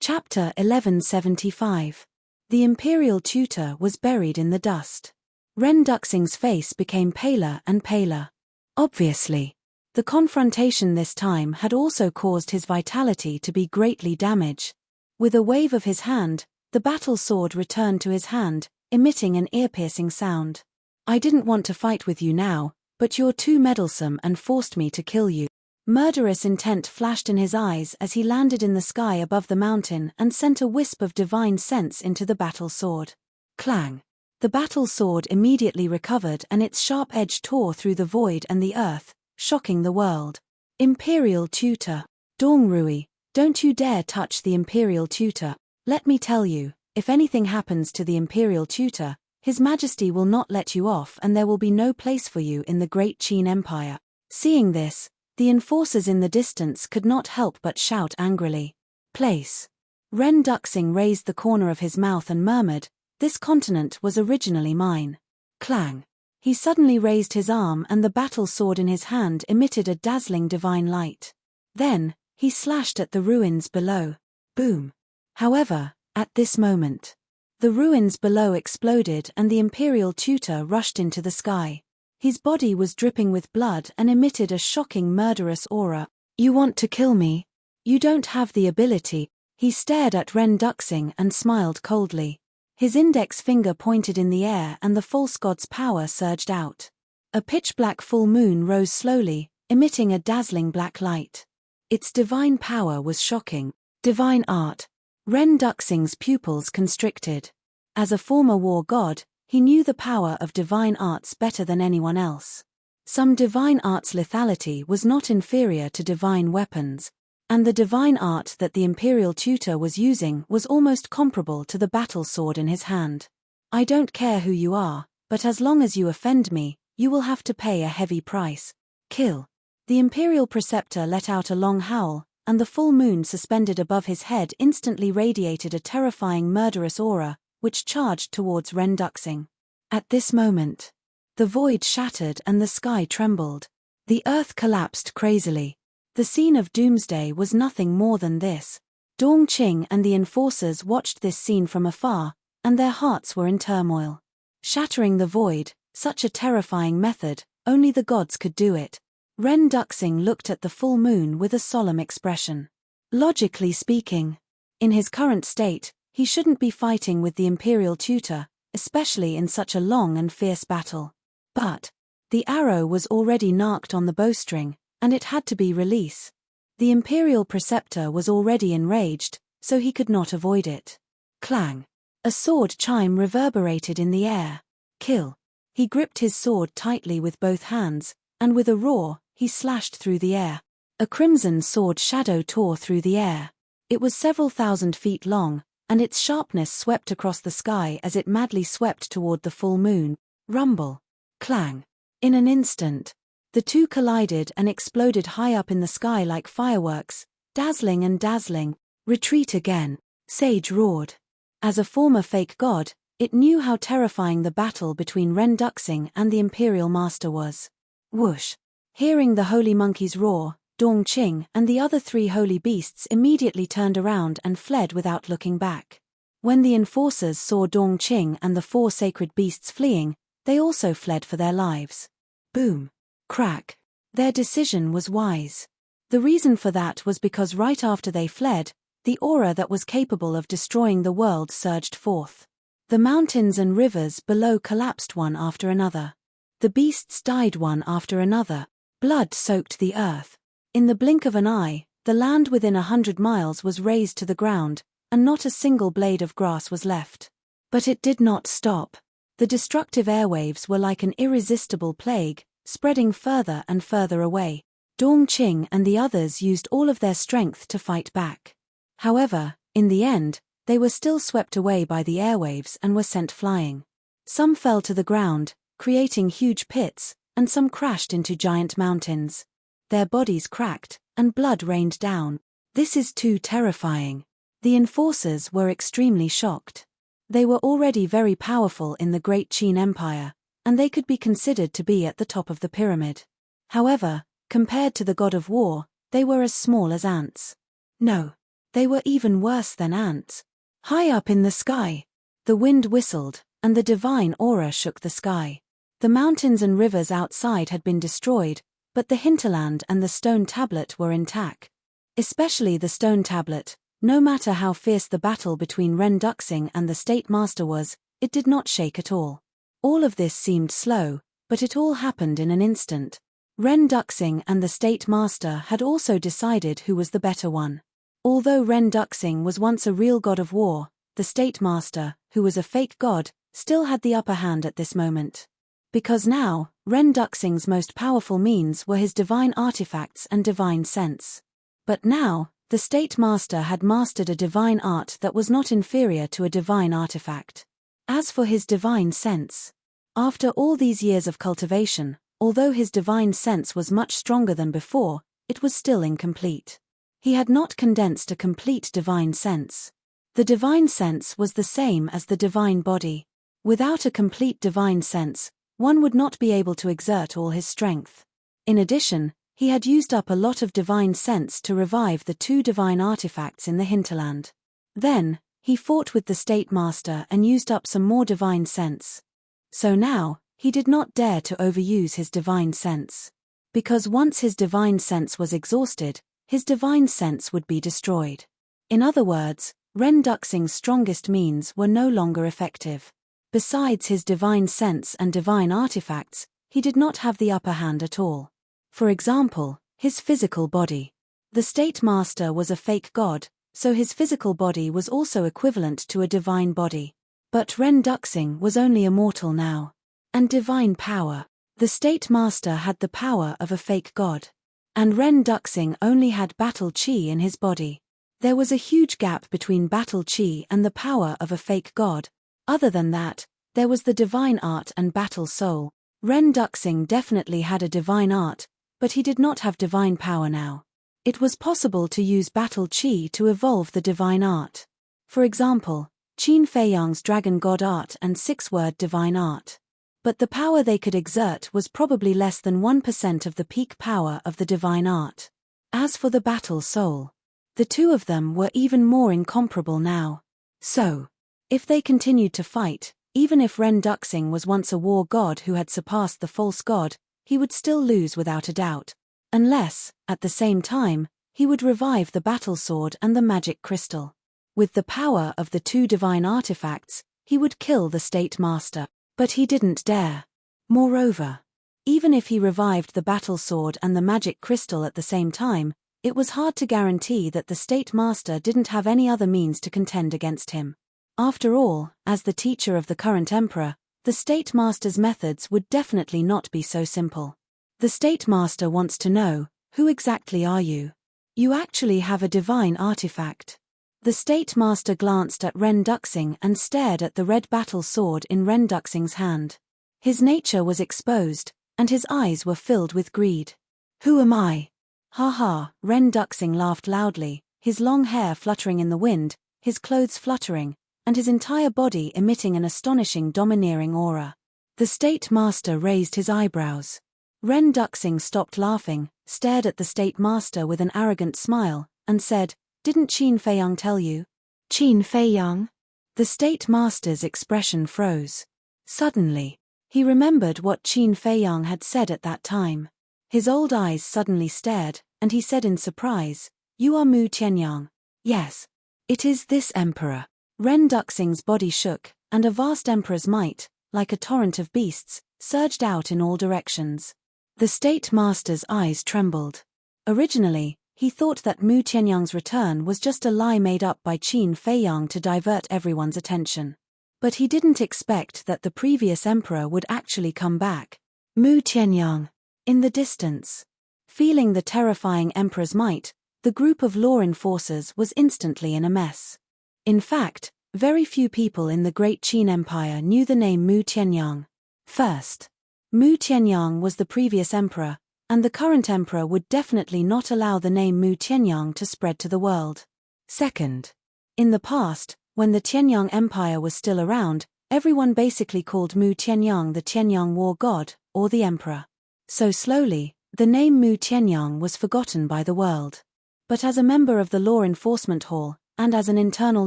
Chapter 1175. The imperial tutor was buried in the dust. Ren Duxing's face became paler and paler. Obviously. The confrontation this time had also caused his vitality to be greatly damaged. With a wave of his hand, the battle sword returned to his hand, emitting an ear-piercing sound. I didn't want to fight with you now, but you're too meddlesome and forced me to kill you. Murderous intent flashed in his eyes as he landed in the sky above the mountain and sent a wisp of divine sense into the battle sword. Clang! The battle sword immediately recovered and its sharp edge tore through the void and the earth, shocking the world. Imperial Tutor. Dongrui, don't you dare touch the Imperial Tutor. Let me tell you, if anything happens to the Imperial Tutor, His Majesty will not let you off and there will be no place for you in the Great Qin Empire. Seeing this, the enforcers in the distance could not help but shout angrily. Place. Ren Duxing raised the corner of his mouth and murmured, "This continent was originally mine." Clang. He suddenly raised his arm and the battle sword in his hand emitted a dazzling divine light. Then, he slashed at the ruins below. Boom. However, at this moment, the ruins below exploded and the Imperial Tutor rushed into the sky. His body was dripping with blood and emitted a shocking murderous aura. You want to kill me? You don't have the ability. He stared at Ren Duxing and smiled coldly. His index finger pointed in the air and the false god's power surged out. A pitch-black full moon rose slowly, emitting a dazzling black light. Its divine power was shocking. Divine art. Ren Duxing's pupils constricted. As a former war god, he knew the power of divine arts better than anyone else. Some divine arts' lethality was not inferior to divine weapons, and the divine art that the Imperial Tutor was using was almost comparable to the battle sword in his hand. I don't care who you are, but as long as you offend me, you will have to pay a heavy price. Kill. The Imperial Preceptor let out a long howl, and the full moon suspended above his head instantly radiated a terrifying murderous aura, which charged towards Ren Duxing. At this moment, the void shattered and the sky trembled. The earth collapsed crazily. The scene of doomsday was nothing more than this. Dong Qing and the enforcers watched this scene from afar, and their hearts were in turmoil. Shattering the void, such a terrifying method, only the gods could do it. Ren Duxing looked at the full moon with a solemn expression. Logically speaking, in his current state, he shouldn't be fighting with the Imperial Tutor, especially in such a long and fierce battle. But the arrow was already narked on the bowstring, and it had to be released. The Imperial Preceptor was already enraged, so he could not avoid it. Clang. A sword chime reverberated in the air. Kill. He gripped his sword tightly with both hands, and with a roar, he slashed through the air. A crimson sword shadow tore through the air. It was several thousand feet long, and its sharpness swept across the sky as it madly swept toward the full moon. Rumble. Clang. In an instant, the two collided and exploded high up in the sky like fireworks, dazzling and dazzling. Retreat again. Sage roared. As a former fake god, it knew how terrifying the battle between Ren Duxing and the Imperial Master was. Whoosh. Hearing the holy monkey's roar, Dong Qing and the other three holy beasts immediately turned around and fled without looking back. When the enforcers saw Dong Qing and the four sacred beasts fleeing, they also fled for their lives. Boom. Crack. Their decision was wise. The reason for that was because right after they fled, the aura that was capable of destroying the world surged forth. The mountains and rivers below collapsed one after another. The beasts died one after another. Blood soaked the earth. In the blink of an eye, the land within 100 miles was razed to the ground, and not a single blade of grass was left. But it did not stop. The destructive airwaves were like an irresistible plague, spreading further and further away. Dong Qing and the others used all of their strength to fight back. However, in the end, they were still swept away by the airwaves and were sent flying. Some fell to the ground, creating huge pits, and some crashed into giant mountains. Their bodies cracked, and blood rained down. This is too terrifying. The enforcers were extremely shocked. They were already very powerful in the Great Qin Empire, and they could be considered to be at the top of the pyramid. However, compared to the god of war, they were as small as ants. No. They were even worse than ants. High up in the sky, the wind whistled, and the divine aura shook the sky. The mountains and rivers outside had been destroyed, but the hinterland and the stone tablet were intact. Especially the stone tablet. No matter how fierce the battle between Ren Duxing and the State Master was, it did not shake at all. All of this seemed slow, but it all happened in an instant. Ren Duxing and the State Master had also decided who was the better one. Although Ren Duxing was once a real god of war, the State Master, who was a fake god, still had the upper hand at this moment. Because now, Ren Duxing's most powerful means were his divine artifacts and divine sense. But now, the State Master had mastered a divine art that was not inferior to a divine artifact. As for his divine sense, after all these years of cultivation, although his divine sense was much stronger than before, it was still incomplete. He had not condensed a complete divine sense. The divine sense was the same as the divine body. Without a complete divine sense, one would not be able to exert all his strength. In addition, he had used up a lot of divine sense to revive the 2 divine artifacts in the hinterland. Then, he fought with the State Master and used up some more divine sense. So now, he did not dare to overuse his divine sense. Because once his divine sense was exhausted, his divine sense would be destroyed. In other words, Ren Duxing's strongest means were no longer effective. Besides his divine sense and divine artifacts, he did not have the upper hand at all. For example, his physical body. The State Master was a fake god, so his physical body was also equivalent to a divine body. But Ren Duxing was only a mortal now. And divine power. The State Master had the power of a fake god. And Ren Duxing only had battle chi in his body. There was a huge gap between battle chi and the power of a fake god. Other than that, there was the divine art and battle soul. Ren Duxing definitely had a divine art, but he did not have divine power now. It was possible to use battle chi to evolve the divine art. For example, Qin Feiyang's dragon god art and 6-word divine art. But the power they could exert was probably less than 1% of the peak power of the divine art. As for the battle soul, the 2 of them were even more incomparable now. So, if they continued to fight, even if Ren Duxing was once a war god who had surpassed the false god, he would still lose without a doubt. Unless, at the same time, he would revive the battle sword and the magic crystal. With the power of the 2 divine artifacts, he would kill the State Master. But he didn't dare. Moreover, even if he revived the battle sword and the magic crystal at the same time, it was hard to guarantee that the State Master didn't have any other means to contend against him. After all, as the teacher of the current emperor, the State Master's methods would definitely not be so simple. The State Master wants to know, who exactly are you? You actually have a divine artifact. The State Master glanced at Ren Duxing and stared at the red battle sword in Ren Duxing's hand. His nature was exposed, and his eyes were filled with greed. Who am I? Ha ha, Ren Duxing laughed loudly, his long hair fluttering in the wind, his clothes fluttering, and his entire body emitting an astonishing domineering aura. The State Master raised his eyebrows. Ren Duxing stopped laughing, stared at the State Master with an arrogant smile, and said, "Didn't Qin Feiyang tell you?" Qin Feiyang? The State Master's expression froze. Suddenly, he remembered what Qin Feiyang had said at that time. His old eyes suddenly stared, and he said in surprise, "You are Mu Tianyang." "Yes. It is this emperor." Ren Duxing's body shook, and a vast emperor's might, like a torrent of beasts, surged out in all directions. The State Master's eyes trembled. Originally, he thought that Mu Tianyang's return was just a lie made up by Qin Feiyang to divert everyone's attention. But he didn't expect that the previous emperor would actually come back. Mu Tianyang. In the distance. Feeling the terrifying emperor's might, the group of law enforcers was instantly in a mess. In fact, very few people in the Great Qin Empire knew the name Mu Tianyang. First, Mu Tianyang was the previous emperor, and the current emperor would definitely not allow the name Mu Tianyang to spread to the world. Second, in the past, when the Tianyang Empire was still around, everyone basically called Mu Tianyang the Tianyang war god, or the emperor. So slowly, the name Mu Tianyang was forgotten by the world. But as a member of the Law Enforcement Hall, and as an internal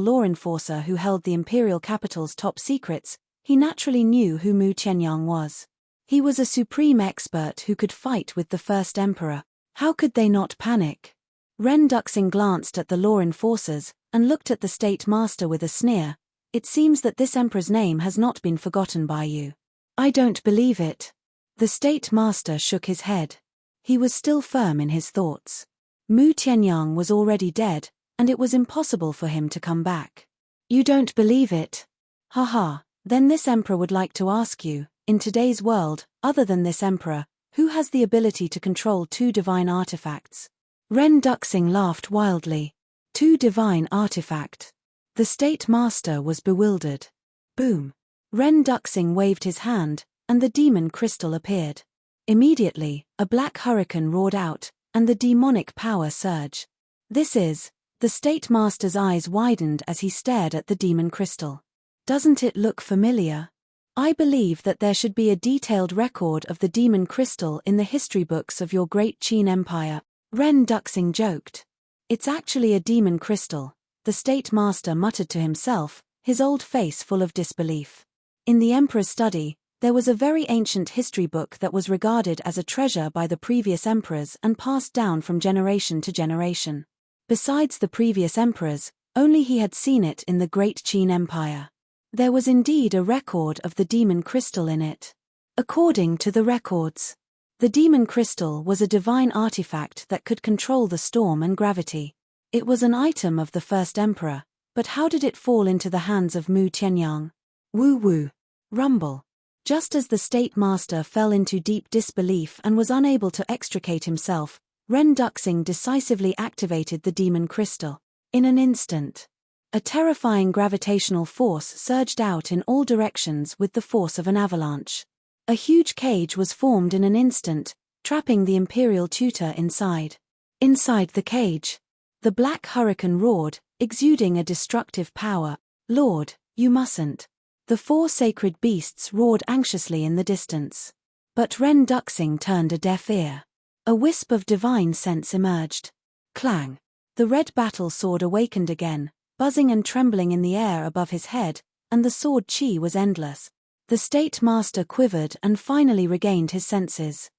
law enforcer who held the imperial capital's top secrets, he naturally knew who Mu Tianyang was. He was a supreme expert who could fight with the first emperor. How could they not panic? Ren Duxing glanced at the law enforcers, and looked at the state master with a sneer. It seems that this emperor's name has not been forgotten by you. I don't believe it. The state master shook his head. He was still firm in his thoughts. Mu Tianyang was already dead, and it was impossible for him to come back. You don't believe it? Haha, then this emperor would like to ask you, in today's world, other than this emperor, who has the ability to control 2 divine artifacts? Ren Duxing laughed wildly. 2 divine artifact. The state master was bewildered. Boom. Ren Duxing waved his hand, and the demon crystal appeared. Immediately, a black hurricane roared out, and the demonic power surged. This is... The state master's eyes widened as he stared at the demon crystal. Doesn't it look familiar? I believe that there should be a detailed record of the demon crystal in the history books of your great Qin Empire, Ren Duxing joked. It's actually a demon crystal, the state master muttered to himself, his old face full of disbelief. In the emperor's study, there was a very ancient history book that was regarded as a treasure by the previous emperors and passed down from generation to generation. Besides the previous emperors, only he had seen it in the Great Qin Empire. There was indeed a record of the demon crystal in it. According to the records, the demon crystal was a divine artifact that could control the storm and gravity. It was an item of the first emperor, but how did it fall into the hands of Mu Tianyang? Woo-woo. Rumble. Just as the state master fell into deep disbelief and was unable to extricate himself, Ren Duxing decisively activated the demon crystal. In an instant, a terrifying gravitational force surged out in all directions with the force of an avalanche. A huge cage was formed in an instant, trapping the imperial tutor inside. Inside the cage, the black hurricane roared, exuding a destructive power. Lord, you mustn't. The 4 sacred beasts roared anxiously in the distance. But Ren Duxing turned a deaf ear. A wisp of divine sense emerged. Clang! The red battle sword awakened again, buzzing and trembling in the air above his head, and the sword chi was endless. The state master quivered and finally regained his senses.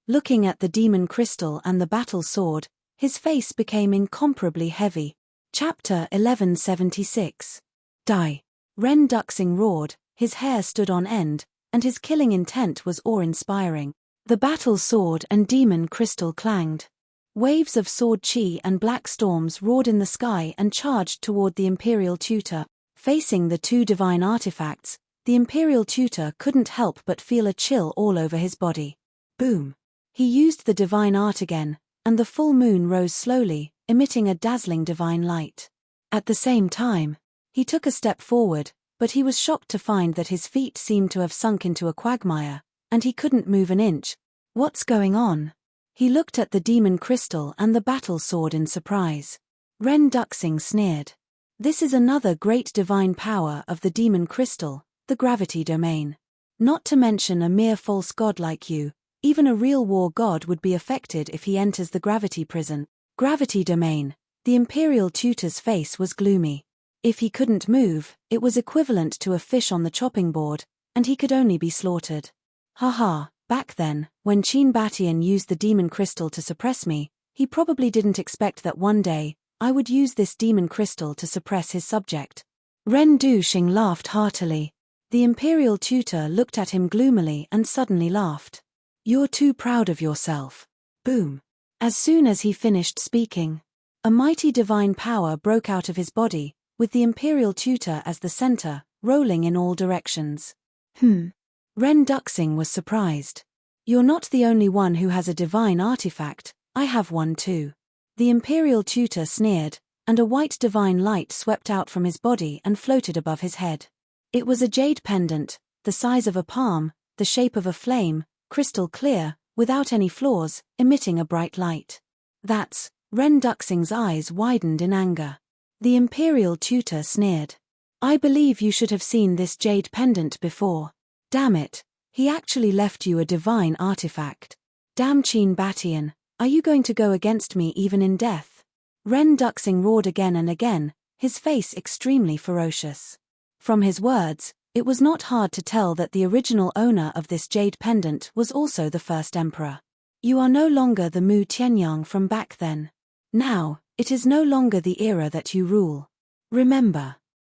Looking at the demon crystal and the battle sword, his face became incomparably heavy. Chapter 1176. Die! Ren Duxing roared, his hair stood on end, and his killing intent was awe-inspiring. The battle sword and demon crystal clanged. Waves of sword chi and black storms roared in the sky and charged toward the imperial tutor. Facing the 2 divine artifacts, the imperial tutor couldn't help but feel a chill all over his body. Boom! He used the divine art again, and the full moon rose slowly, emitting a dazzling divine light. At the same time, he took a step forward, but he was shocked to find that his feet seemed to have sunk into a quagmire, and he couldn't move an inch. What's going on? He looked at the demon crystal and the battle sword in surprise. Ren Duxing sneered. This is another great divine power of the demon crystal, the gravity domain. Not to mention a mere false god like you, even a real war god would be affected if he enters the gravity prison. Gravity domain. The imperial tutor's face was gloomy. If he couldn't move, it was equivalent to a fish on the chopping board, and he could only be slaughtered. Haha, back then, when Qin Batian used the demon crystal to suppress me, he probably didn't expect that one day, I would use this demon crystal to suppress his subject. Ren Duxing laughed heartily. The imperial tutor looked at him gloomily and suddenly laughed. You're too proud of yourself. Boom. As soon as he finished speaking, a mighty divine power broke out of his body, with the imperial tutor as the center, rolling in all directions. Ren Duxing was surprised. You're not the only one who has a divine artifact, I have one too. The imperial tutor sneered, and a white divine light swept out from his body and floated above his head. It was a jade pendant, the size of a palm, the shape of a flame, crystal clear, without any flaws, emitting a bright light. That's... Ren Duxing's eyes widened in anger. The imperial tutor sneered. I believe you should have seen this jade pendant before. Damn it, he actually left you a divine artifact. Damn Qin Batian, are you going to go against me even in death? Ren Duxing roared again and again, his face extremely ferocious. From his words, it was not hard to tell that the original owner of this jade pendant was also the first emperor. You are no longer the Mu Tianyang from back then. Now, it is no longer the era that you rule. Remember.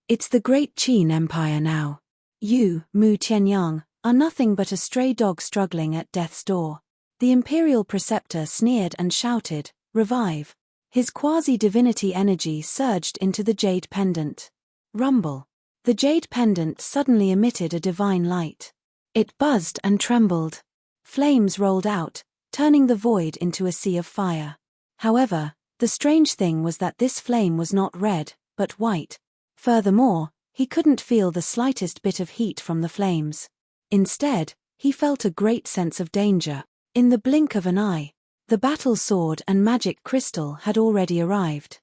It's the Great Qin Empire now. You, Mu Tianyang, are nothing but a stray dog struggling at death's door. The imperial preceptor sneered and shouted, "Revive." His quasi-divinity energy surged into the jade pendant. Rumble. The jade pendant suddenly emitted a divine light. It buzzed and trembled. Flames rolled out, turning the void into a sea of fire. However, the strange thing was that this flame was not red, but white. Furthermore, he couldn't feel the slightest bit of heat from the flames. Instead, he felt a great sense of danger. In the blink of an eye, the battle sword and magic crystal had already arrived.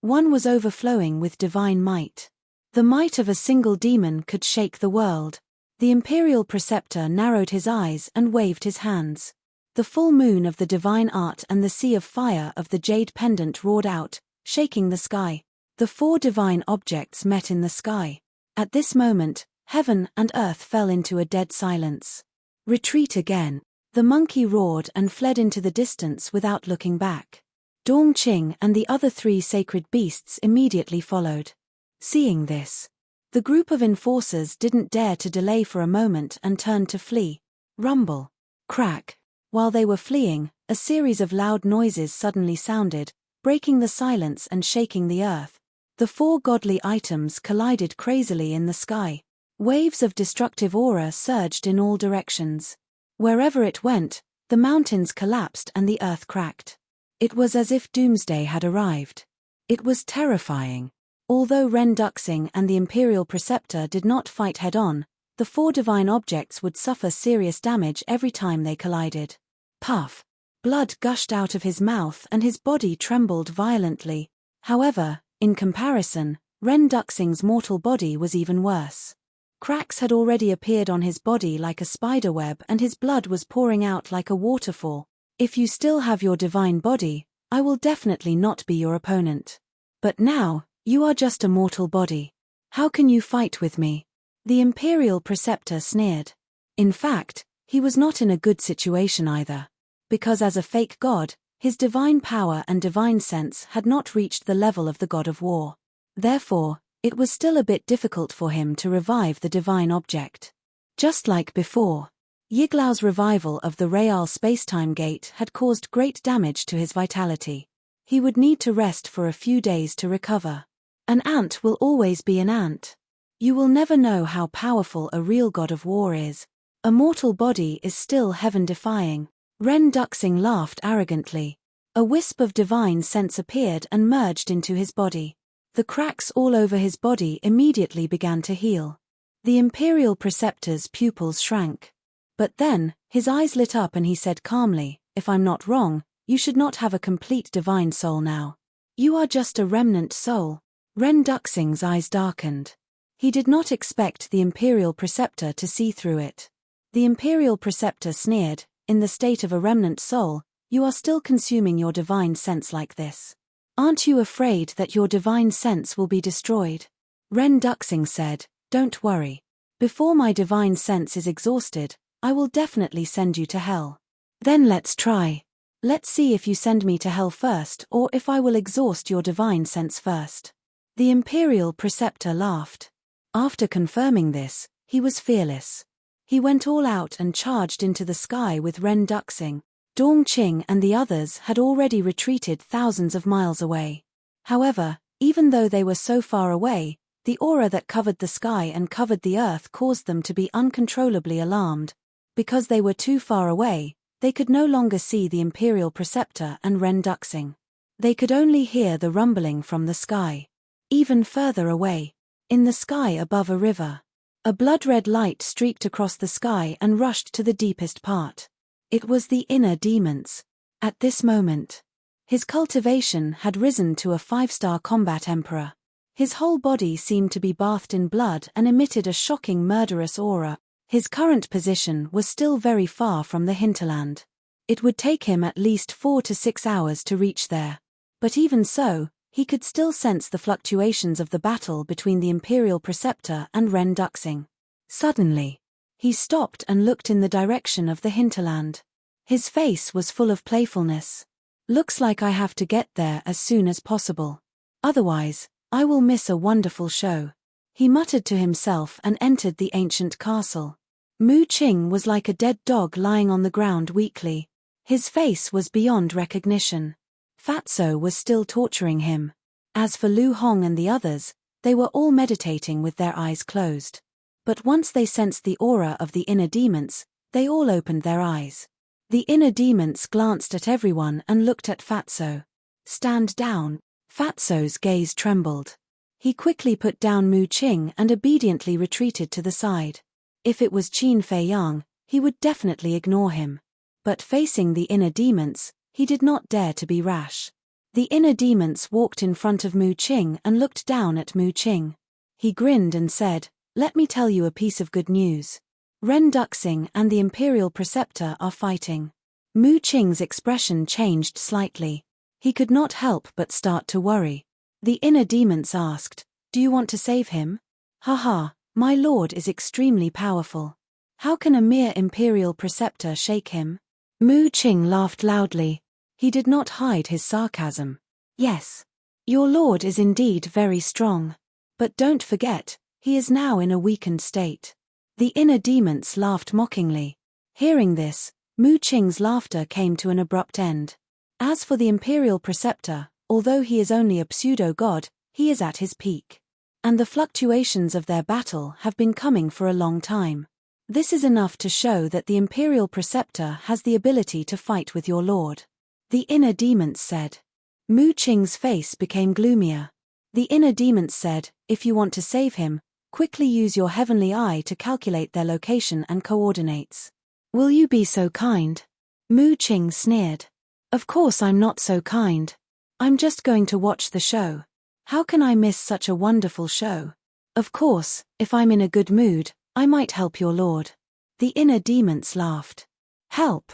One was overflowing with divine might. The might of a single demon could shake the world. The imperial preceptor narrowed his eyes and waved his hands. The full moon of the divine art and the sea of fire of the jade pendant roared out, shaking the sky. The four divine objects met in the sky. At this moment, heaven and earth fell into a dead silence. Retreat again. The monkey roared and fled into the distance without looking back. Dongqing and the other three sacred beasts immediately followed. Seeing this, the group of enforcers didn't dare to delay for a moment and turned to flee. Rumble. Crack. While they were fleeing, a series of loud noises suddenly sounded, breaking the silence and shaking the earth. The four godly items collided crazily in the sky. Waves of destructive aura surged in all directions. Wherever it went, the mountains collapsed and the earth cracked. It was as if doomsday had arrived. It was terrifying. Although Ren Duxing and the imperial preceptor did not fight head-on, the four divine objects would suffer serious damage every time they collided. Puff. Blood gushed out of his mouth and his body trembled violently. However, in comparison, Ren Duxing's mortal body was even worse. Cracks had already appeared on his body like a spiderweb and his blood was pouring out like a waterfall. If you still have your divine body, I will definitely not be your opponent. But now, you are just a mortal body. How can you fight with me? The imperial preceptor sneered. In fact, he was not in a good situation either. Because as a fake god, his divine power and divine sense had not reached the level of the god of war. Therefore, it was still a bit difficult for him to revive the divine object. Just like before, Yiglao's revival of the Real Spacetime Gate had caused great damage to his vitality. He would need to rest for a few days to recover. An ant will always be an ant. You will never know how powerful a real god of war is. A mortal body is still heaven-defying. Ren Duxing laughed arrogantly. A wisp of divine sense appeared and merged into his body. The cracks all over his body immediately began to heal. The imperial preceptor's pupils shrank. But then, his eyes lit up and he said calmly, "If I'm not wrong, you should not have a complete divine soul now. You are just a remnant soul." Ren Duxing's eyes darkened. He did not expect the imperial preceptor to see through it. The imperial preceptor sneered, "In the state of a remnant soul, you are still consuming your divine sense like this. Aren't you afraid that your divine sense will be destroyed?" Ren Duxing said, "Don't worry. Before my divine sense is exhausted, I will definitely send you to hell. Then let's try. Let's see if you send me to hell first or if I will exhaust your divine sense first." The imperial preceptor laughed. After confirming this, he was fearless. He went all out and charged into the sky with Ren Duxing. Dongqing and the others had already retreated thousands of miles away. However, even though they were so far away, the aura that covered the sky and covered the earth caused them to be uncontrollably alarmed. Because they were too far away, they could no longer see the imperial preceptor and Ren Duxing. They could only hear the rumbling from the sky. Even further away, in the sky above a river, a blood-red light streaked across the sky and rushed to the deepest part. It was the inner demons. At this moment, his cultivation had risen to a 5-star combat emperor. His whole body seemed to be bathed in blood and emitted a shocking murderous aura. His current position was still very far from the hinterland. It would take him at least 4 to 6 hours to reach there. But even so, he could still sense the fluctuations of the battle between the Imperial Preceptor and Ren Duxing. Suddenly, he stopped and looked in the direction of the hinterland. His face was full of playfulness. "Looks like I have to get there as soon as possible. Otherwise, I will miss a wonderful show," he muttered to himself and entered the ancient castle. Mu Qing was like a dead dog lying on the ground weakly. His face was beyond recognition. Fatso was still torturing him. As for Lu Hong and the others, they were all meditating with their eyes closed. But once they sensed the aura of the inner demons, they all opened their eyes. The inner demons glanced at everyone and looked at Fatso. "Stand down." Fatso's gaze trembled. He quickly put down Mu Qing and obediently retreated to the side. If it was Qin Fei Yang, he would definitely ignore him. But facing the inner demons, he did not dare to be rash. The inner demons walked in front of Mu Qing and looked down at Mu Qing. He grinned and said, "Let me tell you a piece of good news. Ren Duxing and the Imperial Preceptor are fighting." Mu Qing's expression changed slightly. He could not help but start to worry. The inner demons asked, "Do you want to save him?" "Haha, my lord is extremely powerful. How can a mere Imperial Preceptor shake him?" Mu Qing laughed loudly. He did not hide his sarcasm. "Yes. Your lord is indeed very strong. But don't forget, he is now in a weakened state." The inner demons laughed mockingly. Hearing this, Mu Qing's laughter came to an abrupt end. As for the Imperial Preceptor, although he is only a pseudo-god, he is at his peak. And the fluctuations of their battle have been coming for a long time. This is enough to show that the Imperial Preceptor has the ability to fight with your lord. The inner demons said. Mu Qing's face became gloomier. The inner demons said, "If you want to save him, quickly use your heavenly eye to calculate their location and coordinates." "Will you be so kind?" Mu Qing sneered. "Of course I'm not so kind. I'm just going to watch the show. How can I miss such a wonderful show? Of course, if I'm in a good mood, I might help your lord." The inner demons laughed. "Help?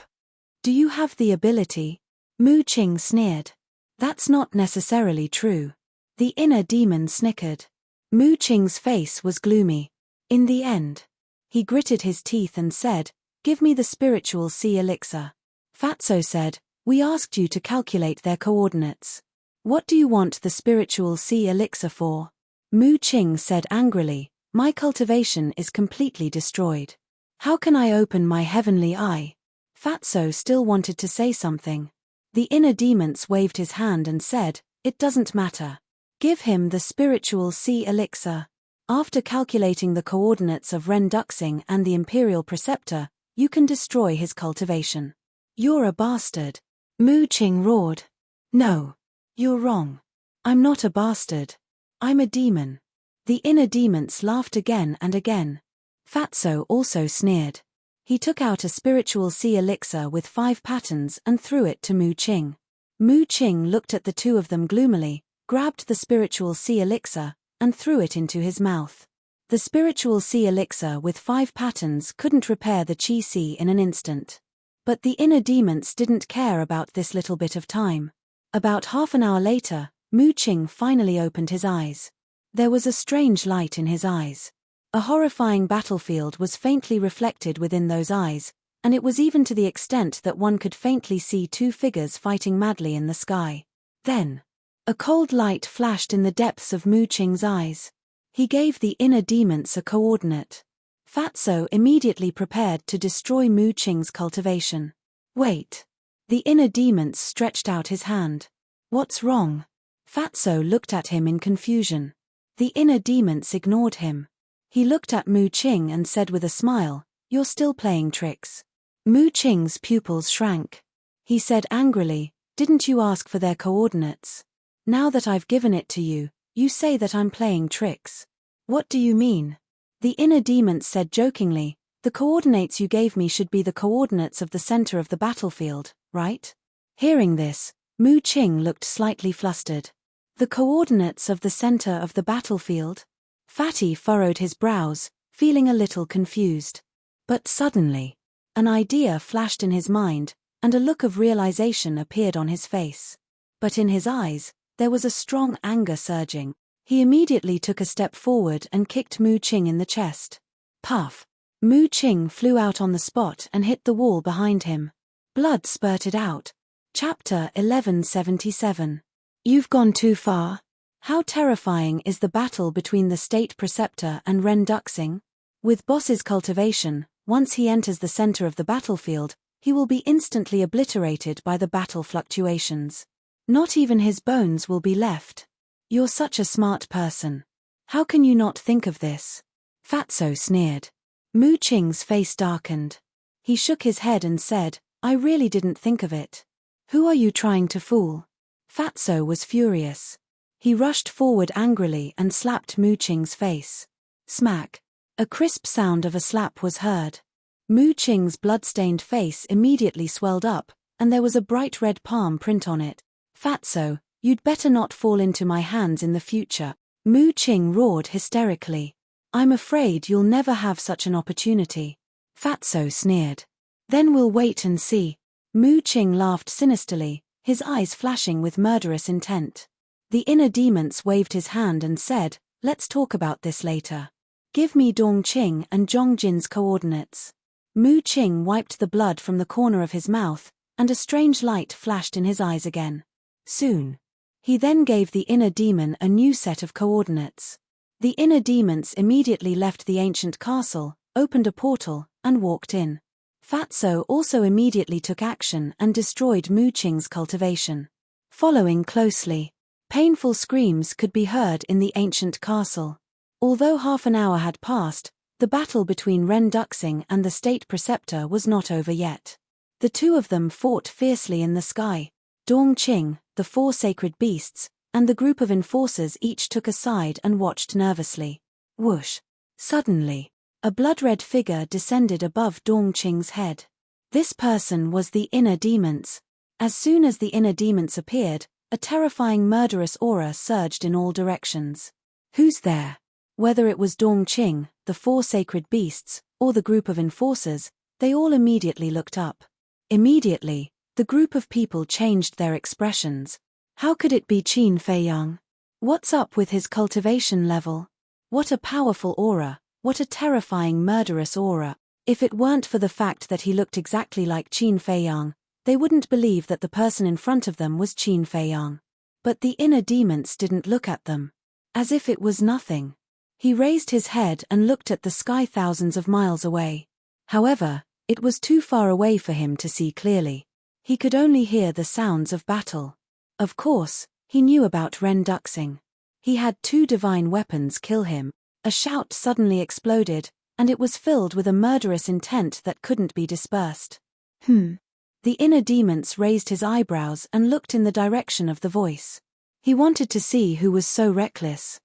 Do you have the ability?" Mu Qing sneered. "That's not necessarily true." The inner demon snickered. Mu Qing's face was gloomy. In the end, he gritted his teeth and said, "Give me the spiritual sea elixir." Fatso said, "We asked you to calculate their coordinates. What do you want the spiritual sea elixir for?" Mu Qing said angrily, "My cultivation is completely destroyed. How can I open my heavenly eye?" Fatso still wanted to say something. The inner demons waved his hand and said, "It doesn't matter. Give him the spiritual sea elixir. After calculating the coordinates of Ren Duxing and the Imperial Preceptor, you can destroy his cultivation." "You're a bastard." Mu Qing roared. "No. You're wrong. I'm not a bastard. I'm a demon." The inner demons laughed again and again. Fatso also sneered. He took out a spiritual sea elixir with 5 patterns and threw it to Mu Qing. Mu Qing looked at the two of them gloomily, grabbed the spiritual sea elixir, and threw it into his mouth. The spiritual sea elixir with 5 patterns couldn't repair the Qi Sea in an instant. But the inner demons didn't care about this little bit of time. About half an hour later, Mu Qing finally opened his eyes. There was a strange light in his eyes. A horrifying battlefield was faintly reflected within those eyes, and it was even to the extent that one could faintly see 2 figures fighting madly in the sky. Then, a cold light flashed in the depths of Mu Qing's eyes. He gave the inner demons a coordinate. Fatso immediately prepared to destroy Mu Qing's cultivation. "Wait." The inner demons stretched out his hand. "What's wrong?" Fatso looked at him in confusion. The inner demons ignored him. He looked at Mu Qing and said with a smile, "You're still playing tricks." Mu Qing's pupils shrank. He said angrily, "Didn't you ask for their coordinates? Now that I've given it to you, you say that I'm playing tricks. What do you mean?" The inner demons said jokingly, "The coordinates you gave me should be the coordinates of the center of the battlefield, right?" Hearing this, Mu Qing looked slightly flustered. "The coordinates of the center of the battlefield?" Fatty furrowed his brows, feeling a little confused. But suddenly, an idea flashed in his mind, and a look of realization appeared on his face. But in his eyes, there was a strong anger surging. He immediately took a step forward and kicked Mu Qing in the chest. Puff! Mu Qing flew out on the spot and hit the wall behind him. Blood spurted out. Chapter 1177. You've gone too far. How terrifying is the battle between the state preceptor and Ren Duxing? With Boss's cultivation, once he enters the center of the battlefield, he will be instantly obliterated by the battle fluctuations. Not even his bones will be left. You're such a smart person. How can you not think of this? Fatso sneered. Mu Qing's face darkened. He shook his head and said, I really didn't think of it. Who are you trying to fool? Fatso was furious. He rushed forward angrily and slapped Mu Qing's face. Smack. A crisp sound of a slap was heard. Mu Qing's blood-stained face immediately swelled up, and there was a bright red palm print on it. Fatso, you'd better not fall into my hands in the future. Mu Qing roared hysterically. I'm afraid you'll never have such an opportunity. Fatso sneered. Then we'll wait and see. Mu Qing laughed sinisterly, his eyes flashing with murderous intent. The inner demons waved his hand and said, let's talk about this later. Give me Dong Qing and Zhong Jin's coordinates. Mu Qing wiped the blood from the corner of his mouth, and a strange light flashed in his eyes again. Soon. He then gave the inner demon a new set of coordinates. The inner demons immediately left the ancient castle, opened a portal, and walked in. Fatso also immediately took action and destroyed Mu Qing's cultivation. Following closely, painful screams could be heard in the ancient castle. Although half an hour had passed, the battle between Ren Duxing and the state preceptor was not over yet. The two of them fought fiercely in the sky. Dong Qing, the four sacred beasts, and the group of enforcers each took a side and watched nervously. Whoosh! Suddenly, a blood-red figure descended above Dong Qing's head. This person was the inner demons. As soon as the inner demons appeared, a terrifying murderous aura surged in all directions. Who's there? Whether it was Dong Qing, the four sacred beasts, or the group of enforcers, they all immediately looked up. Immediately, the group of people changed their expressions. How could it be Qin Feiyang? What's up with his cultivation level? What a powerful aura, what a terrifying murderous aura. If it weren't for the fact that he looked exactly like Qin Feiyang, they wouldn't believe that the person in front of them was Qin Feiyang. But the inner demons didn't look at them. As if it was nothing. He raised his head and looked at the sky thousands of miles away. However, it was too far away for him to see clearly. He could only hear the sounds of battle. Of course, he knew about Ren Duxing. He had two divine weapons kill him. A shout suddenly exploded, and it was filled with a murderous intent that couldn't be dispersed. The inner demons raised his eyebrows and looked in the direction of the voice. He wanted to see who was so reckless.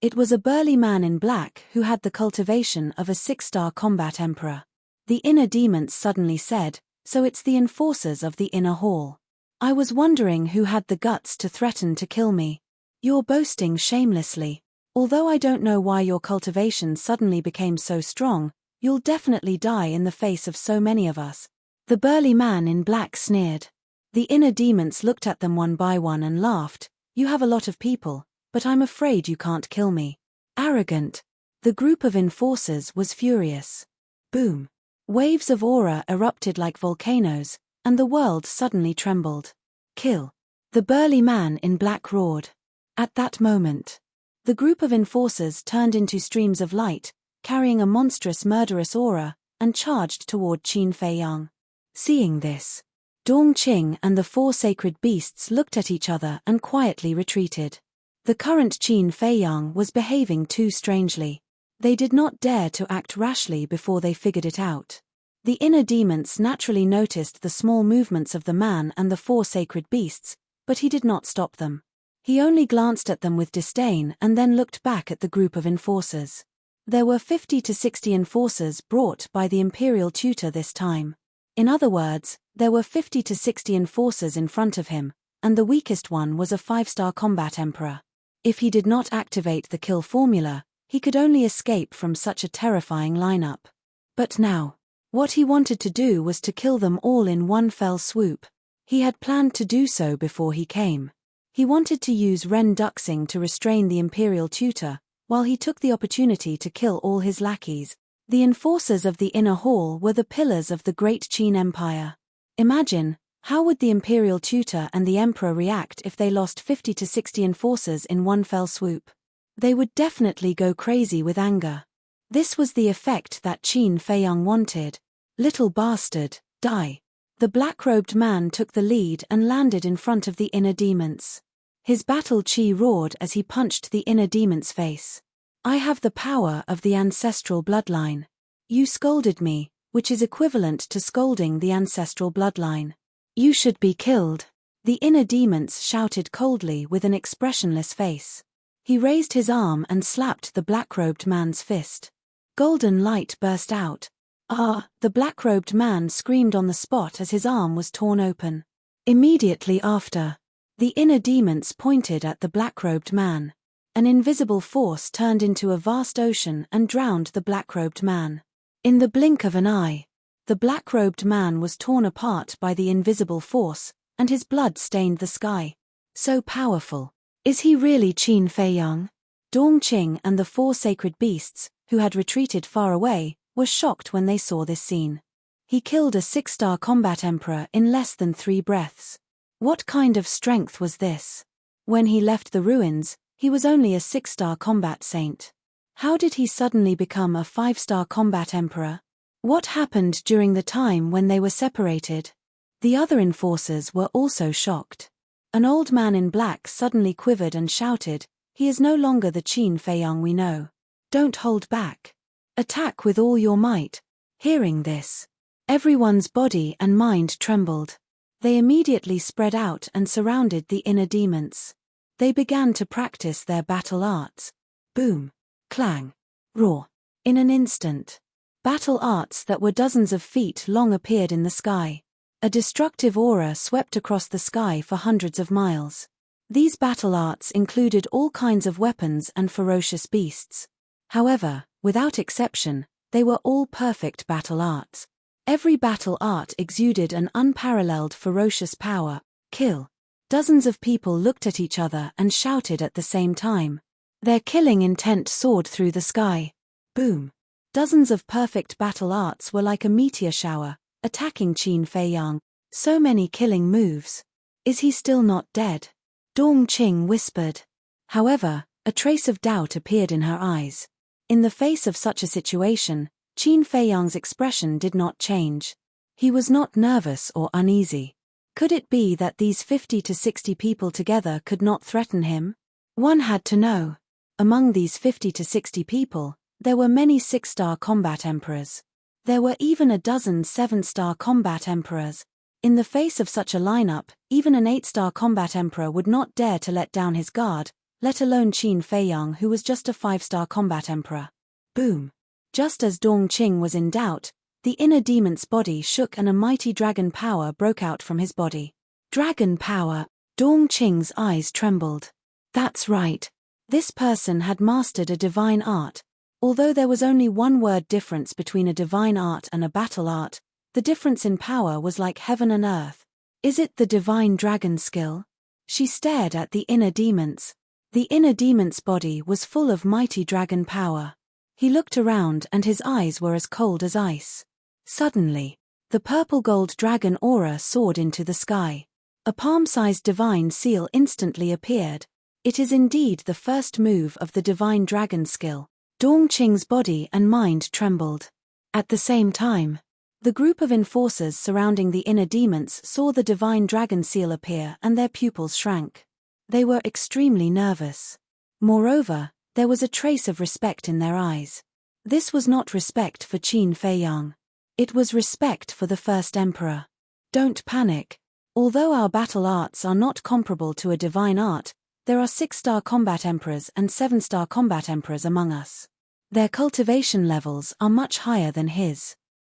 It was a burly man in black who had the cultivation of a 6-star combat emperor. The inner demons suddenly said, so it's the enforcers of the inner hall. I was wondering who had the guts to threaten to kill me. You're boasting shamelessly. Although I don't know why your cultivation suddenly became so strong, you'll definitely die in the face of so many of us. The burly man in black sneered. The inner demons looked at them one by one and laughed. You have a lot of people, but I'm afraid you can't kill me. Arrogant. The group of enforcers was furious. Boom. Waves of aura erupted like volcanoes, and the world suddenly trembled. Kill. The burly man in black roared. At that moment, the group of enforcers turned into streams of light, carrying a monstrous murderous aura, and charged toward Qin Feiyang. Seeing this, Dong Qing and the four sacred beasts looked at each other and quietly retreated. The current Qin Feiyang was behaving too strangely. They did not dare to act rashly before they figured it out. The inner demons naturally noticed the small movements of the man and the four sacred beasts, but he did not stop them. He only glanced at them with disdain and then looked back at the group of enforcers. There were 50 to 60 enforcers brought by the imperial tutor this time. In other words, there were 50 to 60 enforcers in front of him, and the weakest one was a 5-star combat emperor. If he did not activate the kill formula, he could only escape from such a terrifying lineup. But now, what he wanted to do was to kill them all in one fell swoop. He had planned to do so before he came. He wanted to use Ren Duxing to restrain the imperial tutor, while he took the opportunity to kill all his lackeys. The enforcers of the inner hall were the pillars of the great Qin Empire. Imagine, how would the imperial tutor and the emperor react if they lost 50 to 60 enforcers in one fell swoop? They would definitely go crazy with anger. This was the effect that Qin Feiyang wanted. Little bastard, die. The black-robed man took the lead and landed in front of the inner demon's. His battle chi roared as he punched the inner demon's face. I have the power of the ancestral bloodline. You scolded me, which is equivalent to scolding the ancestral bloodline. You should be killed. The inner demons shouted coldly with an expressionless face. He raised his arm and slapped the black-robed man's fist. Golden light burst out. Ah! The black-robed man screamed on the spot as his arm was torn open. Immediately after, the inner demons pointed at the black-robed man. An invisible force turned into a vast ocean and drowned the black-robed man. In the blink of an eye, the black-robed man was torn apart by the invisible force, and his blood stained the sky. So powerful. Is he really Qin Feiyang? Dongqing and the 4 sacred beasts, who had retreated far away, were shocked when they saw this scene. He killed a 6-star combat emperor in less than 3 breaths. What kind of strength was this? When he left the ruins, he was only a 6-star combat saint. How did he suddenly become a 5-star combat emperor? What happened during the time when they were separated? The other enforcers were also shocked. An old man in black suddenly quivered and shouted, "He is no longer the Qin Feiyang we know. Don't hold back. Attack with all your might." Hearing this, everyone's body and mind trembled. They immediately spread out and surrounded the inner demons. They began to practice their battle arts. Boom, clang, roar. In an instant, battle arts that were dozens of feet long appeared in the sky. A destructive aura swept across the sky for hundreds of miles. These battle arts included all kinds of weapons and ferocious beasts. However, without exception, they were all perfect battle arts. Every battle art exuded an unparalleled ferocious power. Kill. Dozens of people looked at each other and shouted at the same time. Their killing intent soared through the sky. Boom. Dozens of perfect battle arts were like a meteor shower, attacking Qin Feiyang. So many killing moves. Is he still not dead? Dongqing whispered. However, a trace of doubt appeared in her eyes. In the face of such a situation, Qin Feiyang's expression did not change. He was not nervous or uneasy. Could it be that these 50 to 60 people together could not threaten him? One had to know. Among these 50 to 60 people, there were many 6-star combat emperors. There were even a dozen 7-star combat emperors. In the face of such a lineup, even an 8-star combat emperor would not dare to let down his guard, let alone Qin Feiyang, who was just a 5-star combat emperor. Boom. Just as Dongqing was in doubt, the inner demon's body shook and a mighty dragon power broke out from his body. Dragon power. Dongqing's eyes trembled. That's right. This person had mastered a divine art. Although there was only one word difference between a divine art and a battle art, the difference in power was like heaven and earth. Is it the divine dragon skill? She stared at the inner demons. The inner demon's body was full of mighty dragon power. He looked around and his eyes were as cold as ice. Suddenly, the purple-gold dragon aura soared into the sky. A palm-sized divine seal instantly appeared. It is indeed the first move of the divine dragon skill. Dongqing's body and mind trembled. At the same time, the group of enforcers surrounding the inner demons saw the divine dragon seal appear and their pupils shrank. They were extremely nervous. Moreover, there was a trace of respect in their eyes. This was not respect for Qin Feiyang. It was respect for the first emperor. Don't panic. Although our battle arts are not comparable to a divine art, there are 6-star combat emperors and 7-star combat emperors among us. Their cultivation levels are much higher than his.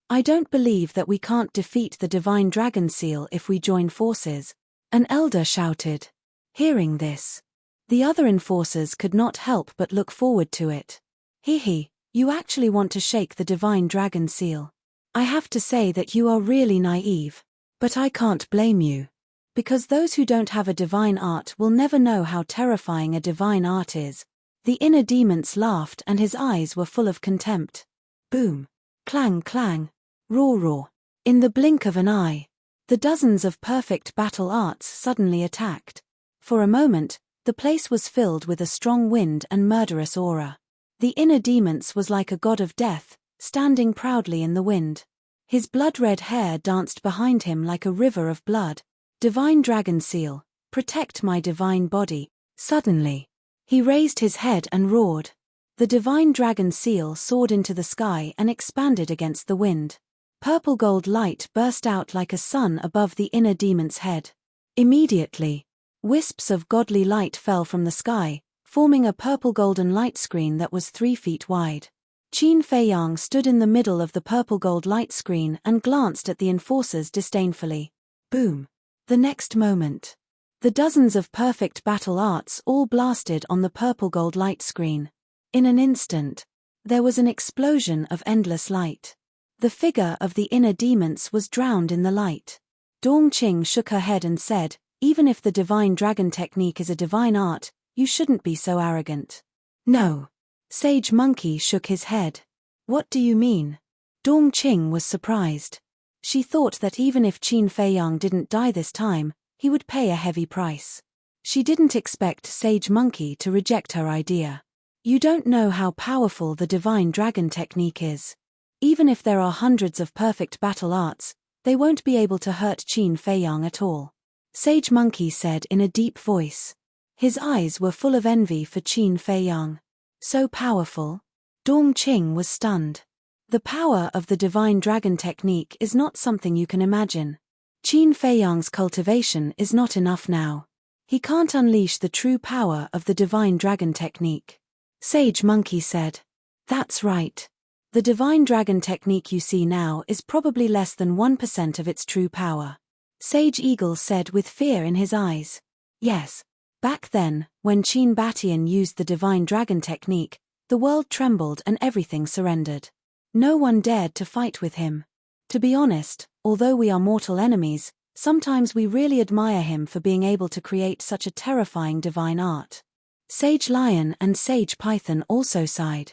I don't believe that we can't defeat the divine dragon seal if we join forces, an elder shouted. Hearing this, the other enforcers could not help but look forward to it. Hehe, you actually want to shake the divine dragon seal. I have to say that you are really naive. But I can't blame you. Because those who don't have a divine art will never know how terrifying a divine art is. The inner demons laughed and his eyes were full of contempt. Boom. Clang clang. Roar roar. In the blink of an eye, the dozens of perfect battle arts suddenly attacked. For a moment, the place was filled with a strong wind and murderous aura. The inner demons was like a god of death, standing proudly in the wind. His blood-red hair danced behind him like a river of blood. Divine dragon seal, protect my divine body. Suddenly, he raised his head and roared. The divine dragon seal soared into the sky and expanded against the wind. Purple gold light burst out like a sun above the inner demon's head. Immediately, wisps of godly light fell from the sky, forming a purple golden light screen that was 3 feet wide. Qin Feiyang stood in the middle of the purple gold light screen and glanced at the enforcers disdainfully. Boom. The next moment, the dozens of perfect battle arts all blasted on the purple gold light screen. In an instant, there was an explosion of endless light. The figure of the inner demons was drowned in the light. Dongqing shook her head and said, even if the divine dragon technique is a divine art, you shouldn't be so arrogant. No. Sage Monkey shook his head. What do you mean? Dongqing was surprised. She thought that even if Qin Feiyang didn't die this time, he would pay a heavy price. She didn't expect Sage Monkey to reject her idea. You don't know how powerful the divine dragon technique is. Even if there are hundreds of perfect battle arts, they won't be able to hurt Qin Feiyang at all. Sage Monkey said in a deep voice. His eyes were full of envy for Qin Feiyang. So powerful? Dongqing was stunned. The power of the divine dragon technique is not something you can imagine. Qin Feiyang's cultivation is not enough now. He can't unleash the true power of the divine dragon technique. Sage Monkey said. That's right. The divine dragon technique you see now is probably less than 1% of its true power. Sage Eagle said with fear in his eyes. Yes. Back then, when Qin Batian used the divine dragon technique, the world trembled and everything surrendered. No one dared to fight with him. To be honest, although we are mortal enemies, sometimes we really admire him for being able to create such a terrifying divine art. Sage Lion and Sage Python also sighed.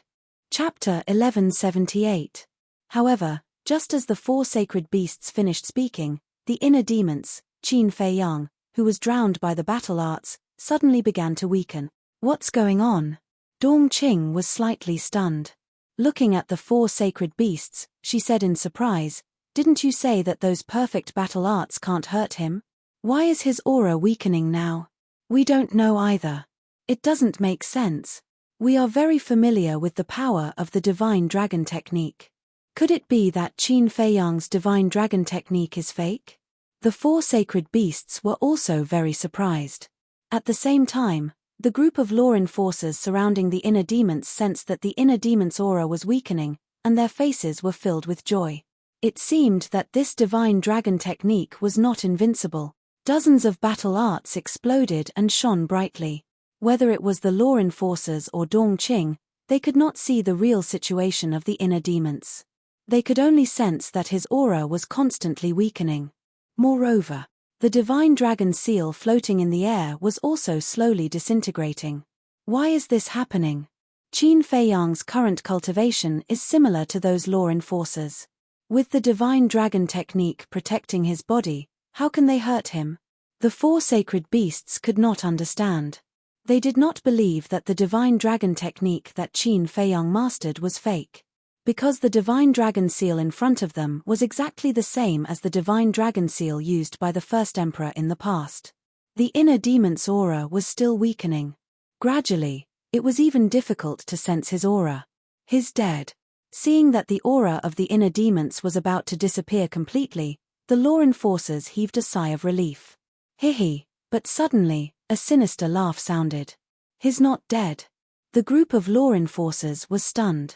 Chapter 1178. However, just as the 4 sacred beasts finished speaking, the inner demons, Qin Feiyang, who was drowned by the battle arts, suddenly began to weaken. What's going on? Dongqing was slightly stunned. Looking at the 4 sacred beasts, she said in surprise, didn't you say that those perfect battle arts can't hurt him? Why is his aura weakening now? We don't know either. It doesn't make sense. We are very familiar with the power of the divine dragon technique. Could it be that Qin Feiyang's divine dragon technique is fake? The 4 sacred beasts were also very surprised. At the same time, the group of law enforcers surrounding the inner demons sensed that the inner demon's aura was weakening, and their faces were filled with joy. It seemed that this divine dragon technique was not invincible. Dozens of battle arts exploded and shone brightly. Whether it was the law enforcers or Dongqing, they could not see the real situation of the inner demons. They could only sense that his aura was constantly weakening. Moreover, the divine dragon seal floating in the air was also slowly disintegrating. Why is this happening? Qin Feiyang's current cultivation is similar to those law enforcers. With the divine dragon technique protecting his body, how can they hurt him? The 4 sacred beasts could not understand. They did not believe that the divine dragon technique that Qin Feiyang mastered was fake. Because the divine dragon seal in front of them was exactly the same as the divine dragon seal used by the first emperor in the past. The inner demon's aura was still weakening. Gradually, it was even difficult to sense his aura. He's dead. Seeing that the aura of the inner demons was about to disappear completely, the law enforcers heaved a sigh of relief. Hee. But suddenly, a sinister laugh sounded. He's not dead. The group of law enforcers was stunned.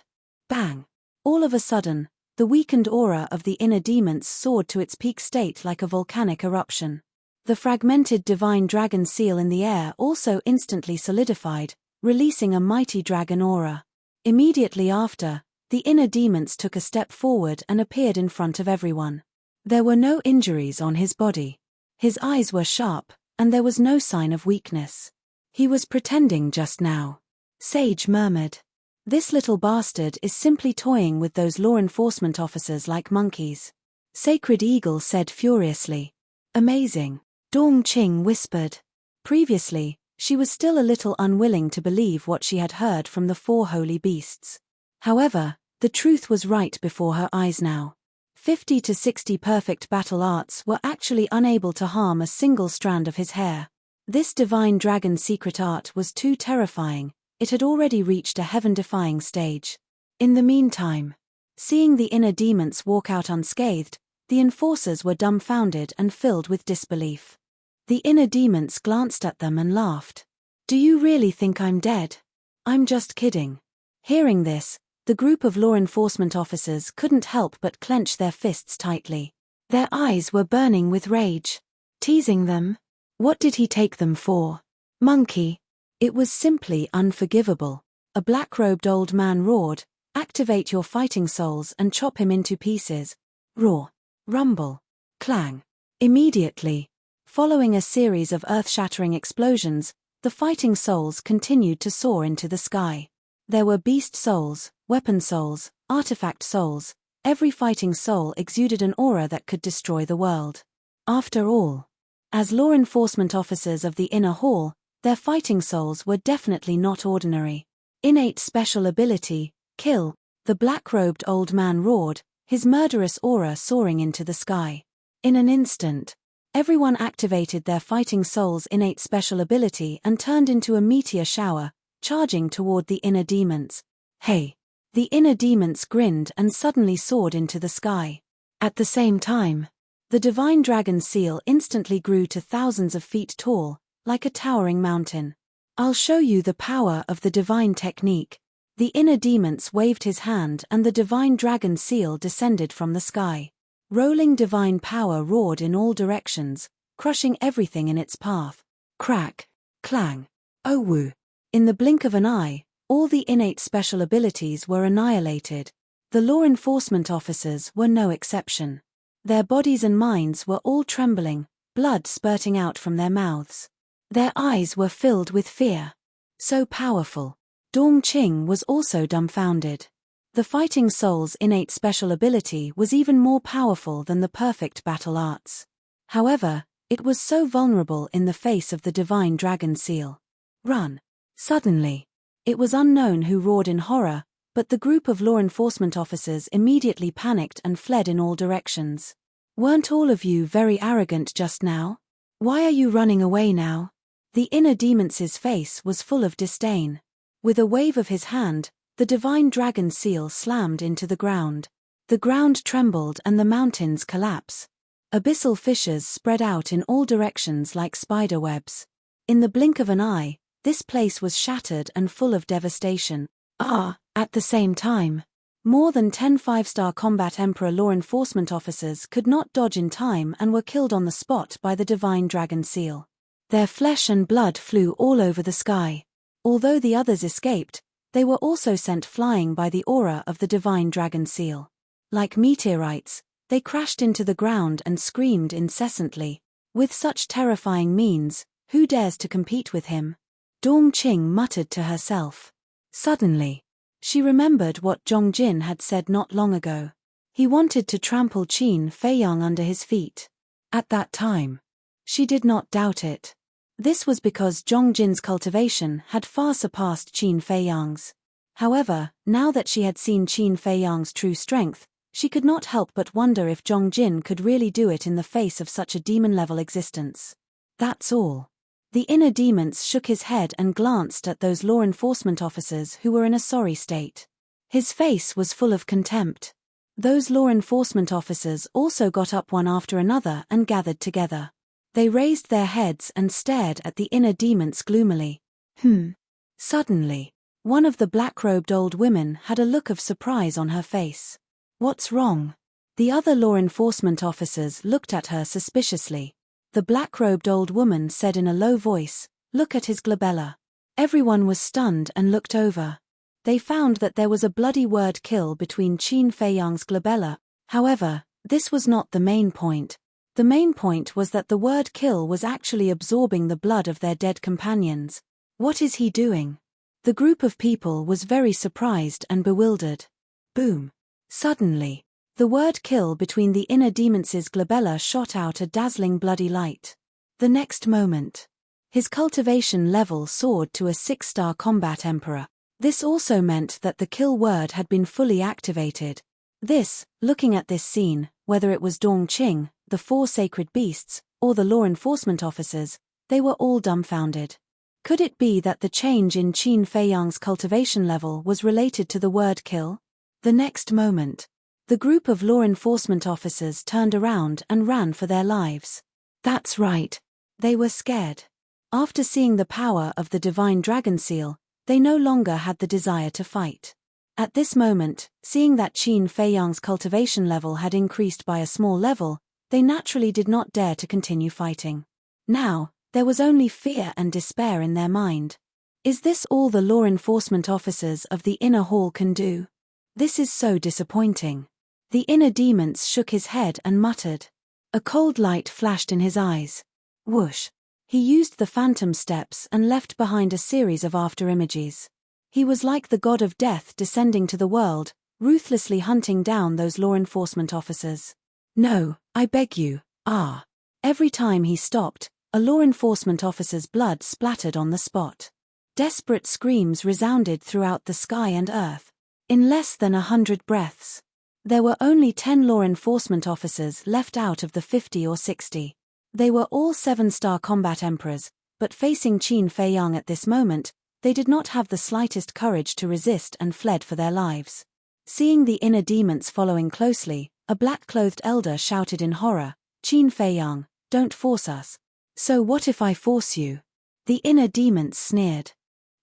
Bang! All of a sudden, the weakened aura of the inner demons soared to its peak state like a volcanic eruption. The fragmented divine dragon seal in the air also instantly solidified, releasing a mighty dragon aura. Immediately after, the inner demons took a step forward and appeared in front of everyone. There were no injuries on his body. His eyes were sharp, and there was no sign of weakness. He was pretending just now. Sage murmured. This little bastard is simply toying with those law enforcement officers like monkeys. Sacred Eagle said furiously. Amazing. Dong Qing whispered. Previously, she was still a little unwilling to believe what she had heard from the four holy beasts. However, the truth was right before her eyes now. 50 to 60 perfect battle arts were actually unable to harm a single strand of his hair. This divine dragon secret art was too terrifying, it had already reached a heaven-defying stage. In the meantime, seeing the inner demons walk out unscathed, the enforcers were dumbfounded and filled with disbelief. The inner demons glanced at them and laughed. Do you really think I'm dead? I'm just kidding. Hearing this, the group of law enforcement officers couldn't help but clench their fists tightly. Their eyes were burning with rage. Teasing them? What did he take them for? Monkey. It was simply unforgivable. A black-robed old man roared, "Activate your fighting souls and chop him into pieces." Roar. Rumble. Clang. Immediately, following a series of earth-shattering explosions, the fighting souls continued to soar into the sky. There were beast souls, weapon souls, artifact souls. Every fighting soul exuded an aura that could destroy the world. After all, as law enforcement officers of the inner hall, their fighting souls were definitely not ordinary. Innate special ability, kill, the black-robed old man roared, his murderous aura soaring into the sky. In an instant, everyone activated their fighting soul's innate special ability and turned into a meteor shower, charging toward the inner demons. Hey! The inner demons grinned and suddenly soared into the sky. At the same time, the divine dragon seal instantly grew to thousands of feet tall, like a towering mountain. I'll show you the power of the divine technique. The inner demons waved his hand and the divine dragon seal descended from the sky. Rolling divine power roared in all directions, crushing everything in its path. Crack. Clang. Oh woo. In the blink of an eye, all the innate special abilities were annihilated. The law enforcement officers were no exception. Their bodies and minds were all trembling, blood spurting out from their mouths. Their eyes were filled with fear. So powerful. Dong Qing was also dumbfounded. The fighting soul's innate special ability was even more powerful than the perfect battle arts. However, it was so vulnerable in the face of the divine dragon seal. Run. Suddenly, it was unknown who roared in horror, but the group of law enforcement officers immediately panicked and fled in all directions. Weren't all of you very arrogant just now? Why are you running away now? The inner demon's face was full of disdain. With a wave of his hand, the divine dragon seal slammed into the ground. The ground trembled and the mountains collapsed. Abyssal fissures spread out in all directions like spider webs. In the blink of an eye, this place was shattered and full of devastation. At the same time, more than 10 5-star combat Emperor law enforcement officers could not dodge in time and were killed on the spot by the divine dragon seal. Their flesh and blood flew all over the sky. Although the others escaped, they were also sent flying by the aura of the divine dragon seal. Like meteorites, they crashed into the ground and screamed incessantly. With such terrifying means, who dares to compete with him? Dong Qing muttered to herself. Suddenly, she remembered what Zhongjin had said not long ago. He wanted to trample Qin Feiyang under his feet. At that time, she did not doubt it. This was because Zhongjin's cultivation had far surpassed Qin Feiyang's. However, now that she had seen Qin Feiyang's true strength, she could not help but wonder if Zhongjin could really do it in the face of such a demon-level existence. That's all. The inner demons shook his head and glanced at those law enforcement officers who were in a sorry state. His face was full of contempt. Those law enforcement officers also got up one after another and gathered together. They raised their heads and stared at the inner demons gloomily. Suddenly, one of the black-robed old women had a look of surprise on her face. What's wrong? The other law enforcement officers looked at her suspiciously. The black-robed old woman said in a low voice, "Look at his glabella." Everyone was stunned and looked over. They found that there was a bloody word kill between Qin Feiyang's glabella. However, this was not the main point. The main point was that the word kill was actually absorbing the blood of their dead companions. What is he doing? The group of people was very surprised and bewildered. Boom. Suddenly, the word kill between the inner demon's glabella shot out a dazzling bloody light. The next moment, his cultivation level soared to a 6-star combat emperor. This also meant that the kill word had been fully activated. Looking at this scene, whether it was Dongqing, the 4 sacred beasts, or the law enforcement officers, they were all dumbfounded. Could it be that the change in Qin Feiyang's cultivation level was related to the word kill? The next moment, the group of law enforcement officers turned around and ran for their lives. That's right. They were scared. After seeing the power of the divine dragon seal, they no longer had the desire to fight. At this moment, seeing that Qin Feiyang's cultivation level had increased by a small level, they naturally did not dare to continue fighting. Now, there was only fear and despair in their mind. Is this all the law enforcement officers of the inner hall can do? This is so disappointing. The inner demon shook his head and muttered. A cold light flashed in his eyes. Whoosh. He used the phantom steps and left behind a series of after-images. He was like the god of death descending to the world, ruthlessly hunting down those law enforcement officers. No, I beg you, Every time he stopped, a law enforcement officer's blood splattered on the spot. Desperate screams resounded throughout the sky and earth. In less than 100 breaths, there were only 10 law enforcement officers left out of the 50 or 60. They were all 7-star combat emperors, but facing Qin Feiyang at this moment, they did not have the slightest courage to resist and fled for their lives. Seeing the inner demons following closely, a black-clothed elder shouted in horror, Qin Feiyang, don't force us. So what if I force you? The inner demons sneered.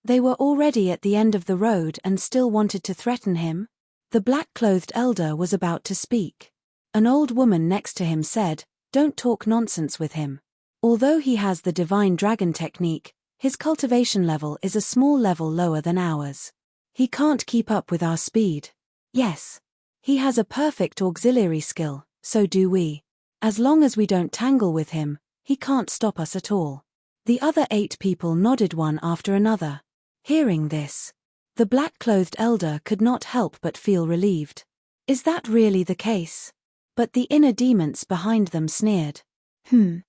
They were already at the end of the road and still wanted to threaten him? The black-clothed elder was about to speak. An old woman next to him said, don't talk nonsense with him. Although he has the divine dragon technique, his cultivation level is a small level lower than ours. He can't keep up with our speed. Yes. He has a perfect auxiliary skill, so do we. As long as we don't tangle with him, he can't stop us at all. The other 8 people nodded one after another. Hearing this, the black-clothed elder could not help but feel relieved. Is that really the case? But the inner demons behind them sneered. The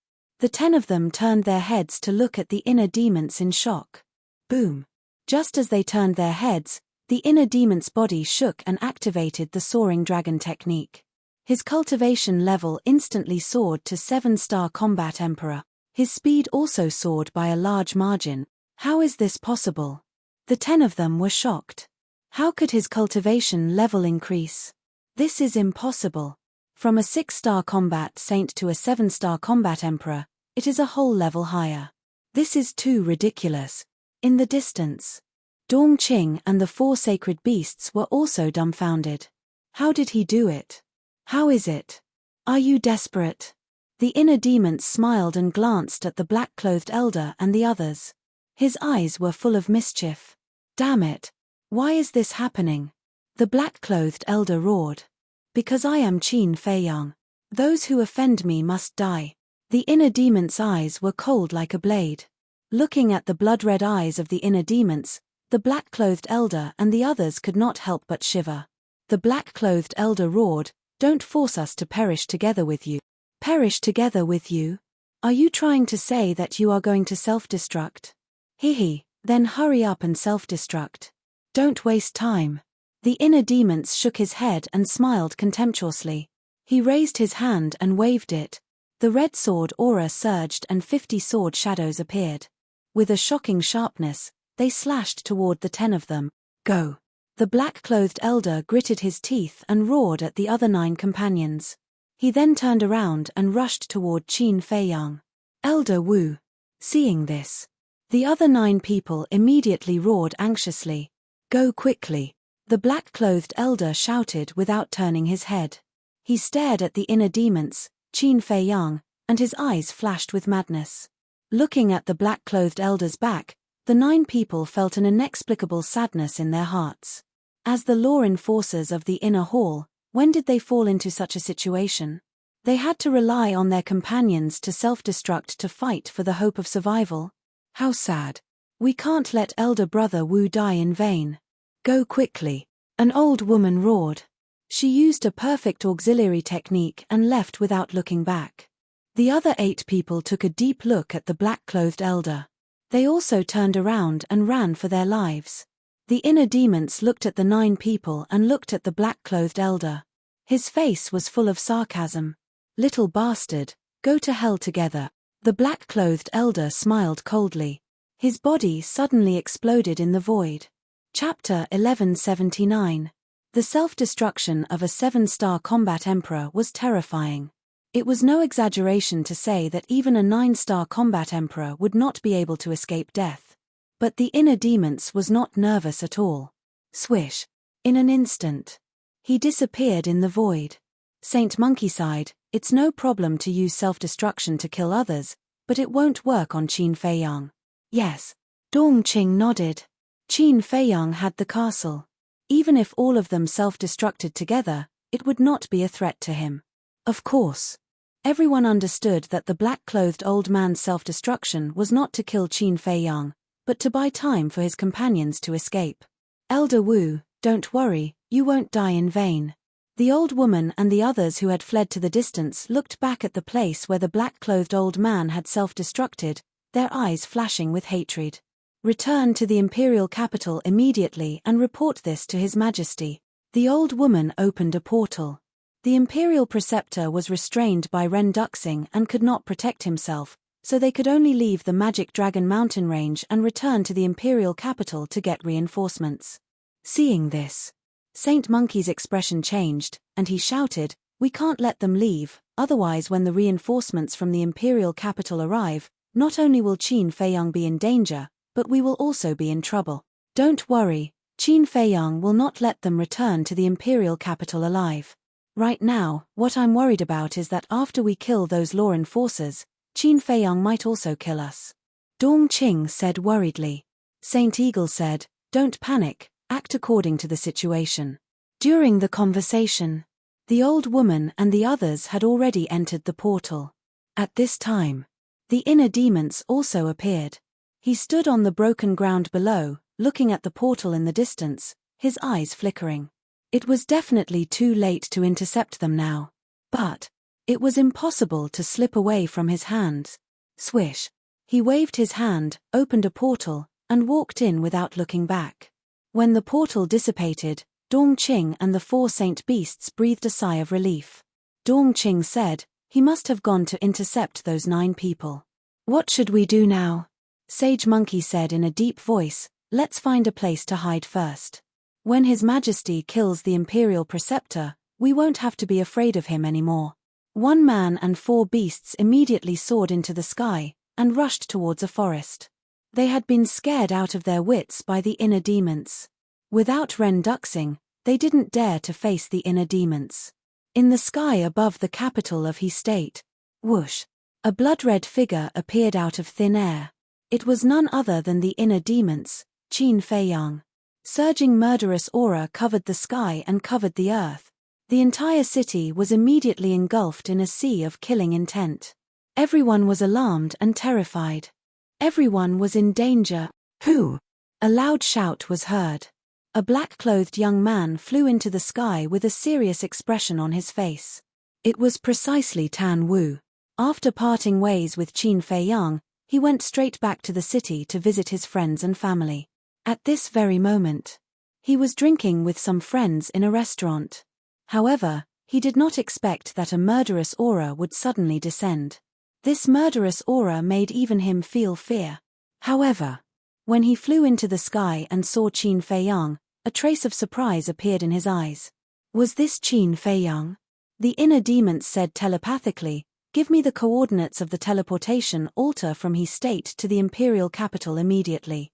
10 of them turned their heads to look at the inner demons in shock. Boom. Just as they turned their heads, the inner demon's body shook and activated the soaring dragon technique. His cultivation level instantly soared to 7-star combat emperor. His speed also soared by a large margin. How is this possible? The 10 of them were shocked. How could his cultivation level increase? This is impossible. From a 6-star combat saint to a 7-star combat emperor, it is a whole level higher. This is too ridiculous. In the distance, Dongqing and the 4 sacred beasts were also dumbfounded. How did he do it? How is it? Are you desperate? The inner demon smiled and glanced at the black-clothed elder and the others. His eyes were full of mischief. Damn it! Why is this happening? The black-clothed elder roared. Because I am Qin Feiyang. Those who offend me must die. The inner demon's eyes were cold like a blade. Looking at the blood-red eyes of the inner demons, the black-clothed elder and the others could not help but shiver. The black-clothed elder roared, don't force us to perish together with you. Perish together with you? Are you trying to say that you are going to self-destruct? Then hurry up and self-destruct. Don't waste time. The inner demon shook his head and smiled contemptuously. He raised his hand and waved it. The red sword aura surged and 50 sword shadows appeared. With a shocking sharpness, they slashed toward the 10 of them. Go! The black-clothed elder gritted his teeth and roared at the other 9 companions. He then turned around and rushed toward Qin Feiyang. Elder Wu. Seeing this, the other 9 people immediately roared anxiously. Go quickly! The black-clothed elder shouted without turning his head. He stared at the inner demons, Qin Feiyang, and his eyes flashed with madness. Looking at the black-clothed elder's back, the 9 people felt an inexplicable sadness in their hearts. As the law enforcers of the inner hall, when did they fall into such a situation? They had to rely on their companions to self-destruct to fight for the hope of survival. How sad. We can't let elder brother Wu die in vain. Go quickly. An old woman roared. She used a perfect auxiliary technique and left without looking back. The other 8 people took a deep look at the black-clothed elder. They also turned around and ran for their lives. The inner demons looked at the 9 people and looked at the black-clothed elder. His face was full of sarcasm. Little bastard, go to hell together. The black-clothed elder smiled coldly. His body suddenly exploded in the void. Chapter 1179. The self-destruction of a 7-star combat emperor was terrifying. It was no exaggeration to say that even a 9-star combat emperor would not be able to escape death. But the inner demons was not nervous at all. Swish. In an instant. He disappeared in the void. Saint Monkey sighed, it's no problem to use self-destruction to kill others, but it won't work on Qin Feiyang. Yes. Dong Qing nodded. Qin Feiyang had the castle. Even if all of them self-destructed together, it would not be a threat to him. Of course. Everyone understood that the black-clothed old man's self-destruction was not to kill Qin Feiyang, but to buy time for his companions to escape. Elder Wu, don't worry, you won't die in vain. The old woman and the others who had fled to the distance looked back at the place where the black-clothed old man had self-destructed, their eyes flashing with hatred. Return to the imperial capital immediately and report this to His Majesty. The old woman opened a portal. The imperial preceptor was restrained by Ren Duxing and could not protect himself, so they could only leave the Magic Dragon mountain range and return to the imperial capital to get reinforcements. Seeing this, Saint Monkey's expression changed, and he shouted, we can't let them leave, otherwise when the reinforcements from the imperial capital arrive, not only will Qin Feiyang be in danger, but we will also be in trouble. Don't worry, Qin Feiyang will not let them return to the imperial capital alive. Right now, what I'm worried about is that after we kill those law enforcers, Qin Feiyang might also kill us. Dong Qing said worriedly. Saint Eagle said, don't panic, act according to the situation. During the conversation, the old woman and the others had already entered the portal. At this time, the inner demons also appeared. He stood on the broken ground below, looking at the portal in the distance, his eyes flickering. It was definitely too late to intercept them now. But it was impossible to slip away from his hands. Swish. He waved his hand, opened a portal, and walked in without looking back. When the portal dissipated, Dong Qing and the 4 saint beasts breathed a sigh of relief. Dong Qing said, he must have gone to intercept those 9 people. What should we do now? Sage Monkey said in a deep voice, let's find a place to hide first. When His Majesty kills the Imperial Preceptor, we won't have to be afraid of him anymore. 1 man and 4 beasts immediately soared into the sky, and rushed towards a forest. They had been scared out of their wits by the inner demons. Without Ren Duxing, they didn't dare to face the inner demons. In the sky above the capital of He State, whoosh, a blood-red figure appeared out of thin air. It was none other than the inner demons, Qin Feiyang. Surging murderous aura covered the sky and covered the earth. The entire city was immediately engulfed in a sea of killing intent. Everyone was alarmed and terrified. Everyone was in danger. Who? A loud shout was heard. A black-clothed young man flew into the sky with a serious expression on his face. It was precisely Tan Wu. After parting ways with Qin Feiyang, he went straight back to the city to visit his friends and family. At this very moment, he was drinking with some friends in a restaurant. However, he did not expect that a murderous aura would suddenly descend. This murderous aura made even him feel fear. However, when he flew into the sky and saw Qin Feiyang, a trace of surprise appeared in his eyes. Was this Qin Feiyang? The inner demons said telepathically, give me the coordinates of the teleportation altar from He State to the imperial capital immediately.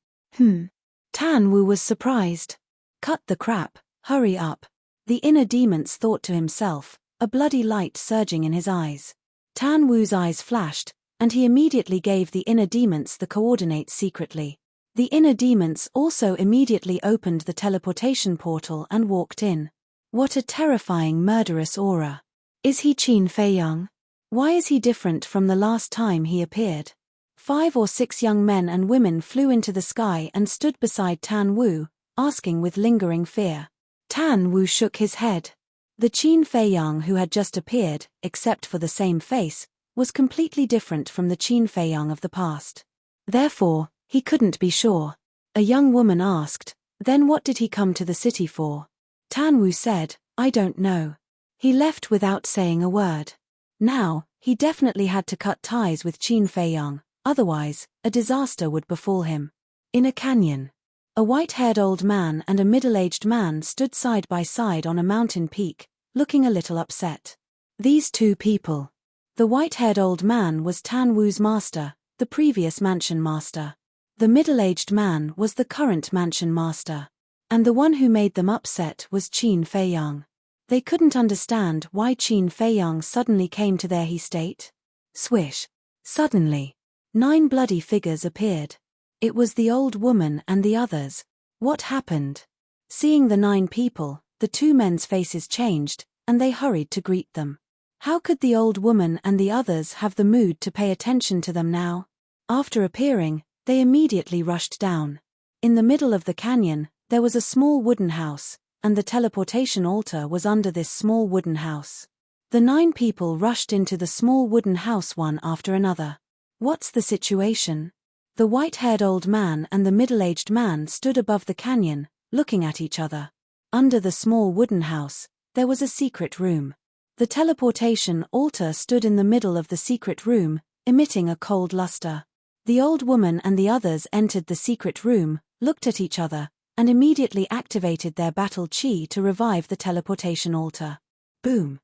Tan Wu was surprised. Cut the crap, hurry up. The inner demons thought to himself, a bloody light surging in his eyes. Tan Wu's eyes flashed, and he immediately gave the inner demons the coordinates secretly. The inner demons also immediately opened the teleportation portal and walked in. What a terrifying murderous aura. Is he Qin Feiyang? Why is he different from the last time he appeared? 5 or 6 young men and women flew into the sky and stood beside Tan Wu, asking with lingering fear. Tan Wu shook his head. The Qin Feiyang who had just appeared, except for the same face, was completely different from the Qin Feiyang of the past. Therefore, he couldn't be sure. A young woman asked, "Then what did he come to the city for?" Tan Wu said, "I don't know. He left without saying a word." Now, he definitely had to cut ties with Qin Feiyang, otherwise, a disaster would befall him. In a canyon, a white-haired old man and a middle-aged man stood side by side on a mountain peak, looking a little upset. These two people. The white-haired old man was Tan Wu's master, the previous mansion master. The middle-aged man was the current mansion master. And the one who made them upset was Qin Feiyang. They couldn't understand why Qin Feiyang suddenly came to their estate. Swish. Suddenly, 9 bloody figures appeared. It was the old woman and the others. What happened? Seeing the 9 people, the 2 men's faces changed, and they hurried to greet them. How could the old woman and the others have the mood to pay attention to them now? After appearing, they immediately rushed down. In the middle of the canyon, there was a small wooden house, and the teleportation altar was under this small wooden house. The 9 people rushed into the small wooden house one after another. What's the situation? The white-haired old man and the middle-aged man stood above the canyon, looking at each other. Under the small wooden house, there was a secret room. The teleportation altar stood in the middle of the secret room, emitting a cold luster. The old woman and the others entered the secret room, looked at each other, and immediately activated their battle chi to revive the teleportation altar. Boom!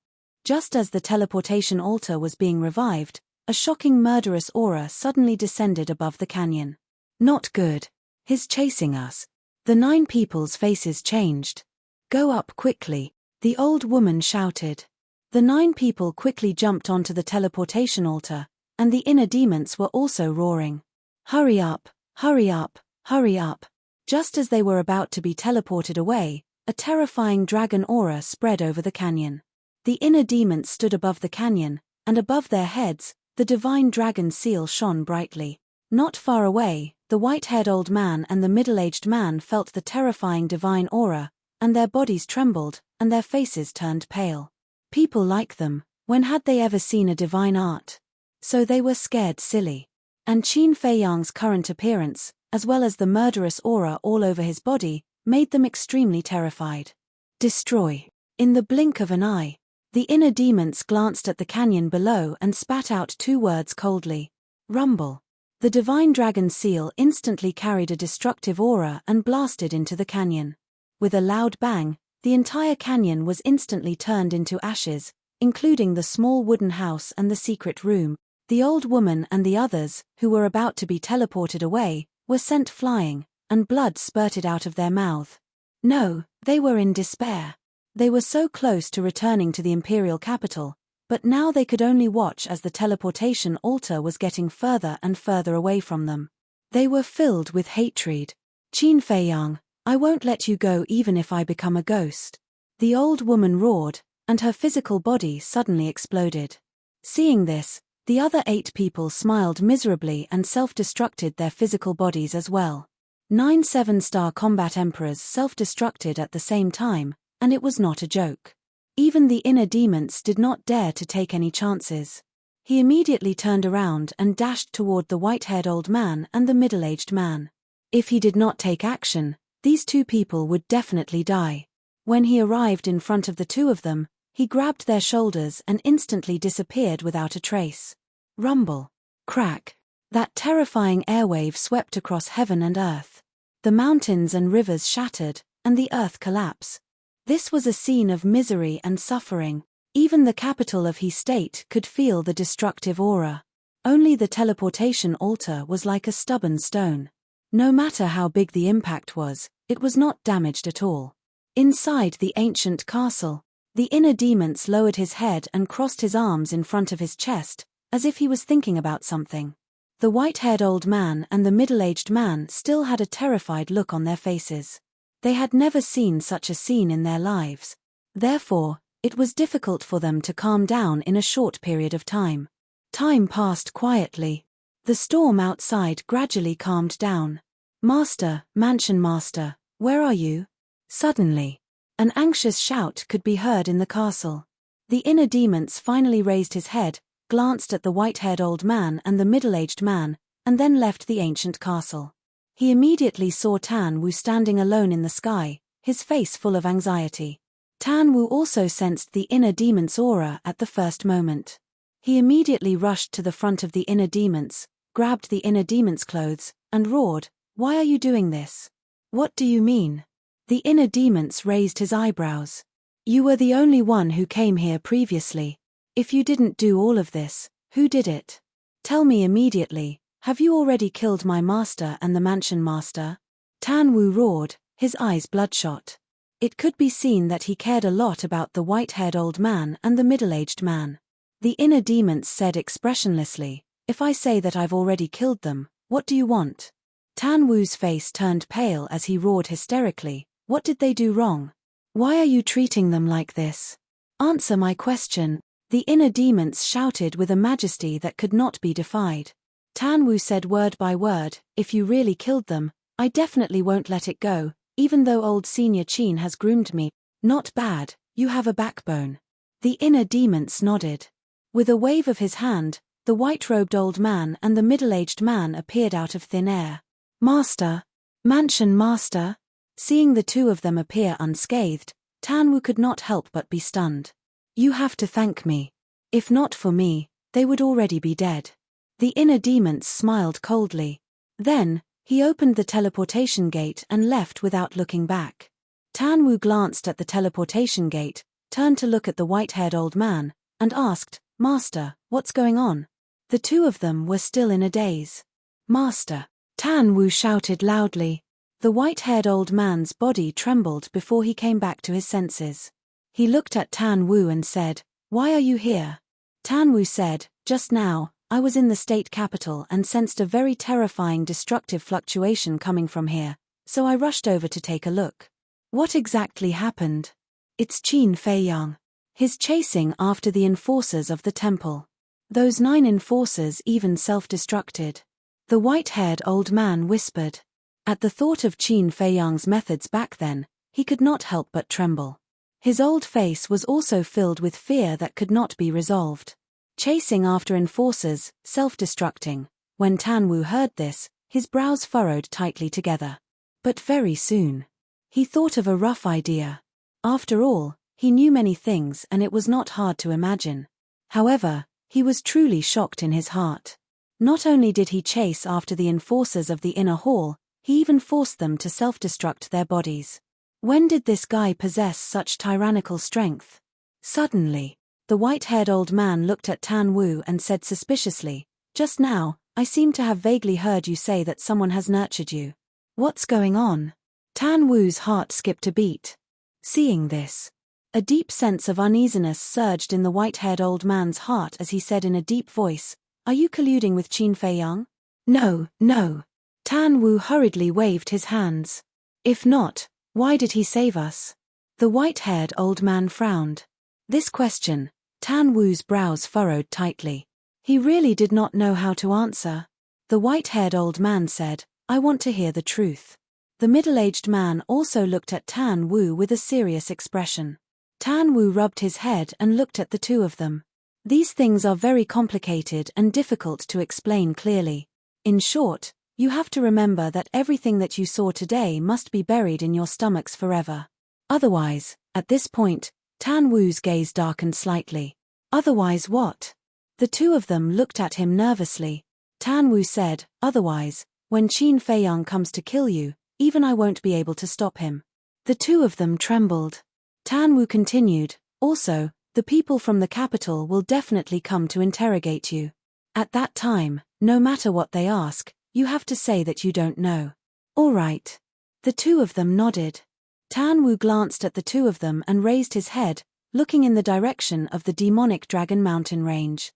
Just as the teleportation altar was being revived, a shocking murderous aura suddenly descended above the canyon. Not good. He's chasing us. The 9 people's faces changed. Go up quickly, the old woman shouted. The 9 people quickly jumped onto the teleportation altar, and the inner demons were also roaring. Hurry up, hurry up, hurry up. Just as they were about to be teleported away, a terrifying dragon aura spread over the canyon. The inner demons stood above the canyon, and above their heads, the divine dragon seal shone brightly. Not far away, the white-haired old man and the middle-aged man felt the terrifying divine aura, and their bodies trembled, and their faces turned pale. People like them, when had they ever seen a divine art? So they were scared silly. And Qin Feiyang's current appearance, as well as the murderous aura all over his body, made them extremely terrified. Destroy. In the blink of an eye, the inner demons glanced at the canyon below and spat out 2 words coldly. Rumble. The divine dragon seal instantly carried a destructive aura and blasted into the canyon. With a loud bang, the entire canyon was instantly turned into ashes, including the small wooden house and the secret room. The old woman and the others, who were about to be teleported away, were sent flying, and blood spurted out of their mouth. No, they were in despair. They were so close to returning to the imperial capital, but now they could only watch as the teleportation altar was getting further and further away from them. They were filled with hatred. Qin Feiyang, I won't let you go even if I become a ghost. The old woman roared, and her physical body suddenly exploded. Seeing this, the other 8 people smiled miserably and self-destructed their physical bodies as well. 9 7-star combat emperors self-destructed at the same time, and it was not a joke. Even the inner demons did not dare to take any chances. He immediately turned around and dashed toward the white-haired old man and the middle-aged man. If he did not take action, these 2 people would definitely die. When he arrived in front of the 2 of them, he grabbed their shoulders and instantly disappeared without a trace. Rumble. Crack. That terrifying airwave swept across heaven and earth. The mountains and rivers shattered, and the earth collapsed. This was a scene of misery and suffering. Even the capital of his state could feel the destructive aura. Only the teleportation altar was like a stubborn stone. No matter how big the impact was, it was not damaged at all. Inside the ancient castle, the inner demons lowered his head and crossed his arms in front of his chest, as if he was thinking about something. The white-haired old man and the middle-aged man still had a terrified look on their faces. They had never seen such a scene in their lives. Therefore, It was difficult for them to calm down in a short period of time. Time passed quietly. The storm outside gradually calmed down. "Master, mansion master, where are you?" Suddenly, an anxious shout could be heard in the castle. The inner demons finally raised his head, glanced at the white-haired old man and the middle-aged man, and then left the ancient castle. He immediately saw Tan Wu standing alone in the sky, his face full of anxiety. Tan Wu also sensed the inner demon's aura at the first moment. He immediately rushed to the front of the inner demons, grabbed the inner demon's clothes, and roared, "Why are you doing this? What do you mean?" The inner demons raised his eyebrows. "You were the only one who came here previously. If you didn't do all of this, who did it? Tell me immediately, have you already killed my master and the mansion master?" Tan Wu roared, his eyes bloodshot. It could be seen that he cared a lot about the white-haired old man and the middle-aged man. The inner demons said expressionlessly, "If I say that I've already killed them, what do you want?" Tan Wu's face turned pale as he roared hysterically, "What did they do wrong? Why are you treating them like this? Answer my question." The inner demons shouted with a majesty that could not be defied. Tan Wu said word by word, "If you really killed them, I definitely won't let it go, even though old Senior Qin has groomed me. Not bad, you have a backbone." The inner demons nodded. With a wave of his hand, the white-robed old man and the middle-aged man appeared out of thin air. "Master! Mansion master!" Seeing the two of them appear unscathed, Tan Wu could not help but be stunned. "You have to thank me. If not for me, they would already be dead." The inner demons smiled coldly. Then, he opened the teleportation gate and left without looking back. Tan Wu glanced at the teleportation gate, turned to look at the white-haired old man, and asked, "Master, what's going on?" The two of them were still in a daze. "Master!" Tan Wu shouted loudly. The white-haired old man's body trembled before he came back to his senses. He looked at Tan Wu and said, "Why are you here?" Tan Wu said, "Just now, I was in the state capital and sensed a very terrifying destructive fluctuation coming from here, so I rushed over to take a look." "What exactly happened?" "It's Qin Feiyang. He's chasing after the enforcers of the temple. Those 9 enforcers even self-destructed." The white-haired old man whispered. At the thought of Qin Feiyang's methods back then, he could not help but tremble. His old face was also filled with fear that could not be resolved. Chasing after enforcers, self-destructing. When Tan Wu heard this, his brows furrowed tightly together. But very soon, he thought of a rough idea. After all, he knew many things and it was not hard to imagine. However, he was truly shocked in his heart. Not only did he chase after the enforcers of the inner hall, he even forced them to self-destruct their bodies. When did this guy possess such tyrannical strength? Suddenly, the white-haired old man looked at Tan Wu and said suspiciously, "Just now, I seem to have vaguely heard you say that someone has nurtured you. What's going on?" Tan Wu's heart skipped a beat. Seeing this, a deep sense of uneasiness surged in the white-haired old man's heart as he said in a deep voice, "Are you colluding with Qin Feiyang?" "No, no." Tan Wu hurriedly waved his hands. "If not, why did he save us?" The white-haired old man frowned. This question, Tan Wu's brows furrowed tightly. He really did not know how to answer. The white-haired old man said, "I want to hear the truth." The middle-aged man also looked at Tan Wu with a serious expression. Tan Wu rubbed his head and looked at the two of them. "These things are very complicated and difficult to explain clearly. In short, you have to remember that everything that you saw today must be buried in your stomachs forever. Otherwise," at this point, Tan Wu's gaze darkened slightly. "Otherwise what?" The two of them looked at him nervously. Tan Wu said, "Otherwise, when Qin Feiyang comes to kill you, even I won't be able to stop him." The two of them trembled. Tan Wu continued, "Also, the people from the capital will definitely come to interrogate you. At that time, no matter what they ask, you have to say that you don't know." "All right." The two of them nodded. Tan Wu glanced at the two of them and raised his head, looking in the direction of the demonic Dragon Mountain range.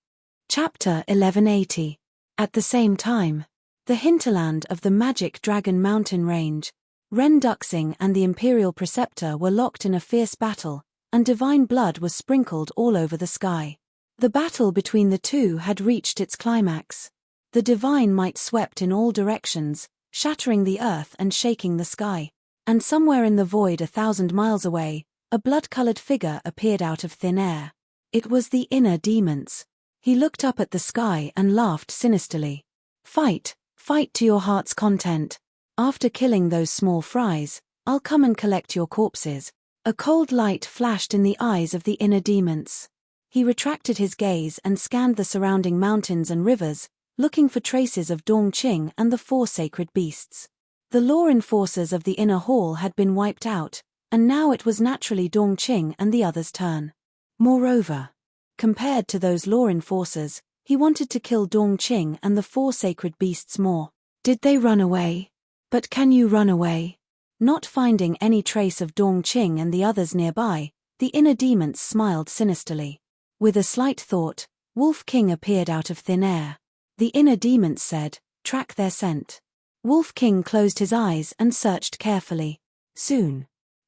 Chapter 1180. At the same time, the hinterland of the magic Dragon Mountain range, Ren Duxing and the Imperial Preceptor were locked in a fierce battle, and divine blood was sprinkled all over the sky. The battle between the two had reached its climax. The divine might swept in all directions, shattering the earth and shaking the sky. And somewhere in the void 1,000 miles away, a blood-colored figure appeared out of thin air. It was the inner demons. He looked up at the sky and laughed sinisterly. Fight, fight to your heart's content. After killing those small fries, I'll come and collect your corpses. A cold light flashed in the eyes of the inner demons. He retracted his gaze and scanned the surrounding mountains and rivers, looking for traces of Dongqing and the four sacred beasts. The law enforcers of the inner hall had been wiped out, and now it was naturally Dongqing and the others' turn. Moreover, compared to those law enforcers, he wanted to kill Dongqing and the four sacred beasts more. Did they run away? But can you run away? Not finding any trace of Dongqing and the others nearby, the inner demons smiled sinisterly. With a slight thought, Wolf King appeared out of thin air. The inner demons said, "Track their scent." Wolf King closed his eyes and searched carefully.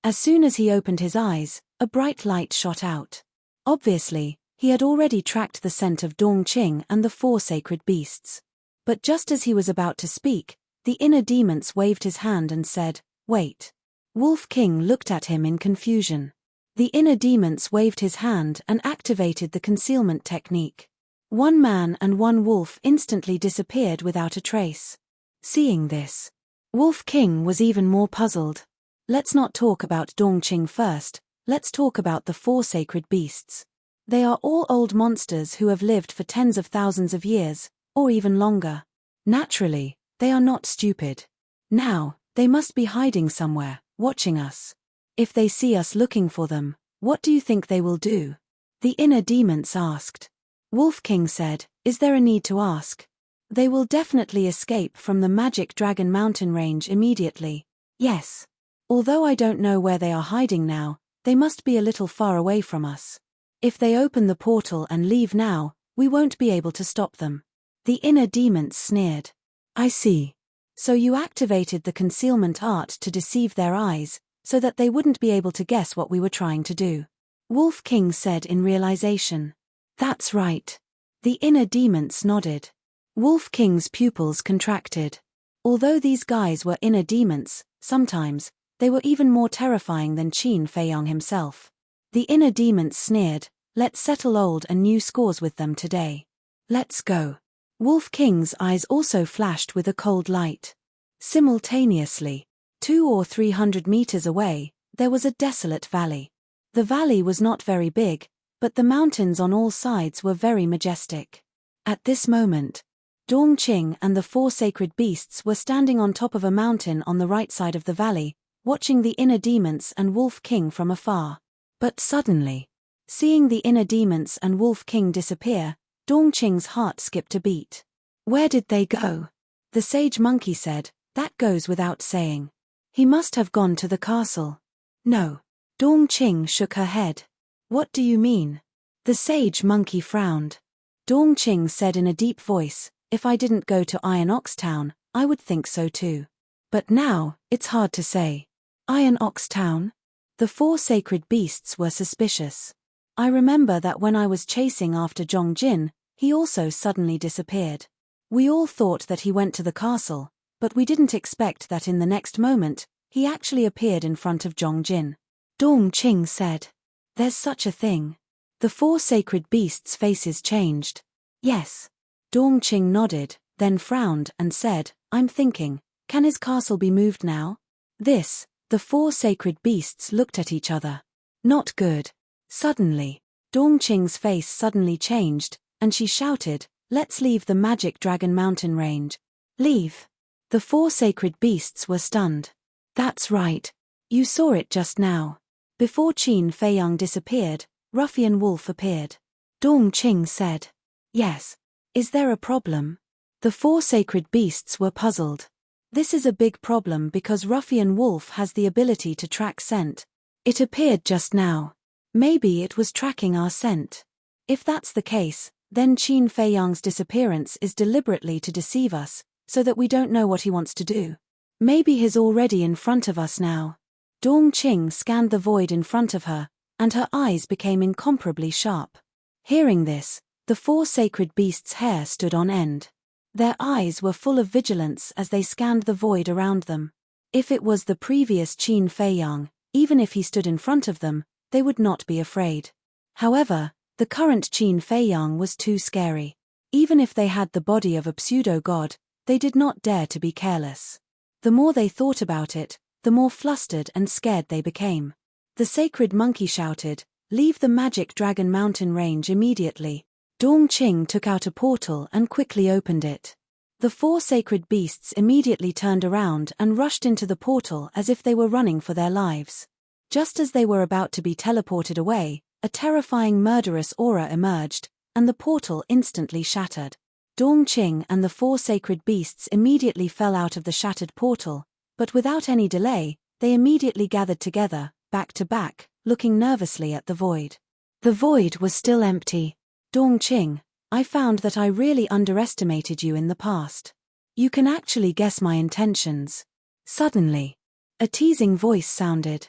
As soon as he opened his eyes, a bright light shot out. Obviously, he had already tracked the scent of Dongqing and the four sacred beasts. But just as he was about to speak, the inner demons waved his hand and said, "Wait." Wolf King looked at him in confusion. The inner demons waved his hand and activated the concealment technique. One man and one wolf instantly disappeared without a trace. Seeing this, Wolf King was even more puzzled. Let's not talk about Dongqing first, let's talk about the four sacred beasts. They are all old monsters who have lived for tens of thousands of years, or even longer. Naturally, they are not stupid. Now, they must be hiding somewhere, watching us. If they see us looking for them, what do you think they will do? The inner demons asked. Wolf King said, "Is there a need to ask? They will definitely escape from the Magic Dragon Mountain range immediately. Yes. Although I don't know where they are hiding now, they must be a little far away from us. If they open the portal and leave now, we won't be able to stop them." The inner demons sneered. "I see. So you activated the concealment art to deceive their eyes, so that they wouldn't be able to guess what we were trying to do," Wolf King said in realization. "That's right." The inner demons nodded. Wolf King's pupils contracted. Although these guys were inner demons, sometimes, they were even more terrifying than Qin Feiyang himself. The inner demons sneered, "Let's settle old and new scores with them today. Let's go." Wolf King's eyes also flashed with a cold light. Simultaneously, 200 or 300 meters away, there was a desolate valley. The valley was not very big, but the mountains on all sides were very majestic. At this moment, Dongqing and the four sacred beasts were standing on top of a mountain on the right side of the valley, watching the inner demons and Wolf King from afar. But suddenly, seeing the inner demons and Wolf King disappear, Dongqing's heart skipped a beat. "Where did they go?" The sage monkey said, "That goes without saying. He must have gone to the castle." "No." Dongqing shook her head. "What do you mean?" The sage monkey frowned. Dongqing said in a deep voice, "If I didn't go to Iron Ox Town, I would think so too. But now, it's hard to say." Iron Ox Town? The four sacred beasts were suspicious. "I remember that when I was chasing after Zhongjin, he also suddenly disappeared. We all thought that he went to the castle, but we didn't expect that in the next moment, he actually appeared in front of Zhongjin." Dongqing said, "There's such a thing." The four sacred beasts' faces changed. "Yes." Dongqing nodded, then frowned and said, "I'm thinking, can his castle be moved now?" The four sacred beasts looked at each other. Not good. Suddenly, Dongqing's face suddenly changed, and she shouted, "Let's leave the Magic Dragon Mountain range." "Leave?" The four sacred beasts were stunned. "That's right. You saw it just now." Before Qin Feiyang disappeared, Ruffian Wolf appeared. Dongqing said, "Yes. Is there a problem?" The four sacred beasts were puzzled. This is a big problem because Ruffian Wolf has the ability to track scent. It appeared just now. Maybe it was tracking our scent. If that's the case, then Qin Feiyang's disappearance is deliberately to deceive us, so that we don't know what he wants to do. Maybe he's already in front of us now. Dongqing scanned the void in front of her, and her eyes became incomparably sharp. Hearing this, the 4 sacred beasts' hair stood on end. Their eyes were full of vigilance as they scanned the void around them. If it was the previous Qin Fei Yang, even if he stood in front of them, they would not be afraid. However, the current Qin Fei Yang was too scary. Even if they had the body of a pseudo-god, they did not dare to be careless. The more they thought about it, the more flustered and scared they became. The sacred monkey shouted, "Leave the magic dragon mountain range immediately." Dongqing took out a portal and quickly opened it. The 4 sacred beasts immediately turned around and rushed into the portal as if they were running for their lives. Just as they were about to be teleported away, a terrifying murderous aura emerged, and the portal instantly shattered. Dongqing and the 4 sacred beasts immediately fell out of the shattered portal, but without any delay, they immediately gathered together, back to back, looking nervously at the void. The void was still empty. "Dongqing, I found that I really underestimated you in the past. You can actually guess my intentions." Suddenly, a teasing voice sounded.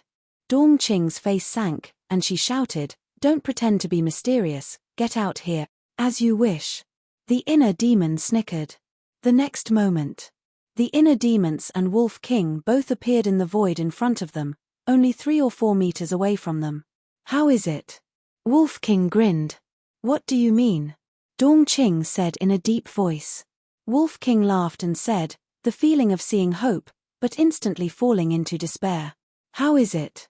Dongqing's face sank, and she shouted, "Don't pretend to be mysterious, get out here." "As you wish." The inner demon snickered. The next moment, the inner demons and Wolf King both appeared in the void in front of them, only 3 or 4 meters away from them. "How is it?" Wolf King grinned. "What do you mean?" Dongqing said in a deep voice. Wolf King laughed and said, "The feeling of seeing hope, but instantly falling into despair." "How is it?"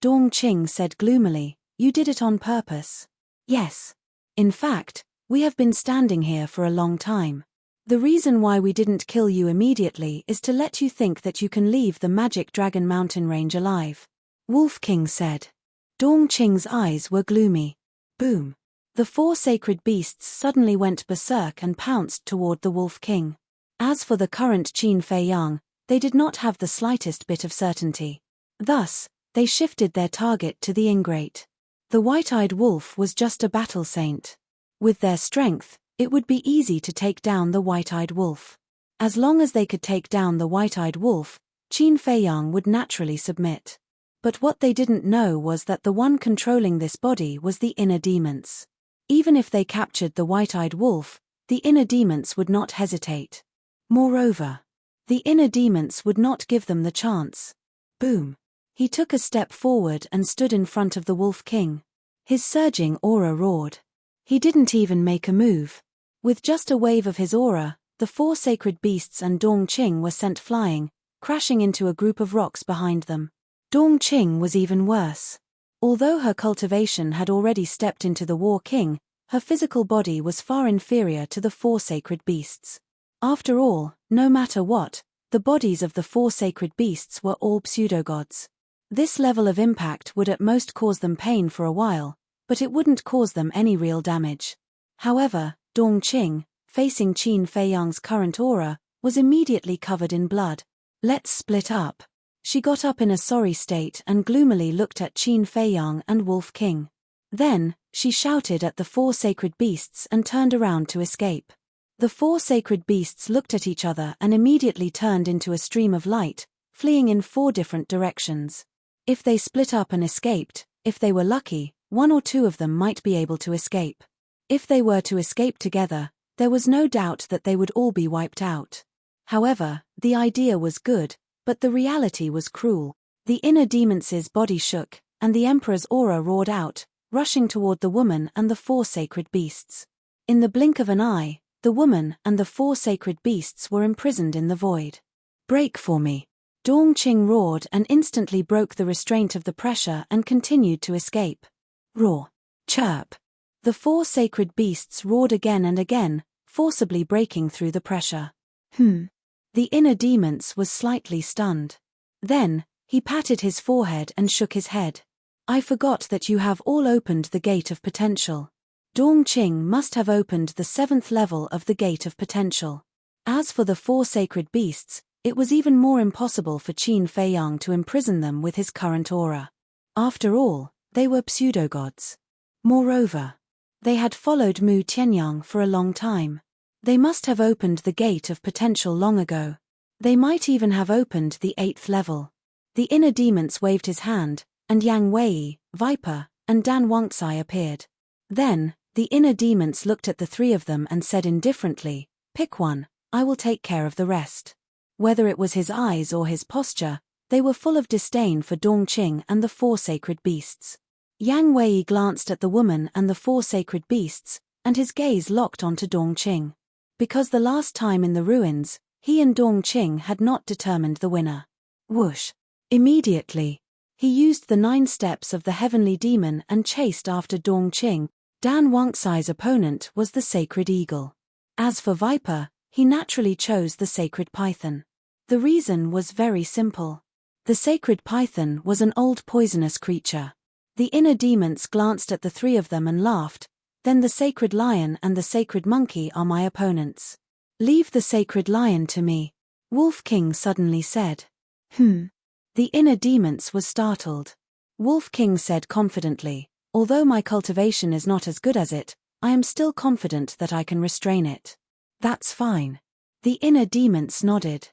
Dongqing said gloomily, "You did it on purpose." "Yes. In fact, we have been standing here for a long time. The reason why we didn't kill you immediately is to let you think that you can leave the magic dragon mountain range alive," Wolf King said. Dongqing's eyes were gloomy. Boom. The 4 sacred beasts suddenly went berserk and pounced toward the Wolf King. As for the current Qin Fei Yang, they did not have the slightest bit of certainty. Thus, they shifted their target to the ingrate. The white-eyed wolf was just a battle saint. With their strength, it would be easy to take down the white-eyed wolf. As long as they could take down the white-eyed wolf, Qin Fei Yang would naturally submit. But what they didn't know was that the one controlling this body was the inner demons. Even if they captured the white-eyed wolf, the inner demons would not hesitate. Moreover, the inner demons would not give them the chance. Boom. He took a step forward and stood in front of the Wolf King. His surging aura roared. He didn't even make a move. With just a wave of his aura, the 4 sacred beasts and Dongqing were sent flying, crashing into a group of rocks behind them. Dongqing was even worse. Although her cultivation had already stepped into the War King, her physical body was far inferior to the 4 sacred beasts. After all, no matter what, the bodies of the 4 sacred beasts were all pseudo-gods. This level of impact would at most cause them pain for a while, but it wouldn't cause them any real damage. However, Dongqing, facing Qin Fei Yang's current aura, was immediately covered in blood. "Let's split up." She got up in a sorry state and gloomily looked at Qin Fei Yang and Wolf King. Then, she shouted at the 4 sacred beasts and turned around to escape. The 4 sacred beasts looked at each other and immediately turned into a stream of light, fleeing in 4 different directions. If they split up and escaped, if they were lucky, 1 or 2 of them might be able to escape. If they were to escape together, there was no doubt that they would all be wiped out. However, the idea was good, but the reality was cruel. The inner demon's body shook, and the Emperor's aura roared out, rushing toward the woman and the 4 sacred beasts. In the blink of an eye, the woman and the 4 sacred beasts were imprisoned in the void. "Break for me." Dongqing roared and instantly broke the restraint of the pressure and continued to escape. Roar. Chirp. The 4 sacred beasts roared again and again, forcibly breaking through the pressure. The inner demons was slightly stunned. Then, he patted his forehead and shook his head. "I forgot that you have all opened the gate of potential." Dongqing must have opened the 7th level of the gate of potential. As for the 4 sacred beasts, it was even more impossible for Qin Fei Yang to imprison them with his current aura. After all, they were pseudo-gods. Moreover, they had followed Mu Tianyang for a long time. They must have opened the gate of potential long ago. They might even have opened the 8th level. The inner demons waved his hand, and Yang Wei, Viper, and Dan Wonksai appeared. Then, the inner demons looked at the three of them and said indifferently, "Pick one, I will take care of the rest." Whether it was his eyes or his posture, they were full of disdain for Dongqing and the four sacred beasts. Yang Wei glanced at the woman and the four sacred beasts, and his gaze locked onto Dongqing. Because the last time in the ruins, he and Dongqing had not determined the winner. Whoosh! Immediately, he used the 9 steps of the heavenly demon and chased after Dongqing. Dan Wonksai's opponent was the sacred eagle. As for Viper, he naturally chose the sacred python. The reason was very simple. The sacred python was an old poisonous creature. The inner demons glanced at the three of them and laughed. Then the sacred lion and the sacred monkey are my opponents. Leave the sacred lion to me, Wolf King suddenly said. The inner demons was startled. Wolf King said confidently, "Although my cultivation is not as good as it, I am still confident that I can restrain it." "That's fine." The inner demons nodded.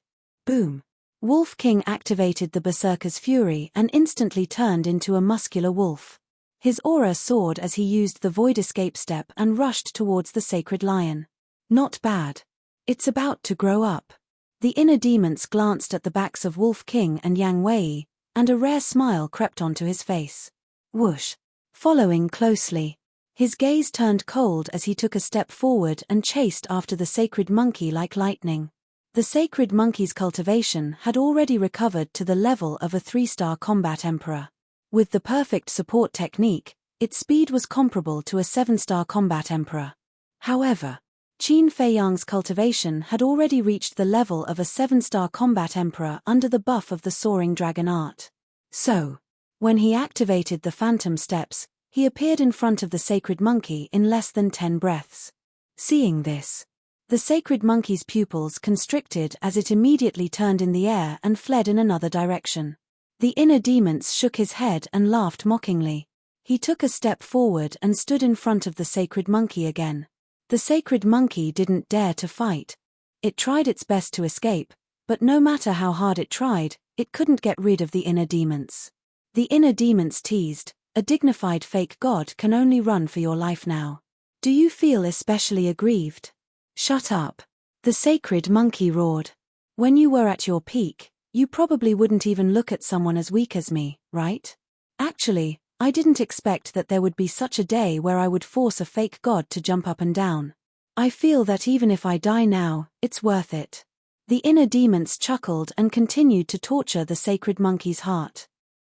Boom. Wolf King activated the Berserker's Fury and instantly turned into a muscular wolf. His aura soared as he used the Void Escape step and rushed towards the sacred lion. Not bad. It's about to grow up. The inner demons glanced at the backs of Wolf King and Yang Wei, and a rare smile crept onto his face. Whoosh. Following closely. His gaze turned cold as he took a step forward and chased after the sacred monkey like lightning. The sacred monkey's cultivation had already recovered to the level of a 3-star combat emperor. With the perfect support technique, its speed was comparable to a 7-star combat emperor. However, Qin Feiyang's cultivation had already reached the level of a 7-star combat emperor under the buff of the soaring dragon art. So, when he activated the phantom steps, he appeared in front of the sacred monkey in less than 10 breaths. Seeing this, the sacred monkey's pupils constricted as it immediately turned in the air and fled in another direction. The inner demons shook his head and laughed mockingly. He took a step forward and stood in front of the sacred monkey again. The sacred monkey didn't dare to fight. It tried its best to escape, but no matter how hard it tried, it couldn't get rid of the inner demons. The inner demons teased, "A dignified fake god can only run for your life now. Do you feel especially aggrieved?" "Shut up." The sacred monkey roared. "When you were at your peak, you probably wouldn't even look at someone as weak as me, right? Actually, I didn't expect that there would be such a day where I would force a fake god to jump up and down. I feel that even if I die now, it's worth it." The inner demons chuckled and continued to torture the sacred monkey's heart.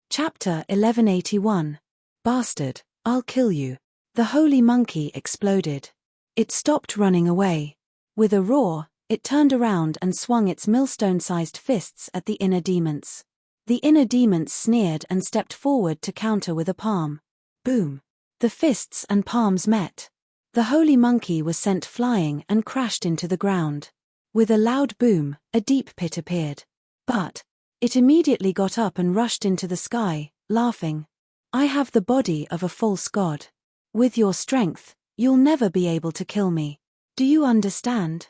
Chapter 1181. "Bastard, I'll kill you." The holy monkey exploded. It stopped running away. With a roar, it turned around and swung its millstone-sized fists at the inner demons. The inner demons sneered and stepped forward to counter with a palm. Boom. The fists and palms met. The holy monkey was sent flying and crashed into the ground. With a loud boom, a deep pit appeared. But it immediately got up and rushed into the sky, laughing. "I have the body of a false god. With your strength, you'll never be able to kill me. Do you understand?"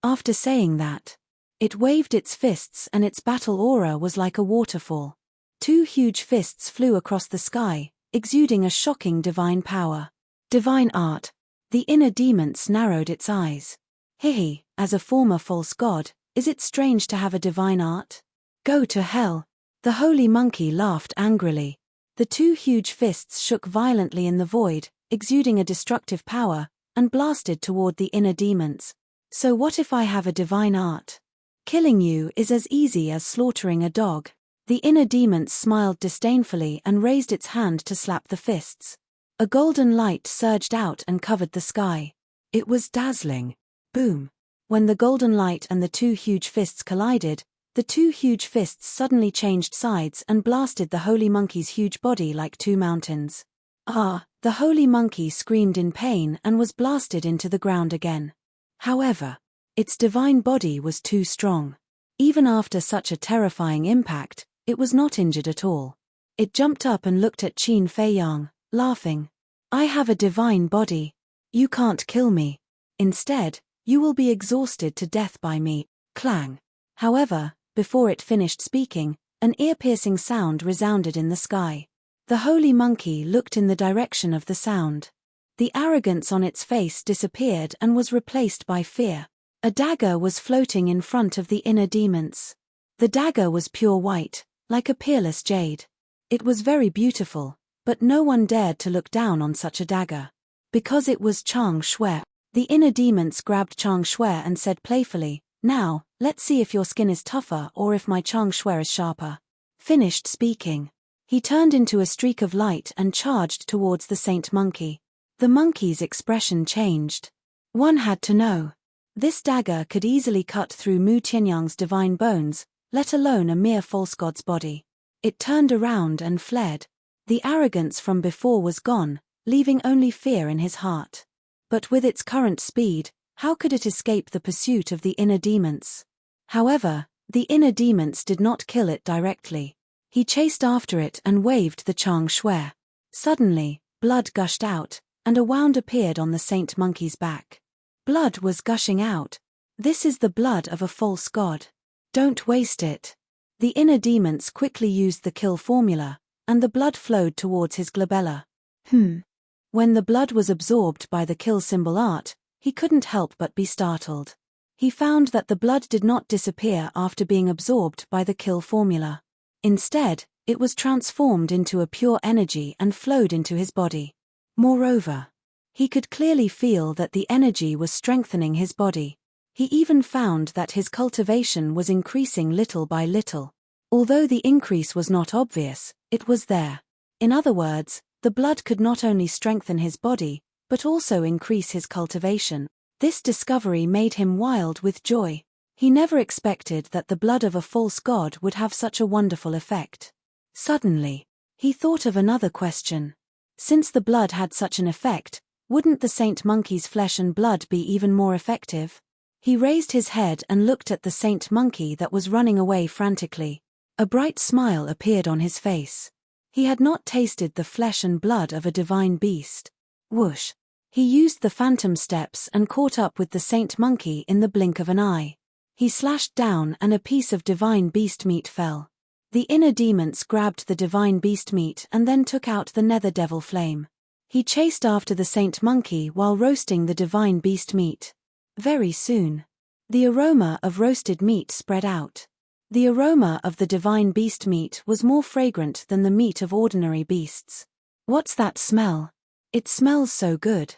After saying that, it waved its fists and its battle aura was like a waterfall. 2 huge fists flew across the sky, exuding a shocking divine power. Divine art. The inner demons narrowed its eyes. Hihi, as a former false god, is it strange to have a divine art? Go to hell. The holy monkey laughed angrily. The 2 huge fists shook violently in the void, exuding a destructive power, and blasted toward the inner demons. "So what if I have a divine art? Killing you is as easy as slaughtering a dog." The inner demons smiled disdainfully and raised its hand to slap the fists. A golden light surged out and covered the sky. It was dazzling. Boom. When the golden light and the 2 huge fists collided, the 2 huge fists suddenly changed sides and blasted the holy monkey's huge body like 2 mountains. Ah! The holy monkey screamed in pain and was blasted into the ground again. However, its divine body was too strong. Even after such a terrifying impact, it was not injured at all. It jumped up and looked at Qin Feiyang, laughing. "I have a divine body. You can't kill me. Instead, you will be exhausted to death by me." Clang. However, before it finished speaking, an ear-piercing sound resounded in the sky. The holy monkey looked in the direction of the sound. The arrogance on its face disappeared and was replaced by fear. A dagger was floating in front of the inner demons. The dagger was pure white, like a peerless jade. It was very beautiful, but no one dared to look down on such a dagger. Because it was Chang Shui. The inner demons grabbed Chang Shui and said playfully, "Now, let's see if your skin is tougher or if my Chang Shui is sharper." Finished speaking. He turned into a streak of light and charged towards the saint monkey. The monkey's expression changed. One had to know. This dagger could easily cut through Mu Tianyang's divine bones, let alone a mere false god's body. It turned around and fled. The arrogance from before was gone, leaving only fear in his heart. But with its current speed, how could it escape the pursuit of the inner demons? However, the inner demons did not kill it directly. He chased after it and waved the Chang Shui. Suddenly, blood gushed out, and a wound appeared on the saint monkey's back. Blood was gushing out. This is the blood of a false god. Don't waste it. The inner demons quickly used the kill formula, and the blood flowed towards his glabella. When the blood was absorbed by the kill symbol art, he couldn't help but be startled. He found that the blood did not disappear after being absorbed by the kill formula. Instead, it was transformed into a pure energy and flowed into his body. Moreover, he could clearly feel that the energy was strengthening his body. He even found that his cultivation was increasing little by little. Although the increase was not obvious, it was there. In other words, the blood could not only strengthen his body, but also increase his cultivation. This discovery made him wild with joy. He never expected that the blood of a false god would have such a wonderful effect. Suddenly, he thought of another question. Since the blood had such an effect, wouldn't the saint monkey's flesh and blood be even more effective? He raised his head and looked at the saint monkey that was running away frantically. A bright smile appeared on his face. He had not tasted the flesh and blood of a divine beast. Whoosh! He used the phantom steps and caught up with the saint monkey in the blink of an eye. He slashed down and a piece of divine beast meat fell. The inner demons grabbed the divine beast meat and then took out the nether devil flame. He chased after the saint monkey while roasting the divine beast meat. Very soon, the aroma of roasted meat spread out. The aroma of the divine beast meat was more fragrant than the meat of ordinary beasts. What's that smell? It smells so good.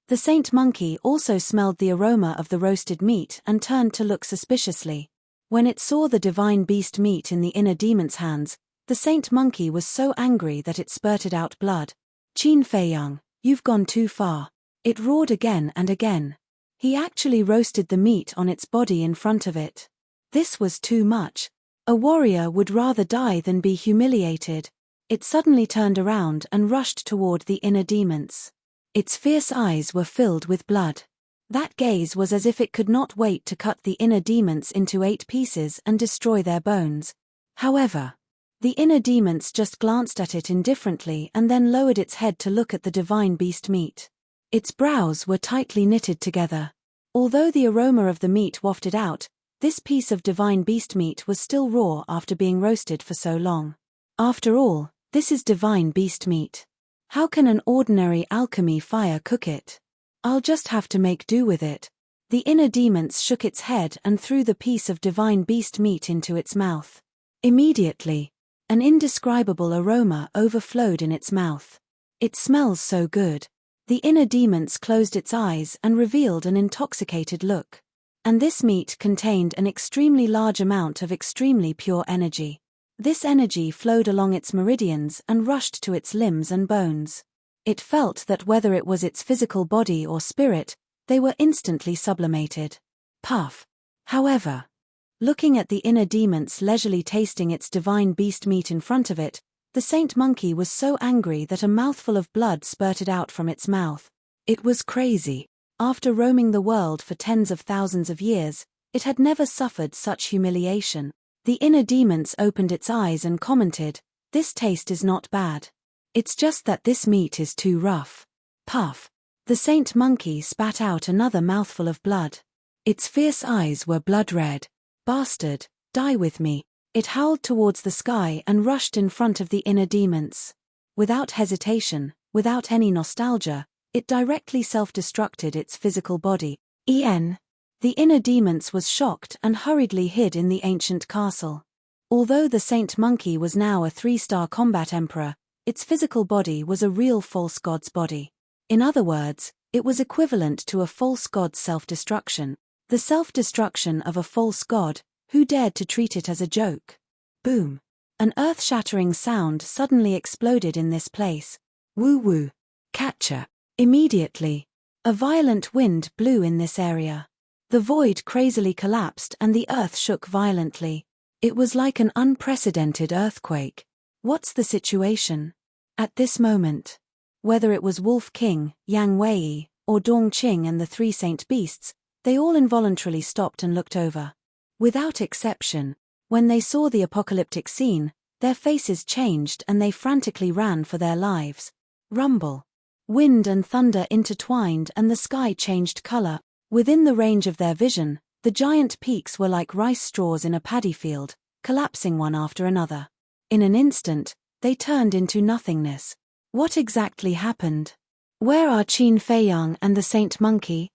The saint monkey also smelled the aroma of the roasted meat and turned to look suspiciously. When it saw the divine beast meat in the inner demon's hands, the saint monkey was so angry that it spurted out blood. "Qin Feiyang, you've gone too far." It roared again and again. He actually roasted the meat on its body in front of it. This was too much. A warrior would rather die than be humiliated. It suddenly turned around and rushed toward the inner demons. Its fierce eyes were filled with blood. That gaze was as if it could not wait to cut the inner demons into 8 pieces and destroy their bones. However, the inner demons just glanced at it indifferently and then lowered its head to look at the divine beast meat. Its brows were tightly knitted together. Although the aroma of the meat wafted out, this piece of divine beast meat was still raw after being roasted for so long. After all, this is divine beast meat. How can an ordinary alchemy fire cook it? I'll just have to make do with it. The inner demons shook its head and threw the piece of divine beast meat into its mouth. Immediately, an indescribable aroma overflowed in its mouth. It smells so good. The inner demons closed its eyes and revealed an intoxicated look. And this meat contained an extremely large amount of extremely pure energy. This energy flowed along its meridians and rushed to its limbs and bones. It felt that whether it was its physical body or spirit, they were instantly sublimated. Puff. However, looking at the inner demons leisurely tasting its divine beast meat in front of it, the saint monkey was so angry that a mouthful of blood spurted out from its mouth. It was crazy. After roaming the world for tens of thousands of years, it had never suffered such humiliation. The inner demons opened its eyes and commented, "This taste is not bad. It's just that this meat is too rough." Puff. The saint monkey spat out another mouthful of blood. Its fierce eyes were blood red. "Bastard, die with me." It howled towards the sky and rushed in front of the inner demons. Without hesitation, without any nostalgia, it directly self-destructed its physical body. The inner demons was shocked and hurriedly hid in the ancient castle. Although the saint monkey was now a 3-star combat emperor, its physical body was a real false god's body. In other words, it was equivalent to a false god's self-destruction. The self-destruction of a false god, who dared to treat it as a joke. Boom! An earth-shattering sound suddenly exploded in this place. Woo-woo! Catcher! Immediately, a violent wind blew in this area. The void crazily collapsed and the earth shook violently. It was like an unprecedented earthquake. What's the situation? At this moment, whether it was Wolf King, Yang Wei, or Dong Qing and the 3 saint beasts, they all involuntarily stopped and looked over. Without exception, when they saw the apocalyptic scene, their faces changed and they frantically ran for their lives. Rumble. Wind and thunder intertwined and the sky changed color. Within the range of their vision, the giant peaks were like rice straws in a paddy field, collapsing one after another. In an instant, they turned into nothingness. What exactly happened? Where are Qin Feiyang and the Saint Monkey?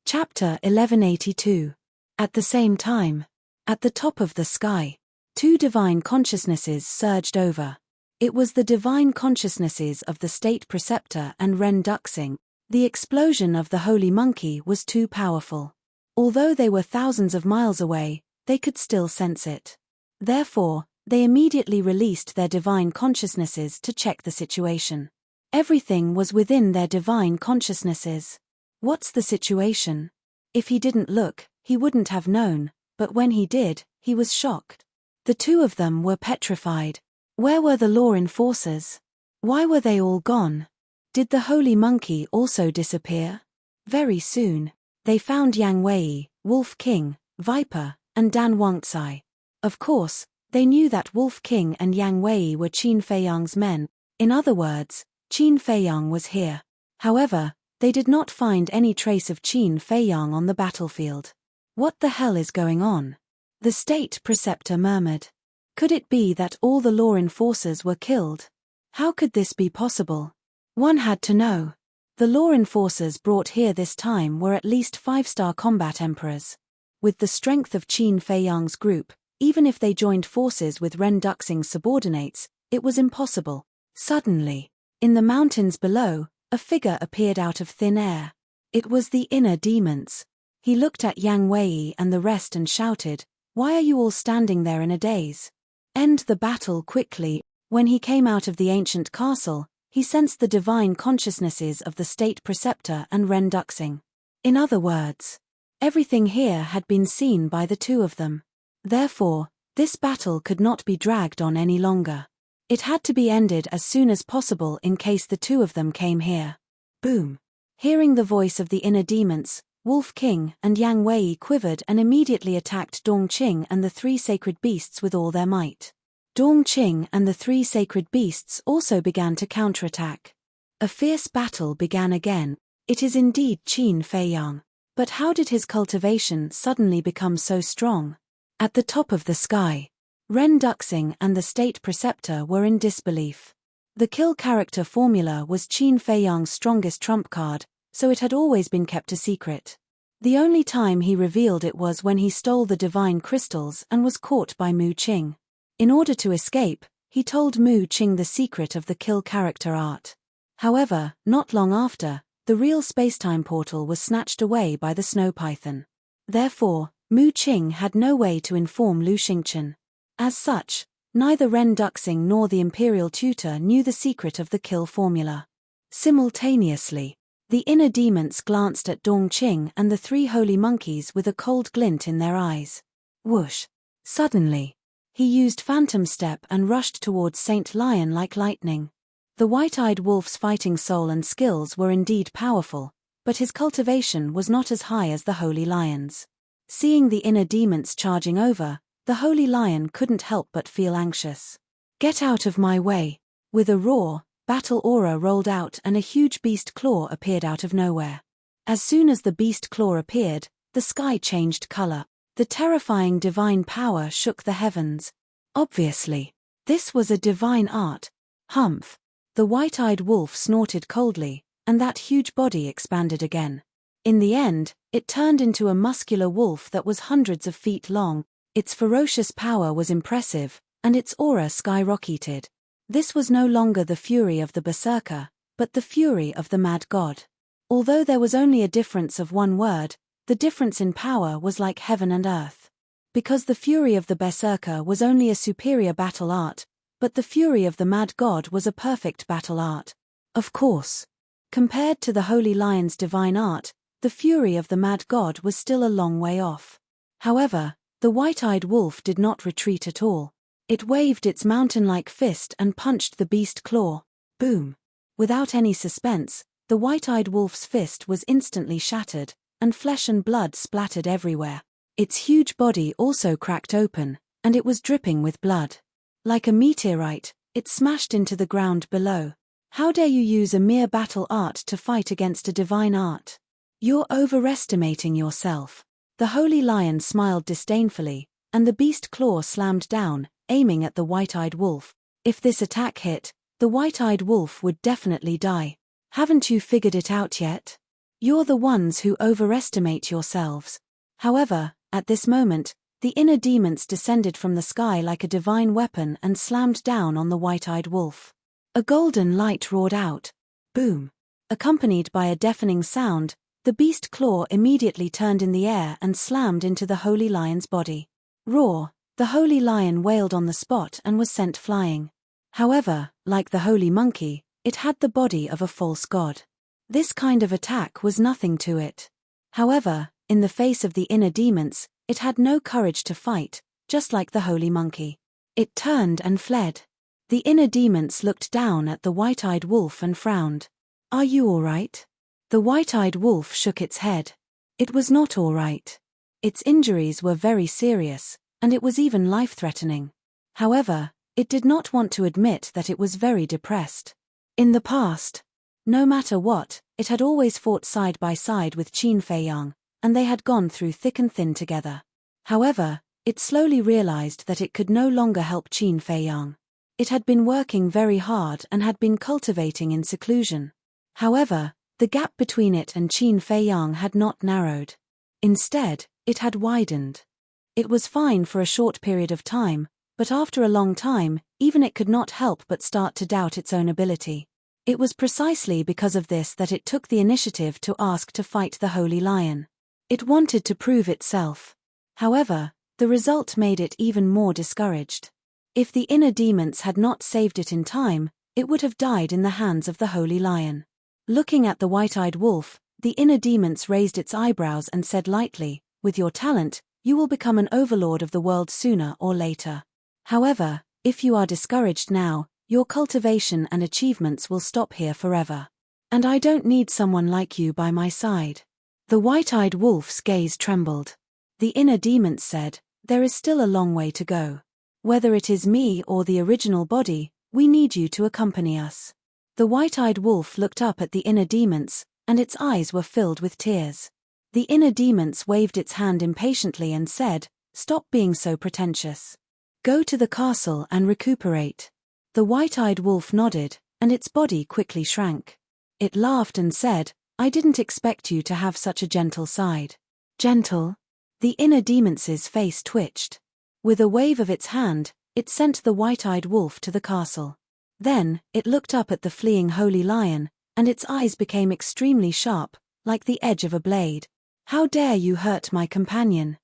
Chapter 1182. At the same time, at the top of the sky, 2 divine consciousnesses surged over. It was the divine consciousnesses of the state preceptor and Ren Duxing. The explosion of the holy monkey was too powerful. Although they were thousands of miles away, they could still sense it. Therefore, they immediately released their divine consciousnesses to check the situation. Everything was within their divine consciousnesses. What's the situation? If he didn't look, he wouldn't have known, but when he did, he was shocked. The 2 of them were petrified. Where were the law enforcers? Why were they all gone? Did the holy monkey also disappear? Very soon, they found Yang Wei, Wolf King, Viper, and Dan Wangcai. Of course, they knew that Wolf King and Yang Wei were Qin Feiyang's men. In other words, Qin Feiyang was here. However, they did not find any trace of Qin Feiyang on the battlefield. What the hell is going on? The state preceptor murmured. Could it be that all the law enforcers were killed? How could this be possible? One had to know. The law enforcers brought here this time were at least 5-star combat emperors. With the strength of Qin Feiyang's group, even if they joined forces with Ren Duxing's subordinates, it was impossible. Suddenly, in the mountains below, a figure appeared out of thin air. It was the inner demons. He looked at Yang Wei and the rest and shouted, "Why are you all standing there in a daze? End the battle quickly." When he came out of the ancient castle, he sensed the divine consciousnesses of the state preceptor and Ren Duxing. In other words, everything here had been seen by the 2 of them. Therefore, this battle could not be dragged on any longer. It had to be ended as soon as possible in case the 2 of them came here. Boom! Hearing the voice of the inner demons, Wolf King and Yang Wei quivered and immediately attacked Dong Qing and the 3 sacred beasts with all their might. Dong Qing and the 3 sacred beasts also began to counterattack. A fierce battle began again. It is indeed Qin Feiyang. But how did his cultivation suddenly become so strong? At the top of the sky, Ren Duxing and the state preceptor were in disbelief. The kill character formula was Qin Feiyang's strongest trump card, so it had always been kept a secret. The only time he revealed it was when he stole the divine crystals and was caught by Mu Qing. In order to escape, he told Mu Qing the secret of the kill character art. However, not long after, the real spacetime portal was snatched away by the snow python. Therefore, Mu Qing had no way to inform Lu Xingchen. As such, neither Ren Duxing nor the imperial tutor knew the secret of the kill formula. Simultaneously, the inner demons glanced at Dong Qing and the 3 holy monkeys with a cold glint in their eyes. Whoosh! Suddenly, he used phantom step and rushed towards Saint Lion like lightning. The white-eyed wolf's fighting soul and skills were indeed powerful, but his cultivation was not as high as the holy lion's. Seeing the inner demons charging over, the holy lion couldn't help but feel anxious. "Get out of my way!" With a roar, battle aura rolled out and a huge beast claw appeared out of nowhere. As soon as the beast claw appeared, the sky changed color. The terrifying divine power shook the heavens. Obviously, this was a divine art. Humph! The white-eyed wolf snorted coldly, and that huge body expanded again. In the end, it turned into a muscular wolf that was hundreds of feet long. Its ferocious power was impressive, and its aura skyrocketed. This was no longer the fury of the berserker, but the fury of the mad god. Although there was only a difference of one word, the difference in power was like heaven and earth. Because the fury of the berserker was only a superior battle art, but the fury of the mad god was a perfect battle art. Of course. Compared to the holy lion's divine art, the fury of the mad god was still a long way off. However, the white-eyed wolf did not retreat at all. It waved its mountain-like fist and punched the beast claw. Boom! Without any suspense, the white-eyed wolf's fist was instantly shattered, and flesh and blood splattered everywhere. Its huge body also cracked open, and it was dripping with blood. Like a meteorite, it smashed into the ground below. How dare you use a mere battle art to fight against a divine art? You're overestimating yourself. The holy lion smiled disdainfully, and the beast claw slammed down, aiming at the white-eyed wolf. If this attack hit, the white-eyed wolf would definitely die. Haven't you figured it out yet? You're the ones who overestimate yourselves. However, at this moment, the inner demons descended from the sky like a divine weapon and slammed down on the white-eyed wolf. A golden light roared out. Boom! Accompanied by a deafening sound, the beast claw immediately turned in the air and slammed into the holy lion's body. Roar! The holy lion wailed on the spot and was sent flying. However, like the holy monkey, it had the body of a false god. This kind of attack was nothing to it. However, in the face of the inner demons, it had no courage to fight, just like the holy monkey. It turned and fled. The inner demons looked down at the white-eyed wolf and frowned. Are you all right? The white-eyed wolf shook its head. It was not all right. Its injuries were very serious, and it was even life-threatening. However, it did not want to admit that it was very depressed. In the past, no matter what, it had always fought side by side with Qin Feiyang, and they had gone through thick and thin together. However, it slowly realized that it could no longer help Qin Feiyang. It had been working very hard and had been cultivating in seclusion. However, the gap between it and Qin Feiyang had not narrowed. Instead, it had widened. It was fine for a short period of time, but after a long time, even it could not help but start to doubt its own ability. It was precisely because of this that it took the initiative to ask to fight the Holy Lion. It wanted to prove itself. However, the result made it even more discouraged. If the inner demons had not saved it in time, it would have died in the hands of the Holy Lion. Looking at the white-eyed wolf, the inner demons raised its eyebrows and said lightly, "With your talent, you will become an overlord of the world sooner or later. However, if you are discouraged now, your cultivation and achievements will stop here forever. And I don't need someone like you by my side." The white-eyed wolf's gaze trembled. The inner demons said, "There is still a long way to go. Whether it is me or the original body, we need you to accompany us." The white-eyed wolf looked up at the inner demons, and its eyes were filled with tears. The inner demons waved its hand impatiently and said, "Stop being so pretentious. Go to the castle and recuperate." The white-eyed wolf nodded, and its body quickly shrank. It laughed and said, "I didn't expect you to have such a gentle side." Gentle? The inner demons' face twitched. With a wave of its hand, it sent the white-eyed wolf to the castle. Then, it looked up at the fleeing holy lion, and its eyes became extremely sharp, like the edge of a blade. "How dare you hurt my companion?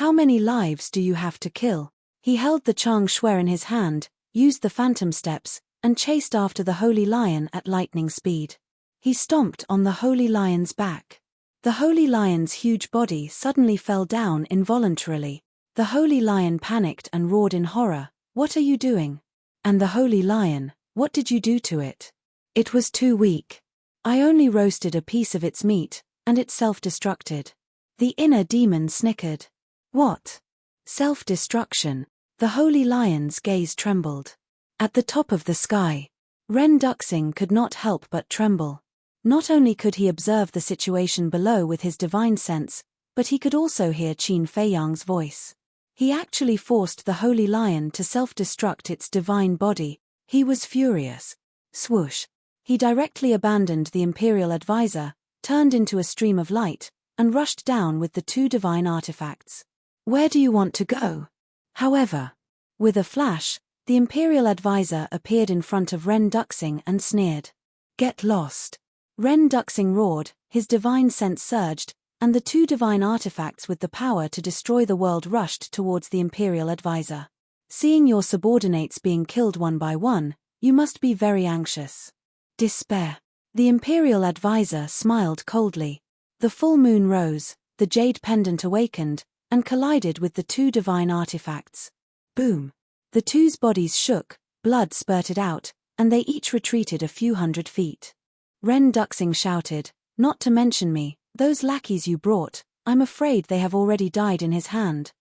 How many lives do you have to kill?" He held the Chang Shui in his hand, used the phantom steps, and chased after the holy lion at lightning speed. He stomped on the holy lion's back. The holy lion's huge body suddenly fell down involuntarily. The holy lion panicked and roared in horror, "What are you doing?" And the holy lion, "What did you do to it?" "It was too weak. I only roasted a piece of its meat, and it self-destructed." The inner demon snickered. "What? Self-destruction?" The holy lion's gaze trembled. At the top of the sky, Ren Duxing could not help but tremble. Not only could he observe the situation below with his divine sense, but he could also hear Qin Feiyang's voice. He actually forced the holy lion to self-destruct its divine body. He was furious. Swoosh. He directly abandoned the Imperial advisor, turned into a stream of light, and rushed down with the 2 divine artifacts. Where do you want to go? However, with a flash, the Imperial advisor appeared in front of Ren Duxing and sneered. Get lost. Ren Duxing roared, his divine sense surged, and the 2 divine artifacts with the power to destroy the world rushed towards the Imperial advisor. Seeing your subordinates being killed one by one, you must be very anxious. Despair. The Imperial advisor smiled coldly. The full moon rose, the jade pendant awakened, and collided with the 2 divine artifacts. Boom. The 2's bodies shook, blood spurted out, and they each retreated a few hundred feet. Ren Duxing shouted, Not to mention me, those lackeys you brought, I'm afraid they have already died in his hand.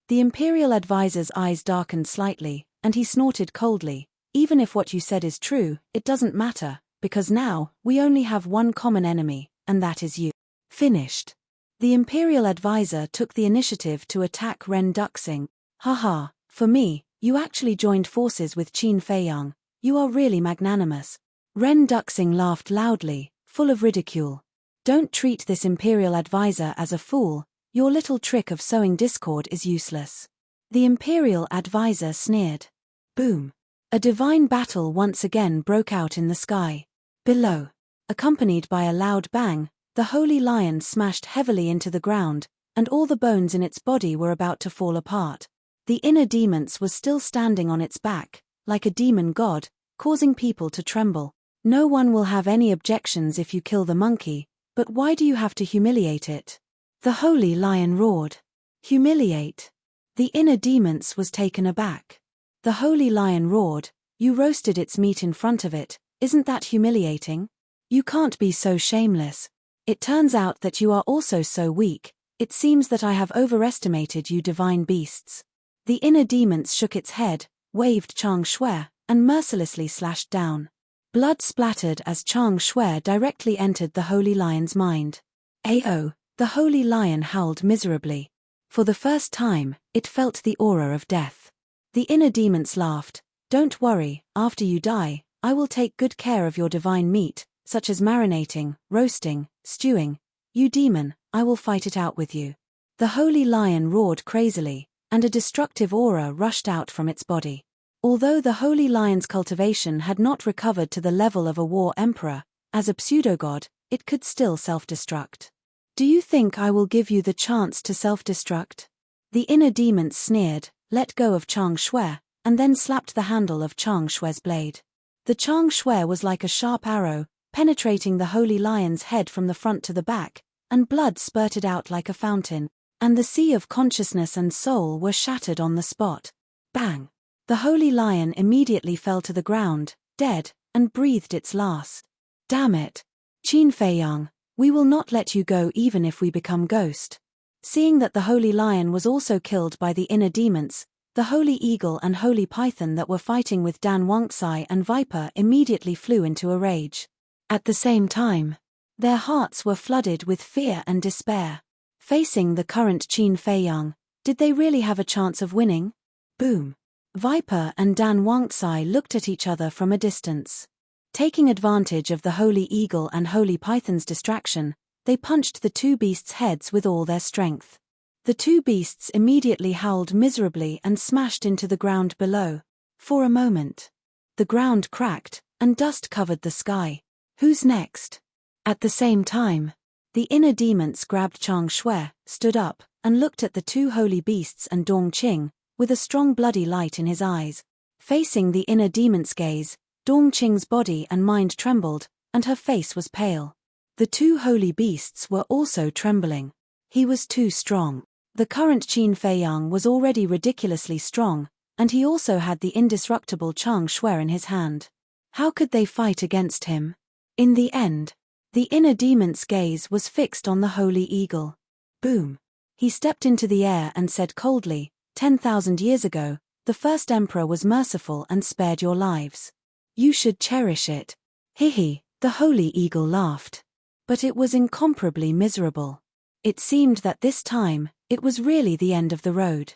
The Imperial advisor's eyes darkened slightly, and he snorted coldly, Even if what you said is true, it doesn't matter, because now, we only have one common enemy, and that is you. Finished. The Imperial advisor took the initiative to attack Ren Duxing. Haha, for me, you actually joined forces with Qin Feiyang. You are really magnanimous. Ren Duxing laughed loudly, full of ridicule. Don't treat this Imperial advisor as a fool, your little trick of sowing discord is useless. The Imperial advisor sneered. Boom. A divine battle once again broke out in the sky. Below, accompanied by a loud bang, the holy lion smashed heavily into the ground, and all the bones in its body were about to fall apart. The inner demons was still standing on its back, like a demon god, causing people to tremble. No one will have any objections if you kill the monkey, but why do you have to humiliate it? The holy lion roared. Humiliate? The inner demons was taken aback. The holy lion roared, You roasted its meat in front of it, isn't that humiliating? You can't be so shameless. It turns out that you are also so weak, it seems that I have overestimated you divine beasts. The inner demons shook its head, waved Chang Shui, and mercilessly slashed down. Blood splattered as Chang Shui directly entered the holy lion's mind. Ao, the holy lion howled miserably. For the first time, it felt the aura of death. The inner demons laughed. Don't worry, after you die, I will take good care of your divine meat, such as marinating, roasting, stewing. You demon, I will fight it out with you. The holy lion roared crazily, and a destructive aura rushed out from its body. Although the holy lion's cultivation had not recovered to the level of a war emperor, as a pseudogod, it could still self-destruct. Do you think I will give you the chance to self-destruct? The inner demons sneered, let go of Chang Shui, and then slapped the handle of Chang Shui's blade. The Chang Shui was like a sharp arrow, penetrating the holy lion's head from the front to the back, and blood spurted out like a fountain, and the sea of consciousness and soul were shattered on the spot. Bang! The holy lion immediately fell to the ground, dead, and breathed its last. Damn it! Qin Feiyang, we will not let you go even if we become ghost. Seeing that the holy lion was also killed by the inner demons, the holy eagle and holy python that were fighting with Dan Wangxai and Viper immediately flew into a rage. At the same time, their hearts were flooded with fear and despair. Facing the current Qin Feiyang, did they really have a chance of winning? Boom! Viper and Dan Wangxai looked at each other from a distance. Taking advantage of the holy eagle and holy python's distraction, they punched the 2 beasts' heads with all their strength. The 2 beasts immediately howled miserably and smashed into the ground below. For a moment, the ground cracked, and dust covered the sky. Who's next? At the same time, the inner demons grabbed Chang Shui, stood up, and looked at the 2 holy beasts and Dong Qing, with a strong bloody light in his eyes. Facing the inner demon's gaze, Dong Qing's body and mind trembled, and her face was pale. The 2 holy beasts were also trembling. He was too strong. The current Qin Feiyang was already ridiculously strong, and he also had the indestructible Chang Shui in his hand. How could they fight against him? In the end, the inner demon's gaze was fixed on the holy eagle. Boom! He stepped into the air and said coldly, 10,000 years ago, the first emperor was merciful and spared your lives. You should cherish it. Hihi, the holy eagle laughed. But it was incomparably miserable. It seemed that this time, it was really the end of the road.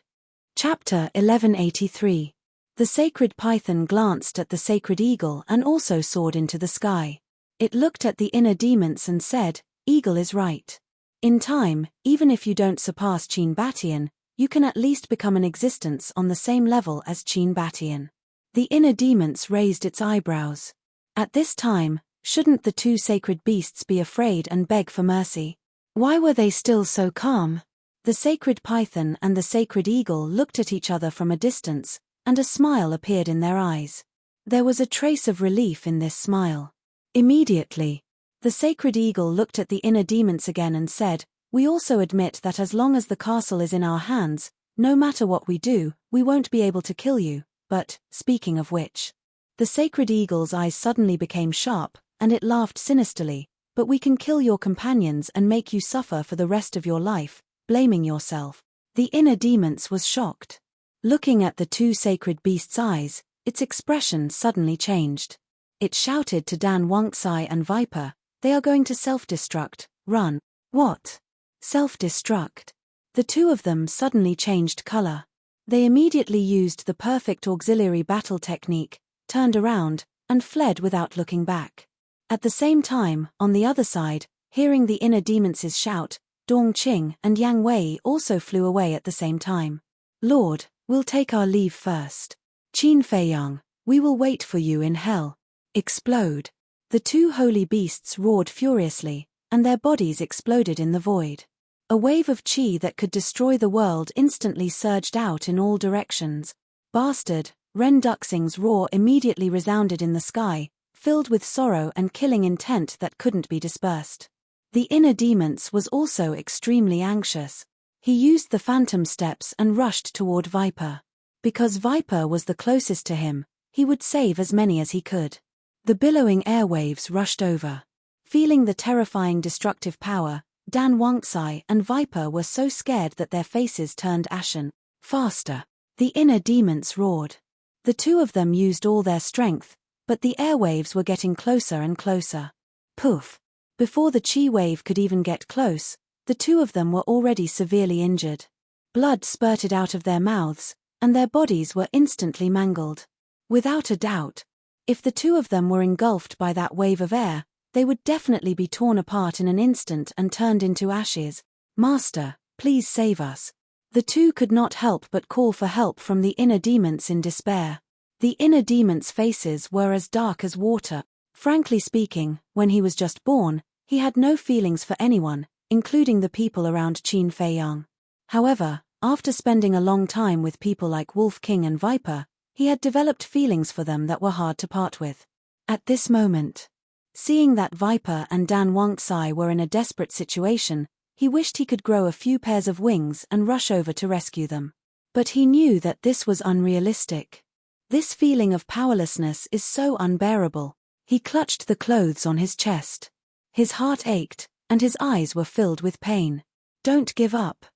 Chapter 1183. The sacred python glanced at the sacred eagle and also soared into the sky. It looked at the inner demons and said, "Eagle is right. In time, even if you don't surpass Qin Batian, you can at least become an existence on the same level as Qin Batian." The inner demons raised its eyebrows. At this time, shouldn't the two sacred beasts be afraid and beg for mercy? Why were they still so calm? The sacred python and the sacred eagle looked at each other from a distance, and a smile appeared in their eyes. There was a trace of relief in this smile. Immediately, the sacred eagle looked at the inner demons again and said, "We also admit that as long as the castle is in our hands, no matter what we do, we won't be able to kill you, but, speaking of which..." The sacred eagle's eyes suddenly became sharp, and it laughed sinisterly, "But we can kill your companions and make you suffer for the rest of your life, blaming yourself." The inner demons was shocked. Looking at the two sacred beasts' eyes, its expression suddenly changed. It shouted to Dan Wangxai and Viper, "They are going to self-destruct, run." "What? Self-destruct?" The two of them suddenly changed color. They immediately used the perfect auxiliary battle technique, turned around, and fled without looking back. At the same time, on the other side, hearing the inner demons' shout, Dong Qing and Yang Wei also flew away at the same time. "Lord, we'll take our leave first. Qin Feiyang, we will wait for you in hell." Explode. The two holy beasts roared furiously, and their bodies exploded in the void. A wave of qi that could destroy the world instantly surged out in all directions. Bastard, Ren Duxing's roar immediately resounded in the sky, filled with sorrow and killing intent that couldn't be dispersed. The inner demons was also extremely anxious. He used the phantom steps and rushed toward Viper. Because Viper was the closest to him, he would save as many as he could. The billowing airwaves rushed over. Feeling the terrifying destructive power, Dan Wangxai and Viper were so scared that their faces turned ashen. "Faster!" The inner demons roared. The two of them used all their strength, but the airwaves were getting closer and closer. Poof! Before the chi wave could even get close, the two of them were already severely injured. Blood spurted out of their mouths, and their bodies were instantly mangled. Without a doubt, if the two of them were engulfed by that wave of air, they would definitely be torn apart in an instant and turned into ashes. "Master, please save us." The two could not help but call for help from the inner demons in despair. The inner demons' faces were as dark as water. Frankly speaking, when he was just born, he had no feelings for anyone, including the people around Qin Feiyang. However, after spending a long time with people like Wolf King and Viper, he had developed feelings for them that were hard to part with. At this moment, seeing that Viper and Dan Wangxai were in a desperate situation, he wished he could grow a few pairs of wings and rush over to rescue them. But he knew that this was unrealistic. This feeling of powerlessness is so unbearable. He clutched the clothes on his chest. His heart ached, and his eyes were filled with pain. "Don't give up.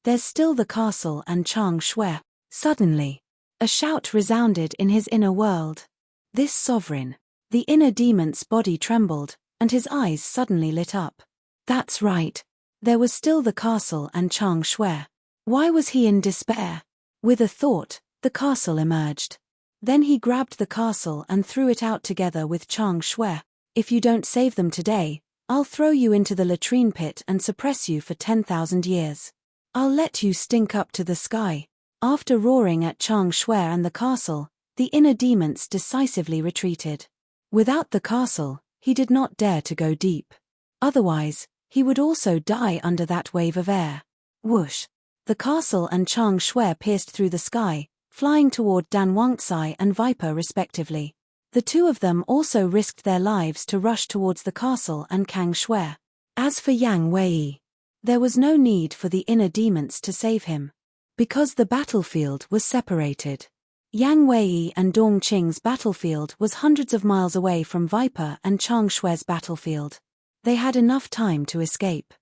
There's still the castle and Chang Shui." Suddenly, a shout resounded in his inner world. "This sovereign." The inner demon's body trembled, and his eyes suddenly lit up. That's right. There was still the castle and Chang Shui. Why was he in despair? With a thought, the castle emerged. Then he grabbed the castle and threw it out together with Chang Shui. "If you don't save them today, I'll throw you into the latrine pit and suppress you for 10,000 years. I'll let you stink up to the sky." After roaring at Chang Shui and the castle, the inner demons decisively retreated. Without the castle, he did not dare to go deep. Otherwise, he would also die under that wave of air. Whoosh! The castle and Chang Shui pierced through the sky, flying toward Dan Wangxai and Viper respectively. The two of them also risked their lives to rush towards the castle and Kang Shui. As for Yang Wei, there was no need for the inner demons to save him. Because the battlefield was separated. Yang Wei and Dong Qing's battlefield was hundreds of miles away from Viper and Chang Shui's battlefield. They had enough time to escape.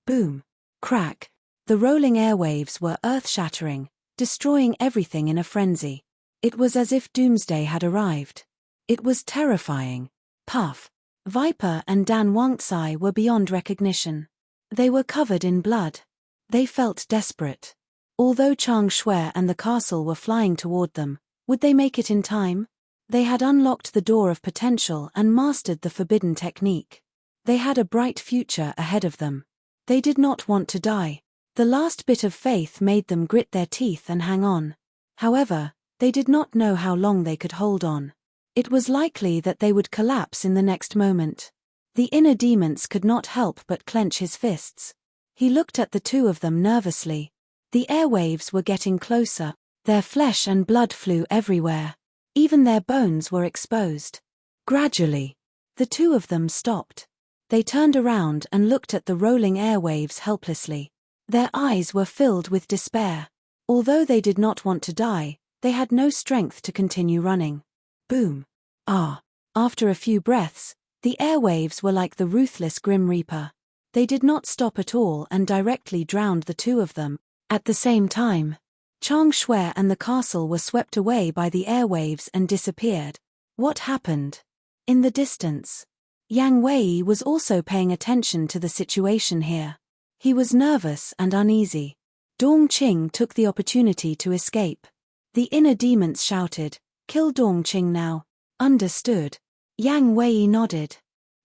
Boom! Crack! The rolling airwaves were earth-shattering, destroying everything in a frenzy. It was as if doomsday had arrived. It was terrifying. Puff! Viper and Dan Wangxai were beyond recognition. They were covered in blood. They felt desperate. Although Chang Shui and the castle were flying toward them, Would they make it in time? They had unlocked the door of potential and mastered the forbidden technique. They had a bright future ahead of them. They did not want to die. The last bit of faith made them grit their teeth and hang on. However, they did not know how long they could hold on. It was likely that they would collapse in the next moment. The inner demons could not help but clench his fists. He looked at the two of them nervously. The airwaves were getting closer. Their flesh and blood flew everywhere. Even their bones were exposed. Gradually, the two of them stopped. They turned around and looked at the rolling airwaves helplessly. Their eyes were filled with despair. Although they did not want to die, they had no strength to continue running. Boom. Ah. After a few breaths, the airwaves were like the ruthless Grim Reaper. They did not stop at all and directly drowned the two of them. At the same time, Chang Shui and the castle were swept away by the airwaves and disappeared. What happened? In the distance, Yang Wei was also paying attention to the situation here. He was nervous and uneasy. Dongqing took the opportunity to escape. The inner demons shouted, "Kill Dongqing now." Understood. Yang Wei nodded.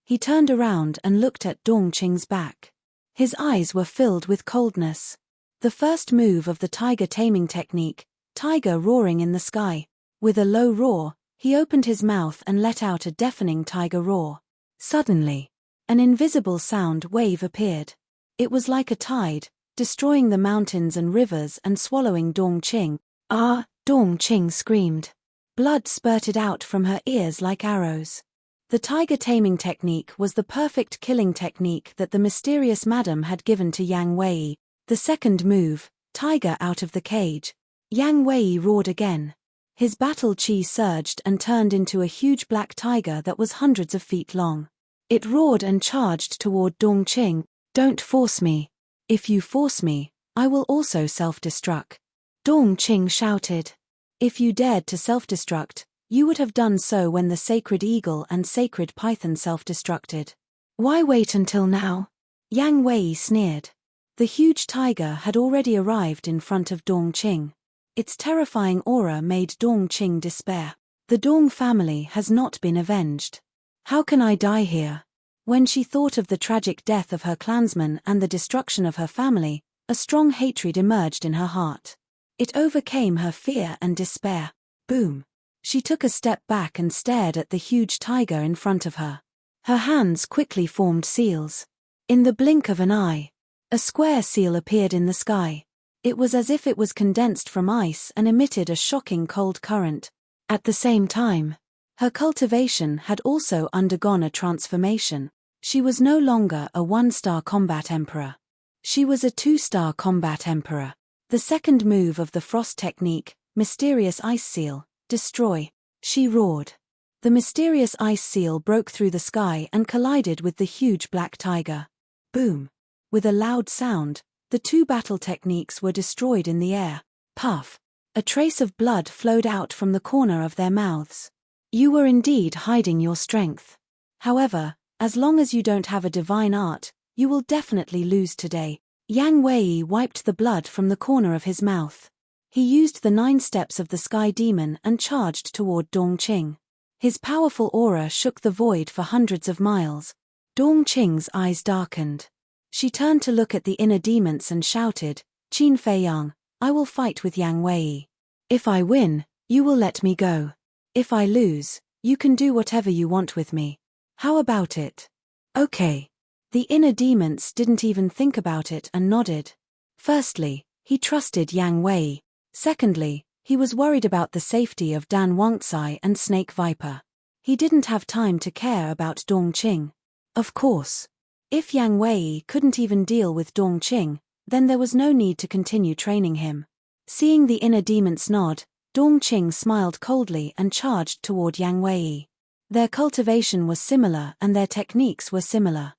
He turned around and looked at Dongqing's back. His eyes were filled with coldness. The first move of the tiger taming technique, tiger roaring in the sky. With a low roar, he opened his mouth and let out a deafening tiger roar. Suddenly, an invisible sound wave appeared. It was like a tide, destroying the mountains and rivers and swallowing Dongqing. Ah! Dongqing screamed. Blood spurted out from her ears like arrows. The tiger taming technique was the perfect killing technique that the mysterious madam had given to Yang Wei. The second move, tiger out of the cage. Yang Wei roared again. His battle chi surged and turned into a huge black tiger that was hundreds of feet long. It roared and charged toward Dongqing. "Don't force me. If you force me, I will also self-destruct." Dongqing shouted. "If you dared to self-destruct, you would have done so when the sacred eagle and sacred python self-destructed. Why wait until now?" Yang Wei sneered. The huge tiger had already arrived in front of Dongqing. Its terrifying aura made Dongqing despair. The Dong family has not been avenged. How can I die here? When she thought of the tragic death of her clansmen and the destruction of her family, a strong hatred emerged in her heart. It overcame her fear and despair. Boom. She took a step back and stared at the huge tiger in front of her. Her hands quickly formed seals. In the blink of an eye, a square seal appeared in the sky. It was as if it was condensed from ice and emitted a shocking cold current. At the same time, her cultivation had also undergone a transformation. She was no longer a one-star combat emperor. She was a two-star combat emperor. The second move of the frost technique, mysterious ice seal, destroy. She roared. The mysterious ice seal broke through the sky and collided with the huge black tiger. Boom. With a loud sound, the two battle techniques were destroyed in the air. Puff. A trace of blood flowed out from the corner of their mouths. You were indeed hiding your strength. However, as long as you don't have a divine art, you will definitely lose today. Yang Wei wiped the blood from the corner of his mouth. He used the 9 steps of the sky demon and charged toward Dongqing. His powerful aura shook the void for hundreds of miles. Dongqing's eyes darkened. She turned to look at the inner demons and shouted, "Qin Feiyang, I will fight with Yang Wei. If I win, you will let me go. If I lose, you can do whatever you want with me. How about it?" "Okay." The inner demons didn't even think about it and nodded. Firstly, he trusted Yang Wei. Secondly, he was worried about the safety of Dan Wangcai and Snake Viper. He didn't have time to care about Dongqing. Of course, if Yang Wei couldn't even deal with Dongqing, then there was no need to continue training him. Seeing the inner demons nod, Dongqing smiled coldly and charged toward Yang Wei. Their cultivation was similar and their techniques were similar.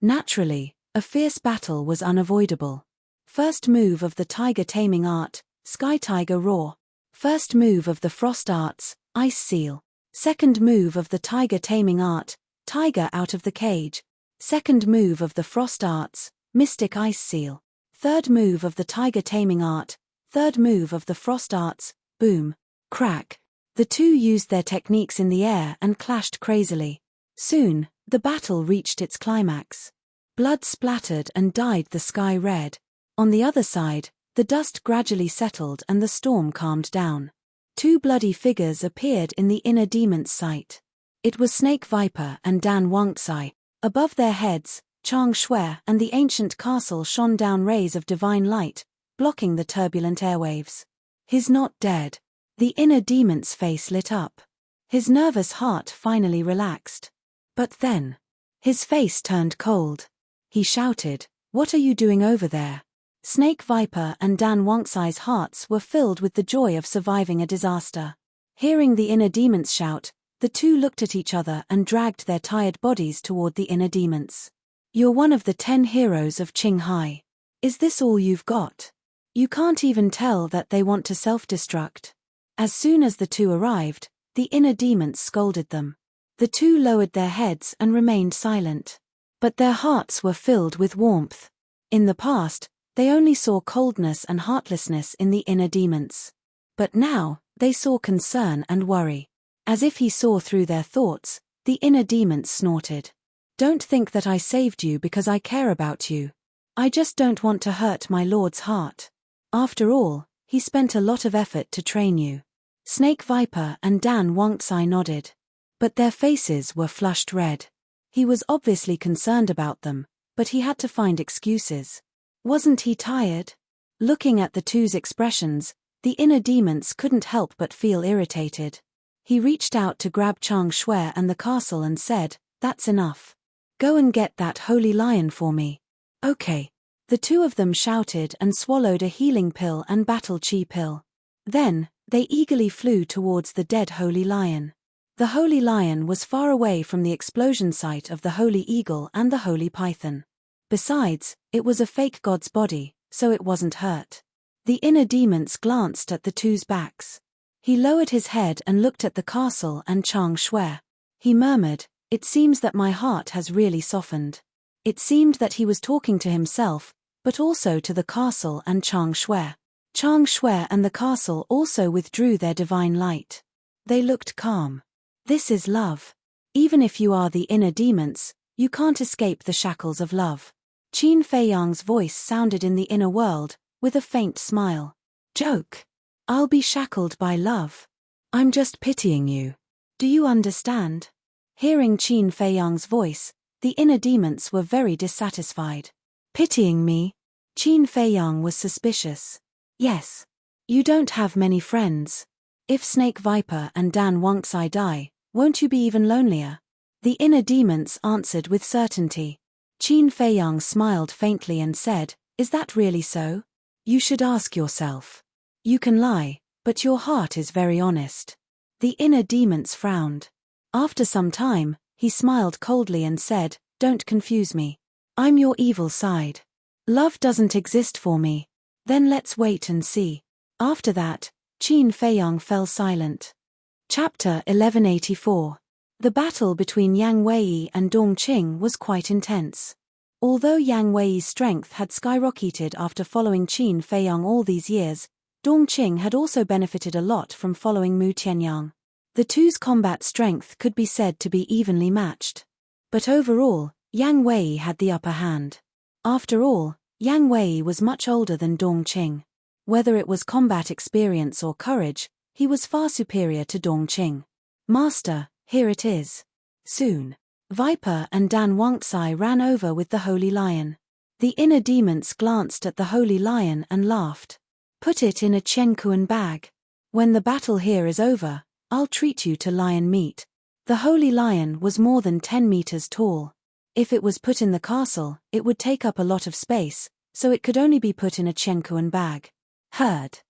Naturally, a fierce battle was unavoidable. First move of the tiger taming art, Sky Tiger Roar. First move of the frost arts, Ice Seal. Second move of the tiger taming art, Tiger out of the cage. Second move of the frost arts, Mystic Ice Seal. Third move of the tiger taming art, third move of the frost arts, Boom. Crack. The two used their techniques in the air and clashed crazily. Soon, the battle reached its climax. Blood splattered and dyed the sky red. On the other side, the dust gradually settled and the storm calmed down. Two bloody figures appeared in the inner demon's sight. It was Snake Viper and Dan Wangtsai. Above their heads, Chang Shui and the ancient castle shone down rays of divine light, blocking the turbulent airwaves. He's not dead. The inner demon's face lit up. His nervous heart finally relaxed. But then, his face turned cold. He shouted, "What are you doing over there?" Snake Viper and Dan Wangtsai's hearts were filled with the joy of surviving a disaster. Hearing the inner demons shout, the two looked at each other and dragged their tired bodies toward the inner demons. "You're one of the 10 heroes of Qinghai. Is this all you've got? You can't even tell that they want to self-destruct." As soon as the two arrived, the inner demons scolded them. The two lowered their heads and remained silent. But their hearts were filled with warmth. In the past, they only saw coldness and heartlessness in the inner demons. But now, they saw concern and worry. As if he saw through their thoughts, the inner demons snorted. "Don't think that I saved you because I care about you. I just don't want to hurt my lord's heart. After all, he spent a lot of effort to train you." Snake Viper and Dan Wangtsai nodded. But their faces were flushed red. He was obviously concerned about them, but he had to find excuses. Wasn't he tired? Looking at the two's expressions, the inner demons couldn't help but feel irritated. He reached out to grab Chang Shui and the castle and said, "That's enough. Go and get that holy lion for me." "Okay." The two of them shouted and swallowed a healing pill and battle chi pill. Then, they eagerly flew towards the dead holy lion. The holy lion was far away from the explosion site of the holy eagle and the holy python. Besides, it was a fake god's body, so it wasn't hurt. The inner demons glanced at the two's backs. He lowered his head and looked at the castle and Chang Shui. He murmured, "It seems that my heart has really softened." It seemed that he was talking to himself, but also to the castle and Chang Shui. Chang Shui and the castle also withdrew their divine light. They looked calm. This is love. Even if you are the inner demons, you can't escape the shackles of love. Qin Feiyang's voice sounded in the inner world, with a faint smile. "Joke. I'll be shackled by love. I'm just pitying you. Do you understand?" Hearing Qin Feiyang's voice, the inner demons were very dissatisfied. "Pitying me?" Qin Feiyang was suspicious. "Yes. You don't have many friends. If Snake Viper and Dan Wangtsai die, won't you be even lonelier?" The inner demons answered with certainty. Qin Feiyang smiled faintly and said, "Is that really so? You should ask yourself. You can lie, but your heart is very honest." The inner demons frowned. After some time, he smiled coldly and said, "Don't confuse me. I'm your evil side. Love doesn't exist for me. Then let's wait and see." After that, Qin Feiyang fell silent. Chapter 1184. The battle between Yang Wei and Dongqing was quite intense. Although Yang Wei's strength had skyrocketed after following Qin Feiyang all these years, Dongqing had also benefited a lot from following Mu Tianyang. The two's combat strength could be said to be evenly matched. But overall, Yang Wei had the upper hand. After all, Yang Wei was much older than Dongqing. Whether it was combat experience or courage, he was far superior to Dongqing. "Master, here it is." Soon, Viper and Dan Wangtsai ran over with the holy lion. The inner demons glanced at the holy lion and laughed. "Put it in a Qiankuan bag. When the battle here is over, I'll treat you to lion meat." The holy lion was more than 10 meters tall. If it was put in the castle, it would take up a lot of space, so it could only be put in a Qiankuan bag. Heard.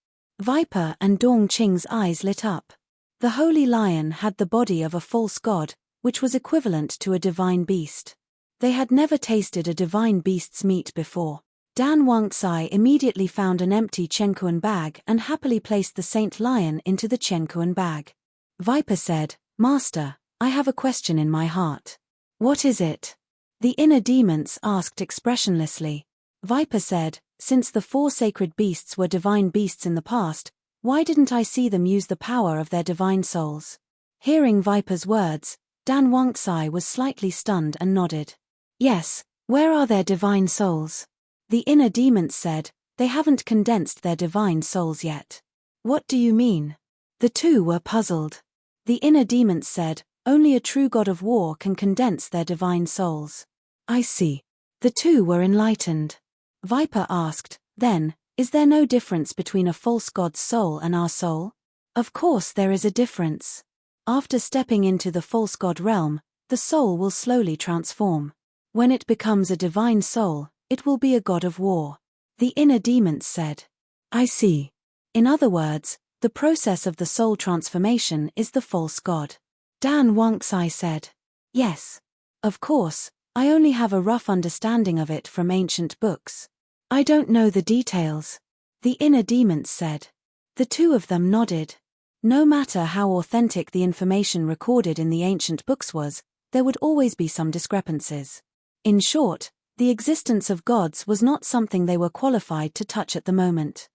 Viper and Dongqing's eyes lit up. The holy lion had the body of a false god, which was equivalent to a divine beast. They had never tasted a divine beast's meat before. Dan Wangtsai immediately found an empty Qiankuan bag and happily placed the saint lion into the Qiankuan bag. Viper said, "Master, I have a question in my heart." "What is it?" The inner demons asked expressionlessly. Viper said, "Since the 4 sacred beasts were divine beasts in the past, Why didn't I see them use the power of their divine souls? Hearing Viper's words, Dan Wangxai was slightly stunned and nodded. Yes, where are their divine souls? The inner demons said, they haven't condensed their divine souls yet. What do you mean? The two were puzzled. The inner demons said, only a true god of war can condense their divine souls. I see. The two were enlightened. Viper asked, then, is there no difference between a false god's soul and our soul? Of course there is a difference. After stepping into the false god realm, the soul will slowly transform. When it becomes a divine soul, it will be a god of war. The inner demons said. I see. In other words, the process of the soul transformation is the false god. Dan Wangxai said. Yes. Of course, I only have a rough understanding of it from ancient books. I don't know the details. The inner demons said. The two of them nodded. No matter how authentic the information recorded in the ancient books was, there would always be some discrepancies. In short, the existence of gods was not something they were qualified to touch at the moment.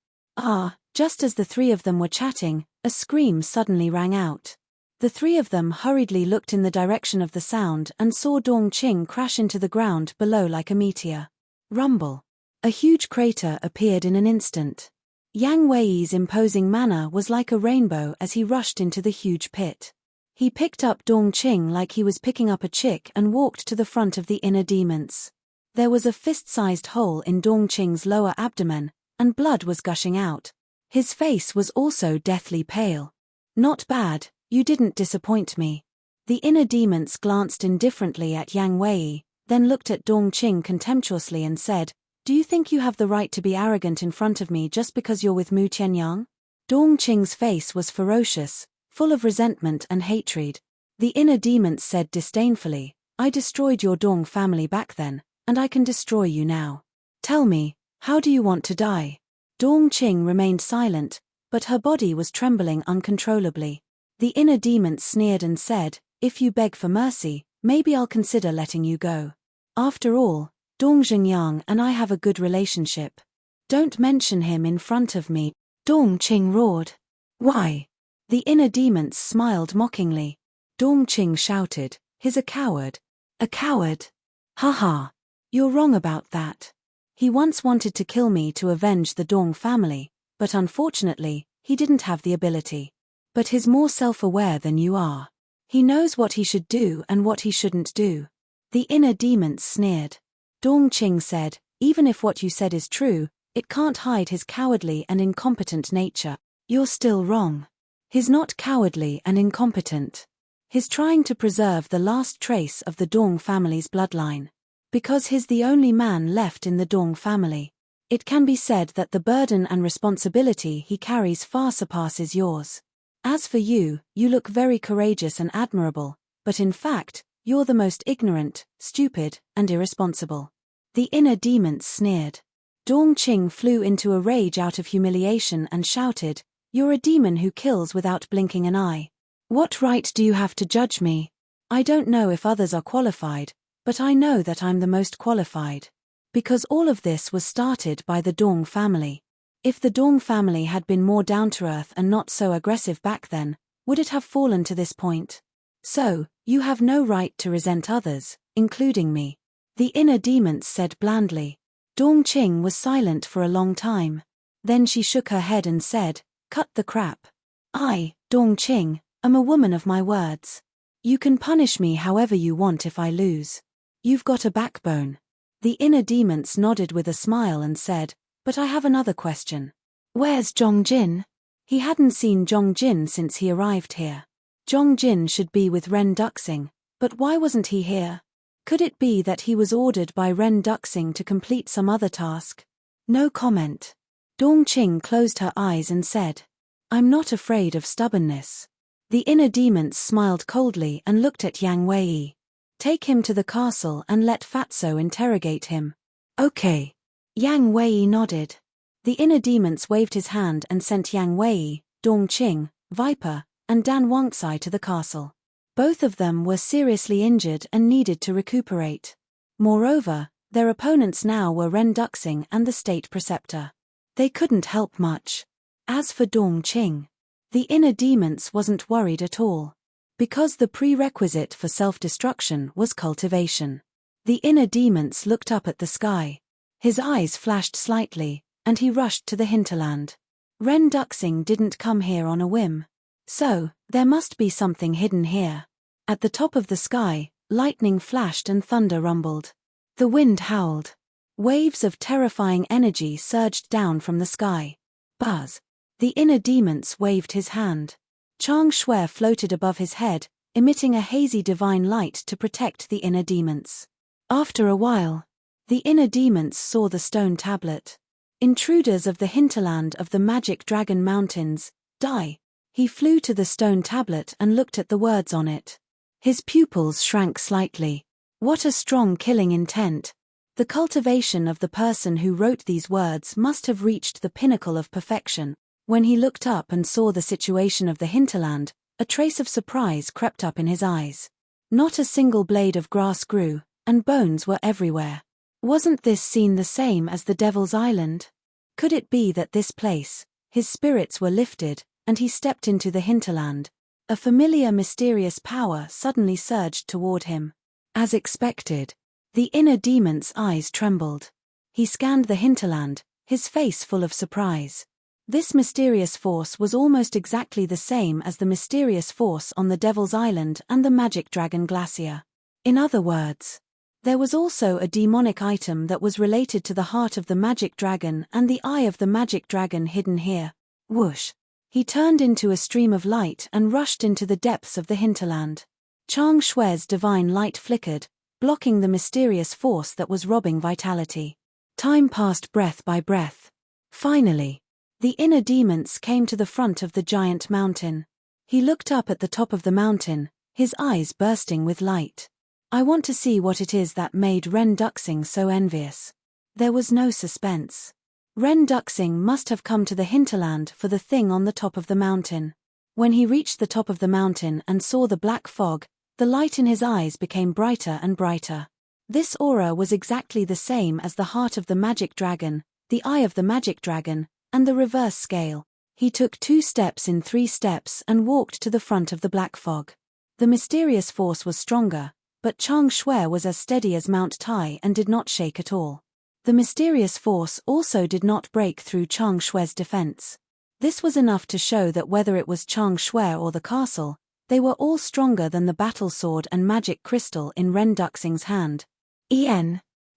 Just as the three of them were chatting, a scream suddenly rang out. The three of them hurriedly looked in the direction of the sound and saw Dongqing crash into the ground below like a meteor. Rumble. A huge crater appeared in an instant. Yang Wei's imposing manner was like a rainbow as he rushed into the huge pit. He picked up Dongqing like he was picking up a chick and walked to the front of the inner demons. There was a fist-sized hole in Dongqing's lower abdomen, and blood was gushing out. His face was also deathly pale. Not bad, you didn't disappoint me. The inner demons glanced indifferently at Yang Wei, then looked at Dongqing contemptuously and said, do you think you have the right to be arrogant in front of me just because you're with Mu Tianyang? Dongqing's face was ferocious, full of resentment and hatred. The inner demons said disdainfully, I destroyed your Dong family back then, and I can destroy you now. Tell me, how do you want to die? Dongqing remained silent, but her body was trembling uncontrollably. The inner demons sneered and said, if you beg for mercy, maybe I'll consider letting you go. After all, Dong Xingyang and I have a good relationship. Don't mention him in front of me, Dongqing roared. Why? The inner demons smiled mockingly. Dongqing shouted, he's a coward. A coward? Haha. You're wrong about that. He once wanted to kill me to avenge the Dong family, but unfortunately, he didn't have the ability. But he's more self-aware than you are. He knows what he should do and what he shouldn't do. The inner demons sneered. Dongqing said, even if what you said is true, it can't hide his cowardly and incompetent nature. You're still wrong. He's not cowardly and incompetent. He's trying to preserve the last trace of the Dong family's bloodline. Because he's the only man left in the Dong family. It can be said that the burden and responsibility he carries far surpasses yours. As for you, you look very courageous and admirable, but in fact, you're the most ignorant, stupid, and irresponsible. The inner demons sneered. Dongqing flew into a rage out of humiliation and shouted, you're a demon who kills without blinking an eye. What right do you have to judge me? I don't know if others are qualified, but I know that I'm the most qualified. Because all of this was started by the Dong family. If the Dong family had been more down-to-earth and not so aggressive back then, would it have fallen to this point? So, you have no right to resent others, including me. The inner demons said blandly. Dongqing was silent for a long time. Then she shook her head and said, cut the crap. I, Dongqing, am a woman of my words. You can punish me however you want if I lose. You've got a backbone. The inner demons nodded with a smile and said, but I have another question. Where's Zhongjin? He hadn't seen Zhongjin since he arrived here. Zhongjin should be with Ren Duxing, but why wasn't he here? Could it be that he was ordered by Ren Duxing to complete some other task? No comment. Dongqing closed her eyes and said, I'm not afraid of stubbornness. The inner demons smiled coldly and looked at Yang Wei. Take him to the castle and let Fatso interrogate him. Okay. Yang Wei nodded. The inner demons waved his hand and sent Yang Wei, Dongqing, Viper, and Dan Wangxai to the castle. Both of them were seriously injured and needed to recuperate. Moreover, their opponents now were Ren Duxing and the state preceptor. They couldn't help much. As for Dong Qing, the inner demons wasn't worried at all. Because the prerequisite for self-destruction was cultivation. The inner demons looked up at the sky. His eyes flashed slightly, and he rushed to the hinterland. Ren Duxing didn't come here on a whim. So, there must be something hidden here. At the top of the sky, lightning flashed and thunder rumbled. The wind howled. Waves of terrifying energy surged down from the sky. Buzz. The inner demons waved his hand. Chang Shui floated above his head, emitting a hazy divine light to protect the inner demons. After a while, the inner demons saw the stone tablet. Intruders of the hinterland of the Magic Dragon Mountains, die. He flew to the stone tablet and looked at the words on it. His pupils shrank slightly. What a strong killing intent. The cultivation of the person who wrote these words must have reached the pinnacle of perfection. When he looked up and saw the situation of the hinterland, a trace of surprise crept up in his eyes. Not a single blade of grass grew, and bones were everywhere. Wasn't this scene the same as the Devil's Island? Could it be that this place, his spirits were lifted, and he stepped into the hinterland? A familiar mysterious power suddenly surged toward him. As expected, the inner demon's eyes trembled. He scanned the hinterland, his face full of surprise. This mysterious force was almost exactly the same as the mysterious force on the Devil's Island and the Magic Dragon Glacier. In other words, there was also a demonic item that was related to the heart of the Magic Dragon and the eye of the Magic Dragon hidden here. Whoosh! He turned into a stream of light and rushed into the depths of the hinterland. Chang Shui's divine light flickered, blocking the mysterious force that was robbing vitality. Time passed breath by breath. Finally, the inner demons came to the front of the giant mountain. He looked up at the top of the mountain, his eyes bursting with light. I want to see what it is that made Ren Duxing so envious. There was no suspense. Ren Duxing must have come to the hinterland for the thing on the top of the mountain. When he reached the top of the mountain and saw the black fog, the light in his eyes became brighter and brighter. This aura was exactly the same as the heart of the Magic Dragon, the eye of the Magic Dragon, and the reverse scale. He took 2 steps in 3 steps and walked to the front of the black fog. The mysterious force was stronger, but Chang Shui was as steady as Mount Tai and did not shake at all. The mysterious force also did not break through Chang Shui's defense. This was enough to show that whether it was Chang Shui or the castle, they were all stronger than the battle sword and magic crystal in Ren Duxing's hand.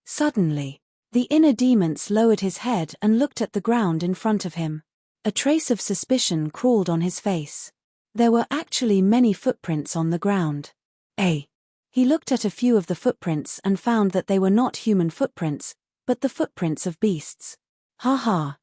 Suddenly, the inner demons lowered his head and looked at the ground in front of him. A trace of suspicion crawled on his face. There were actually many footprints on the ground. He looked at a few of the footprints and found that they were not human footprints, but the footprints of beasts.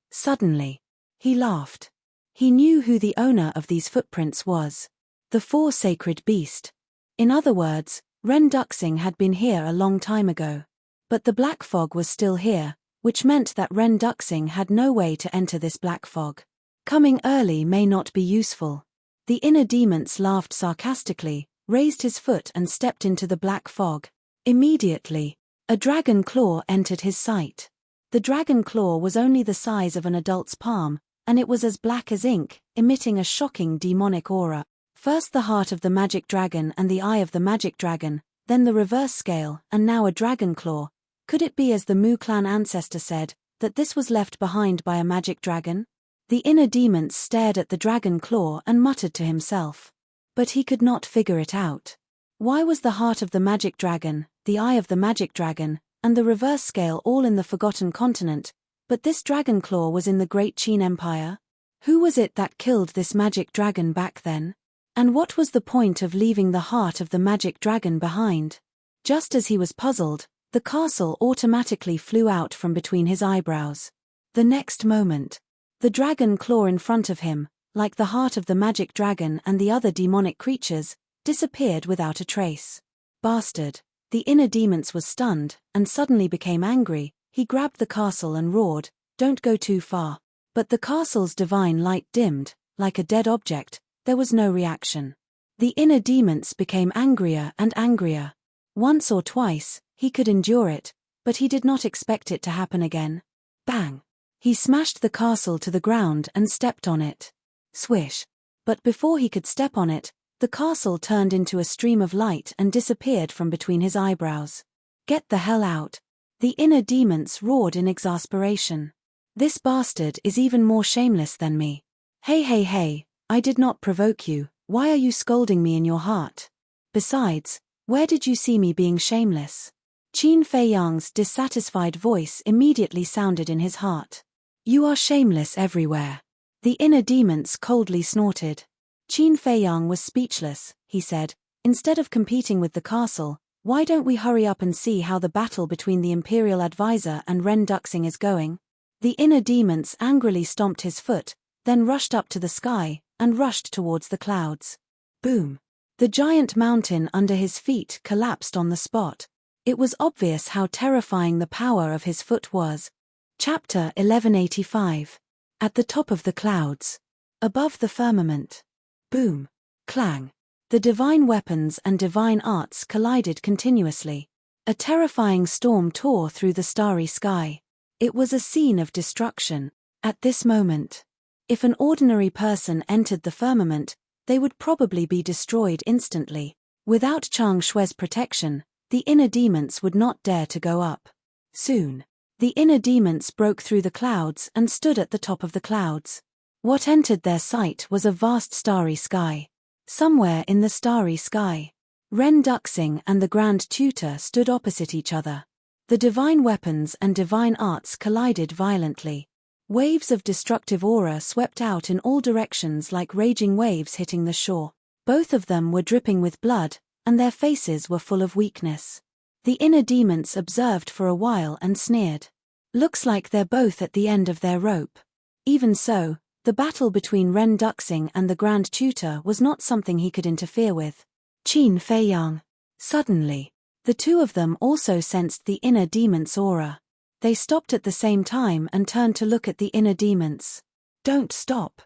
Suddenly, he laughed. He knew who the owner of these footprints was. The 4 sacred beast. In other words, Ren Duxing had been here a long time ago. But the black fog was still here, which meant that Ren Duxing had no way to enter this black fog. Coming early may not be useful. The inner demons laughed sarcastically, raised his foot and stepped into the black fog. Immediately, a dragon claw entered his sight. The dragon claw was only the size of an adult's palm, and it was as black as ink, emitting a shocking demonic aura. First the heart of the Magic Dragon and the eye of the Magic Dragon, then the reverse scale, and now a dragon claw. Could it be, as the Mu clan ancestor said, that this was left behind by a magic dragon? The inner demons stared at the dragon claw and muttered to himself. But he could not figure it out. Why was the heart of the Magic Dragon, the eye of the Magic Dragon, and the reverse scale all in the Forgotten Continent, but this dragon claw was in the Great Qin Empire? Who was it that killed this magic dragon back then? And what was the point of leaving the heart of the Magic Dragon behind? Just as he was puzzled, the castle automatically flew out from between his eyebrows. The next moment, the dragon claw in front of him, like the heart of the Magic Dragon and the other demonic creatures, disappeared without a trace. Bastard! The inner demons was stunned, and suddenly became angry. He grabbed the castle and roared, "Don't go too far." But the castle's divine light dimmed, like a dead object. There was no reaction. The inner demons became angrier and angrier. Once or twice, he could endure it, but he did not expect it to happen again. Bang! He smashed the castle to the ground and stepped on it. Swish. But before he could step on it, the castle turned into a stream of light and disappeared from between his eyebrows. Get the hell out. The inner demons roared in exasperation. This bastard is even more shameless than me. Hey, I did not provoke you, why are you scolding me in your heart? Besides, where did you see me being shameless? Qin Feiyang's dissatisfied voice immediately sounded in his heart. You are shameless everywhere. The inner demons coldly snorted. Qin Feiyang was speechless, he said. Instead of competing with the castle, why don't we hurry up and see how the battle between the Imperial Advisor and Ren Duxing is going? The inner demons angrily stomped his foot, then rushed up to the sky, and rushed towards the clouds. Boom! The giant mountain under his feet collapsed on the spot. It was obvious how terrifying the power of his foot was. Chapter 1185. At the top of the clouds. Above the firmament. Boom! Clang! The divine weapons and divine arts collided continuously. A terrifying storm tore through the starry sky. It was a scene of destruction. At this moment, if an ordinary person entered the firmament, they would probably be destroyed instantly. Without Chang Shui's protection, the inner demons would not dare to go up. Soon, the inner demons broke through the clouds and stood at the top of the clouds. What entered their sight was a vast starry sky. Somewhere in the starry sky, Ren Duxing and the Grand Tutor stood opposite each other. The divine weapons and divine arts collided violently. Waves of destructive aura swept out in all directions like raging waves hitting the shore. Both of them were dripping with blood, and their faces were full of weakness. The inner demons observed for a while and sneered. Looks like they're both at the end of their rope. Even so, the battle between Ren Duxing and the Grand Tutor was not something he could interfere with. Qin Feiyang. Suddenly, the two of them also sensed the inner demon's aura. They stopped at the same time and turned to look at the inner demons. Don't stop.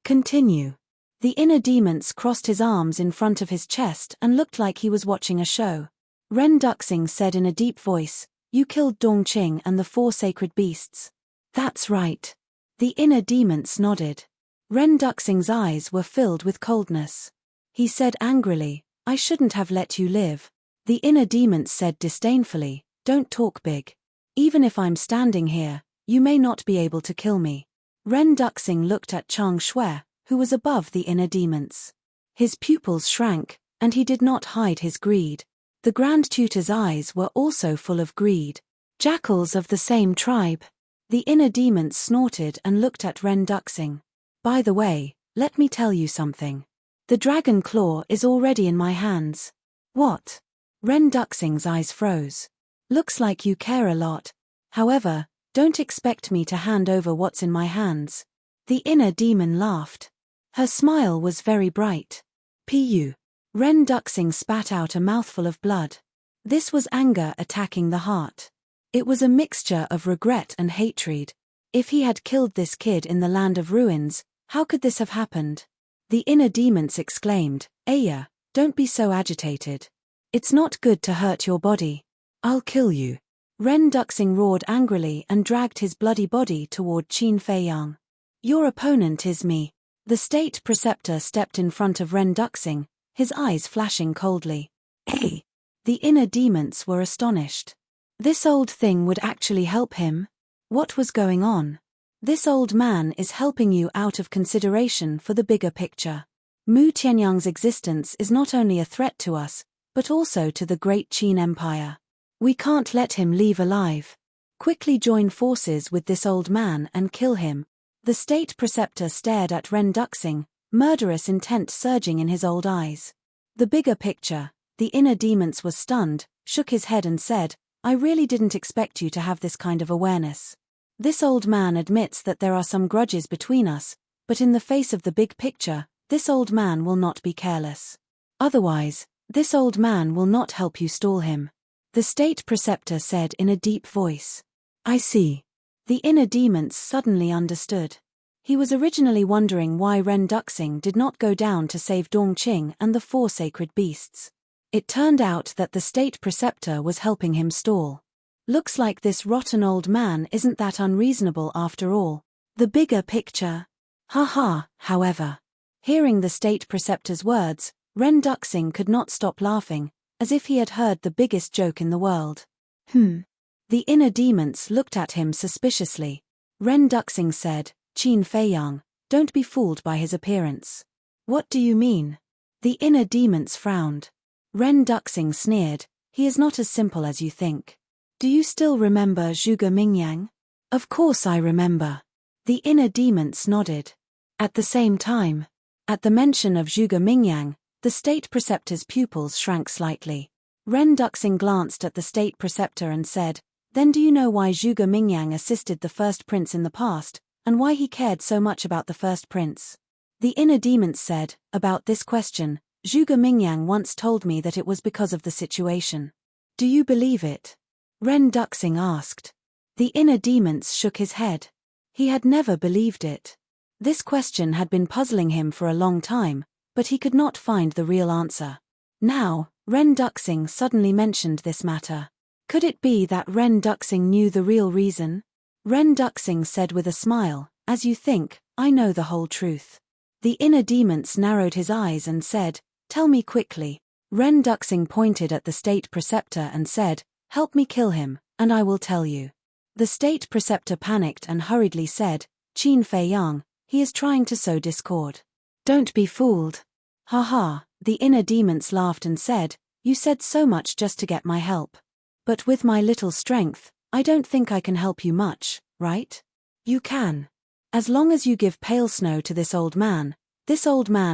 Continue. The inner demons crossed his arms in front of his chest and looked like he was watching a show. Ren Duxing said in a deep voice, You killed Dongqing and the 4 sacred beasts. That's right. The inner demons nodded. Ren Duxing's eyes were filled with coldness. He said angrily, I shouldn't have let you live. The inner demons said disdainfully, Don't talk big. Even if I'm standing here, you may not be able to kill me. Ren Duxing looked at Chang Shui, who was above the inner demons. His pupils shrank, and he did not hide his greed. The Grand Tutor's eyes were also full of greed. Jackals of the same tribe. The inner demons snorted and looked at Ren Duxing. By the way, let me tell you something. The dragon claw is already in my hands. What? Ren Duxing's eyes froze. Looks like you care a lot. However, don't expect me to hand over what's in my hands. The inner demon laughed. Her smile was very bright. Pu. Ren Duxing spat out a mouthful of blood. This was anger attacking the heart. It was a mixture of regret and hatred. If he had killed this kid in the land of ruins, how could this have happened? The inner demons exclaimed, Aya, don't be so agitated. It's not good to hurt your body. I'll kill you. Ren Duxing roared angrily and dragged his bloody body toward Qin Feiyang. Your opponent is me. The state preceptor stepped in front of Ren Duxing, his eyes flashing coldly. Hey! The inner demons were astonished. This old thing would actually help him? What was going on? This old man is helping you out of consideration for the bigger picture. Mu Tianyang's existence is not only a threat to us, but also to the great Qin Empire. We can't let him leave alive. Quickly join forces with this old man and kill him. The state preceptor stared at Ren Duxing, murderous intent surging in his old eyes. The bigger picture, the inner demons was stunned, shook his head and said, I really didn't expect you to have this kind of awareness. This old man admits that there are some grudges between us, but in the face of the big picture, this old man will not be careless. Otherwise, this old man will not help you stall him. The state preceptor said in a deep voice. I see. The inner demons suddenly understood. He was originally wondering why Ren Duxing did not go down to save Dongqing and the 4 sacred beasts. It turned out that the state preceptor was helping him stall. Looks like this rotten old man isn't that unreasonable after all. The bigger picture. Ha, however. Hearing the state preceptor's words, Ren Duxing could not stop laughing, as if he had heard the biggest joke in the world. The inner demons looked at him suspiciously. Ren Duxing said, Qin Feiyang, don't be fooled by his appearance. What do you mean? The inner demons frowned. Ren Duxing sneered, he is not as simple as you think. Do you still remember Zhuge Mingyang? Of course I remember. The inner demons nodded. At the same time, at the mention of Zhuge Mingyang, the state preceptor's pupils shrank slightly. Ren Duxing glanced at the state preceptor and said, Then do you know why Zhuge Mingyang assisted the first prince in the past, and why he cared so much about the first prince? The inner demons said, About this question, Zhuge Mingyang once told me that it was because of the situation. Do you believe it? Ren Duxing asked. The inner demons shook his head. He had never believed it. This question had been puzzling him for a long time, but he could not find the real answer. Now, Ren Duxing suddenly mentioned this matter. Could it be that Ren Duxing knew the real reason? Ren Duxing said with a smile, As you think, I know the whole truth. The inner demons narrowed his eyes and said, Tell me quickly. Ren Duxing pointed at the state preceptor and said, Help me kill him, and I will tell you. The state preceptor panicked and hurriedly said, Qin Feiyang, he is trying to sow discord. Don't be fooled. Ha, the inner demons laughed and said, You said so much just to get my help. But with my little strength, I don't think I can help you much, right? You can. As long as you give pale snow to this old man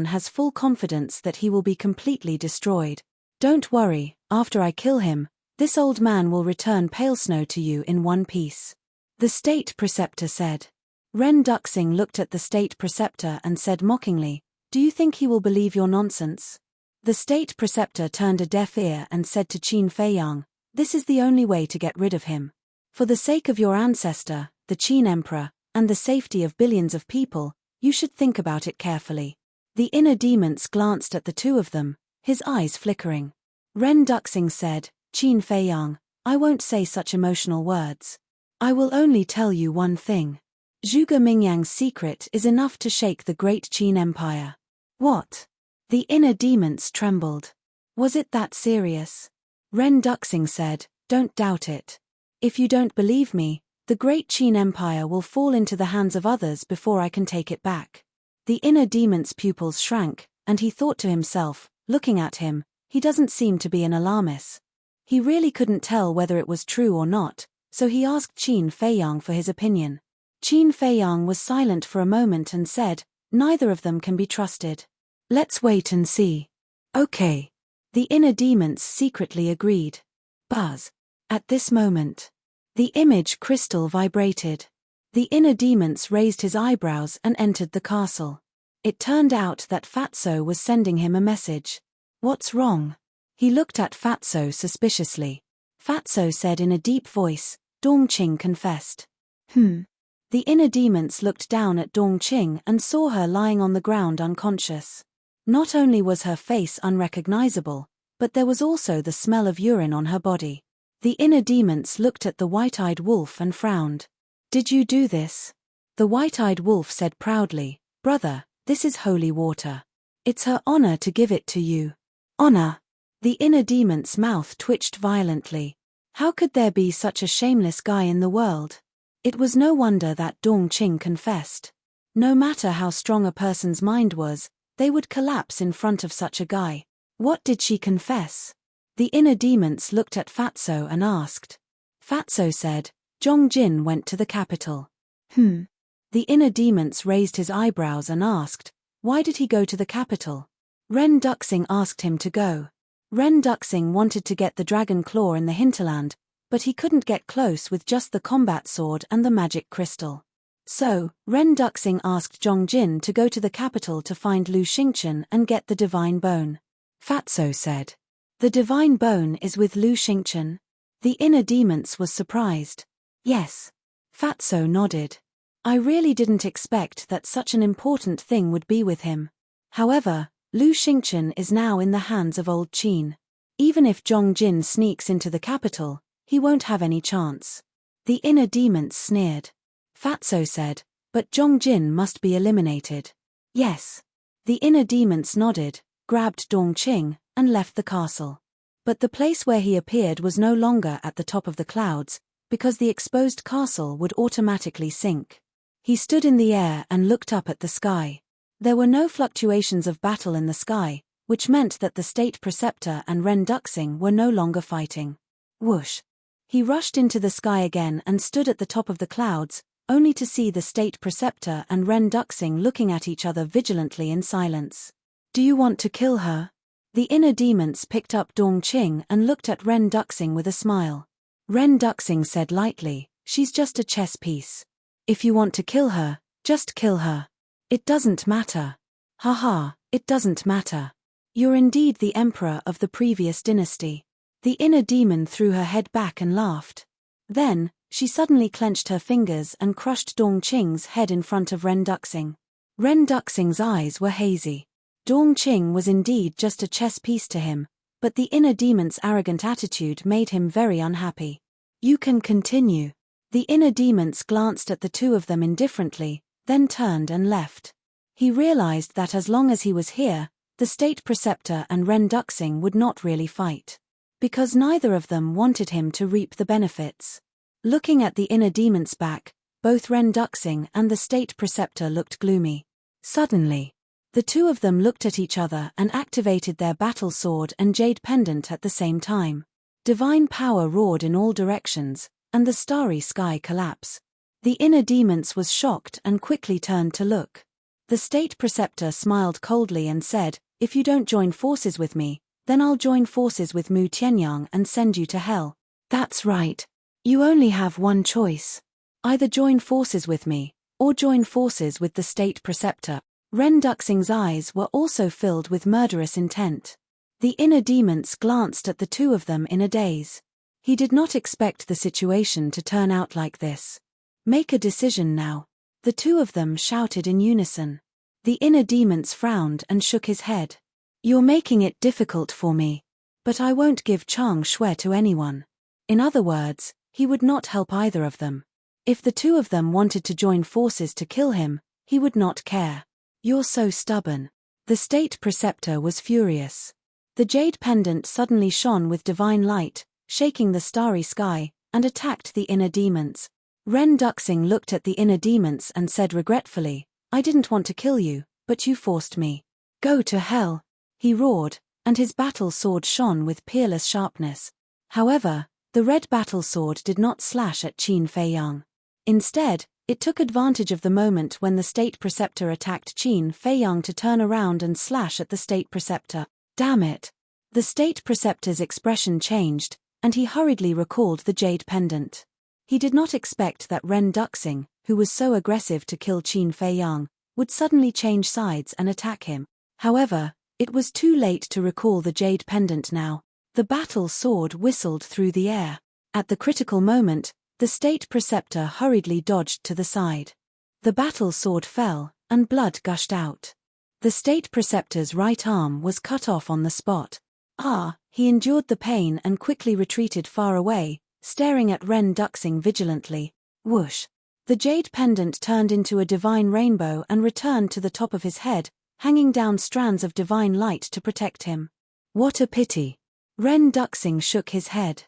has full confidence that he will be completely destroyed. Don't worry, after I kill him, this old man will return pale snow to you in one piece. The state preceptor said. Ren Duxing looked at the state preceptor and said mockingly, Do you think he will believe your nonsense? The state preceptor turned a deaf ear and said to Qin Feiyang, This is the only way to get rid of him. For the sake of your ancestor, the Qin Emperor, and the safety of billions of people, you should think about it carefully. The inner demons glanced at the two of them, his eyes flickering. Ren Duxing said, Qin Feiyang, I won't say such emotional words. I will only tell you one thing. Zhuge Mingyang's secret is enough to shake the great Qin Empire. What? The inner demons trembled. Was it that serious? Ren Duxing said, Don't doubt it. If you don't believe me, the great Qin Empire will fall into the hands of others before I can take it back. The inner demon's pupils shrank, and he thought to himself, looking at him, he doesn't seem to be an alarmist. He really couldn't tell whether it was true or not, so he asked Qin Feiyang for his opinion. Qin Feiyang was silent for a moment and said, Neither of them can be trusted. Let's wait and see. Okay. The inner demons secretly agreed. Buzz. At this moment, the image crystal vibrated. The inner demons raised his eyebrows and entered the castle. It turned out that Fatso was sending him a message. What's wrong? He looked at Fatso suspiciously. Fatso said in a deep voice, Dongqing confessed. The inner demons looked down at Dongqing and saw her lying on the ground unconscious. Not only was her face unrecognizable, but there was also the smell of urine on her body. The inner demons looked at the white-eyed wolf and frowned. Did you do this? The white-eyed wolf said proudly, Brother, this is holy water. It's her honor to give it to you. Honor? The inner demon's mouth twitched violently. How could there be such a shameless guy in the world? It was no wonder that Dongqing confessed. No matter how strong a person's mind was, they would collapse in front of such a guy. What did she confess? The inner demons looked at Fatso and asked. Fatso said, Zhongjin went to the capital. The inner demons raised his eyebrows and asked, Why did he go to the capital? Ren Duxing asked him to go. Ren Duxing wanted to get the dragon claw in the hinterland, but he couldn't get close with just the combat sword and the magic crystal. So, Ren Duxing asked Zhongjin to go to the capital to find Lu Xingchen and get the divine bone. Fatso said. The divine bone is with Lu Xingchen? The inner demons was surprised. Yes. Fatso nodded. I really didn't expect that such an important thing would be with him. However, Lu Xingchen is now in the hands of old Qin. Even if Zhongjin sneaks into the capital, He won't have any chance. The inner demons sneered. Fatso said, but Dongjin must be eliminated. Yes. The inner demons nodded, grabbed Dongqing, and left the castle. But the place where he appeared was no longer at the top of the clouds, because the exposed castle would automatically sink. He stood in the air and looked up at the sky. There were no fluctuations of battle in the sky, which meant that the State Preceptor and Ren Duxing were no longer fighting. Whoosh! He rushed into the sky again and stood at the top of the clouds, only to see the State Preceptor and Ren Duxing looking at each other vigilantly in silence. Do you want to kill her? The inner demons picked up Dongqing and looked at Ren Duxing with a smile. Ren Duxing said lightly, she's just a chess piece. If you want to kill her, just kill her. It doesn't matter. Haha, it doesn't matter. You're indeed the emperor of the previous dynasty. The inner demon threw her head back and laughed. Then, she suddenly clenched her fingers and crushed Dongqing's head in front of Ren Duxing. Ren Duxing's eyes were hazy. Dongqing was indeed just a chess piece to him, but the inner demon's arrogant attitude made him very unhappy. You can continue. The inner demons glanced at the two of them indifferently, then turned and left. He realized that as long as he was here, the State Preceptor and Ren Duxing would not really fight. Because neither of them wanted him to reap the benefits. Looking at the inner demon's back, both Ren Duxing and the State Preceptor looked gloomy. Suddenly, the two of them looked at each other and activated their battle sword and jade pendant at the same time. Divine power roared in all directions, and the starry sky collapsed. The inner demons was shocked and quickly turned to look. The State Preceptor smiled coldly and said, if you don't join forces with me, then I'll join forces with Mu Tianyang and send you to hell. That's right. You only have one choice. Either join forces with me, or join forces with the State Preceptor. Ren Duxing's eyes were also filled with murderous intent. The inner demons glanced at the two of them in a daze. He did not expect the situation to turn out like this. Make a decision now. The two of them shouted in unison. The inner demons frowned and shook his head. You're making it difficult for me. But I won't give Chang Shui to anyone. In other words, he would not help either of them. If the two of them wanted to join forces to kill him, he would not care. You're so stubborn. The State Preceptor was furious. The jade pendant suddenly shone with divine light, shaking the starry sky, and attacked the inner demons. Ren Duxing looked at the inner demons and said regretfully, I didn't want to kill you, but you forced me. Go to hell. He roared, and his battle sword shone with peerless sharpness. However, the red battle sword did not slash at Qin Fei Yang. Instead, it took advantage of the moment when the State Preceptor attacked Qin Fei Yang to turn around and slash at the State Preceptor. Damn it! The State Preceptor's expression changed, and he hurriedly recalled the jade pendant. He did not expect that Ren Duxing, who was so aggressive to kill Qin Fei Yang, would suddenly change sides and attack him. However, it was too late to recall the jade pendant now. The battle sword whistled through the air. At the critical moment, the State Preceptor hurriedly dodged to the side. The battle sword fell, and blood gushed out. The State Preceptor's right arm was cut off on the spot. He endured the pain and quickly retreated far away, staring at Ren Duxing vigilantly. Whoosh! The jade pendant turned into a divine rainbow and returned to the top of his head, hanging down strands of divine light to protect him. What a pity! Ren Duxing shook his head.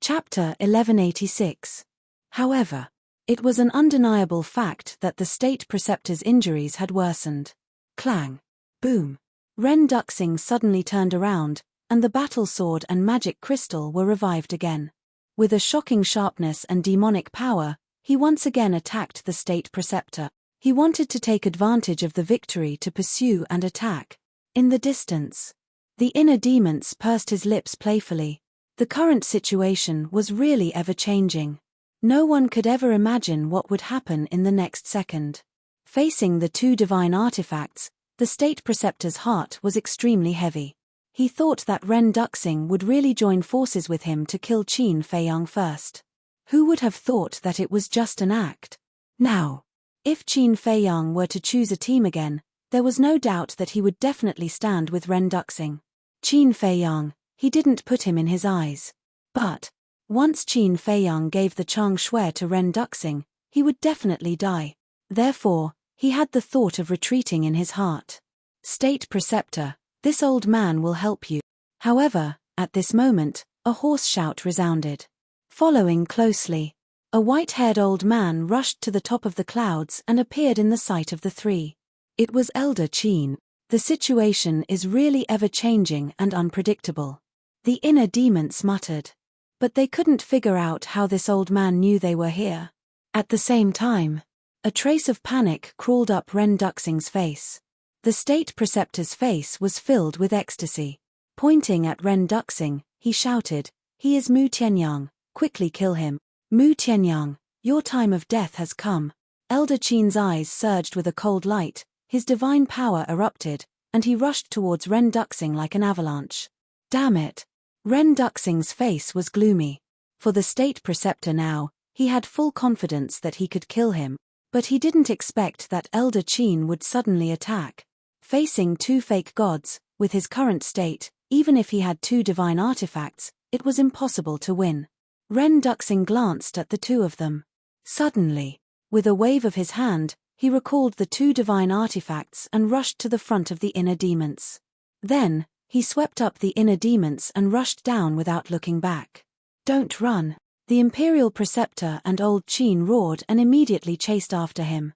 Chapter 1186. However, it was an undeniable fact that the State Preceptor's injuries had worsened. Clang! Boom! Ren Duxing suddenly turned around, and the battle sword and magic crystal were revived again. With a shocking sharpness and demonic power, he once again attacked the State Preceptor. He wanted to take advantage of the victory to pursue and attack. In the distance, the inner demons pursed his lips playfully. The current situation was really ever-changing. No one could ever imagine what would happen in the next second. Facing the two divine artifacts, the State Preceptor's heart was extremely heavy. He thought that Ren Duxing would really join forces with him to kill Qin Fei Yang first. Who would have thought that it was just an act? Now, if Qin Fei Yang were to choose a team again, there was no doubt that he would definitely stand with Ren Duxing. Qin Fei Yang, he didn't put him in his eyes. But Once Qin Feiyang gave the Chang Shui to Ren Duxing, he would definitely die. Therefore, he had the thought of retreating in his heart. State Preceptor, this old man will help you. However, at this moment, a hoarse shout resounded. Following closely, a white-haired old man rushed to the top of the clouds and appeared in the sight of the three. It was Elder Qin. The situation is really ever-changing and unpredictable. The inner demons muttered. But they couldn't figure out how this old man knew they were here. At the same time, a trace of panic crawled up Ren Duxing's face. The State Preceptor's face was filled with ecstasy. Pointing at Ren Duxing, he shouted, "He is Mu Tianyang, quickly kill him. Mu Tianyang, your time of death has come." Elder Qin's eyes surged with a cold light, his divine power erupted, and he rushed towards Ren Duxing like an avalanche. Damn it! Ren Duxing's face was gloomy. For the State Preceptor now, he had full confidence that he could kill him, but he didn't expect that Elder Qin would suddenly attack. Facing two fake gods, with his current state, even if he had two divine artifacts, it was impossible to win. Ren Duxing glanced at the two of them. Suddenly, with a wave of his hand, he recalled the two divine artifacts and rushed to the front of the inner demons. Then, he swept up the inner demons and rushed down without looking back. "Don't run!" The Imperial Preceptor and Old Qin roared and immediately chased after him.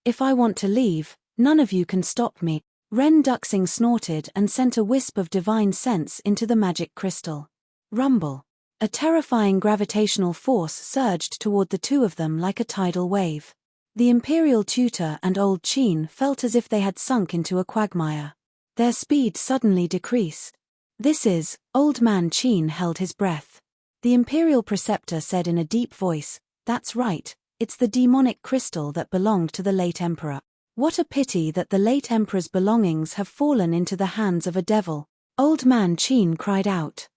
"If I want to leave, none of you can stop me." Ren Duxing snorted and sent a wisp of divine sense into the magic crystal. Rumble. A terrifying gravitational force surged toward the two of them like a tidal wave. The Imperial Tutor and Old Qin felt as if they had sunk into a quagmire. Their speed suddenly decreased. "This is..." Old Man Qin held his breath. The Imperial Preceptor said in a deep voice, "That's right, it's the demonic crystal that belonged to the late Emperor. What a pity that the late Emperor's belongings have fallen into the hands of a devil." Old Man Qin cried out.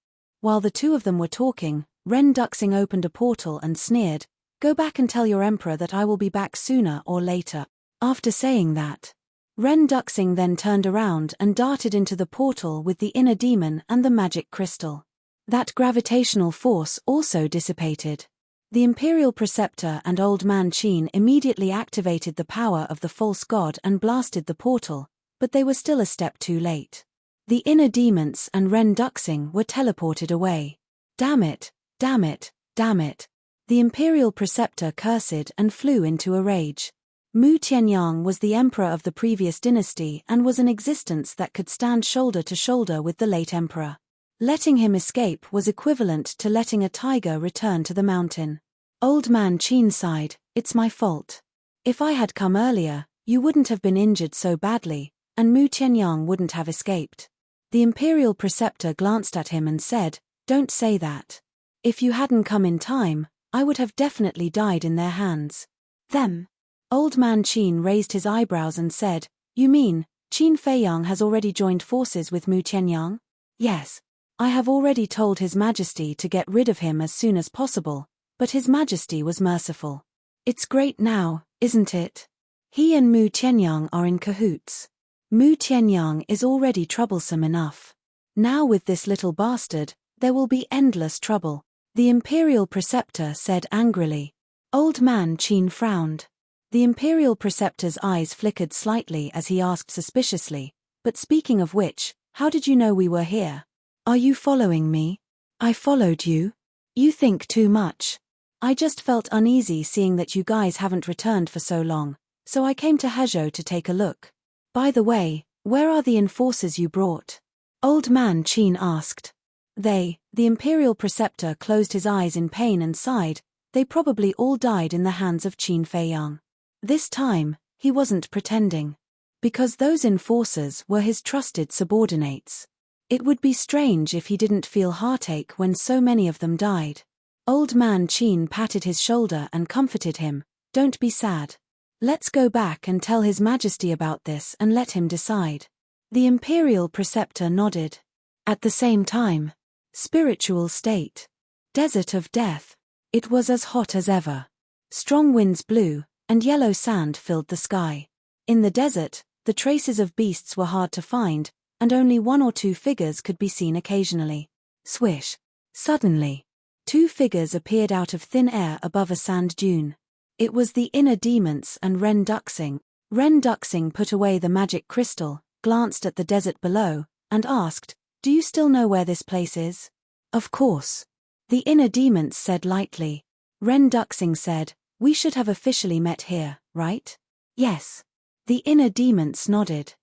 While the two of them were talking, Ren Duxing opened a portal and sneered, "Go back and tell your Emperor that I will be back sooner or later." After saying that, Ren Duxing then turned around and darted into the portal with the inner demon and the magic crystal. That gravitational force also dissipated. The Imperial Preceptor and Old Man Qin immediately activated the power of the false god and blasted the portal, but they were still a step too late. The inner demons and Ren Duxing were teleported away. "Damn it, damn it, damn it." The Imperial Preceptor cursed and flew into a rage. Mu Tianyang was the emperor of the previous dynasty and was an existence that could stand shoulder to shoulder with the late emperor. Letting him escape was equivalent to letting a tiger return to the mountain. Old Man Qin sighed, "It's my fault. If I had come earlier, you wouldn't have been injured so badly, and Mu Tianyang wouldn't have escaped." The Imperial Preceptor glanced at him and said, "Don't say that. If you hadn't come in time, I would have definitely died in their hands." "Them?" Old Man Qin raised his eyebrows and said, "You mean, Qin Feiyang has already joined forces with Mu Tianyang?" "Yes. I have already told His Majesty to get rid of him as soon as possible, but His Majesty was merciful. It's great now, isn't it? He and Mu Tianyang are in cahoots. Mu Tianyang is already troublesome enough. Now with this little bastard, there will be endless trouble." The Imperial Preceptor said angrily. Old Man Qin frowned. The Imperial Preceptor's eyes flickered slightly as he asked suspiciously, "But speaking of which, how did you know we were here? Are you following me?" "I followed you. You think too much. I just felt uneasy seeing that you guys haven't returned for so long, so I came to Hezhou to take a look. By the way, where are the enforcers you brought?" Old Man Qin asked. The Imperial Preceptor closed his eyes in pain and sighed, "They probably all died in the hands of Qin Feiyang." This time, he wasn't pretending. Because those enforcers were his trusted subordinates. It would be strange if he didn't feel heartache when so many of them died. Old Man Qin patted his shoulder and comforted him, "Don't be sad. Let's go back and tell His Majesty about this and let him decide." The Imperial Preceptor nodded. At the same time, spiritual state. Desert of death. It was as hot as ever. Strong winds blew, and yellow sand filled the sky. In the desert, the traces of beasts were hard to find, and only one or two figures could be seen occasionally. Swish. Suddenly, Two figures appeared out of thin air above a sand dune. It was the inner demons and Ren Duxing. Ren Duxing put away the magic crystal, glanced at the desert below, and asked, "Do you still know where this place is?" "Of course." The inner demons said lightly. Ren Duxing said, "We should have officially met here, right?" "Yes." The inner demons nodded.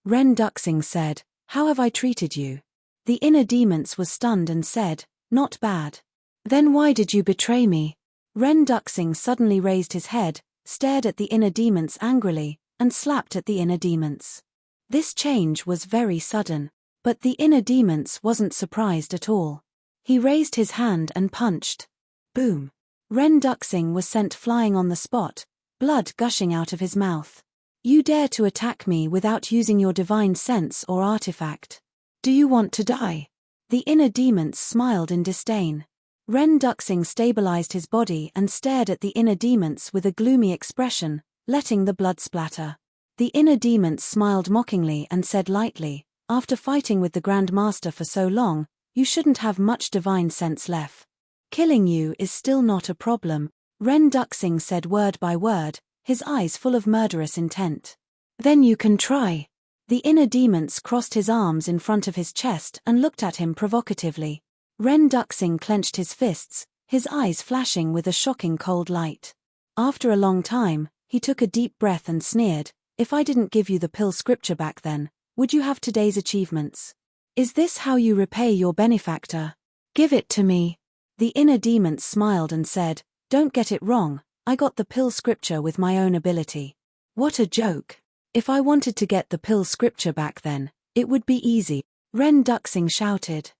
Ren Duxing said, "How have I treated you?" The inner demons was stunned and said, "Not bad." "Then why did you betray me?" Ren Duxing suddenly raised his head, stared at the inner demons angrily, and slapped at the inner demons. This change was very sudden, but the inner demons wasn't surprised at all. He raised his hand and punched. Boom! Ren Duxing was sent flying on the spot, blood gushing out of his mouth. "You dare to attack me without using your divine sense or artifact. Do you want to die?" The inner demons smiled in disdain. Ren Duxing stabilized his body and stared at the inner demons with a gloomy expression, letting the blood splatter. The inner demons smiled mockingly and said lightly, "After fighting with the Grand Master for so long, you shouldn't have much divine sense left. Killing you is still not a problem." Ren Duxing said word by word, his eyes full of murderous intent. "Then you can try." The inner demons crossed his arms in front of his chest and looked at him provocatively. Ren Duxing clenched his fists, his eyes flashing with a shocking cold light. After a long time, he took a deep breath and sneered, "If I didn't give you the pill scripture back then, would you have today's achievements? Is this how you repay your benefactor? Give it to me." The inner demons smiled and said, "Don't get it wrong, I got the pill scripture with my own ability." "What a joke. If I wanted to get the pill scripture back then, it would be easy." Ren Duxing shouted.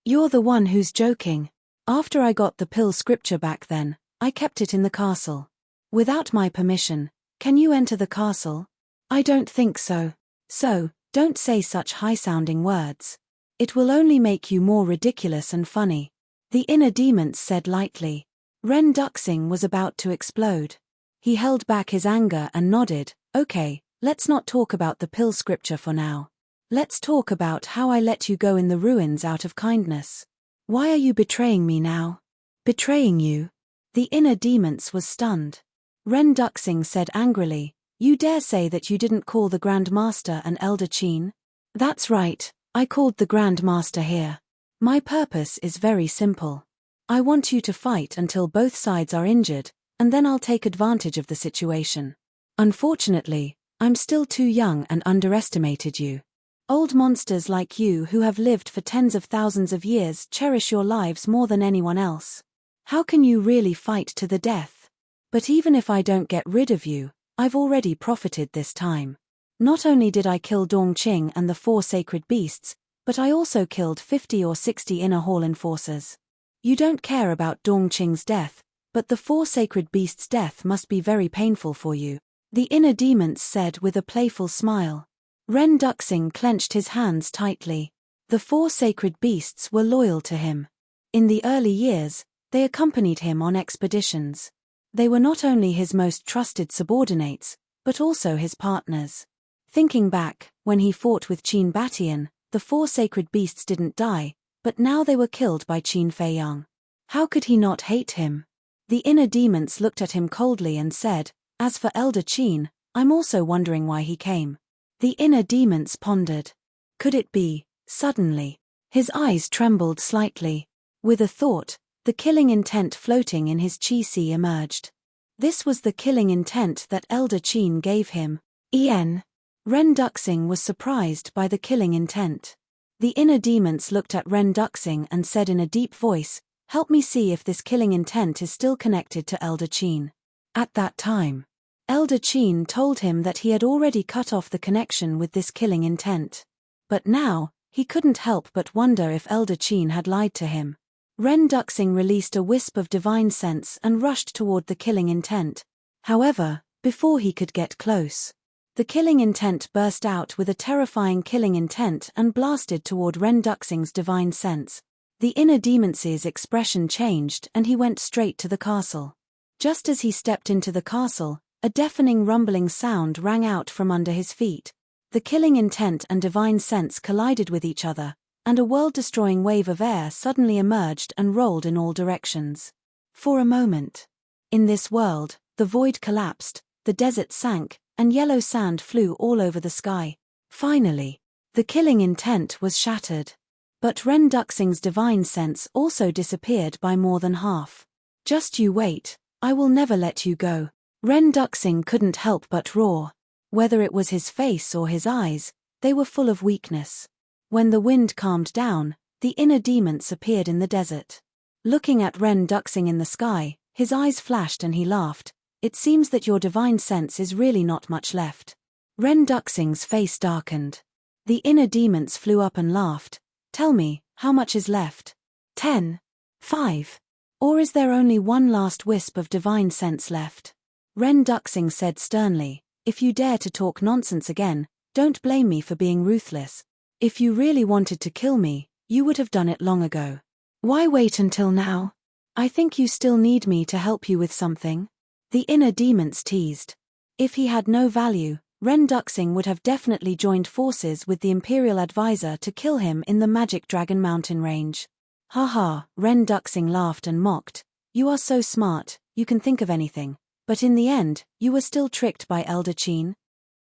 "You're the one who's joking. After I got the pill scripture back then, I kept it in the castle. Without my permission, can you enter the castle?" "I don't think so. So, don't say such high-sounding words. It will only make you more ridiculous and funny." The inner demons said lightly. Ren Duxing was about to explode. He held back his anger and nodded, "Okay, let's not talk about the pill scripture for now. Let's talk about how I let you go in the ruins out of kindness. Why are you betraying me now?" "Betraying you?" The inner demons was stunned. Ren Duxing said angrily, "You dare say that you didn't call the Grand Master and Elder Qin?" "That's right, I called the Grand Master here. My purpose is very simple. I want you to fight until both sides are injured, and then I'll take advantage of the situation. Unfortunately, I'm still too young and underestimated you. Old monsters like you who have lived for tens of thousands of years cherish your lives more than anyone else. How can you really fight to the death? But even if I don't get rid of you, I've already profited this time. Not only did I kill Dongqing and the 4 sacred beasts, but I also killed 50 or 60 inner hall enforcers. You don't care about Dongqing's death, but the 4 sacred beasts' death must be very painful for you," the inner demons said with a playful smile. Ren Duxing clenched his hands tightly. The 4 sacred beasts were loyal to him. In the early years, they accompanied him on expeditions. They were not only his most trusted subordinates, but also his partners. Thinking back, when he fought with Qin Batian, the 4 sacred beasts didn't die, but now they were killed by Qin Feiyang. How could he not hate him? The inner demons looked at him coldly and said, "As for Elder Qin, I'm also wondering why he came." The inner demons pondered. Could it be, suddenly? His eyes trembled slightly. With a thought, the killing intent floating in his chi-si emerged. This was the killing intent that Elder Qin gave him. Ren Duxing was surprised by the killing intent. The inner demons looked at Ren Duxing and said in a deep voice, "Help me see if this killing intent is still connected to Elder Qin." At that time, Elder Qin told him that he had already cut off the connection with this killing intent. But now, he couldn't help but wonder if Elder Qin had lied to him. Ren Duxing released a wisp of divine sense and rushed toward the killing intent. However, before he could get close, the killing intent burst out with a terrifying killing intent and blasted toward Ren Duxing's divine sense. The inner demons' expression changed and he went straight to the castle. Just as he stepped into the castle, a deafening rumbling sound rang out from under his feet. The killing intent and divine sense collided with each other, and a world-destroying wave of air suddenly emerged and rolled in all directions. For a moment. In this world, the void collapsed, the desert sank, and yellow sand flew all over the sky. Finally, the killing intent was shattered. But Ren Duxing's divine sense also disappeared by more than half. Just you wait, I will never let you go. Ren Duxing couldn't help but roar. Whether it was his face or his eyes, they were full of weakness. When the wind calmed down, the inner demons appeared in the desert. Looking at Ren Duxing in the sky, his eyes flashed and he laughed. It seems that your divine sense is really not much left. Ren Duxing's face darkened. The inner demons flew up and laughed. Tell me, how much is left? 10. 5. Or is there only one last wisp of divine sense left? Ren Duxing said sternly, if you dare to talk nonsense again, don't blame me for being ruthless. If you really wanted to kill me, you would have done it long ago. Why wait until now? I think you still need me to help you with something. The inner demons teased. If he had no value, Ren Duxing would have definitely joined forces with the Imperial Advisor to kill him in the Magic Dragon Mountain range. Haha, Ren Duxing laughed and mocked. You are so smart, you can think of anything. But in the end, you were still tricked by Elder Qin.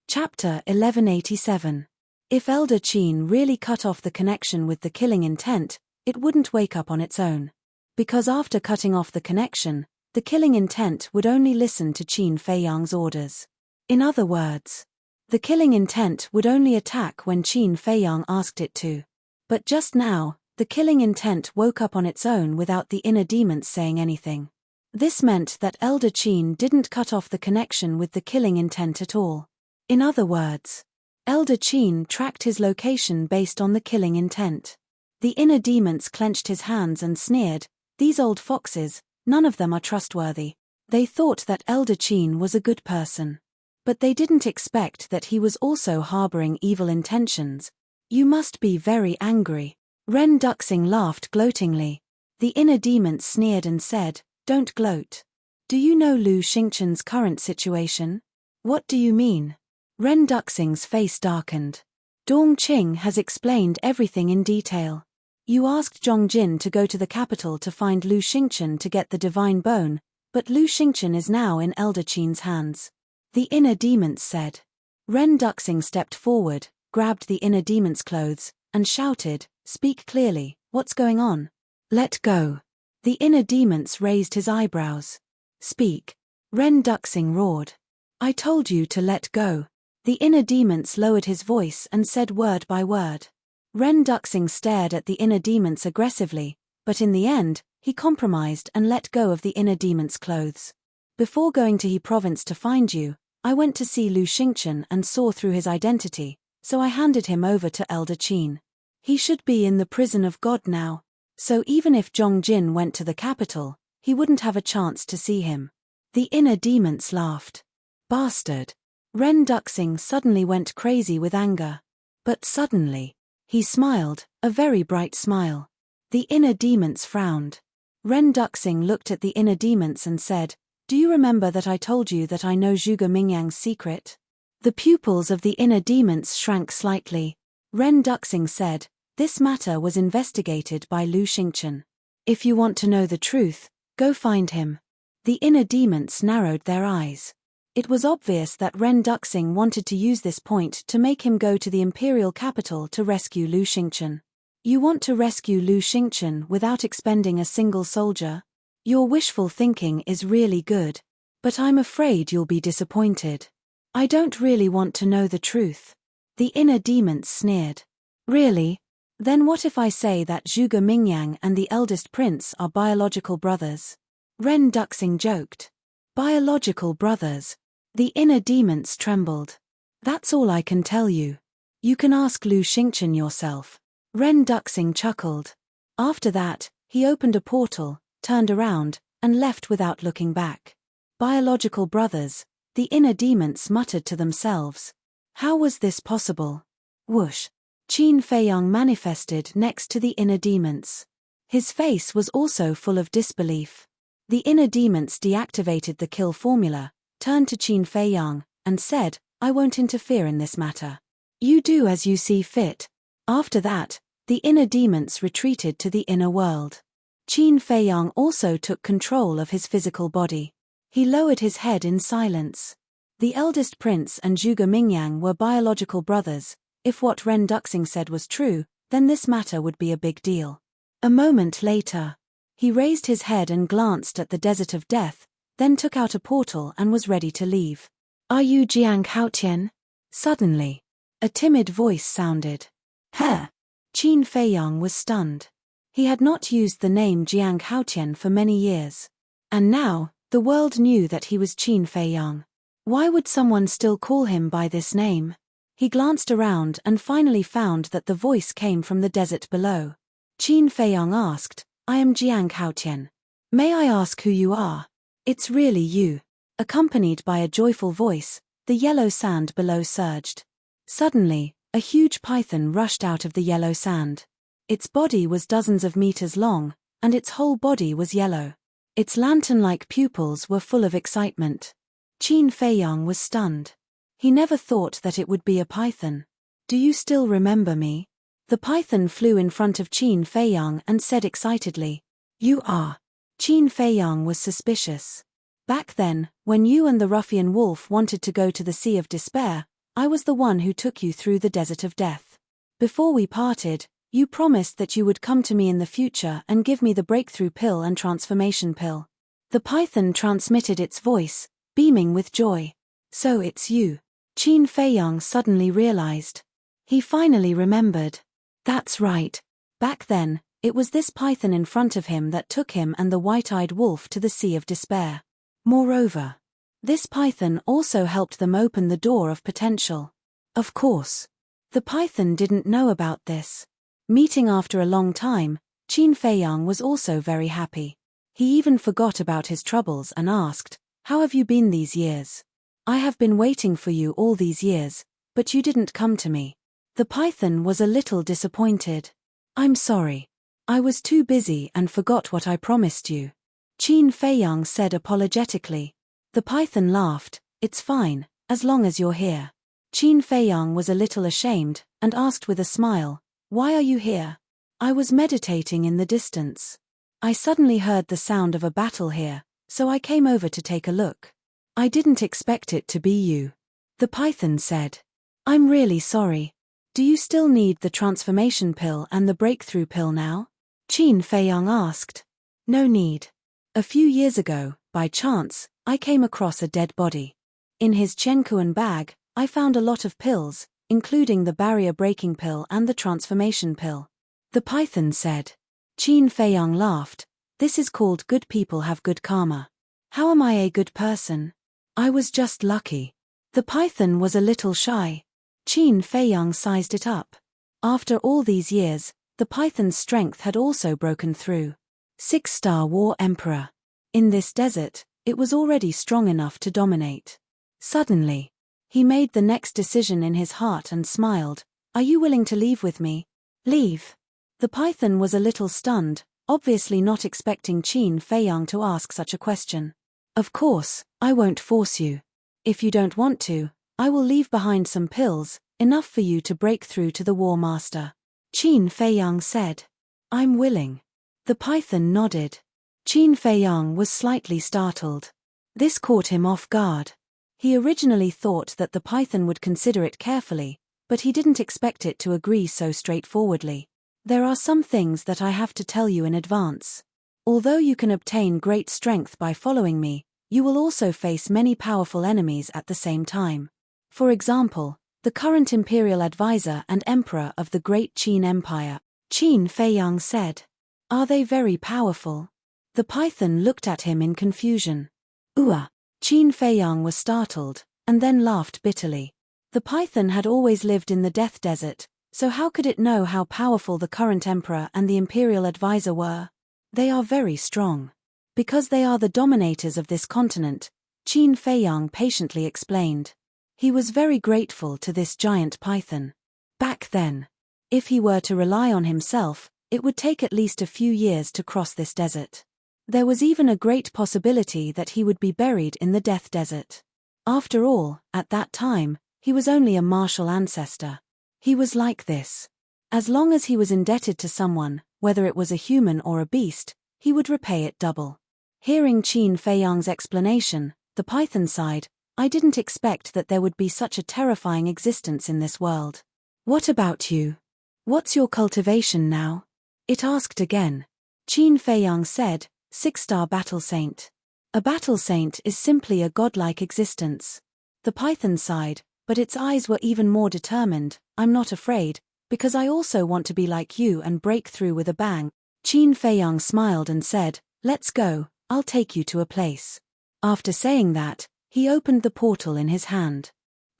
Chapter 1187. If Elder Qin really cut off the connection with the killing intent, it wouldn't wake up on its own. Because after cutting off the connection, the killing intent would only listen to Qin Feiyang's orders. In other words, the killing intent would only attack when Qin Feiyang asked it to. But just now, the killing intent woke up on its own without the inner demons saying anything. This meant that Elder Qin didn't cut off the connection with the killing intent at all. In other words, Elder Qin tracked his location based on the killing intent. The inner demons clenched his hands and sneered, these old foxes, none of them are trustworthy. They thought that Elder Qin was a good person. But they didn't expect that he was also harboring evil intentions. You must be very angry. Ren Duxing laughed gloatingly. The inner demons sneered and said, don't gloat. Do you know Lu Xingchen's current situation? What do you mean? Ren Duxing's face darkened. Dong Qing has explained everything in detail. You asked Zhong Jin to go to the capital to find Lu Xingchen to get the divine bone, but Lu Xingchen is now in Elder Qin's hands. The inner demons said. Ren Duxing stepped forward, grabbed the inner demon's clothes, and shouted, speak clearly, what's going on? Let go. The inner demons raised his eyebrows. Speak. Ren Duxing roared. I told you to let go. The inner demons lowered his voice and said word by word. Ren Duxing stared at the inner demons aggressively, but in the end, he compromised and let go of the inner demon's clothes. Before going to He province to find you, I went to see Lu Xingchen and saw through his identity, so I handed him over to Elder Qin. He should be in the prison of God now, so even if Zhong Jin went to the capital, he wouldn't have a chance to see him. The inner demons laughed. Bastard. Ren Duxing suddenly went crazy with anger. But suddenly, he smiled, a very bright smile. The inner demons frowned. Ren Duxing looked at the inner demons and said, do you remember that I told you that I know Zhuge Mingyang's secret? The pupils of the inner demons shrank slightly. Ren Duxing said, this matter was investigated by Lu Xingchen. If you want to know the truth, go find him. The inner demons narrowed their eyes. It was obvious that Ren Duxing wanted to use this point to make him go to the imperial capital to rescue Lu Xingchen. You want to rescue Lu Xingchen without expending a single soldier? Your wishful thinking is really good. But I'm afraid you'll be disappointed. I don't really want to know the truth. The inner demons sneered. Really? Then what if I say that Zhuge Mingyang and the eldest prince are biological brothers? Ren Duxing joked. Biological brothers. The inner demons trembled. That's all I can tell you. You can ask Lu Xingchen yourself. Ren Duxing chuckled. After that, he opened a portal, turned around, and left without looking back. Biological brothers, the inner demons muttered to themselves. How was this possible? Whoosh. Qin Feiyang manifested next to the inner demons. His face was also full of disbelief. The inner demons deactivated the kill formula, turned to Qin Feiyang, and said, I won't interfere in this matter. You do as you see fit. After that, The inner demons retreated to the inner world. Qin Feiyang also took control of his physical body. He lowered his head in silence. The eldest prince and Zhuge Mingyang were biological brothers. If what Ren Duxing said was true, then this matter would be a big deal. A moment later, he raised his head and glanced at the desert of death, then took out a portal and was ready to leave. "Are you Jiang Haotian?" Suddenly, a timid voice sounded. "Huh?" Qin Feiyang was stunned. He had not used the name Jiang Haotian for many years. And now, the world knew that he was Qin Feiyang. Why would someone still call him by this name? He glanced around and finally found that the voice came from the desert below. Qin Feiyang asked, "I am Jiang Haotian. May I ask who you are?" "It's really you." Accompanied by a joyful voice, the yellow sand below surged. Suddenly, a huge python rushed out of the yellow sand. Its body was dozens of meters long, and its whole body was yellow. Its lantern-like pupils were full of excitement. Qin Feiyang was stunned. He never thought that it would be a python. "Do you still remember me?" The python flew in front of Qin Feiyang and said excitedly, "You are." Qin Feiyang was suspicious. "Back then, when you and the ruffian wolf wanted to go to the Sea of Despair, I was the one who took you through the desert of death. Before we parted, you promised that you would come to me in the future and give me the breakthrough pill and transformation pill." The python transmitted its voice, beaming with joy. "So it's you." Qin Feiyang suddenly realized. He finally remembered. That's right. Back then, it was this python in front of him that took him and the white-eyed wolf to the Sea of Despair. Moreover, this python also helped them open the door of potential. Of course, the python didn't know about this. Meeting after a long time, Qin Feiyang was also very happy. He even forgot about his troubles and asked, "How have you been these years? I have been waiting for you all these years, but you didn't come to me." The python was a little disappointed. "I'm sorry. I was too busy and forgot what I promised you," Qin Feiyang said apologetically. The python laughed, "It's fine, as long as you're here." Qin Feiyang was a little ashamed, and asked with a smile, "Why are you here?" "I was meditating in the distance. I suddenly heard the sound of a battle here, so I came over to take a look. I didn't expect it to be you," the python said. "I'm really sorry. Do you still need the transformation pill and the breakthrough pill now?" Qin Feiyang asked. "No need. A few years ago, by chance, I came across a dead body. In his Chenkuan bag, I found a lot of pills, including the barrier-breaking pill and the transformation pill," the python said. Qin Feiyang laughed. "This is called good people have good karma. How am I a good person? I was just lucky." The python was a little shy. Qin Feiyang sized it up. After all these years, the python's strength had also broken through. 6-star War Emperor. In this desert, it was already strong enough to dominate. Suddenly, he made the next decision in his heart and smiled. "Are you willing to leave with me?" "Leave?" The python was a little stunned, obviously not expecting Qin Feiyang to ask such a question. "Of course, I won't force you. If you don't want to, I will leave behind some pills, enough for you to break through to the War Master," Qin Feiyang said. "I'm willing." The python nodded. Qin Feiyang was slightly startled. This caught him off guard. He originally thought that the python would consider it carefully, but he didn't expect it to agree so straightforwardly. "There are some things that I have to tell you in advance. Although you can obtain great strength by following me, you will also face many powerful enemies at the same time. For example, the current imperial advisor and emperor of the Great Qin Empire," Qin Feiyang said. "Are they very powerful?" The python looked at him in confusion. Qin Feiyang was startled, and then laughed bitterly. The python had always lived in the Death Desert, so how could it know how powerful the current emperor and the imperial advisor were? "They are very strong. Because they are the dominators of this continent," Qin Feiyang patiently explained. He was very grateful to this giant python. Back then, if he were to rely on himself, it would take at least a few years to cross this desert. There was even a great possibility that he would be buried in the Death Desert. After all, at that time, he was only a martial ancestor. He was like this. As long as he was indebted to someone, whether it was a human or a beast, he would repay it double. Hearing Qin Feiyang's explanation, the python sighed, I didn't expect that there would be such a terrifying existence in this world. What about you? What's your cultivation now? It asked again. Qin Feiyang said, 6-star battle saint. A battle saint is simply a godlike existence. The python sighed, but its eyes were even more determined. I'm not afraid, because I also want to be like you and break through with a bang. Qin Feiyang smiled and said, let's go, I'll take you to a place. After saying that, he opened the portal in his hand.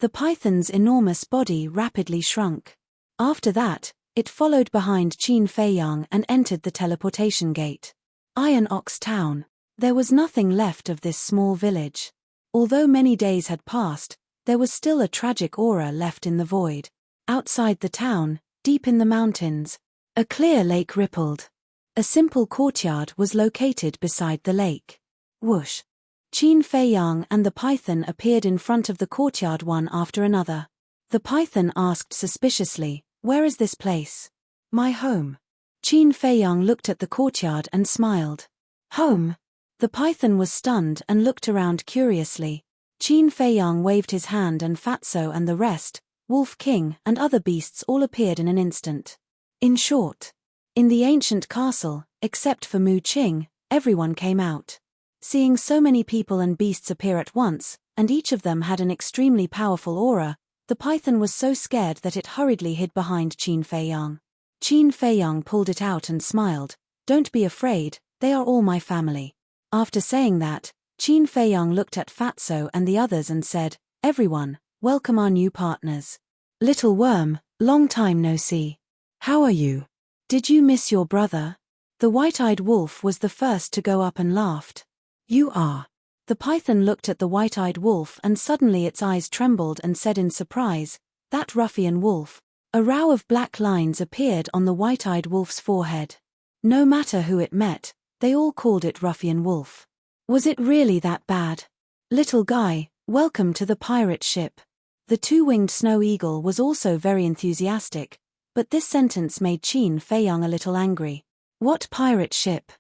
The python's enormous body rapidly shrunk. After that, it followed behind Qin Feiyang and entered the teleportation gate. Iron Ox Town. There was nothing left of this small village. Although many days had passed, there was still a tragic aura left in the void. Outside the town, deep in the mountains, a clear lake rippled. A simple courtyard was located beside the lake. Whoosh! Qin Feiyang and the python appeared in front of the courtyard one after another. The python asked suspiciously, where is this place? My home. Qin Feiyang looked at the courtyard and smiled. Home? The python was stunned and looked around curiously. Qin Feiyang waved his hand and Fatso and the rest, Wolf King and other beasts all appeared in an instant. In short, in the ancient castle, except for Mu Qing, everyone came out. Seeing so many people and beasts appear at once, and each of them had an extremely powerful aura, the python was so scared that it hurriedly hid behind Qin Feiyang. Qin Feiyang pulled it out and smiled, don't be afraid, they are all my family. After saying that, Qin Feiyang looked at Fatso and the others and said, everyone, welcome our new partners. Little Worm, long time no see. How are you? Did you miss your brother? The white-eyed wolf was the first to go up and laughed. You are. The python looked at the white-eyed wolf and suddenly its eyes trembled and said in surprise, that ruffian wolf. A row of black lines appeared on the white-eyed wolf's forehead. No matter who it met, they all called it ruffian wolf. Was it really that bad? Little guy, welcome to the pirate ship. The two-winged snow eagle was also very enthusiastic, but this sentence made Qin Feiyang a little angry. What pirate ship?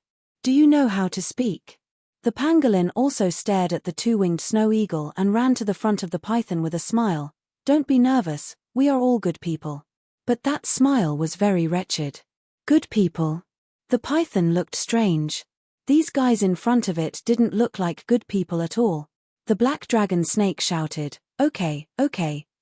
Do you know how to speak? The pangolin also stared at the two-winged snow eagle and ran to the front of the python with a smile. Don't be nervous, we are all good people. But that smile was very wretched. Good people? The python looked strange. These guys in front of it didn't look like good people at all. The black dragon snake shouted, okay,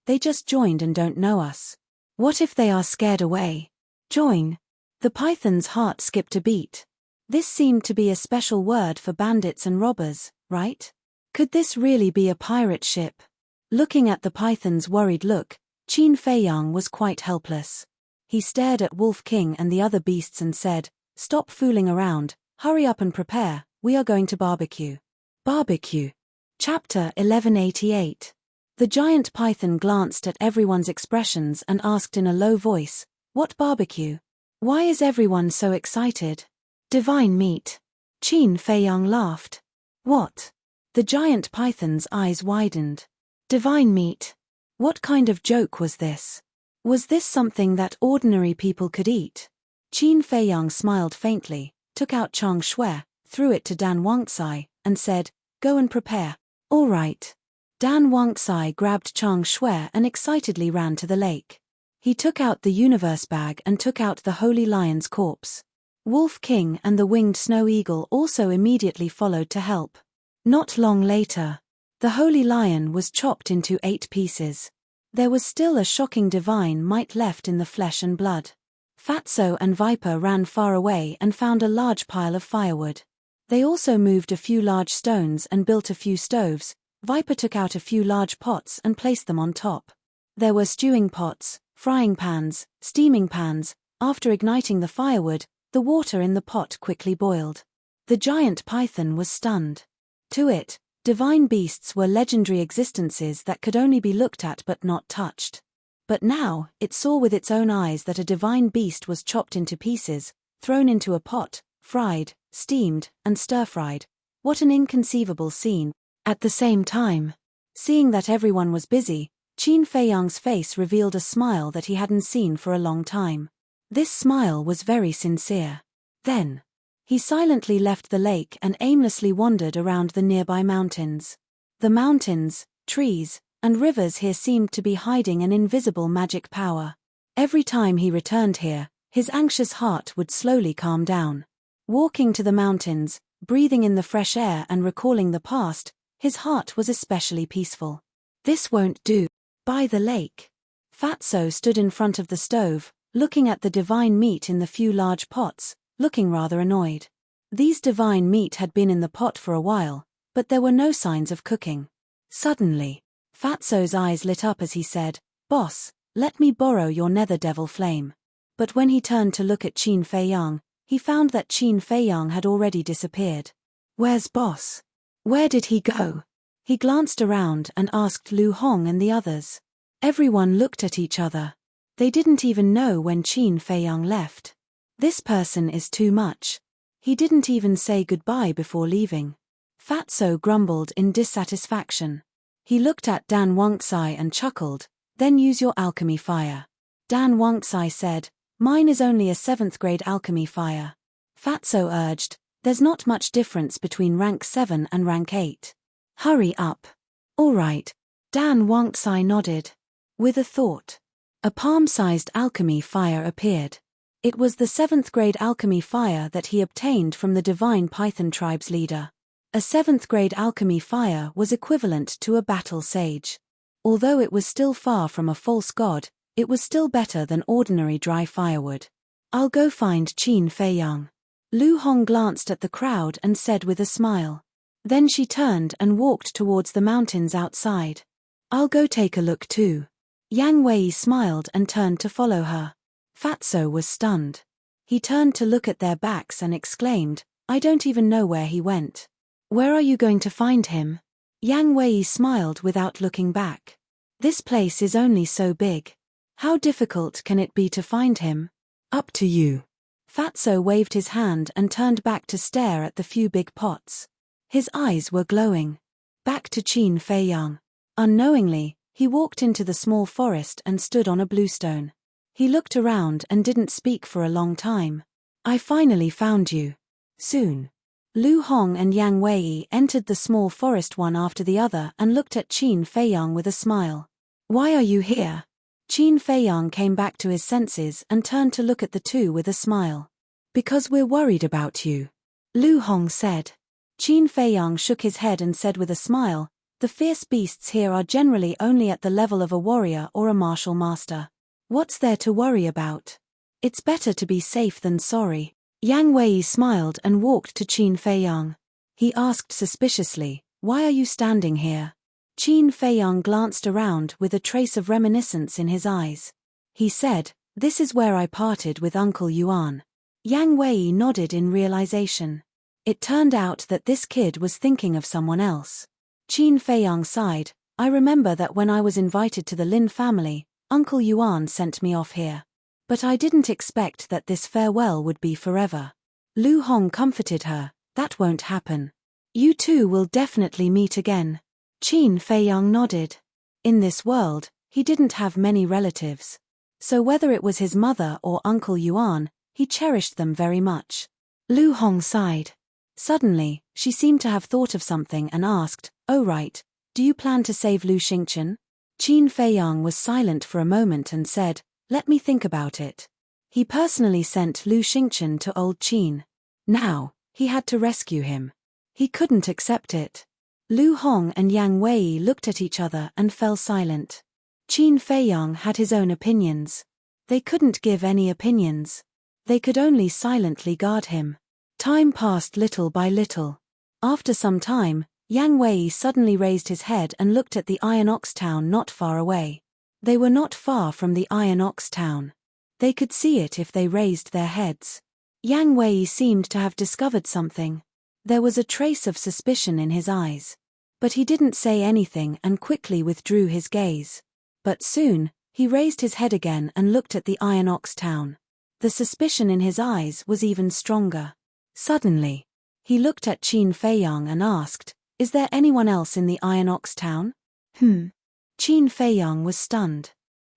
they just joined and don't know us. What if they are scared away? Join. The python's heart skipped a beat. This seemed to be a special word for bandits and robbers, right? Could this really be a pirate ship? Looking at the python's worried look, Qin Feiyang was quite helpless. He stared at Wolf King and the other beasts and said, stop fooling around, hurry up and prepare, we are going to barbecue. Barbecue. Chapter 1188. The giant python glanced at everyone's expressions and asked in a low voice, what barbecue? Why is everyone so excited? Divine meat. Qin Feiyang laughed. What? The giant python's eyes widened. Divine meat. What kind of joke was this? Was this something that ordinary people could eat? Qin Feiyang smiled faintly, took out Chang Shui, threw it to Dan Wangcai, and said, go and prepare. All right. Dan Wangcai grabbed Chang Shui and excitedly ran to the lake. He took out the universe bag and took out the holy lion's corpse. Wolf King and the winged snow eagle also immediately followed to help. Not long later, the holy lion was chopped into 8 pieces. There was still a shocking divine might left in the flesh and blood. Fatso and Viper ran far away and found a large pile of firewood. They also moved a few large stones and built a few stoves. Viper took out a few large pots and placed them on top. There were stewing pots, frying pans, steaming pans. After igniting the firewood, the water in the pot quickly boiled. The giant python was stunned. To it, divine beasts were legendary existences that could only be looked at but not touched. But now, it saw with its own eyes that a divine beast was chopped into pieces, thrown into a pot, fried, steamed, and stir-fried. What an inconceivable scene. At the same time, seeing that everyone was busy, Qin Feiyang's face revealed a smile that he hadn't seen for a long time. This smile was very sincere. Then, he silently left the lake and aimlessly wandered around the nearby mountains. The mountains, trees, and rivers here seemed to be hiding an invisible magic power. Every time he returned here, his anxious heart would slowly calm down. Walking to the mountains, breathing in the fresh air and recalling the past, his heart was especially peaceful. This won't do. By the lake, Fatso stood in front of the stove, looking at the divine meat in the few large pots, looking rather annoyed. These divine meat had been in the pot for a while, but there were no signs of cooking. Suddenly, Fatso's eyes lit up as he said, "Boss, let me borrow your nether devil flame." But when he turned to look at Qin Feiyang, he found that Qin Feiyang had already disappeared. "Where's Boss? Where did he go?" He glanced around and asked Lu Hong and the others. Everyone looked at each other. They didn't even know when Qin Feiyang left. This person is too much. He didn't even say goodbye before leaving. Fatso grumbled in dissatisfaction. He looked at Dan Wangxai and chuckled, "Then use your alchemy fire." Dan Wangxai said, "Mine is only a 7th grade alchemy fire." Fatso urged, "There's not much difference between rank 7 and rank 8. Hurry up." "All right." Dan Wangxai nodded. With a thought, a palm-sized alchemy fire appeared. It was the 7th grade alchemy fire that he obtained from the divine Python tribe's leader. A 7th grade alchemy fire was equivalent to a battle sage. Although it was still far from a false god, it was still better than ordinary dry firewood. "I'll go find Qin Feiyang." Lu Hong glanced at the crowd and said with a smile. Then she turned and walked towards the mountains outside. "I'll go take a look too." Yang Wei smiled and turned to follow her. Fatso was stunned. He turned to look at their backs and exclaimed, "I don't even know where he went." "Where are you going to find him?" Yang Wei smiled without looking back. "This place is only so big. How difficult can it be to find him?" "Up to you." Fatso waved his hand and turned back to stare at the few big pots. His eyes were glowing. Back to Qin Feiyang. Unknowingly, he walked into the small forest and stood on a bluestone. He looked around and didn't speak for a long time. "I finally found you." Soon, Lu Hong and Yang Wei entered the small forest one after the other and looked at Qin Feiyang with a smile. "Why are you here?" Qin Feiyang came back to his senses and turned to look at the two with a smile. "Because we're worried about you," Lu Hong said. Qin Feiyang shook his head and said with a smile, "The fierce beasts here are generally only at the level of a warrior or a martial master. What's there to worry about? It's better to be safe than sorry." Yang Wei smiled and walked to Qin Feiyang. He asked suspiciously, "Why are you standing here?" Qin Feiyang glanced around with a trace of reminiscence in his eyes. He said, "This is where I parted with Uncle Yuan." Yang Wei nodded in realization. It turned out that this kid was thinking of someone else. Qin Feiyang sighed, "I remember that when I was invited to the Lin family, Uncle Yuan sent me off here. But I didn't expect that this farewell would be forever." Lu Hong comforted her, "That won't happen. You two will definitely meet again." Qin Feiyang nodded. In this world, he didn't have many relatives. So whether it was his mother or Uncle Yuan, he cherished them very much. Lu Hong sighed. Suddenly, she seemed to have thought of something and asked, "Oh right, do you plan to save Lu Xingchen?" Qin Feiyang was silent for a moment and said, "Let me think about it." He personally sent Lu Xingchen to old Qin. Now, he had to rescue him. He couldn't accept it. Lu Hong and Yang Wei looked at each other and fell silent. Qin Feiyang had his own opinions. They couldn't give any opinions. They could only silently guard him. Time passed little by little. After some time, Yang Wei suddenly raised his head and looked at the Iron Ox town not far away. They were not far from the Iron Ox town. They could see it if they raised their heads. Yang Wei seemed to have discovered something. There was a trace of suspicion in his eyes. But he didn't say anything and quickly withdrew his gaze. But soon, he raised his head again and looked at the Iron Ox town. The suspicion in his eyes was even stronger. Suddenly, he looked at Qin Feiyang and asked, "Is there anyone else in the Iron Ox town?" Qin Feiyang was stunned.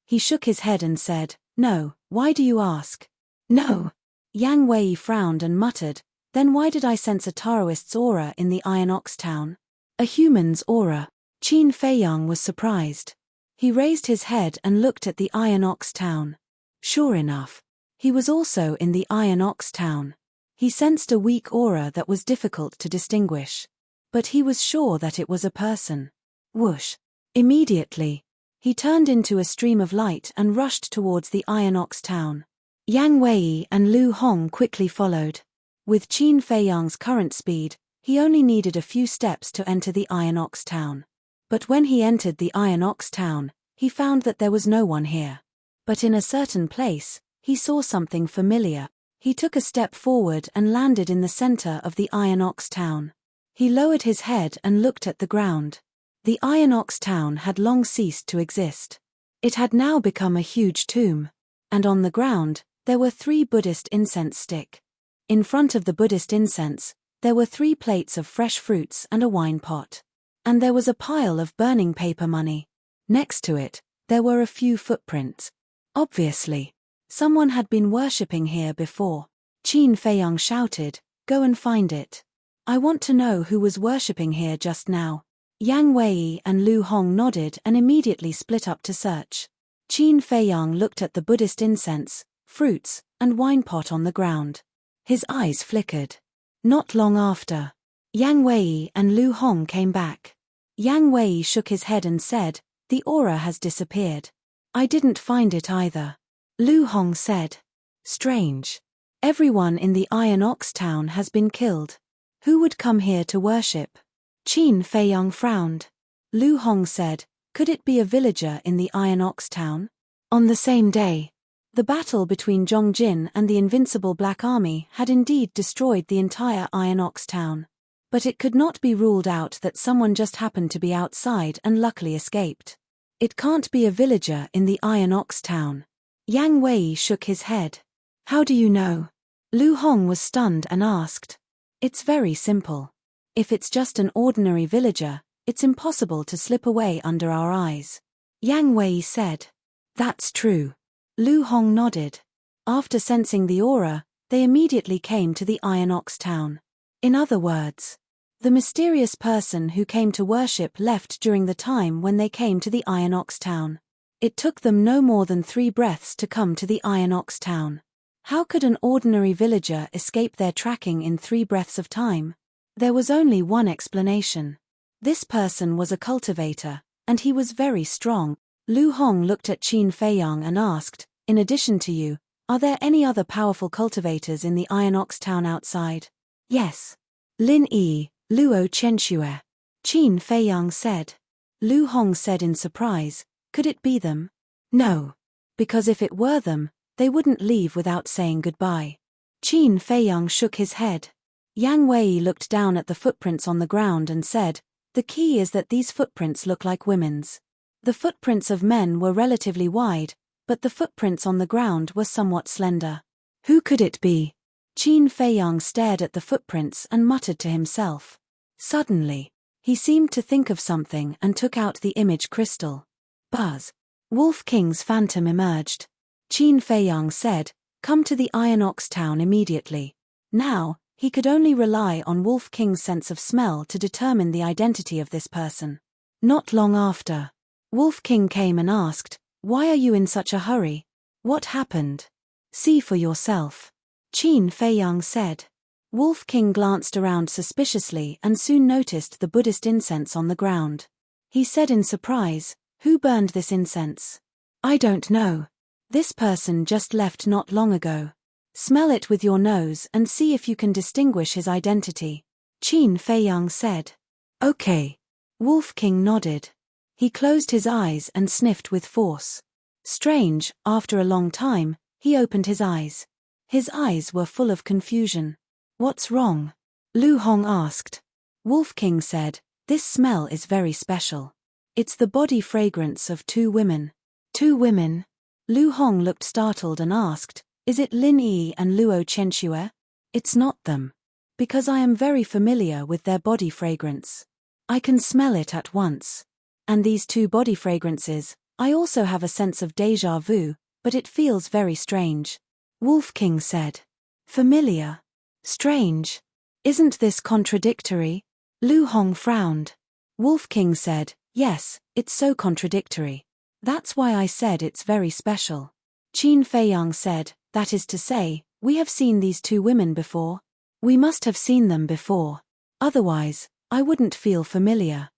He shook his head and said, "No, why do you ask?" No. Yang Wei frowned and muttered, then why did I sense a Taoist's aura in the Iron Ox Town? A human's aura. Qin Feiyang was surprised. He raised his head and looked at the Iron Ox Town. Sure enough, he was also in the Iron Ox Town. He sensed a weak aura that was difficult to distinguish. But he was sure that it was a person. Whoosh. Immediately, he turned into a stream of light and rushed towards the Iron Ox Town. Yang Wei and Lu Hong quickly followed. With Qin Feiyang's current speed, he only needed a few steps to enter the Iron Ox Town. But when he entered the Iron Ox Town, he found that there was no one here. But in a certain place, he saw something familiar. He took a step forward and landed in the center of the Iron Ox Town. He lowered his head and looked at the ground. The Iron Ox Town had long ceased to exist. It had now become a huge tomb. And on the ground, there were 3 Buddhist incense sticks. In front of the Buddhist incense, there were 3 plates of fresh fruits and a wine pot. And there was a pile of burning paper money. Next to it, there were a few footprints. Obviously, someone had been worshipping here before. Qin Feiyang shouted, "Go and find it. I want to know who was worshipping here just now." Yang Wei and Lu Hong nodded and immediately split up to search. Qin Feiyang looked at the Buddhist incense, fruits, and wine pot on the ground. His eyes flickered. Not long after, Yang Wei and Lu Hong came back. Yang Wei shook his head and said, "The aura has disappeared. I didn't find it either." Lu Hong said, "Strange. Everyone in the Iron Ox Town has been killed. Who would come here to worship?" Qin Feiyang frowned. Lu Hong said, "Could it be a villager in the Iron Ox Town?" On the same day, the battle between Zhongjin and the invincible Black Army had indeed destroyed the entire Iron Ox Town. But it could not be ruled out that someone just happened to be outside and luckily escaped. It can't be a villager in the Iron Ox Town. Yang Wei shook his head. "How do you know?" Lu Hong was stunned and asked. "It's very simple. If it's just an ordinary villager, it's impossible to slip away under our eyes." Yang Wei said. "That's true." Lu Hong nodded. After sensing the aura, they immediately came to the Iron Ox Town. In other words, the mysterious person who came to worship left during the time when they came to the Iron Ox Town. It took them no more than 3 breaths to come to the Iron Ox Town. How could an ordinary villager escape their tracking in 3 breaths of time? There was only one explanation. This person was a cultivator, and he was very strong. Lu Hong looked at Qin Feiyang and asked, "In addition to you, are there any other powerful cultivators in the Iron Ox Town outside?" "Yes. Lin Yi, Luo Chenxue." Qin Feiyang said. Lu Hong said in surprise, "Could it be them?" "No. Because if it were them, they wouldn't leave without saying goodbye." Qin Feiyang shook his head. Yang Wei looked down at the footprints on the ground and said, "The key is that these footprints look like women's. The footprints of men were relatively wide, but the footprints on the ground were somewhat slender. Who could it be?" Qin Feiyang stared at the footprints and muttered to himself. Suddenly, he seemed to think of something and took out the image crystal. Buzz. Wolf King's phantom emerged. Qin Feiyang said, "Come to the Iron Ox Town immediately." Now, he could only rely on Wolf King's sense of smell to determine the identity of this person. Not long after, Wolf King came and asked, "Why are you in such a hurry? What happened?" "See for yourself," Qin Feiyang said. Wolf King glanced around suspiciously and soon noticed the Buddhist incense on the ground. He said in surprise, "Who burned this incense?" "I don't know. This person just left not long ago. Smell it with your nose and see if you can distinguish his identity," Qin Feiyang said. "Okay." Wolf King nodded. He closed his eyes and sniffed with force. Strange, after a long time, he opened his eyes. His eyes were full of confusion. "What's wrong?" Lu Hong asked. Wolf King said, "This smell is very special. It's the body fragrance of 2 women. 2 women? Lu Hong looked startled and asked, "Is it Lin Yi and Luo Chenxue?" "It's not them. Because I am very familiar with their body fragrance. I can smell it at once. And these 2 body fragrances, I also have a sense of déjà vu, but it feels very strange." Wolf King said. Familiar. Strange. Isn't this contradictory? Lu Hong frowned. Wolf King said, yes, it's so contradictory. That's why I said it's very special. Qin Feiyang said, that is to say, we have seen these two women before. We must have seen them before. Otherwise, I wouldn't feel familiar.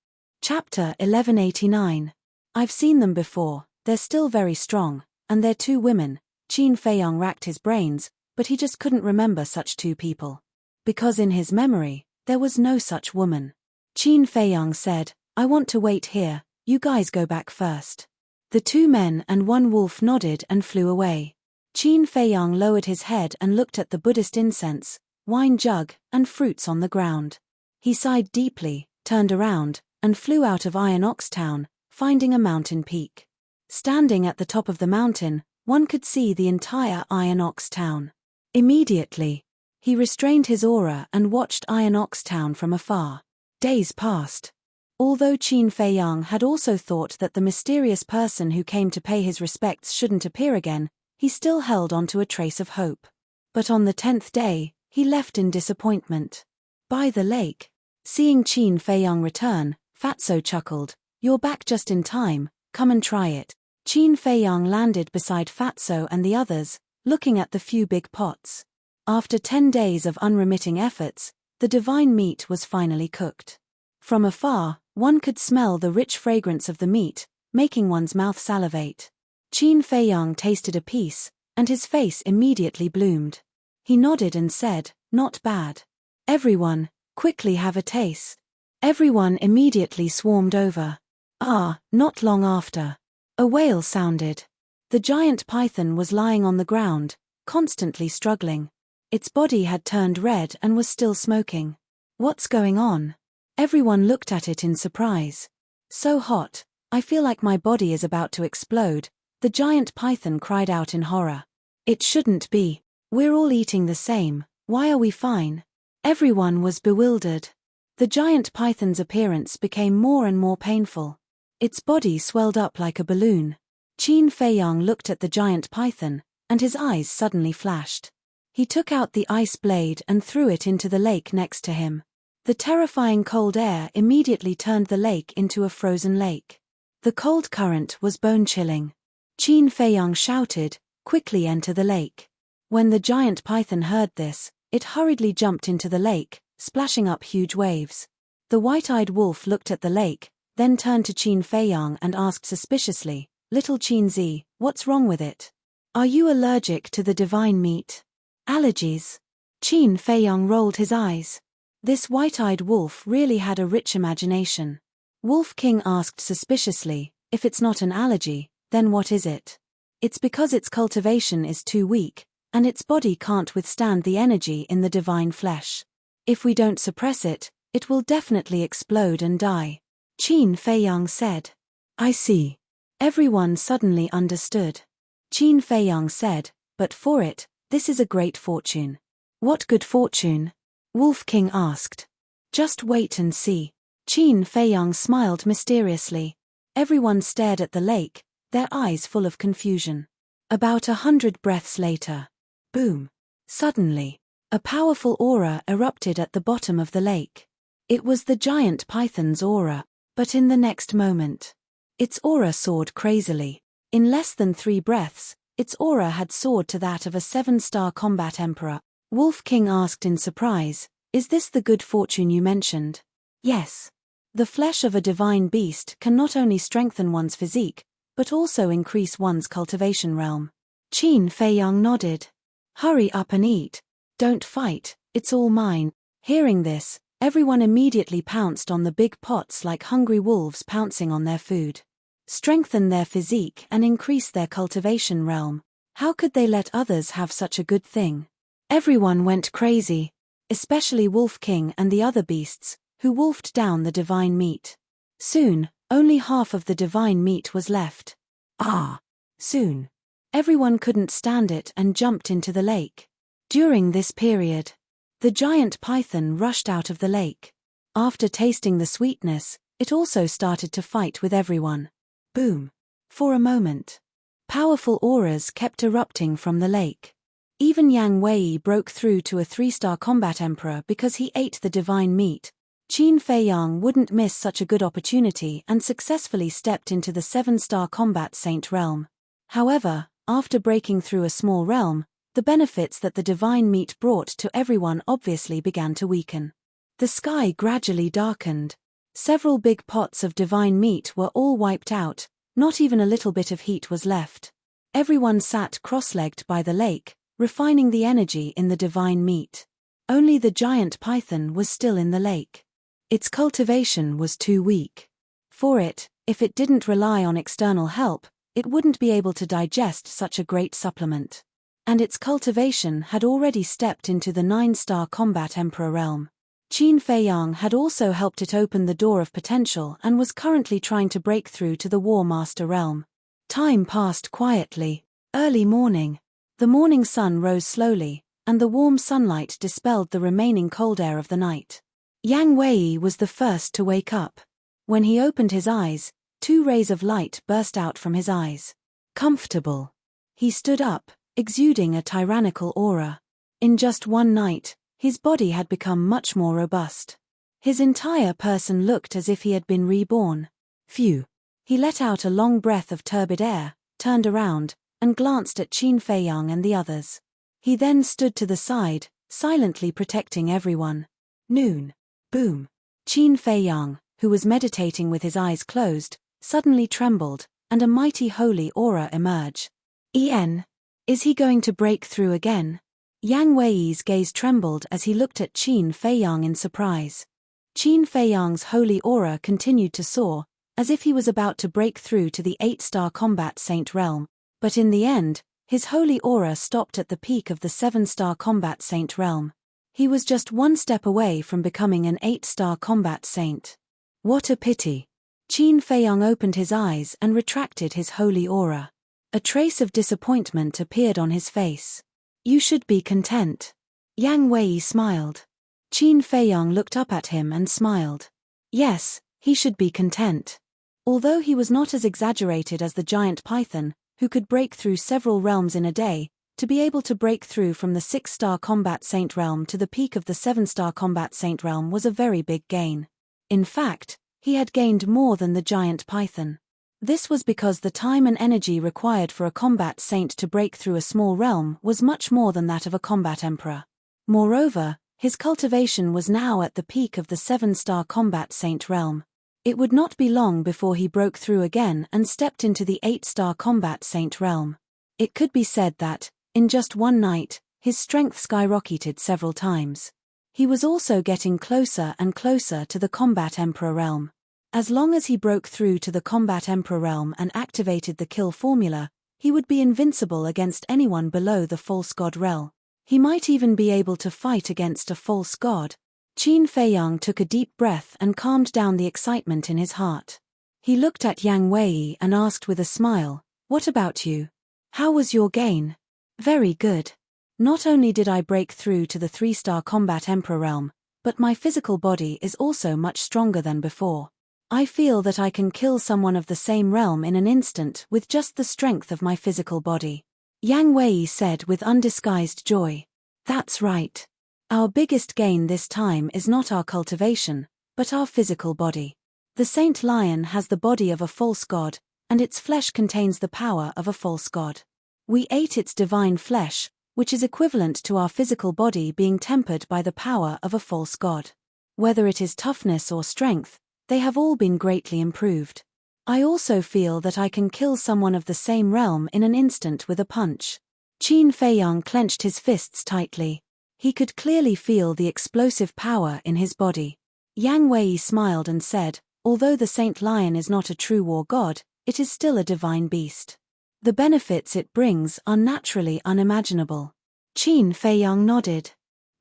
Chapter 1189. I've seen them before, they're still very strong, and they're two women. Qin Feiyang racked his brains, but he just couldn't remember such two people. Because in his memory, there was no such woman. Qin Feiyang said, I want to wait here, you guys go back first. The two men and one wolf nodded and flew away. Qin Feiyang lowered his head and looked at the Buddhist incense, wine jug, and fruits on the ground. He sighed deeply, turned around, and flew out of Iron Ox Town, finding a mountain peak. Standing at the top of the mountain, one could see the entire Iron Ox Town. Immediately, he restrained his aura and watched Iron Ox Town from afar. Days passed. Although Qin Feiyang had also thought that the mysterious person who came to pay his respects shouldn't appear again, he still held on to a trace of hope. But on the 10th day, he left in disappointment. By the lake, seeing Qin Feiyang return, Fatso chuckled, you're back just in time, come and try it. Qin Feiyang landed beside Fatso and the others, looking at the few big pots. After 10 days of unremitting efforts, the divine meat was finally cooked. From afar, one could smell the rich fragrance of the meat, making one's mouth salivate. Qin Feiyang tasted a piece, and his face immediately bloomed. He nodded and said, not bad. Everyone, quickly have a taste. Everyone immediately swarmed over. Not long after. A wail sounded. The giant python was lying on the ground, constantly struggling. Its body had turned red and was still smoking. What's going on? Everyone looked at it in surprise. So hot, I feel like my body is about to explode, the giant python cried out in horror. It shouldn't be. We're all eating the same, why are we fine? Everyone was bewildered. The giant python's appearance became more and more painful. Its body swelled up like a balloon. Qin Feiyang looked at the giant python, and his eyes suddenly flashed. He took out the ice blade and threw it into the lake next to him. The terrifying cold air immediately turned the lake into a frozen lake. The cold current was bone-chilling. Qin Feiyang shouted, quickly enter the lake. When the giant python heard this, it hurriedly jumped into the lake, splashing up huge waves. The white-eyed wolf looked at the lake, then turned to Qin Feiyang and asked suspiciously, Little Qin Zi, what's wrong with it? Are you allergic to the divine meat? Allergies? Qin Feiyang rolled his eyes. This white-eyed wolf really had a rich imagination. Wolf King asked suspiciously, if it's not an allergy, then what is it? It's because its cultivation is too weak, and its body can't withstand the energy in the divine flesh. If we don't suppress it, it will definitely explode and die. Qin Feiyang said. I see. Everyone suddenly understood. Qin Feiyang said, but for it, this is a great fortune. What good fortune? Wolf King asked. Just wait and see. Qin Feiyang smiled mysteriously. Everyone stared at the lake, their eyes full of confusion. About 100 breaths later. Boom. Suddenly, a powerful aura erupted at the bottom of the lake. It was the giant python's aura, but in the next moment, its aura soared crazily. In less than 3 breaths, its aura had soared to that of a 7-star combat emperor. Wolf King asked in surprise, is this the good fortune you mentioned? Yes. The flesh of a divine beast can not only strengthen one's physique, but also increase one's cultivation realm. Qin Feiyang nodded. Hurry up and eat. Don't fight, it's all mine. Hearing this, everyone immediately pounced on the big pots like hungry wolves pouncing on their food. Strengthen their physique and increase their cultivation realm. How could they let others have such a good thing? Everyone went crazy, especially Wolf King and the other beasts, who wolfed down the divine meat. Soon, only half of the divine meat was left. Soon. Everyone couldn't stand it and jumped into the lake. During this period, the giant python rushed out of the lake. After tasting the sweetness, it also started to fight with everyone. Boom. For a moment, powerful auras kept erupting from the lake. Even Yang Wei broke through to a 3-star combat emperor because he ate the divine meat. Qin Feiyang wouldn't miss such a good opportunity and successfully stepped into the 7-star combat saint realm. However, after breaking through a small realm, the benefits that the divine meat brought to everyone obviously began to weaken. The sky gradually darkened. Several big pots of divine meat were all wiped out, not even a little bit of heat was left. Everyone sat cross-legged by the lake, refining the energy in the divine meat. Only the giant python was still in the lake. Its cultivation was too weak. For it, if it didn't rely on external help, it wouldn't be able to digest such a great supplement. And its cultivation had already stepped into the 9-star combat emperor realm. Qin Feiyang had also helped it open the door of potential and was currently trying to break through to the War Master realm. Time passed quietly. Early morning. The morning sun rose slowly, and the warm sunlight dispelled the remaining cold air of the night. Yang Wei was the first to wake up. When he opened his eyes, 2 rays of light burst out from his eyes. Comfortable. He stood up, exuding a tyrannical aura. In just one night, his body had become much more robust. His entire person looked as if he had been reborn. Phew. He let out a long breath of turbid air, turned around, and glanced at Qin Feiyang and the others. He then stood to the side, silently protecting everyone. Noon. Boom. Qin Feiyang, who was meditating with his eyes closed, suddenly trembled, and a mighty holy aura emerged. Is he going to break through again? Yang Wei's gaze trembled as he looked at Qin Feiyang in surprise. Qin Feiyang's holy aura continued to soar, as if he was about to break through to the 8-star combat saint realm, but in the end, his holy aura stopped at the peak of the 7-star combat saint realm. He was just 1 step away from becoming an 8-star combat saint. What a pity. Qin Feiyang opened his eyes and retracted his holy aura. A trace of disappointment appeared on his face. You should be content. Yang Wei smiled. Qin Feiyang looked up at him and smiled. Yes, he should be content. Although he was not as exaggerated as the giant python, who could break through several realms in a day, to be able to break through from the 6-star combat saint realm to the peak of the 7-star combat saint realm was a very big gain. In fact, he had gained more than the giant python. This was because the time and energy required for a combat saint to break through a small realm was much more than that of a combat emperor. Moreover, his cultivation was now at the peak of the 7-star combat saint realm. It would not be long before he broke through again and stepped into the 8-star combat saint realm. It could be said that, in just one night, his strength skyrocketed several times. He was also getting closer and closer to the combat emperor realm. As long as he broke through to the combat emperor realm and activated the kill formula, he would be invincible against anyone below the false god realm. He might even be able to fight against a false god. Qin Feiyang took a deep breath and calmed down the excitement in his heart. He looked at Yang Wei and asked with a smile, "What about you? How was your gain?" "Very good. Not only did I break through to the 3-star combat emperor realm, but my physical body is also much stronger than before. I feel that I can kill someone of the same realm in an instant with just the strength of my physical body." Yang Wei said with undisguised joy. "That's right. Our biggest gain this time is not our cultivation, but our physical body. The Saint Lion has the body of a false god, and its flesh contains the power of a false god. We ate its divine flesh, which is equivalent to our physical body being tempered by the power of a false god. Whether it is toughness or strength, they have all been greatly improved. I also feel that I can kill someone of the same realm in an instant with a punch." Qin Feiyang clenched his fists tightly. He could clearly feel the explosive power in his body. Yang Wei smiled and said, "Although the Saint Lion is not a true war god, it is still a divine beast. The benefits it brings are naturally unimaginable." Qin Feiyang nodded.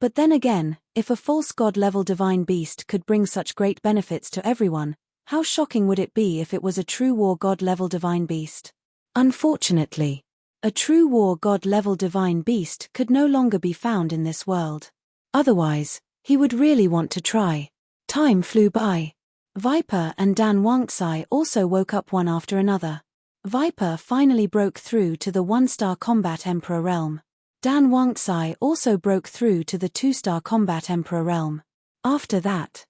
But then again, if a false god-level divine beast could bring such great benefits to everyone, how shocking would it be if it was a true war god-level divine beast? Unfortunately, a true war god-level divine beast could no longer be found in this world. Otherwise, he would really want to try. Time flew by. Viper and Dan Wangcai also woke up one after another. Viper finally broke through to the 1-star combat emperor realm. Dan Wangtsai also broke through to the 2-star combat emperor realm. After that,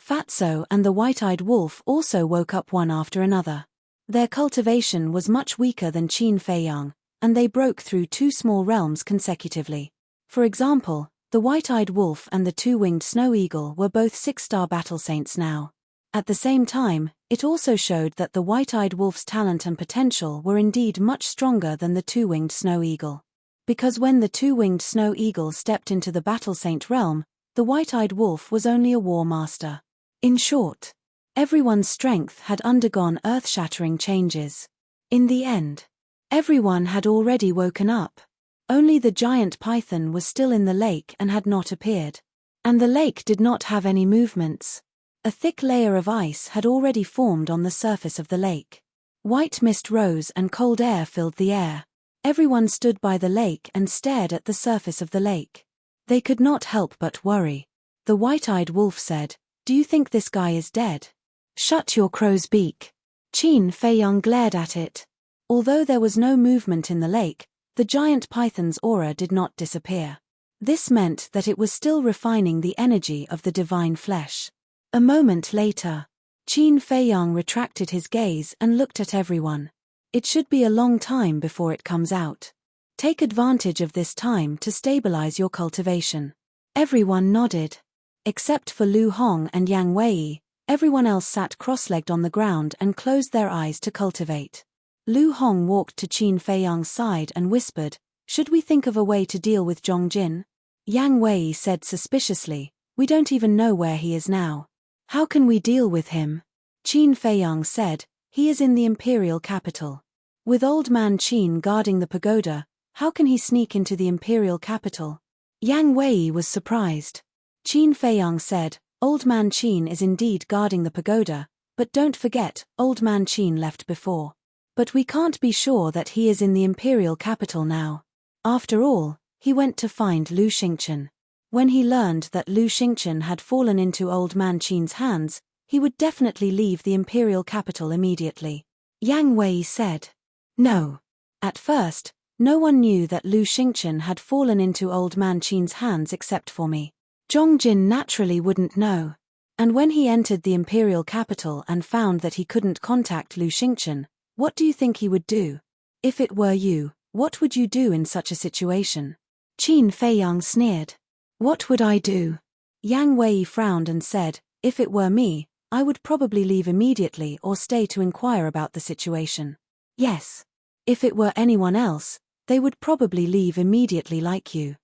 Fatso and the white-eyed wolf also woke up one after another. Their cultivation was much weaker than Qin Feiyang, and they broke through 2 small realms consecutively. For example, the white-eyed wolf and the 2-winged snow eagle were both 6-star battle saints now. At the same time, it also showed that the white-eyed wolf's talent and potential were indeed much stronger than the 2-winged snow eagle. Because when the 2-winged snow eagle stepped into the battle saint realm, the white-eyed wolf was only a war master. In short, everyone's strength had undergone earth-shattering changes. In the end, everyone had already woken up. Only the giant python was still in the lake and had not appeared. And the lake did not have any movements. A thick layer of ice had already formed on the surface of the lake. White mist rose and cold air filled the air. Everyone stood by the lake and stared at the surface of the lake. They could not help but worry. The white-eyed wolf said, "Do you think this guy is dead? Shut your crow's beak." Qin Feiyang glared at it. Although there was no movement in the lake, the giant python's aura did not disappear. This meant that it was still refining the energy of the divine flesh. A moment later, Qin Feiyang retracted his gaze and looked at everyone. "It should be a long time before it comes out. Take advantage of this time to stabilize your cultivation." Everyone nodded. Except for Lu Hong and Yang Wei, everyone else sat cross-legged on the ground and closed their eyes to cultivate. Lu Hong walked to Qin Feiyang's side and whispered, "Should we think of a way to deal with Zhongjin?" Yang Wei said suspiciously, "We don't even know where he is now. How can we deal with him?" Qin Feiyang said, "He is in the imperial capital. With old man Qin guarding the pagoda, how can he sneak into the imperial capital?" Yang Wei was surprised. Qin Feiyang said, "Old man Qin is indeed guarding the pagoda, but don't forget, old man Qin left before. But we can't be sure that he is in the imperial capital now. After all, he went to find Lu Xingchen. When he learned that Lu Xingchen had fallen into old man Qin's hands, he would definitely leave the imperial capital immediately." Yang Wei said. "No. At first, no one knew that Lu Xingchen had fallen into old man Qin's hands except for me. Zhongjin naturally wouldn't know. And when he entered the imperial capital and found that he couldn't contact Lu Xingchen, what do you think he would do? If it were you, what would you do in such a situation?" Qin Feiyang sneered. "What would I do?" Yang Wei frowned and said, "If it were me, I would probably leave immediately or stay to inquire about the situation. Yes. If it were anyone else, they would probably leave immediately like you.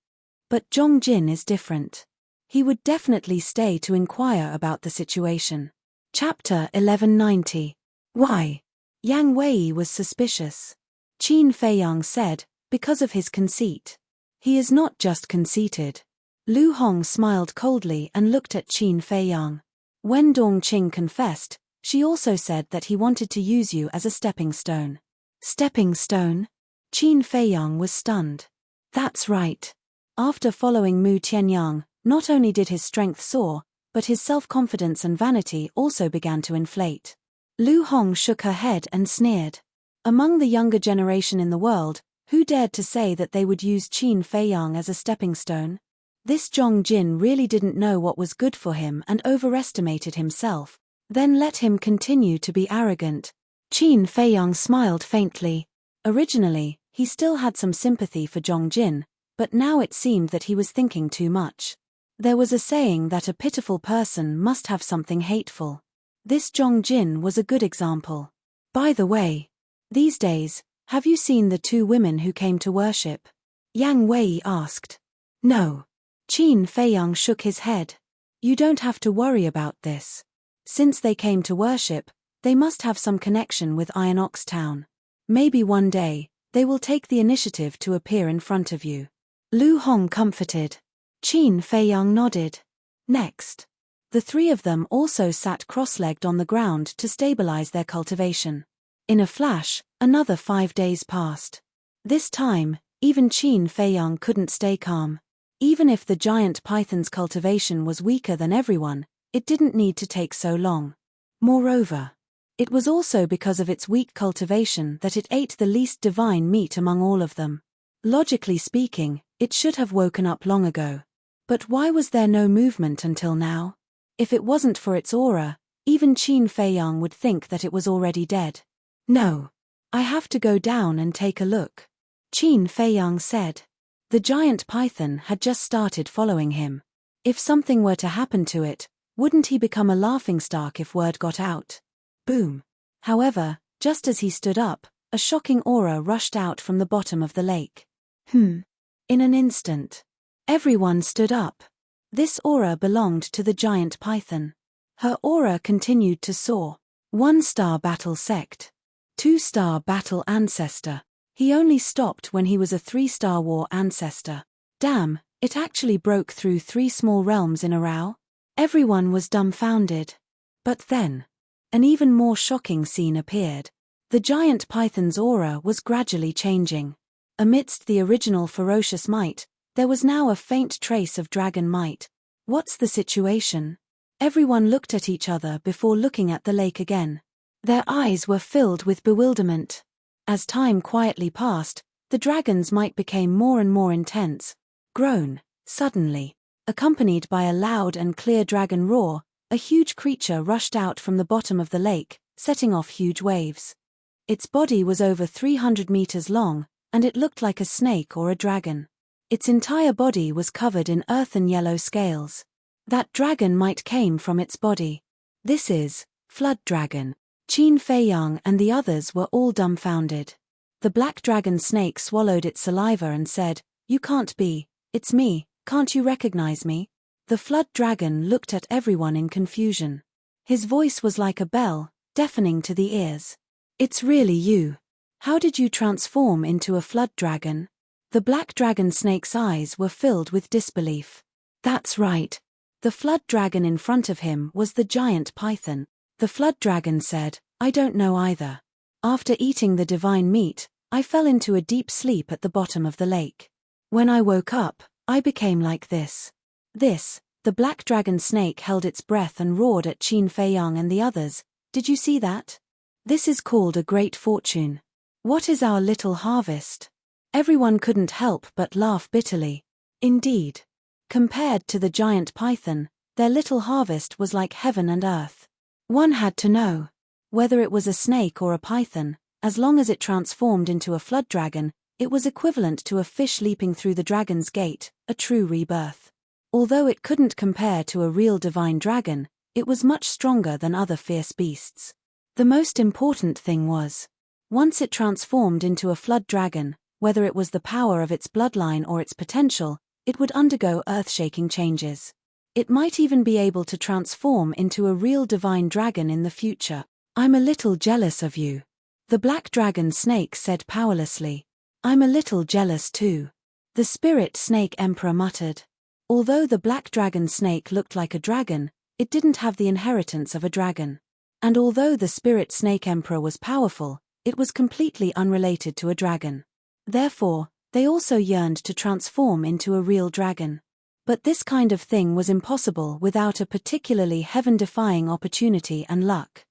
But Zhongjin is different. He would definitely stay to inquire about the situation." Chapter 1190. Why? Yang Wei was suspicious. Qin Feiyang said, "Because of his conceit." "He is not just conceited." Lu Hong smiled coldly and looked at Qin Feiyang. When Dongqing confessed, she also said that he wanted to use you as a stepping stone. Stepping stone? Qin Feiyang was stunned. That's right. After following Mu Tianyang, not only did his strength soar, but his self-confidence and vanity also began to inflate. Lu Hong shook her head and sneered. Among the younger generation in the world, who dared to say that they would use Qin Feiyang as a stepping stone? This Zhongjin really didn't know what was good for him and overestimated himself. Then let him continue to be arrogant. Qin Feiyang smiled faintly. Originally, he still had some sympathy for Zhongjin, but now it seemed that he was thinking too much. There was a saying that a pitiful person must have something hateful. This Zhongjin was a good example. By the way, these days, have you seen the 2 women who came to worship? Yang Wei asked. No. Qin Feiyang shook his head. You don't have to worry about this. Since they came to worship, they must have some connection with Iron Ox Town. Maybe one day, they will take the initiative to appear in front of you. Lu Hong comforted. Qin Feiyang nodded. Next. The 3 of them also sat cross-legged on the ground to stabilize their cultivation. In a flash, another 5 days passed. This time, even Qin Feiyang couldn't stay calm. Even if the giant python's cultivation was weaker than everyone, it didn't need to take so long. Moreover, it was also because of its weak cultivation that it ate the least divine meat among all of them. Logically speaking, It should have woken up long ago. But why was there no movement until now? If it wasn't for its aura, even Qin Feiyang would think that it was already dead. No. I have to go down and take a look, Qin Feiyang said. The giant python had just started following him. If something were to happen to it, wouldn't he become a laughingstock if word got out? Boom. However, just as he stood up, a shocking aura rushed out from the bottom of the lake. In an instant, everyone stood up. This aura belonged to the giant python. Her aura continued to soar. 1-star battle sect. 2-star battle ancestor. He only stopped when he was a 3-star war ancestor. Damn, it actually broke through 3 small realms in a row? Everyone was dumbfounded. But then, an even more shocking scene appeared. The giant python's aura was gradually changing. Amidst the original ferocious might, there was now a faint trace of dragon might. What's the situation? Everyone looked at each other before looking at the lake again. Their eyes were filled with bewilderment. As time quietly passed, the dragon's might became more and more intense. Grown, suddenly, accompanied by a loud and clear dragon roar, a huge creature rushed out from the bottom of the lake, setting off huge waves. Its body was over 300 meters long, and it looked like a snake or a dragon. Its entire body was covered in earthen yellow scales. That dragon might came from its body. This is Flood Dragon. Qin Feiyang and the others were all dumbfounded. The black dragon snake swallowed its saliva and said, "You can't be, it's me, can't you recognize me?" The flood dragon looked at everyone in confusion. His voice was like a bell, deafening to the ears. "It's really you. How did you transform into a flood dragon?" The black dragon snake's eyes were filled with disbelief. That's right. The flood dragon in front of him was the giant python. The flood dragon said, "I don't know either. After eating the divine meat, I fell into a deep sleep at the bottom of the lake. When I woke up, I became like this." The black dragon snake held its breath and roared at Qin Feiyang and the others. "Did you see that? This is called a great fortune. What is our little harvest?" Everyone couldn't help but laugh bitterly. Indeed. Compared to the giant python, their little harvest was like heaven and earth. One had to know. Whether it was a snake or a python, as long as it transformed into a flood dragon, it was equivalent to a fish leaping through the dragon's gate, a true rebirth. Although it couldn't compare to a real divine dragon, it was much stronger than other fierce beasts. The most important thing was, once it transformed into a flood dragon, whether it was the power of its bloodline or its potential, it would undergo earth-shaking changes. It might even be able to transform into a real divine dragon in the future. "I'm a little jealous of you," the black dragon snake said powerlessly. "I'm a little jealous too," the spirit snake emperor muttered. Although the black dragon snake looked like a dragon, it didn't have the inheritance of a dragon. And although the spirit snake emperor was powerful, it was completely unrelated to a dragon. Therefore, they also yearned to transform into a real dragon. But this kind of thing was impossible without a particularly heaven-defying opportunity and luck.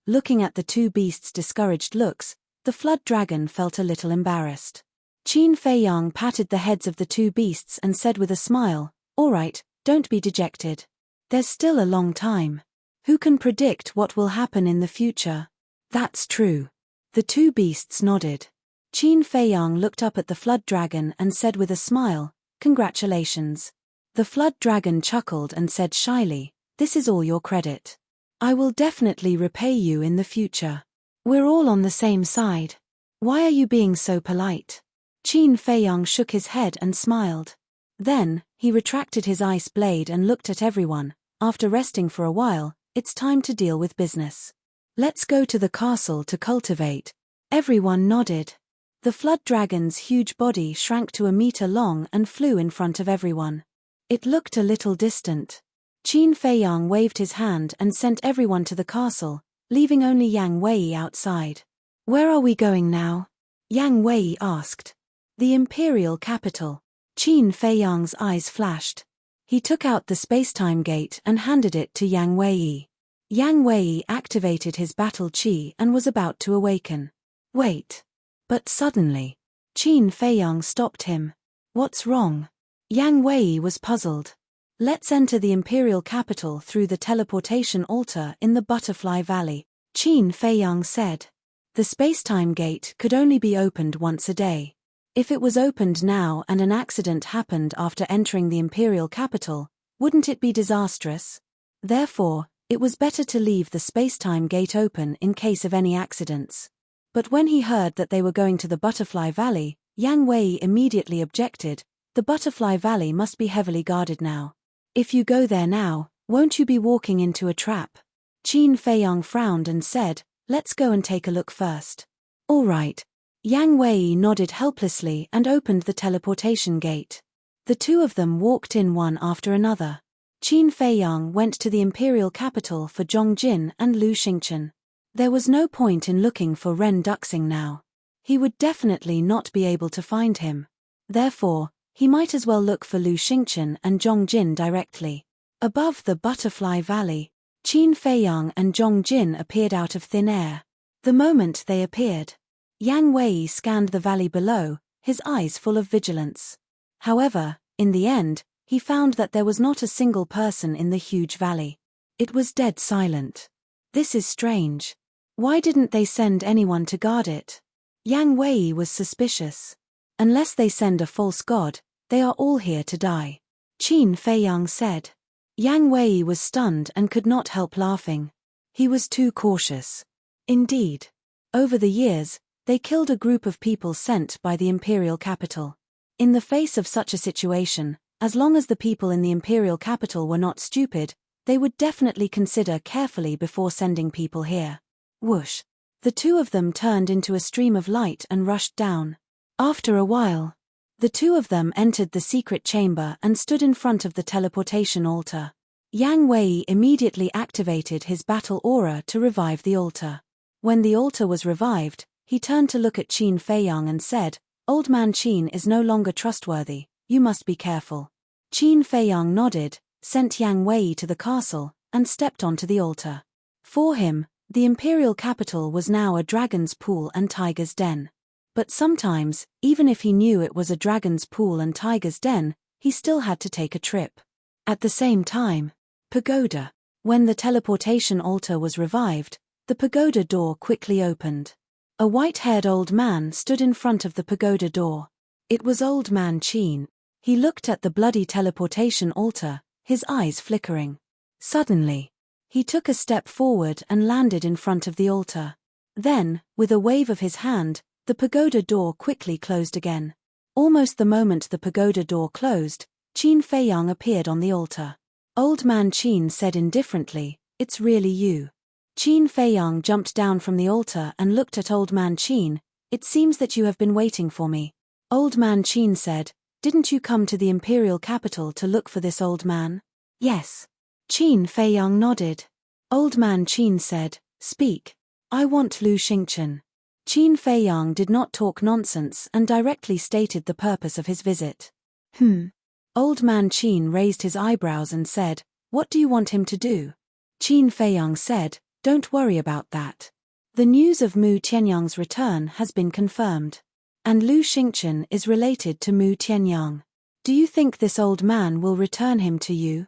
Looking at the two beasts' discouraged looks, the flood dragon felt a little embarrassed. Qin Feiyang patted the heads of the two beasts and said with a smile, "All right, don't be dejected. There's still a long time. Who can predict what will happen in the future?" "That's true." The two beasts nodded. Qin Feiyang looked up at the flood dragon and said with a smile, "Congratulations." The flood dragon chuckled and said shyly, "This is all your credit. I will definitely repay you in the future. We're all on the same side. Why are you being so polite?" Qin Feiyang shook his head and smiled. Then, he retracted his ice blade and looked at everyone. "After resting for a while, it's time to deal with business. Let's go to the castle to cultivate." Everyone nodded. The flood dragon's huge body shrank to a meter long and flew in front of everyone. It looked a little distant. Qin Feiyang waved his hand and sent everyone to the castle, leaving only Yang Wei outside. "Where are we going now?" Yang Wei asked. "The imperial capital." Qin Feiyang's eyes flashed. He took out the space-time gate and handed it to Yang Wei. Yang Wei activated his battle chi and was about to awaken. "Wait." But suddenly, Qin Feiyang stopped him. What's wrong? Yang Wei was puzzled. Let's enter the imperial capital through the teleportation altar in the Butterfly Valley, Qin Feiyang said. The space-time gate could only be opened once a day. If it was opened now and an accident happened after entering the imperial capital, wouldn't it be disastrous? Therefore, it was better to leave the space-time gate open in case of any accidents. But when he heard that they were going to the Butterfly Valley, Yang Wei immediately objected. The Butterfly Valley must be heavily guarded now. If you go there now, won't you be walking into a trap? Qin Feiyang frowned and said, let's go and take a look first. All right. Yang Wei nodded helplessly and opened the teleportation gate. The two of them walked in one after another. Qin Feiyang went to the imperial capital for Zhongjin and Lu Xingchen. There was no point in looking for Ren Duxing now. He would definitely not be able to find him. Therefore, he might as well look for Lu Xingchen and Zhongjin directly. Above the Butterfly Valley, Qin Feiyang and Zhongjin appeared out of thin air. The moment they appeared, Yang Wei scanned the valley below, his eyes full of vigilance. However, in the end, he found that there was not a single person in the huge valley. It was dead silent. This is strange. Why didn't they send anyone to guard it? Yang Wei was suspicious. Unless they send a false god, they are all here to die. Qin Feiyang said. Yang Wei was stunned and could not help laughing. He was too cautious. Indeed. Over the years, they killed a group of people sent by the imperial capital. In the face of such a situation, as long as the people in the imperial capital were not stupid, they would definitely consider carefully before sending people here. Whoosh. The two of them turned into a stream of light and rushed down. After a while, the two of them entered the secret chamber and stood in front of the teleportation altar. Yang Wei immediately activated his battle aura to revive the altar. When the altar was revived, he turned to look at Qin Feiyang and said, Old man Qin is no longer trustworthy, you must be careful. Qin Feiyang nodded, sent Yang Wei to the castle, and stepped onto the altar. For him, the imperial capital was now a dragon's pool and tiger's den. But sometimes, even if he knew it was a dragon's pool and tiger's den, he still had to take a trip. At the same time, pagoda. When the teleportation altar was revived, the pagoda door quickly opened. A white-haired old man stood in front of the pagoda door. It was old man Qin. He looked at the bloody teleportation altar, his eyes flickering. Suddenly, he took a step forward and landed in front of the altar. Then, with a wave of his hand, the pagoda door quickly closed again. Almost the moment the pagoda door closed, Qin Feiyang appeared on the altar. Old man Qin said indifferently, It's really you. Qin Feiyang jumped down from the altar and looked at old man Qin. It seems that you have been waiting for me. Old man Qin said, Didn't you come to the imperial capital to look for this old man? Yes. Qin Feiyang nodded. Old man Qin said, Speak. I want Lu Xingchen. Qin Feiyang did not talk nonsense and directly stated the purpose of his visit. Old man Qin raised his eyebrows and said, What do you want him to do? Qin Feiyang said, Don't worry about that. The news of Mu Tianyang's return has been confirmed. And Lu Xingchen is related to Mu Tianyang. Do you think this old man will return him to you?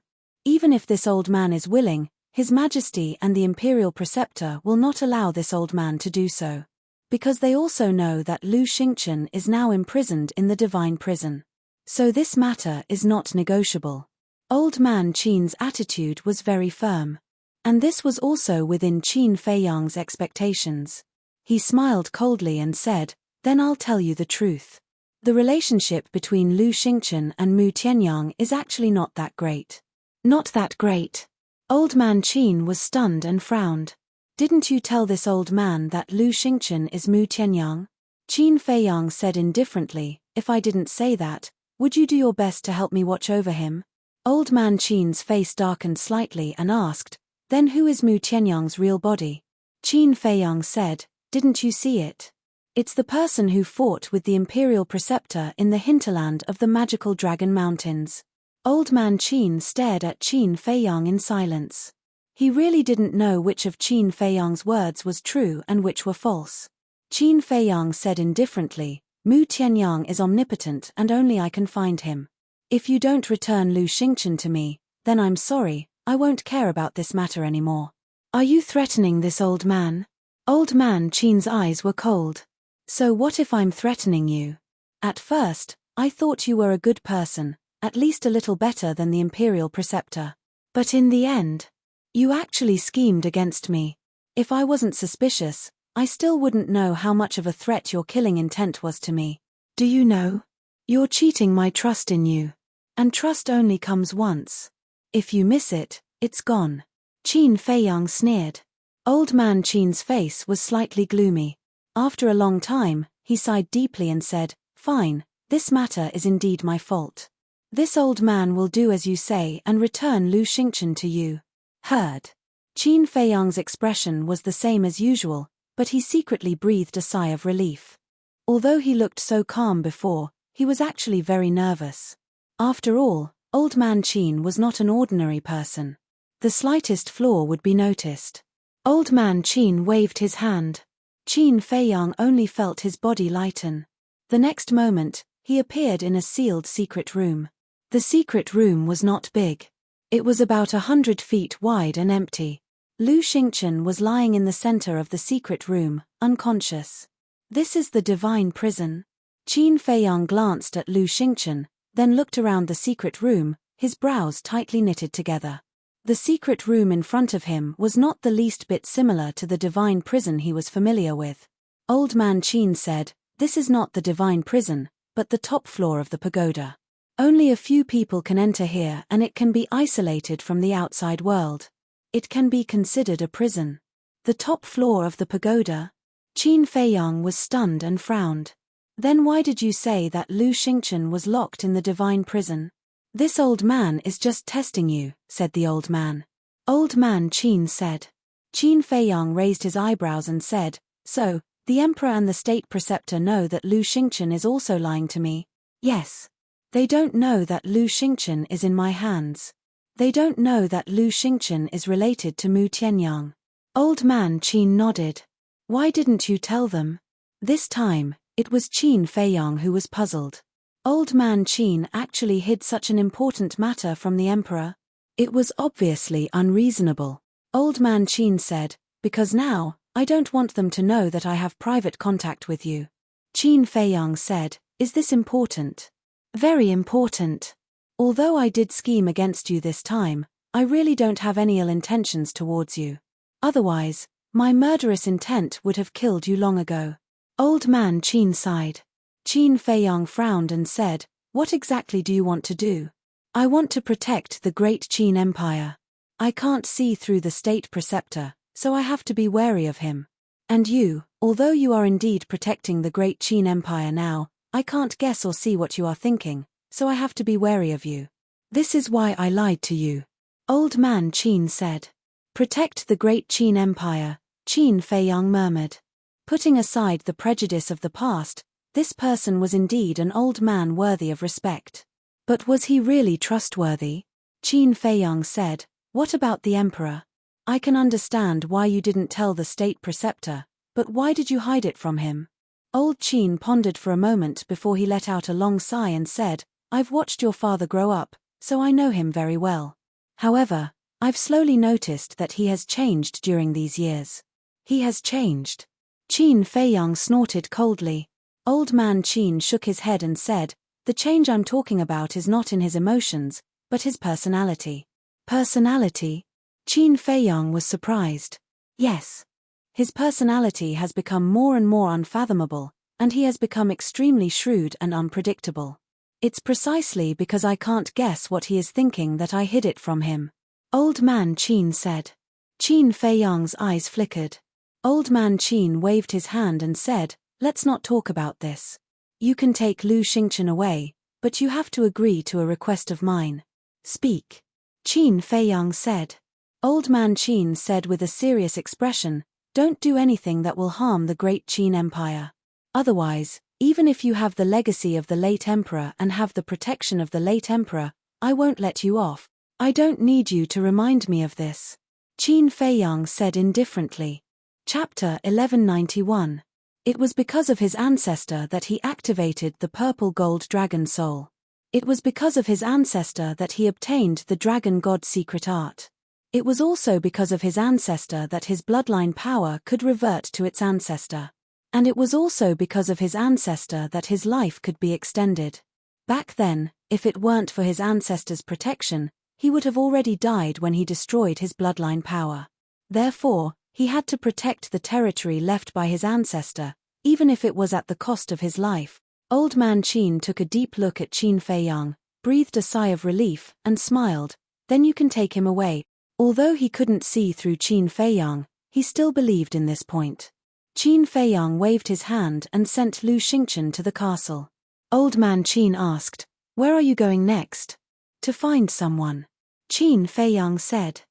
Even if this old man is willing, His Majesty and the Imperial Preceptor will not allow this old man to do so. Because they also know that Lu Xingchen is now imprisoned in the divine prison. So this matter is not negotiable. Old man Qin's attitude was very firm. And this was also within Qin Feiyang's expectations. He smiled coldly and said, Then I'll tell you the truth. The relationship between Lu Xingchen and Mu Tianyang is actually not that great. Not that great. Old man Qin was stunned and frowned. Didn't you tell this old man that Lu Xingchen is Mu Tianyang? Qin Feiyang said indifferently, If I didn't say that, would you do your best to help me watch over him? Old man Qin's face darkened slightly and asked, Then who is Mu Tianyang's real body? Qin Feiyang said, Didn't you see it? It's the person who fought with the Imperial Preceptor in the hinterland of the magical Dragon Mountains. Old man Qin stared at Qin Feiyang in silence. He really didn't know which of Qin Feiyang's words was true and which were false. Qin Feiyang said indifferently, Mu Tianyang is omnipotent and only I can find him. If you don't return Lu Xingchen to me, then I'm sorry, I won't care about this matter anymore. Are you threatening this old man? Old man Qin's eyes were cold. So what if I'm threatening you? At first, I thought you were a good person, at least a little better than the imperial preceptor. But in the end, you actually schemed against me. If I wasn't suspicious, I still wouldn't know how much of a threat your killing intent was to me. Do you know? You're cheating my trust in you. And trust only comes once. If you miss it, it's gone. Qin Feiyang sneered. Old man Qin's face was slightly gloomy. After a long time, he sighed deeply and said, "Fine, this matter is indeed my fault. This old man will do as you say and return Lu Xingchen to you." Heard. Qin Feiyang's expression was the same as usual, but he secretly breathed a sigh of relief. Although he looked so calm before, he was actually very nervous. After all, old man Qin was not an ordinary person. The slightest flaw would be noticed. Old man Qin waved his hand. Qin Feiyang only felt his body lighten. The next moment, he appeared in a sealed secret room. The secret room was not big. It was about 100 feet wide and empty. Lu Xingchen was lying in the center of the secret room, unconscious. This is the divine prison. Qin Feiyang glanced at Lu Xingchen, then looked around the secret room, his brows tightly knitted together. The secret room in front of him was not the least bit similar to the divine prison he was familiar with. Old man Qin said, "This is not the divine prison, but the top floor of the pagoda. Only a few people can enter here and it can be isolated from the outside world. It can be considered a prison." The top floor of the pagoda? Qin Feiyang was stunned and frowned. Then why did you say that Lu Xingchen was locked in the divine prison? "This old man is just testing you," said the old man. Old man Qin said. Qin Feiyang raised his eyebrows and said, "So, the emperor and the state preceptor know that Lu Xingchen is also lying to me?" "Yes. They don't know that Lu Xingchen is in my hands. They don't know that Lu Xingchen is related to Mu Tianyang." Old man Qin nodded. "Why didn't you tell them?" This time, it was Qin Feiyang who was puzzled. Old man Qin actually hid such an important matter from the emperor? It was obviously unreasonable. Old man Qin said, "Because now, I don't want them to know that I have private contact with you." Qin Feiyang said, "Is this important?" "Very important. Although I did scheme against you this time, I really don't have any ill intentions towards you. Otherwise, my murderous intent would have killed you long ago." Old man Qin sighed. Qin Feiyang frowned and said, "What exactly do you want to do?" "I want to protect the great Qin Empire. I can't see through the state preceptor, so I have to be wary of him. And you, although you are indeed protecting the great Qin Empire now, I can't guess or see what you are thinking, so I have to be wary of you. This is why I lied to you." Old man Qin said. "Protect the great Qin Empire," Qin Feiyang murmured. Putting aside the prejudice of the past, this person was indeed an old man worthy of respect. But was he really trustworthy? Qin Feiyang said, "What about the emperor? I can understand why you didn't tell the state preceptor, but why did you hide it from him?" Old Qin pondered for a moment before he let out a long sigh and said, "I've watched your father grow up, so I know him very well. However, I've slowly noticed that he has changed during these years." "He has changed?" Qin Feiyang snorted coldly. Old man Qin shook his head and said, "The change I'm talking about is not in his emotions, but his personality." "Personality?" Qin Feiyang was surprised. "Yes. His personality has become more and more unfathomable, and he has become extremely shrewd and unpredictable. It's precisely because I can't guess what he is thinking that I hid it from him." Old man Qin said. Qin Feiyang's eyes flickered. Old man Qin waved his hand and said, "Let's not talk about this. You can take Lu Xingchen away, but you have to agree to a request of mine." "Speak." Qin Feiyang said. Old man Qin said with a serious expression, "Don't do anything that will harm the great Qin Empire. Otherwise, even if you have the legacy of the late emperor and have the protection of the late emperor, I won't let you off. I don't need you to remind me of this." Qin Feiyang said indifferently. Chapter 1191. It was because of his ancestor that he activated the purple gold dragon soul. It was because of his ancestor that he obtained the dragon god secret art. It was also because of his ancestor that his bloodline power could revert to its ancestor. And it was also because of his ancestor that his life could be extended. Back then, if it weren't for his ancestor's protection, he would have already died when he destroyed his bloodline power. Therefore, he had to protect the territory left by his ancestor, even if it was at the cost of his life. Old Man Qin took a deep look at Qin Feiyang, breathed a sigh of relief, and smiled. Then you can take him away. Although he couldn't see through Qin Feiyang, he still believed in this point. Qin Feiyang waved his hand and sent Lu Xingchen to the castle. Old Man Qin asked, "Where are you going next?" "To find someone," Qin Feiyang said.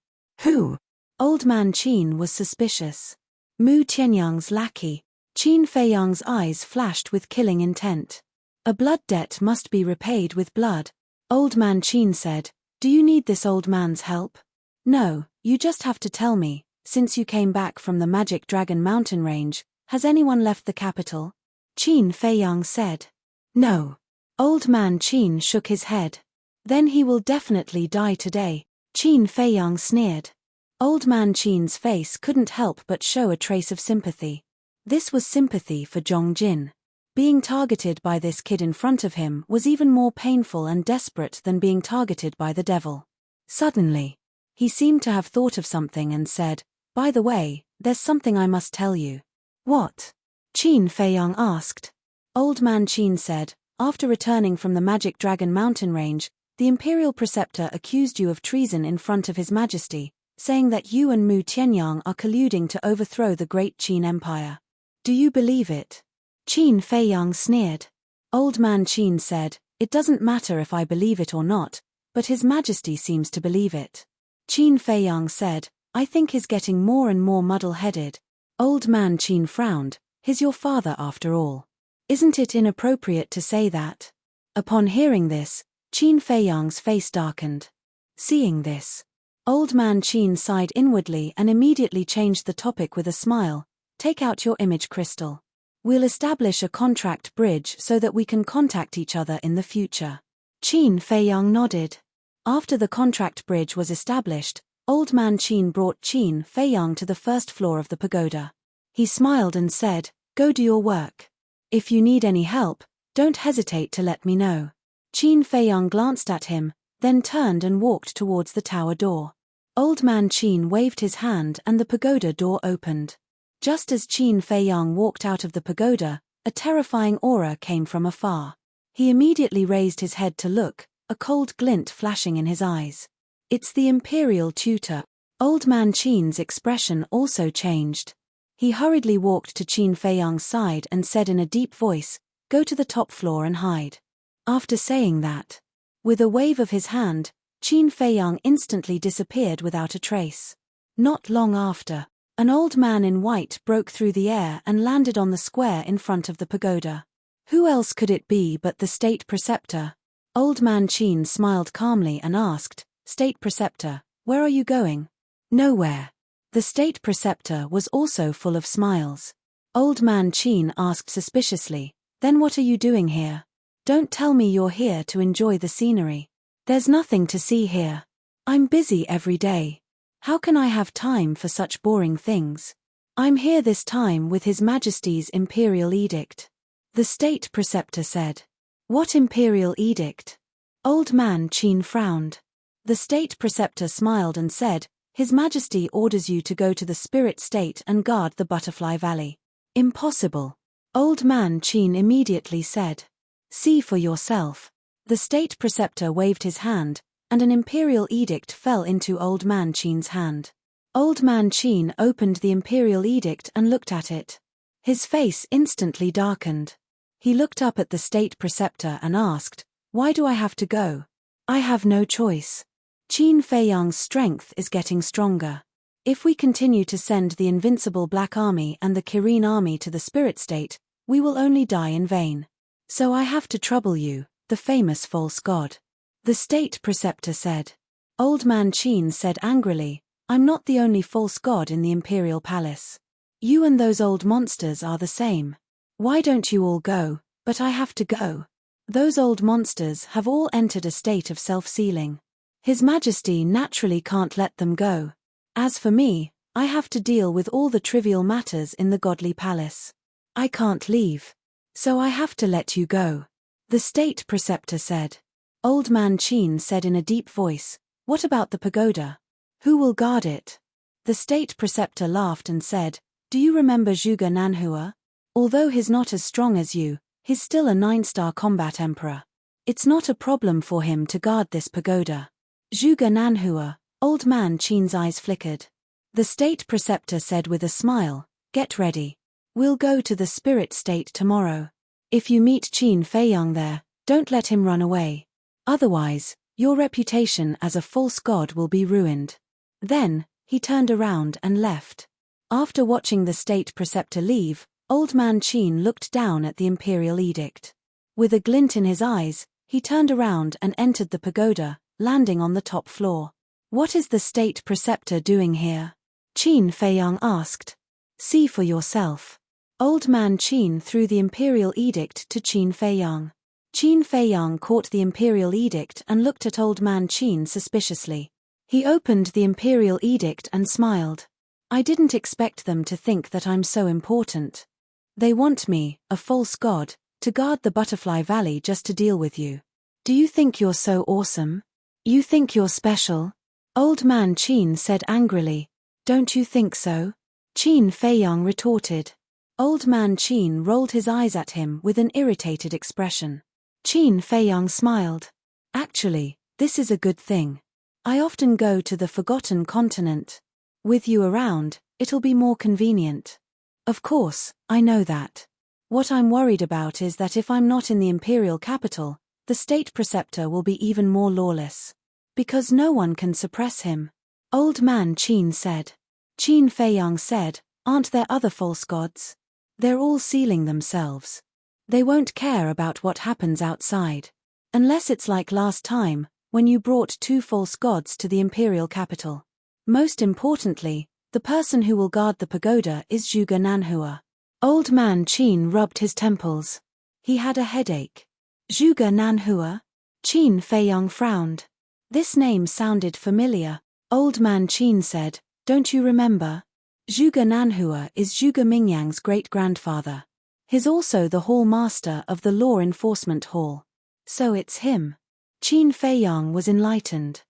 "Who?" Old Man Qin was suspicious. Mu Tianyang's lackey. Qin Feiyang's eyes flashed with killing intent. "A blood debt must be repaid with blood," Old Man Qin said. "Do you need this old man's help?" "No, you just have to tell me, since you came back from the Magic Dragon mountain range, has anyone left the capital?" Qin Feiyang said. "No." Old Man Qin shook his head. "Then he will definitely die today," Qin Feiyang sneered. Old Man Qin's face couldn't help but show a trace of sympathy. This was sympathy for Zhong Jin. Being targeted by this kid in front of him was even more painful and desperate than being targeted by the devil. Suddenly, he seemed to have thought of something and said, "By the way, there's something I must tell you." "What?" Qin Feiyang asked. Old Man Qin said, "After returning from the Magic Dragon mountain range, the Imperial Preceptor accused you of treason in front of His Majesty, saying that you and Mu Tianyang are colluding to overthrow the great Qin Empire. Do you believe it?" Qin Feiyang sneered. Old Man Qin said, "It doesn't matter if I believe it or not, but His Majesty seems to believe it." Qin Feiyang said, "I think he's getting more and more muddle-headed." Old Man Qin frowned. "He's your father after all. Isn't it inappropriate to say that?" Upon hearing this, Qin Feiyang's face darkened. Seeing this, Old Man Qin sighed inwardly and immediately changed the topic with a smile. "Take out your image crystal. We'll establish a contract bridge so that we can contact each other in the future." Qin Feiyang nodded. After the contract bridge was established, Old Man Qin brought Qin Feiyang to the first floor of the pagoda. He smiled and said, "Go do your work. If you need any help, don't hesitate to let me know." Qin Feiyang glanced at him, then turned and walked towards the tower door. Old Man Qin waved his hand and the pagoda door opened. Just as Qin Feiyang walked out of the pagoda, a terrifying aura came from afar. He immediately raised his head to look, a cold glint flashing in his eyes. "It's the Imperial Tutor." Old Man Qin's expression also changed. He hurriedly walked to Qin Feiyang's side and said in a deep voice, "Go to the top floor and hide." After saying that, with a wave of his hand, Qin Feiyang instantly disappeared without a trace. Not long after, an old man in white broke through the air and landed on the square in front of the pagoda. Who else could it be but the State Preceptor? Old Man Qin smiled calmly and asked, "State Preceptor, where are you going?" "Nowhere." The State Preceptor was also full of smiles. Old Man Qin asked suspiciously, "Then what are you doing here? Don't tell me you're here to enjoy the scenery. There's nothing to see here. I'm busy every day. How can I have time for such boring things? I'm here this time with His Majesty's Imperial Edict." The State Preceptor said. "What Imperial Edict?" Old Man Qin frowned. The State Preceptor smiled and said, "His Majesty orders you to go to the Spirit State and guard the Butterfly Valley." "Impossible." Old Man Qin immediately said. "See for yourself." The State Preceptor waved his hand, and an Imperial Edict fell into Old Man Qin's hand. Old Man Qin opened the Imperial Edict and looked at it. His face instantly darkened. He looked up at the State Preceptor and asked, "Why do I have to go?" "I have no choice. Qin Feiyang's strength is getting stronger. If we continue to send the Invincible Black Army and the Kirin Army to the Spirit State, we will only die in vain. So I have to trouble you, the famous false god." The State Preceptor said. Old Man Qin said angrily, "I'm not the only false god in the Imperial Palace. You and those old monsters are the same." Why don't you all go? But I have to go. Those old monsters have all entered a state of self-sealing. His Majesty naturally can't let them go. As for me, I have to deal with all the trivial matters in the godly palace. I can't leave. So I have to let you go. The state preceptor said. Old Man Chin said in a deep voice, "What about the pagoda? Who will guard it?" The state preceptor laughed and said, "Do you remember Zhuge Nanhua? Although he's not as strong as you, he's still a 9-star combat emperor. It's not a problem for him to guard this pagoda." Zhuge Nanhua, Old Man Chin's eyes flickered. The state preceptor said with a smile, "Get ready. We'll go to the spirit state tomorrow. If you meet Qin Feiyang there, don't let him run away. Otherwise, your reputation as a false god will be ruined." Then, he turned around and left. After watching the state preceptor leave, Old Man Chin looked down at the imperial edict. With a glint in his eyes, he turned around and entered the pagoda, landing on the top floor. "What is the state preceptor doing here?" Qin Feiyang asked. "See for yourself." Old Man Chin threw the imperial edict to Qin Feiyang. Qin Feiyang caught the imperial edict and looked at Old Man Chin suspiciously. He opened the imperial edict and smiled. "I didn't expect them to think that I'm so important. They want me, a false god, to guard the Butterfly Valley just to deal with you. Do you think you're so awesome? You think you're special?" Old Man Chin said angrily. "Don't you think so?" Qin Feiyang retorted. Old Man Chin rolled his eyes at him with an irritated expression. Qin Feiyang smiled. "Actually, this is a good thing. I often go to the Forgotten Continent. With you around, it'll be more convenient." "Of course, I know that. What I'm worried about is that if I'm not in the imperial capital, the state preceptor will be even more lawless. Because no one can suppress him." Old Man Chin said. Qin Feiyang said, "Aren't there other false gods? They're all sealing themselves. They won't care about what happens outside. Unless it's like last time, when you brought 2 false gods to the imperial capital. Most importantly, the person who will guard the pagoda is Zhuge Nanhua." Old Man Chin rubbed his temples. He had a headache. Zhuge Nanhua? Qin Feiyang frowned. This name sounded familiar. Old Man Chin said, "Don't you remember? Zhuge Nanhua is Zhuge Mingyang's great-grandfather. He's also the hall master of the Law Enforcement Hall. So it's him." Qin Feiyang was enlightened.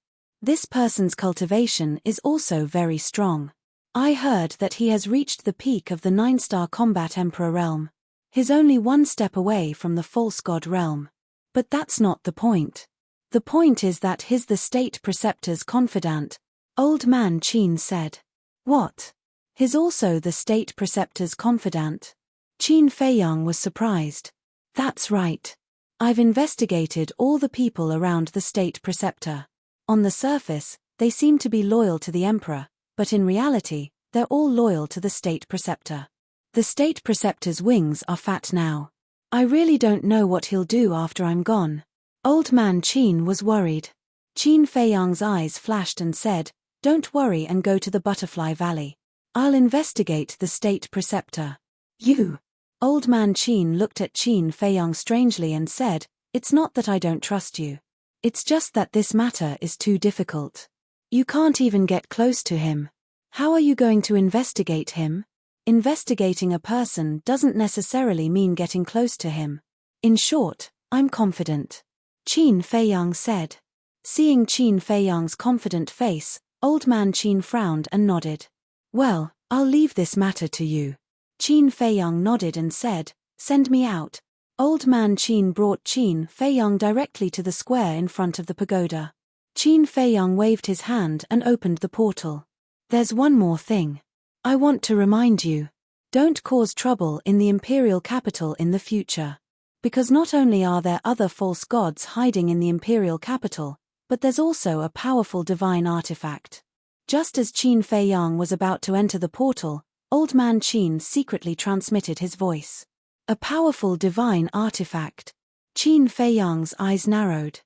"This person's cultivation is also very strong. I heard that he has reached the peak of the 9-star combat emperor realm. He's only 1 step away from the false god realm. But that's not the point. The point is that he's the state preceptor's confidant," Old Man Chin said. "What? He's also the state preceptor's confidant?" Qin Feiyang was surprised. "That's right. I've investigated all the people around the state preceptor. On the surface, they seem to be loyal to the emperor, but in reality, they're all loyal to the state preceptor. The state preceptor's wings are fat now. I really don't know what he'll do after I'm gone." Old Man Chin was worried. Qin Feiyang's eyes flashed and said, "Don't worry and go to the Butterfly Valley. I'll investigate the state preceptor." "You?" Old Man Chin looked at Qin Feiyang strangely and said, "It's not that I don't trust you. It's just that this matter is too difficult. You can't even get close to him. How are you going to investigate him? Investigating a person doesn't necessarily mean getting close to him. In short, I'm confident," Qin Feiyang said. Seeing Qin Feiyang's confident face, Old Man Chin frowned and nodded. "Well, I'll leave this matter to you." Qin Feiyang nodded and said, "Send me out." Old Man Chin brought Qin Feiyang directly to the square in front of the pagoda. Qin Feiyang waved his hand and opened the portal. "There's one more thing. I want to remind you. Don't cause trouble in the imperial capital in the future. Because not only are there other false gods hiding in the imperial capital, but there's also a powerful divine artifact." Just as Qin Feiyang was about to enter the portal, Old Man Chin secretly transmitted his voice. "A powerful divine artifact." Qin Feiyang's eyes narrowed.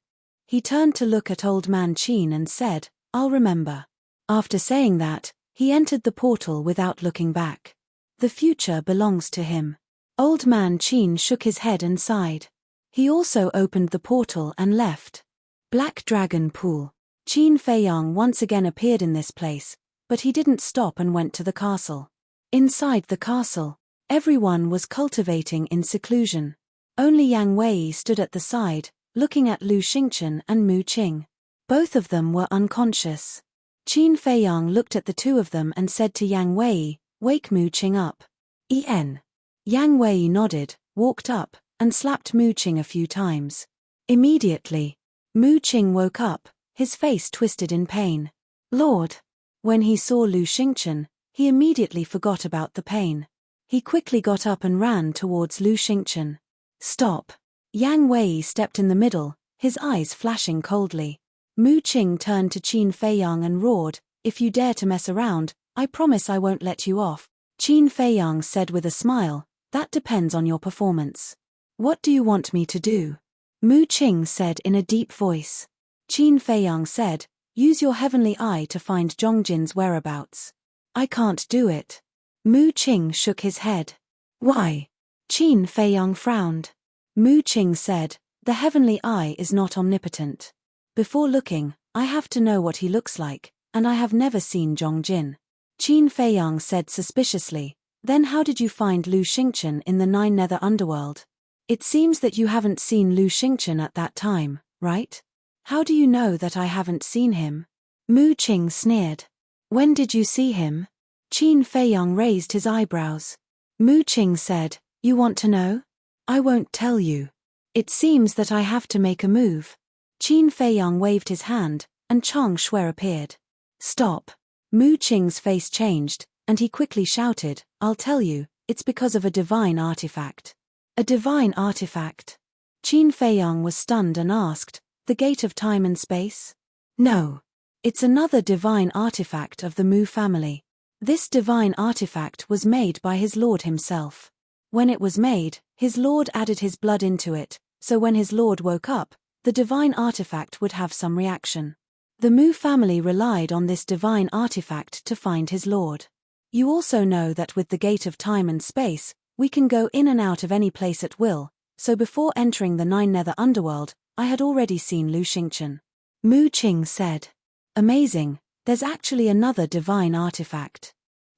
He turned to look at Old Man Chin and said, "I'll remember." After saying that, he entered the portal without looking back. The future belongs to him. Old Man Qin shook his head and sighed. He also opened the portal and left. Black Dragon Pool. Qin Feiyang once again appeared in this place, but he didn't stop and went to the castle. Inside the castle, everyone was cultivating in seclusion. Only Yang Wei stood at the side, looking at Lu Xingchen and Mu Qing. Both of them were unconscious. Qin Feiyang looked at the two of them and said to Yang Wei, "Wake Mu Qing up." Yang Wei nodded, walked up, and slapped Mu Qing a few times. Immediately, Mu Qing woke up, his face twisted in pain. Lord! When he saw Lu Xingchen, he immediately forgot about the pain. He quickly got up and ran towards Lu Xingchen. Stop! Yang Wei stepped in the middle, his eyes flashing coldly. Mu Qing turned to Qin Feiyang and roared, "If you dare to mess around, I promise I won't let you off." Qin Feiyang said with a smile, "That depends on your performance." "What do you want me to do?" Mu Qing said in a deep voice. Qin Feiyang said, "Use your heavenly eye to find Zhongjin's whereabouts." "I can't do it." Mu Qing shook his head. "Why?" Qin Feiyang frowned. Mu Qing said, "The heavenly eye is not omnipotent. Before looking, I have to know what he looks like, and I have never seen Zhongjin." Qin Feiyang said suspiciously, "Then how did you find Lu Xingchen in the Nine Nether Underworld? It seems that you haven't seen Lu Xingchen at that time, right? How do you know that I haven't seen him?" Mu Qing sneered. "When did you see him?" Qin Feiyang raised his eyebrows. Mu Qing said, "You want to know? I won't tell you. It seems that I have to make a move." Qin Feiyang waved his hand, and Chang Shui appeared. "Stop." Mu Qing's face changed, and he quickly shouted, "I'll tell you, it's because of a divine artifact." "A divine artifact?" Qin Feiyang was stunned and asked, "The gate of time and space?" "No. It's another divine artifact of the Mu family. This divine artifact was made by his lord himself. When it was made, his lord added his blood into it, so when his lord woke up, the divine artifact would have some reaction. The Mu family relied on this divine artifact to find his lord. You also know that with the gate of time and space, we can go in and out of any place at will, so before entering the Nine Nether Underworld, I had already seen Lu Xingchen." Mu Qing said. "Amazing, there's actually another divine artifact."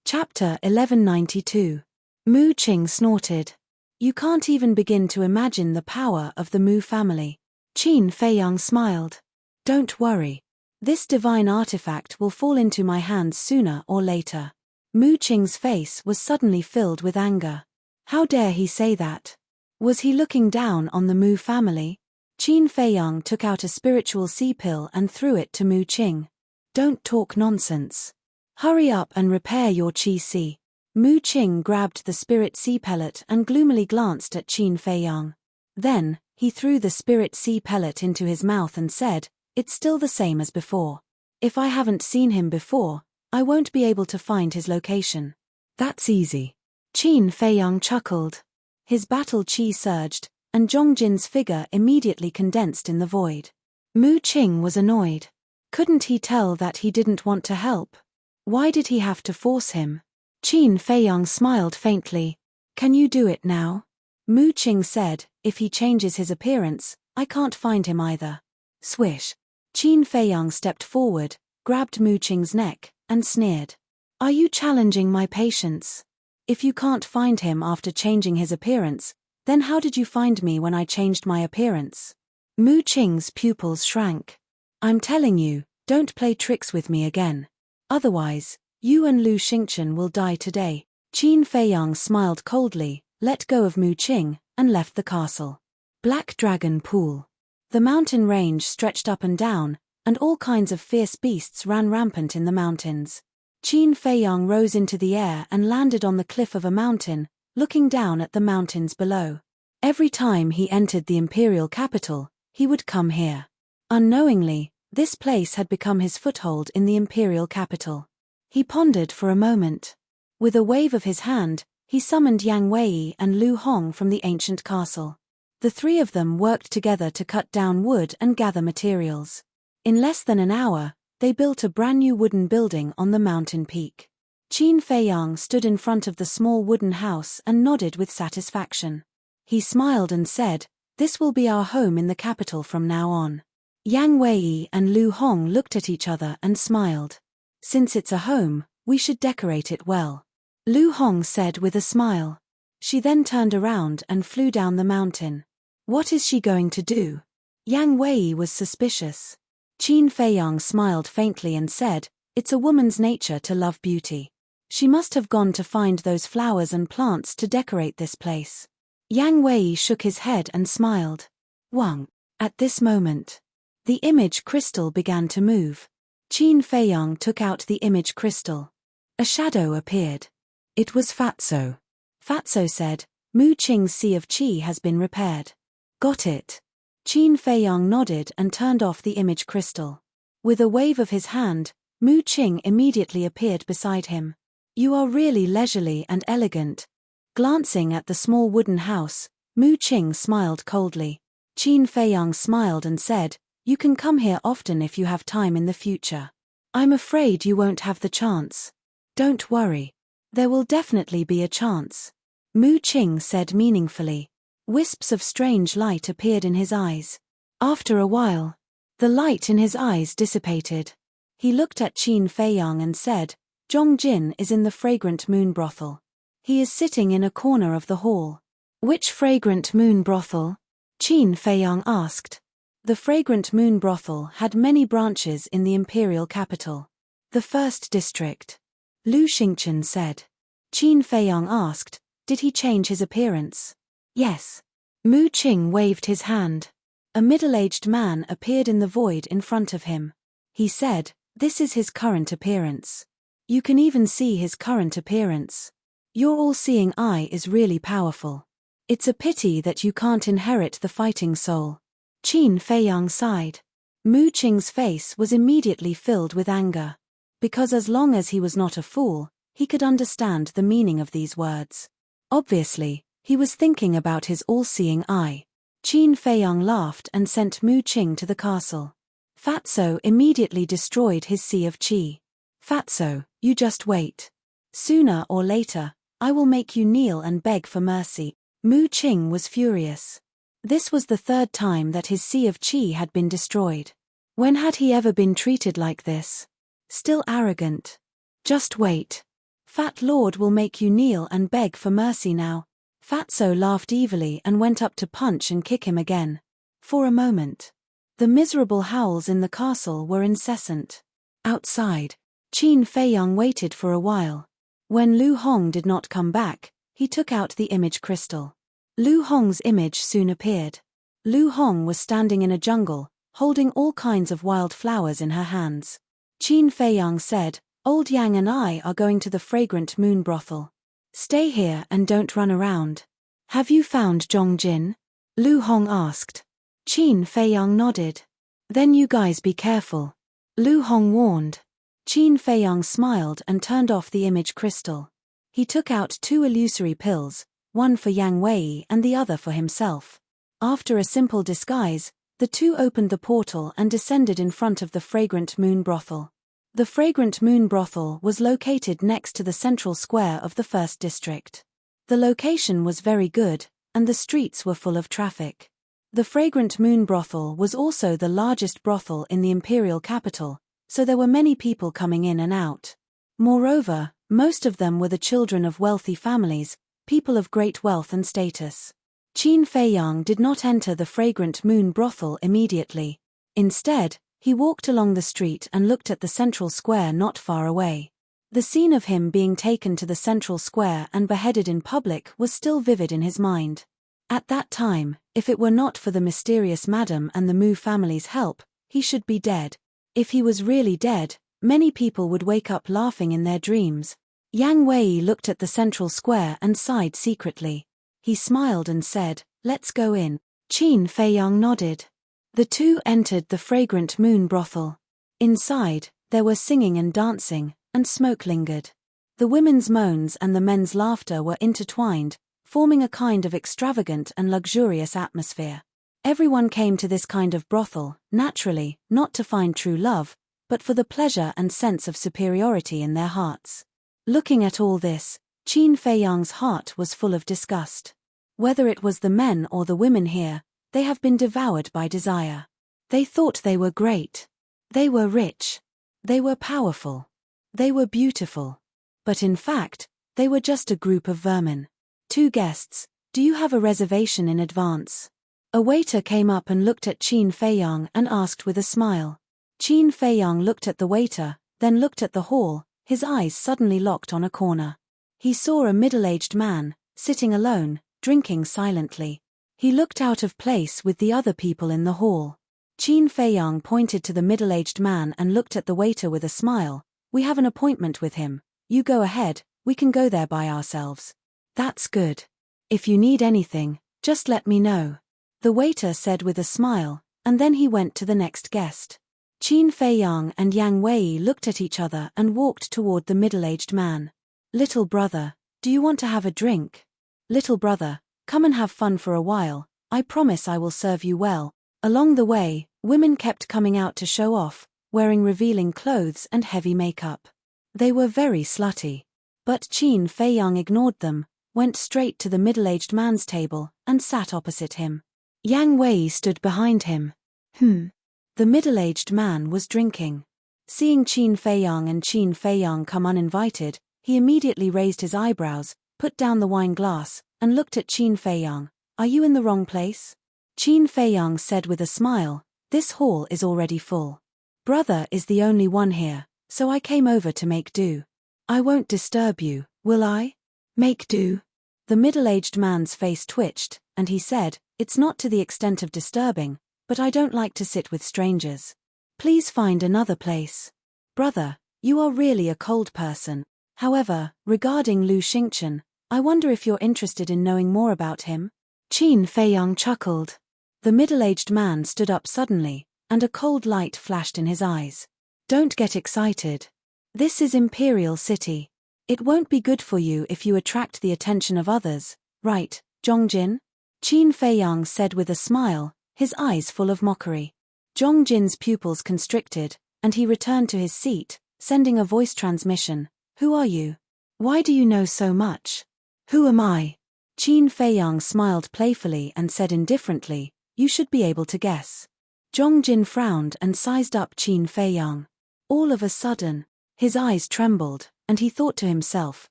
Chapter 1192. Mu Qing snorted. "You can't even begin to imagine the power of the Mu family." Qin Feiyang smiled. "Don't worry. This divine artifact will fall into my hands sooner or later." Mu Qing's face was suddenly filled with anger. How dare he say that? Was he looking down on the Mu family? Qin Feiyang took out a spiritual sea pill and threw it to Mu Qing. "Don't talk nonsense. Hurry up and repair your Qi Si." Mu Qing grabbed the spirit sea pellet and gloomily glanced at Qin Feiyang. Then, he threw the spirit sea pellet into his mouth and said, "It's still the same as before. If I haven't seen him before, I won't be able to find his location." "That's easy." Qin Feiyang chuckled. His battle qi surged, and Zhongjin's figure immediately condensed in the void. Mu Qing was annoyed. Couldn't he tell that he didn't want to help? Why did he have to force him? Qin Feiyang smiled faintly. "Can you do it now?" Mu Qing said, "If he changes his appearance, I can't find him either." Swish. Qin Feiyang stepped forward, grabbed Mu Qing's neck, and sneered. "Are you challenging my patience? If you can't find him after changing his appearance, then how did you find me when I changed my appearance?" Mu Qing's pupils shrank. "I'm telling you, don't play tricks with me again. Otherwise, you and Lu Xingchen will die today." Qin Feiyang smiled coldly, let go of Mu Qing, and left the castle. Black Dragon Pool. The mountain range stretched up and down, and all kinds of fierce beasts ran rampant in the mountains. Qin Feiyang rose into the air and landed on the cliff of a mountain, looking down at the mountains below. Every time he entered the imperial capital, he would come here. Unknowingly, this place had become his foothold in the imperial capital. He pondered for a moment. With a wave of his hand, he summoned Yang Wei and Lu Hong from the ancient castle. The three of them worked together to cut down wood and gather materials. In less than an hour, they built a brand new wooden building on the mountain peak. Qin Feiyang stood in front of the small wooden house and nodded with satisfaction. He smiled and said, "This will be our home in the capital from now on." Yang Wei and Lu Hong looked at each other and smiled. "Since it's a home, we should decorate it well," Lu Hong said with a smile. She then turned around and flew down the mountain. What is she going to do? Yang Wei was suspicious. Qin Feiyang smiled faintly and said, "It's a woman's nature to love beauty. She must have gone to find those flowers and plants to decorate this place." Yang Wei shook his head and smiled. Wang. At this moment, the image crystal began to move. Qin Feiyang took out the image crystal. A shadow appeared. It was Fatso. Fatso said, "Mu Qing's Sea of Qi has been repaired." Got it. Qin Feiyang nodded and turned off the image crystal. With a wave of his hand, Mu Qing immediately appeared beside him. "You are really leisurely and elegant." Glancing at the small wooden house, Mu Qing smiled coldly. Qin Feiyang smiled and said, "You can come here often if you have time in the future. I'm afraid you won't have the chance." "Don't worry. There will definitely be a chance," Mu Qing said meaningfully. Wisps of strange light appeared in his eyes. After a while, the light in his eyes dissipated. He looked at Qin Feiyang and said, "Zhongjin is in the fragrant moon brothel. He is sitting in a corner of the hall." "Which fragrant moon brothel?" Qin Feiyang asked. The fragrant moon brothel had many branches in the imperial capital. "The first district," Lu Xingchen said. Qin Feiyang asked, "Did he change his appearance?" "Yes." Mu Qing waved his hand. A middle-aged man appeared in the void in front of him. He said, "This is his current appearance. You can even see his current appearance. Your all-seeing eye is really powerful. It's a pity that you can't inherit the fighting soul." Qin Feiyang sighed. Mu Qing's face was immediately filled with anger. Because as long as he was not a fool, he could understand the meaning of these words. Obviously, he was thinking about his all-seeing eye. Qin Feiyang laughed and sent Mu Qing to the castle. Fatso immediately destroyed his Sea of Qi. "Fatso, you just wait. Sooner or later, I will make you kneel and beg for mercy." Mu Qing was furious. This was the third time that his Sea of Qi had been destroyed. When had he ever been treated like this? Still arrogant. "Just wait. Fat Lord will make you kneel and beg for mercy now." Fatso laughed evilly and went up to punch and kick him again. For a moment, the miserable howls in the castle were incessant. Outside, Qin Feiyang waited for a while. When Lu Hong did not come back, he took out the image crystal. Lu Hong's image soon appeared. Lu Hong was standing in a jungle, holding all kinds of wild flowers in her hands. Qin Feiyang said, "Old Yang and I are going to the fragrant moon brothel. Stay here and don't run around." "Have you found Zhongjin?" Lu Hong asked. Qin Feiyang nodded. "Then you guys be careful," Lu Hong warned. Qin Feiyang smiled and turned off the image crystal. He took out 2 illusory pills, one for Yang Wei and the other for himself. After a simple disguise, the two opened the portal and descended in front of the fragrant moon brothel. The fragrant moon brothel was located next to the central square of the first district. The location was very good, and the streets were full of traffic. The fragrant moon brothel was also the largest brothel in the imperial capital, so there were many people coming in and out. Moreover, most of them were the children of wealthy families, people of great wealth and status. Qin Feiyang did not enter the fragrant moon brothel immediately. Instead, he walked along the street and looked at the central square not far away. The scene of him being taken to the central square and beheaded in public was still vivid in his mind. At that time, if it were not for the mysterious madam and the Mu family's help, he should be dead. If he was really dead, many people would wake up laughing in their dreams. Yang Wei looked at the central square and sighed secretly. He smiled and said, "Let's go in." Qin Feiyang nodded. The two entered the fragrant moon brothel. Inside, there were singing and dancing, and smoke lingered. The women's moans and the men's laughter were intertwined, forming a kind of extravagant and luxurious atmosphere. Everyone came to this kind of brothel, naturally, not to find true love, but for the pleasure and sense of superiority in their hearts. Looking at all this, Qin Feiyang's heart was full of disgust. Whether it was the men or the women here, they have been devoured by desire. They thought they were great. They were rich. They were powerful. They were beautiful. But in fact, they were just a group of vermin. 2 guests, do you have a reservation in advance? A waiter came up and looked at Qin Feiyang and asked with a smile. Qin Feiyang looked at the waiter, then looked at the hall, his eyes suddenly locked on a corner. He saw a middle-aged man, sitting alone, drinking silently. He looked out of place with the other people in the hall. Qin Feiyang pointed to the middle-aged man and looked at the waiter with a smile. We have an appointment with him. You go ahead, we can go there by ourselves. That's good. If you need anything, just let me know. The waiter said with a smile, and then he went to the next guest. Qin Feiyang and Yang Wei looked at each other and walked toward the middle-aged man. Little brother, do you want to have a drink? Little brother, come and have fun for a while, I promise I will serve you well. Along the way, women kept coming out to show off, wearing revealing clothes and heavy makeup. They were very slutty. But Qin Feiyang ignored them, went straight to the middle-aged man's table, and sat opposite him. Yang Wei stood behind him. The middle-aged man was drinking. Seeing Qin Feiyang and Qin Feiyang come uninvited, he immediately raised his eyebrows, put down the wine glass, and looked at Qin Feiyang. Are you in the wrong place? Qin Feiyang said with a smile, this hall is already full. Brother is the only one here, so I came over to make do. I won't disturb you, will I? Make do? The middle-aged man's face twitched, and he said, it's not to the extent of disturbing, but I don't like to sit with strangers. Please find another place. Brother, you are really a cold person. However, regarding Lu Xingchen, I wonder if you're interested in knowing more about him? Qin Feiyang chuckled. The middle-aged man stood up suddenly, and a cold light flashed in his eyes. Don't get excited. This is Imperial City. It won't be good for you if you attract the attention of others, right, Zhongjin? Qin Feiyang said with a smile, his eyes full of mockery. Zhongjin's pupils constricted, and he returned to his seat, sending a voice transmission. Who are you? Why do you know so much? Who am I? Qin Feiyang smiled playfully and said indifferently, you should be able to guess. Zhongjin frowned and sized up Qin Feiyang. All of a sudden, his eyes trembled, and he thought to himself,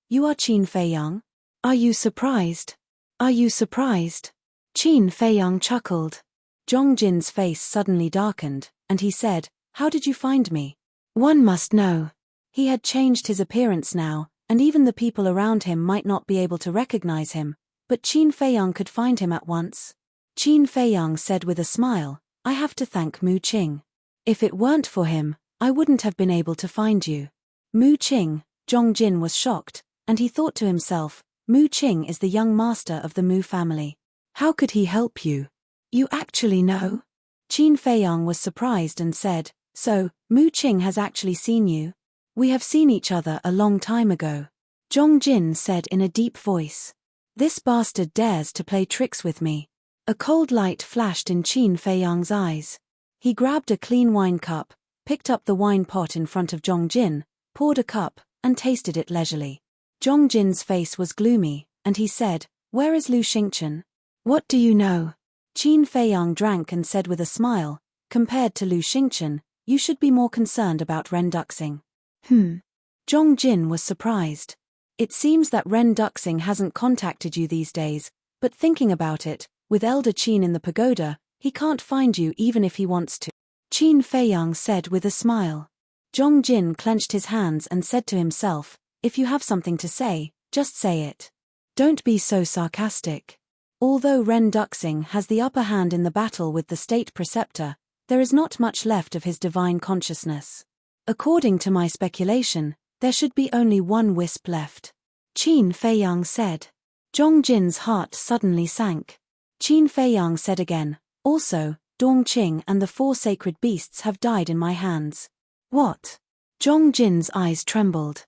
you are Qin Feiyang? Are you surprised? Are you surprised? Qin Feiyang chuckled. Zhongjin's face suddenly darkened, and he said, how did you find me? One must know. He had changed his appearance now, and even the people around him might not be able to recognize him, but Qin Feiyang could find him at once. Qin Feiyang said with a smile, I have to thank Mu Qing. If it weren't for him, I wouldn't have been able to find you. Mu Qing, Zhongjin was shocked, and he thought to himself, Mu Qing is the young master of the Mu family. How could he help you? You actually know? Qin Feiyang was surprised and said, so, Mu Qing has actually seen you? We have seen each other a long time ago. Zhongjin said in a deep voice. This bastard dares to play tricks with me. A cold light flashed in Qin Feiyang's eyes. He grabbed a clean wine cup, picked up the wine pot in front of Zhongjin, poured a cup, and tasted it leisurely. Zhongjin's face was gloomy, and he said, where is Lu Xingchen? What do you know? Qin Feiyang drank and said with a smile, compared to Lu Xingchen, you should be more concerned about Ren Duxing. Zhongjin was surprised. It seems that Ren Duxing hasn't contacted you these days, but thinking about it, with Elder Qin in the pagoda, he can't find you even if he wants to. Qin Feiyang said with a smile. Zhongjin clenched his hands and said to himself, if you have something to say, just say it. Don't be so sarcastic. Although Ren Duxing has the upper hand in the battle with the state preceptor, there is not much left of his divine consciousness. According to my speculation, there should be only one wisp left. Qin Feiyang said. Zhongjin's heart suddenly sank. Qin Feiyang said again, also, Dongqing and the 4 sacred beasts have died in my hands. What? Zhongjin's eyes trembled.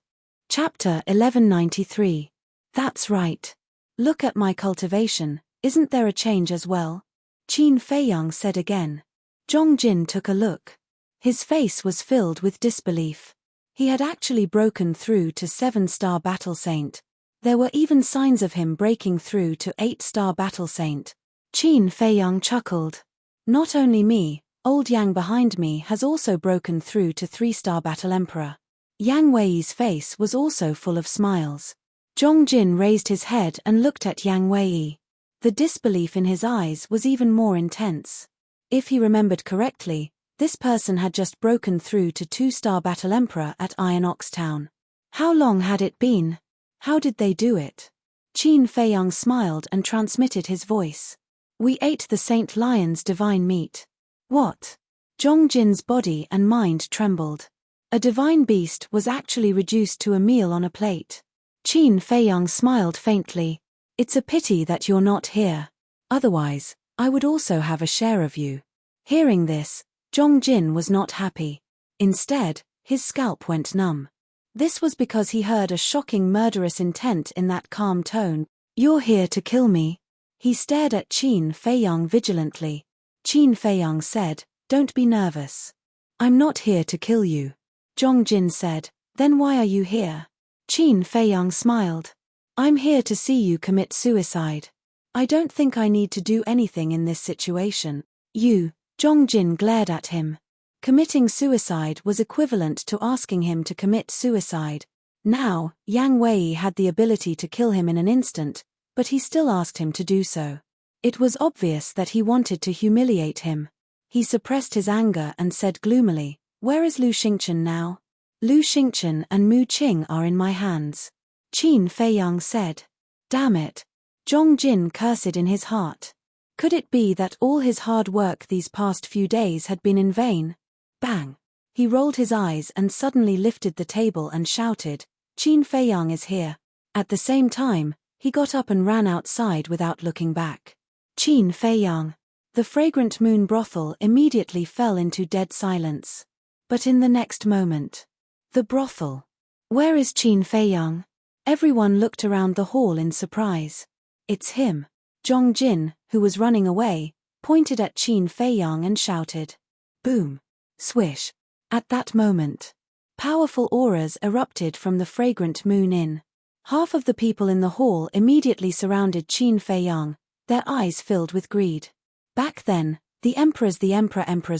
Chapter 1193. That's right. Look at my cultivation, isn't there a change as well? Qin Feiyang said again. Zhongjin took a look. His face was filled with disbelief. He had actually broken through to 7-star Battle Saint. There were even signs of him breaking through to 8-star Battle Saint. Qin Feiyang chuckled. Not only me, old Yang behind me has also broken through to 3-star Battle Emperor. Yang Wei's face was also full of smiles. Zhong Jin raised his head and looked at Yang Wei. The disbelief in his eyes was even more intense. If he remembered correctly, this person had just broken through to 2-star Battle Emperor at Iron Ox Town. How long had it been? How did they do it? Qin Feiyang smiled and transmitted his voice. We ate the Saint Lion's divine meat. What? Zhong Jin's body and mind trembled. A divine beast was actually reduced to a meal on a plate. Qin Feiyang smiled faintly. It's a pity that you're not here. Otherwise, I would also have a share of you. Hearing this, Zhong Jin was not happy. Instead, his scalp went numb. This was because he heard a shocking murderous intent in that calm tone. You're here to kill me. He stared at Qin Feiyang vigilantly. Qin Feiyang said, Don't be nervous. I'm not here to kill you. Zhong Jin said, Then why are you here? Qin Feiyang smiled. I'm here to see you commit suicide. I don't think I need to do anything in this situation. You, Zhong Jin glared at him. Committing suicide was equivalent to asking him to commit suicide. Now, Yang Wei had the ability to kill him in an instant, but he still asked him to do so. It was obvious that he wanted to humiliate him. He suppressed his anger and said gloomily, Where is Lu Xingchen now? Lu Xingchen and Mu Qing are in my hands. Qin Feiyang said. Damn it. Zhong Jin cursed in his heart. Could it be that all his hard work these past few days had been in vain? Bang! He rolled his eyes and suddenly lifted the table and shouted, Qin Feiyang is here. At the same time, he got up and ran outside without looking back. Qin Feiyang. The fragrant moon brothel immediately fell into dead silence. But in the next moment. The brothel. Where is Qin Feiyang? Everyone looked around the hall in surprise. It's him. Zhong Jin, who was running away, pointed at Qin Feiyang and shouted. Boom. Swish. At that moment, powerful auras erupted from the fragrant moon inn. Half of the people in the hall immediately surrounded Qin Feiyang, their eyes filled with greed. Back then, the emperor's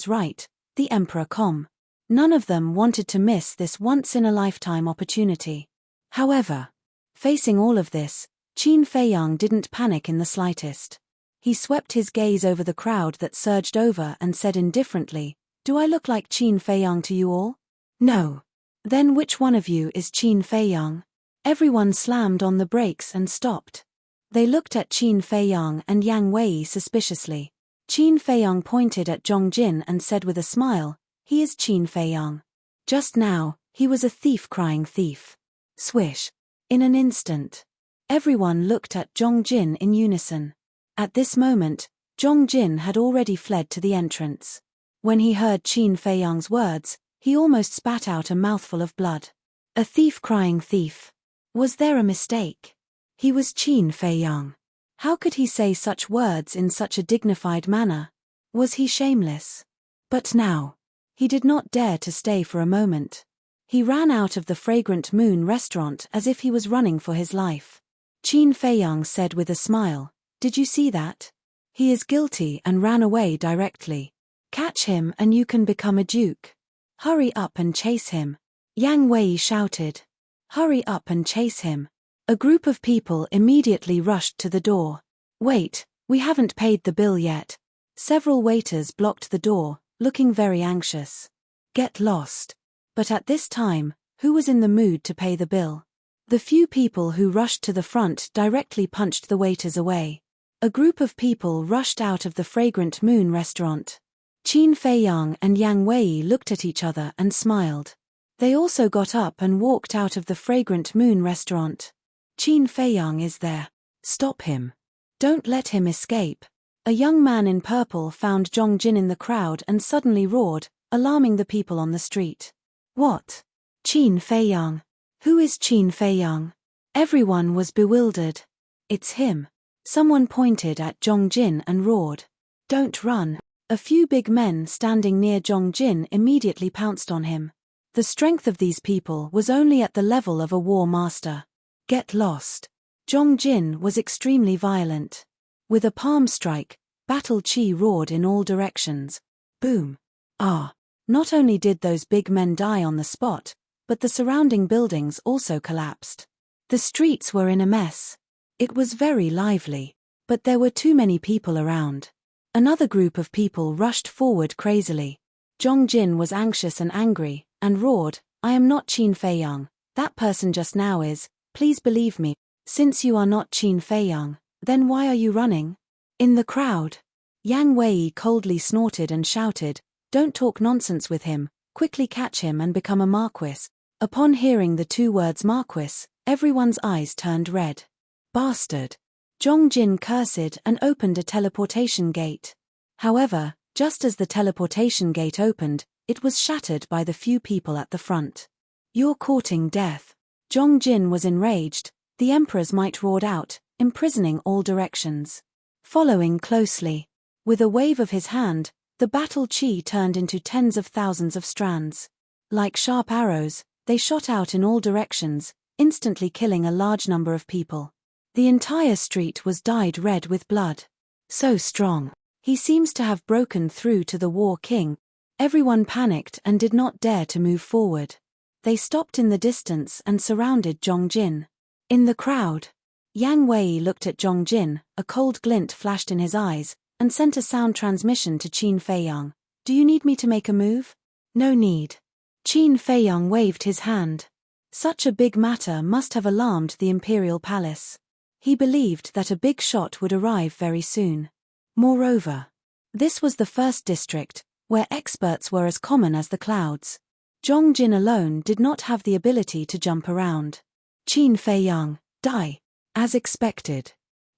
right, the emperor com. None of them wanted to miss this once-in-a-lifetime opportunity. However, facing all of this, Qin Feiyang didn't panic in the slightest. He swept his gaze over the crowd that surged over and said indifferently, Do I look like Qin Feiyang to you all? No. Then which one of you is Qin Feiyang? Everyone slammed on the brakes and stopped. They looked at Qin Feiyang and Yang Wei suspiciously. Qin Feiyang pointed at Zhong Jin and said with a smile, He is Qin Feiyang. Just now, he was a thief crying thief. Swish. In an instant. Everyone looked at Zhong Jin in unison. At this moment, Zhong Jin had already fled to the entrance. When he heard Qin Feiyang's words, he almost spat out a mouthful of blood. A thief crying thief. Was there a mistake? He was Qin Feiyang. How could he say such words in such a dignified manner? Was he shameless? But now, he did not dare to stay for a moment. He ran out of the Fragrant Moon restaurant as if he was running for his life. Qin Feiyang said with a smile, Did you see that? He is guilty and ran away directly. Catch him and you can become a duke. Hurry up and chase him. Yang Wei shouted. Hurry up and chase him. A group of people immediately rushed to the door. Wait, we haven't paid the bill yet. Several waiters blocked the door, looking very anxious. Get lost. But at this time, who was in the mood to pay the bill? The few people who rushed to the front directly punched the waiters away. A group of people rushed out of the Fragrant Moon restaurant. Qin Feiyang and Yang Wei looked at each other and smiled. They also got up and walked out of the Fragrant Moon restaurant. Qin Feiyang is there. Stop him. Don't let him escape. A young man in purple found Zhong Jin in the crowd and suddenly roared, alarming the people on the street. What? Qin Feiyang. Who is Qin Feiyang? Everyone was bewildered. It's him. Someone pointed at Zhong Jin and roared. Don't run. A few big men standing near Zhong Jin immediately pounced on him. The strength of these people was only at the level of a war master. Get lost. Zhong Jin was extremely violent. With a palm strike, battle chi roared in all directions. Boom. Ah! Not only did those big men die on the spot, but the surrounding buildings also collapsed. The streets were in a mess. It was very lively, but there were too many people around. Another group of people rushed forward crazily. Zhong Jin was anxious and angry, and roared, "I am not Qin Feiyang, that person just now is, please believe me. Since you are not Qin Feiyang, then why are you running?" In the crowd, Yang Wei coldly snorted and shouted, "Don't talk nonsense with him, quickly catch him and become a marquis." Upon hearing the two words marquis, everyone's eyes turned red. Bastard! Zhong Jin cursed and opened a teleportation gate. However, just as the teleportation gate opened, it was shattered by the few people at the front. "You're courting death." Zhong Jin was enraged. The emperor's might roared out, imprisoning all directions. Following closely, with a wave of his hand, the battle chi turned into tens of thousands of strands. Like sharp arrows, they shot out in all directions, instantly killing a large number of people. The entire street was dyed red with blood. So strong. He seems to have broken through to the war king. Everyone panicked and did not dare to move forward. They stopped in the distance and surrounded Zhong Jin. In the crowd, Yang Wei looked at Zhong Jin, a cold glint flashed in his eyes, and sent a sound transmission to Qin Feiyang. "Do you need me to make a move?" "No need." Qin Feiyang waved his hand. Such a big matter must have alarmed the imperial palace. He believed that a big shot would arrive very soon. Moreover, this was the first district, where experts were as common as the clouds. Zhong Jin alone did not have the ability to jump around. "Qin Feiyang, die!" As expected.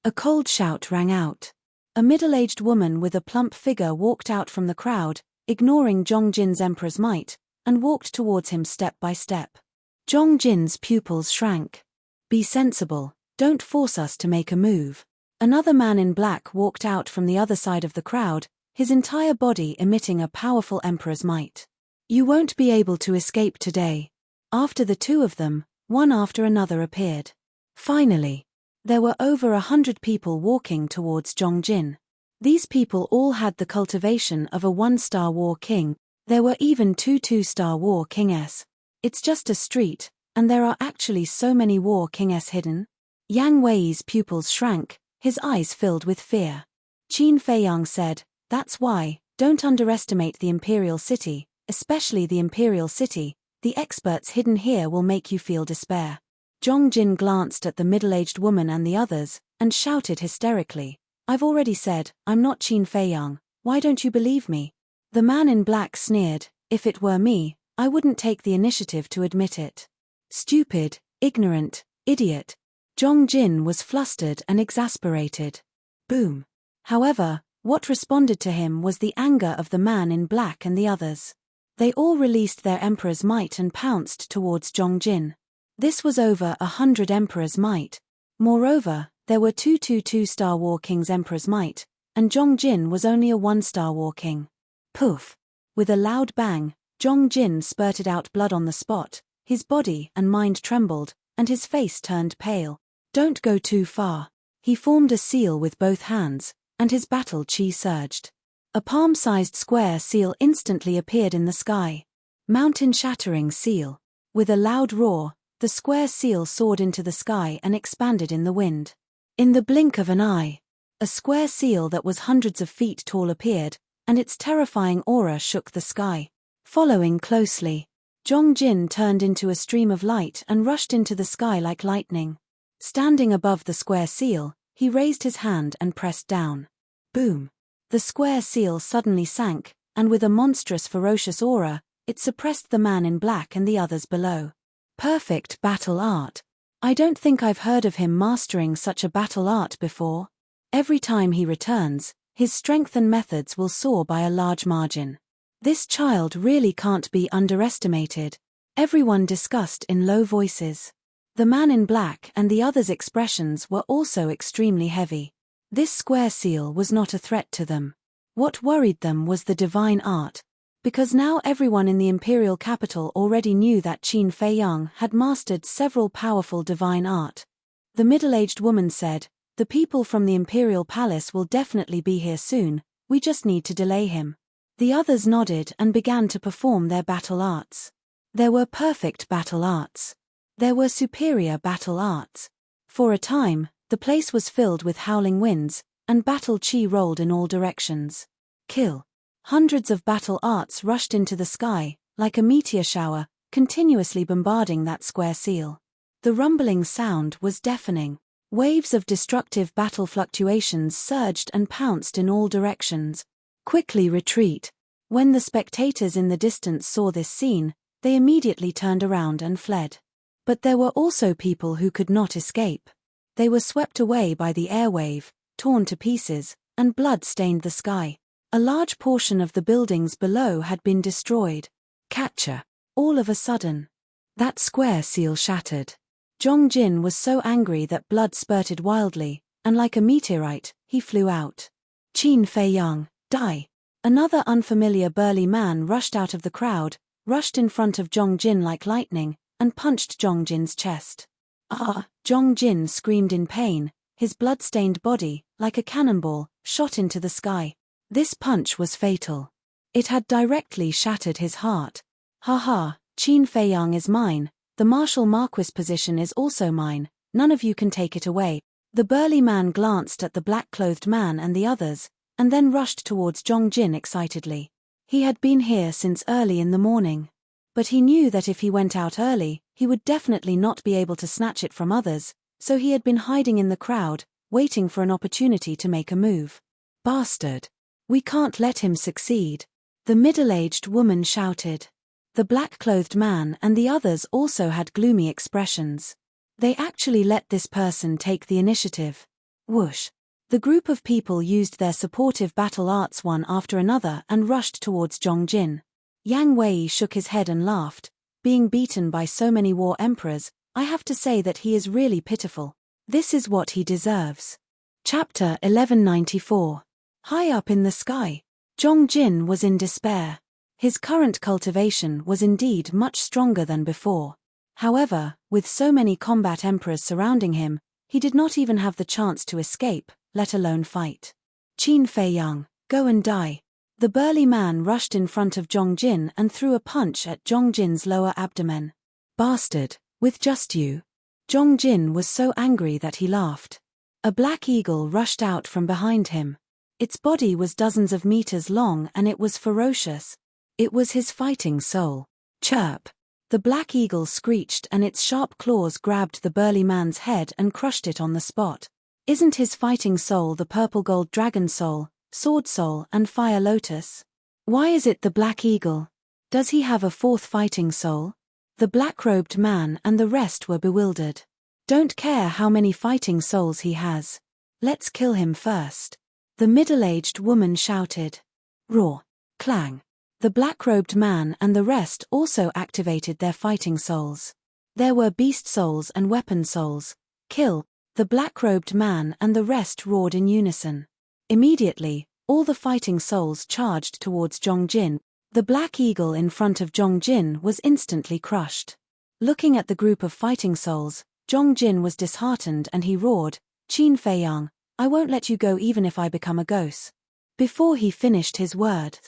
A cold shout rang out. A middle-aged woman with a plump figure walked out from the crowd, ignoring Zhong Jin's emperor's might, and walked towards him step by step. Zhong Jin's pupils shrank. "Be sensible, don't force us to make a move." Another man in black walked out from the other side of the crowd, his entire body emitting a powerful emperor's might. "You won't be able to escape today." After the two of them, one after another appeared. Finally, there were over 100 people walking towards Zhong Jin. These people all had the cultivation of a one-star war king. There were even two two-star war kings. It's just a street, and there are actually so many war kings hidden. Yang Wei's pupils shrank, his eyes filled with fear. Qin Feiyang said, "That's why, don't underestimate the imperial city, especially the imperial city. The experts hidden here will make you feel despair." Zhong Jin glanced at the middle-aged woman and the others, and shouted hysterically, "I've already said, I'm not Qin Feiyang, why don't you believe me?" The man in black sneered, "If it were me, I wouldn't take the initiative to admit it." Stupid, ignorant, idiot. Zhong Jin was flustered and exasperated. Boom. However, what responded to him was the anger of the man in black and the others. They all released their emperor's might and pounced towards Zhong Jin. This was over 100 emperor's might. Moreover, there were two two-star war kings' emperor's might, and Zhong Jin was only a one-star war king. Poof! With a loud bang, Zhong Jin spurted out blood on the spot, his body and mind trembled, and his face turned pale. "Don't go too far." He formed a seal with both hands, and his battle chi surged. A palm-sized square seal instantly appeared in the sky. Mountain-shattering seal. With a loud roar, the square seal soared into the sky and expanded in the wind. In the blink of an eye, a square seal that was hundreds of feet tall appeared, and its terrifying aura shook the sky. Following closely, Zhong Jin turned into a stream of light and rushed into the sky like lightning. Standing above the square seal, he raised his hand and pressed down. Boom! The square seal suddenly sank, and with a monstrous ferocious aura, it suppressed the man in black and the others below. Perfect battle art. I don't think I've heard of him mastering such a battle art before. Every time he returns, his strength and methods will soar by a large margin. This child really can't be underestimated. Everyone discussed in low voices. The man in black and the others' expressions were also extremely heavy. This square seal was not a threat to them. What worried them was the divine art. Because now everyone in the imperial capital already knew that Qin Feiyang had mastered several powerful divine art. The middle-aged woman said, "The people from the imperial palace will definitely be here soon, we just need to delay him." The others nodded and began to perform their battle arts. There were perfect battle arts. There were superior battle arts. For a time, the place was filled with howling winds, and battle chi rolled in all directions. Kill. Hundreds of battle arts rushed into the sky, like a meteor shower, continuously bombarding that square seal. The rumbling sound was deafening. Waves of destructive battle fluctuations surged and pounced in all directions. Quickly retreat. When the spectators in the distance saw this scene, they immediately turned around and fled. But there were also people who could not escape. They were swept away by the airwave, torn to pieces, and blood stained the sky. A large portion of the buildings below had been destroyed. Catcher. All of a sudden, that square seal shattered. Zhong Jin was so angry that blood spurted wildly, and like a meteorite, he flew out. Qin Feiyang, die. Another unfamiliar burly man rushed out of the crowd, rushed in front of Zhong Jin like lightning, and punched Zhong Jin's chest. Ah! Zhong Jin screamed in pain, his blood-stained body, like a cannonball, shot into the sky. This punch was fatal. It had directly shattered his heart. Ha ha, Qin Feiyang is mine, the martial marquis position is also mine, none of you can take it away. The burly man glanced at the black-clothed man and the others, and then rushed towards Zhong Jin excitedly. He had been here since early in the morning. But he knew that if he went out early, he would definitely not be able to snatch it from others, so he had been hiding in the crowd, waiting for an opportunity to make a move. Bastard! We can't let him succeed. The middle-aged woman shouted. The black-clothed man and the others also had gloomy expressions. They actually let this person take the initiative. Whoosh! The group of people used their supportive battle arts one after another and rushed towards Zhong Jin. Yang Wei shook his head and laughed. Being beaten by so many war emperors, I have to say that he is really pitiful. This is what he deserves. Chapter 1194. High up in the sky, Zhong Jin was in despair. His current cultivation was indeed much stronger than before. However, with so many combat emperors surrounding him, he did not even have the chance to escape, let alone fight. Qin Feiyang, go and die. The burly man rushed in front of Zhong Jin and threw a punch at Zhong Jin's lower abdomen. Bastard, with just you. Zhong Jin was so angry that he laughed. A black eagle rushed out from behind him. Its body was dozens of meters long and it was ferocious. It was his fighting soul. Chirp! The black eagle screeched and its sharp claws grabbed the burly man's head and crushed it on the spot. Isn't his fighting soul the purple gold dragon soul, sword soul and fire lotus? Why is it the black eagle? Does he have a fourth fighting soul? The black-robed man and the rest were bewildered. Don't care how many fighting souls he has. Let's kill him first. The middle-aged woman shouted. Roar! Clang! The black-robed man and the rest also activated their fighting souls. There were beast souls and weapon souls. Kill! The black-robed man and the rest roared in unison. Immediately, all the fighting souls charged towards Zhong Jin. The black eagle in front of Zhong Jin was instantly crushed. Looking at the group of fighting souls, Zhong Jin was disheartened and he roared, Qin Feiyang, I won't let you go even if I become a ghost. Before he finished his words,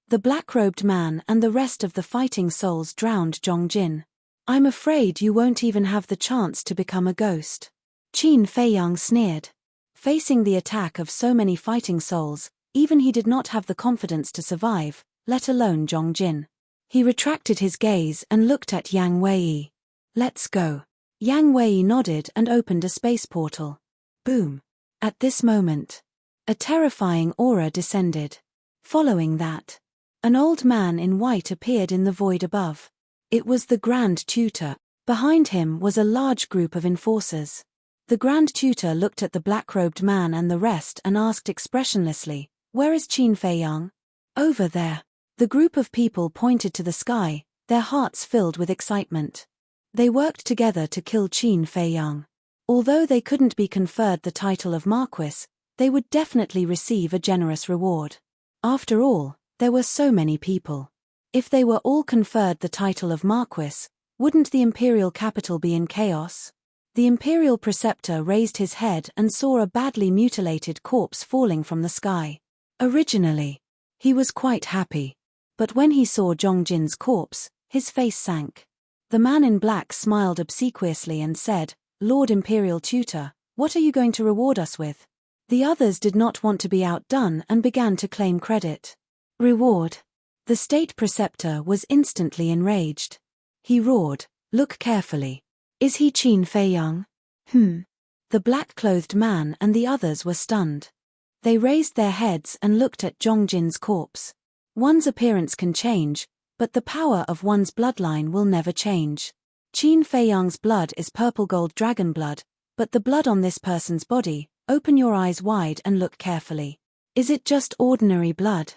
the black-robed man and the rest of the fighting souls drowned Zhong Jin. I'm afraid you won't even have the chance to become a ghost. Qin Feiyang sneered. Facing the attack of so many fighting souls, even he did not have the confidence to survive, let alone Zhong Jin. He retracted his gaze and looked at Yang Wei. Let's go. Yang Wei nodded and opened a space portal. Boom. At this moment, a terrifying aura descended. Following that, an old man in white appeared in the void above. It was the Grand Tutor. Behind him was a large group of enforcers. The Grand Tutor looked at the black-robed man and the rest and asked expressionlessly, Where is Qin Feiyang? Over there. The group of people pointed to the sky, their hearts filled with excitement. They worked together to kill Qin Feiyang. Although they couldn't be conferred the title of Marquis, they would definitely receive a generous reward. After all, there were so many people. If they were all conferred the title of Marquis, wouldn't the imperial capital be in chaos? The imperial preceptor raised his head and saw a badly mutilated corpse falling from the sky. Originally, he was quite happy. But when he saw Jongjin's corpse, his face sank. The man in black smiled obsequiously and said, "Lord Imperial Tutor, what are you going to reward us with?" The others did not want to be outdone and began to claim credit. Reward. The state preceptor was instantly enraged. He roared, "Look carefully. Is he Qin Feiyang?" The black-clothed man and the others were stunned. They raised their heads and looked at Jongjin's corpse. One's appearance can change, but the power of one's bloodline will never change. Qin Feiyang's blood is purple gold dragon blood, but the blood on this person's body, open your eyes wide and look carefully. Is it just ordinary blood?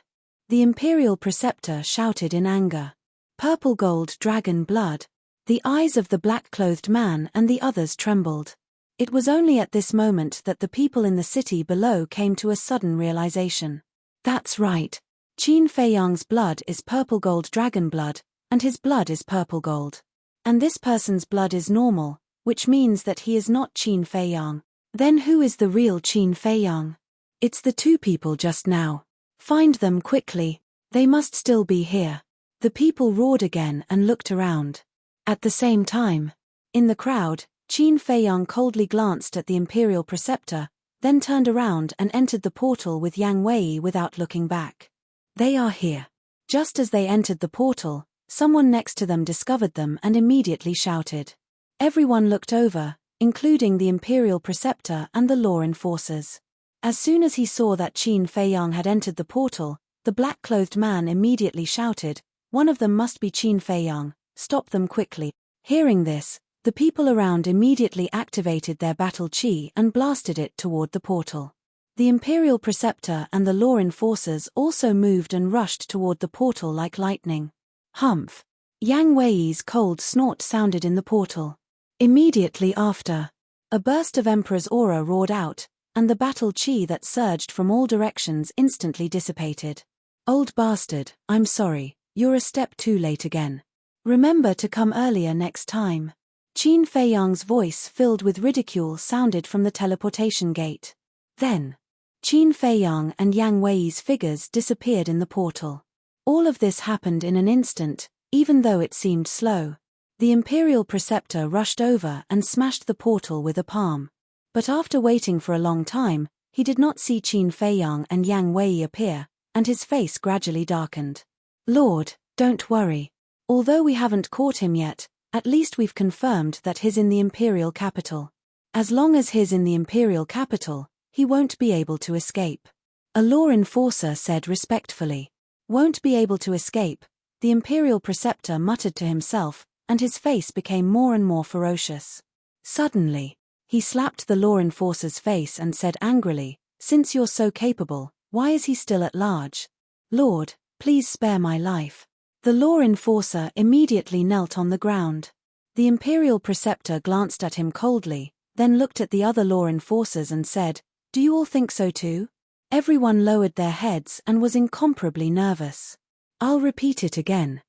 The imperial preceptor shouted in anger. Purple gold dragon blood. The eyes of the black-clothed man and the others trembled. It was only at this moment that the people in the city below came to a sudden realization. That's right. Qin Feiyang's blood is purple gold dragon blood, and his blood is purple gold. And this person's blood is normal, which means that he is not Qin Feiyang. Then who is the real Qin Feiyang? It's the two people just now. Find them quickly. They must still be here. The people roared again and looked around. At the same time, in the crowd, Qin Feiyang coldly glanced at the imperial preceptor, then turned around and entered the portal with Yang Wei without looking back. They are here. Just as they entered the portal, someone next to them discovered them and immediately shouted. Everyone looked over, including the imperial preceptor and the law enforcers. As soon as he saw that Qin Feiyang had entered the portal, the black-clothed man immediately shouted, "One of them must be Qin Feiyang, stop them quickly." Hearing this, the people around immediately activated their battle chi and blasted it toward the portal. The imperial preceptor and the law enforcers also moved and rushed toward the portal like lightning. Humph! Yang Wei's cold snort sounded in the portal. Immediately after, a burst of Emperor's aura roared out, and the battle chi that surged from all directions instantly dissipated. Old bastard, I'm sorry, you're a step too late again. Remember to come earlier next time. Qin Feiyang's voice filled with ridicule sounded from the teleportation gate. Then, Qin Feiyang and Yang Wei's figures disappeared in the portal. All of this happened in an instant, even though it seemed slow. The imperial preceptor rushed over and smashed the portal with a palm. But after waiting for a long time, he did not see Qin Feiyang and Yang Wei appear, and his face gradually darkened. Lord, don't worry. Although we haven't caught him yet, at least we've confirmed that he's in the imperial capital. As long as he's in the imperial capital, he won't be able to escape. A law enforcer said respectfully. Won't be able to escape, the imperial preceptor muttered to himself, and his face became more and more ferocious. Suddenly, he slapped the law enforcer's face and said angrily, "Since you're so capable, why is he still at large? Lord, please spare my life." The law enforcer immediately knelt on the ground. The imperial preceptor glanced at him coldly, then looked at the other law enforcers and said, "Do you all think so too?" Everyone lowered their heads and was incomparably nervous. I'll repeat it again.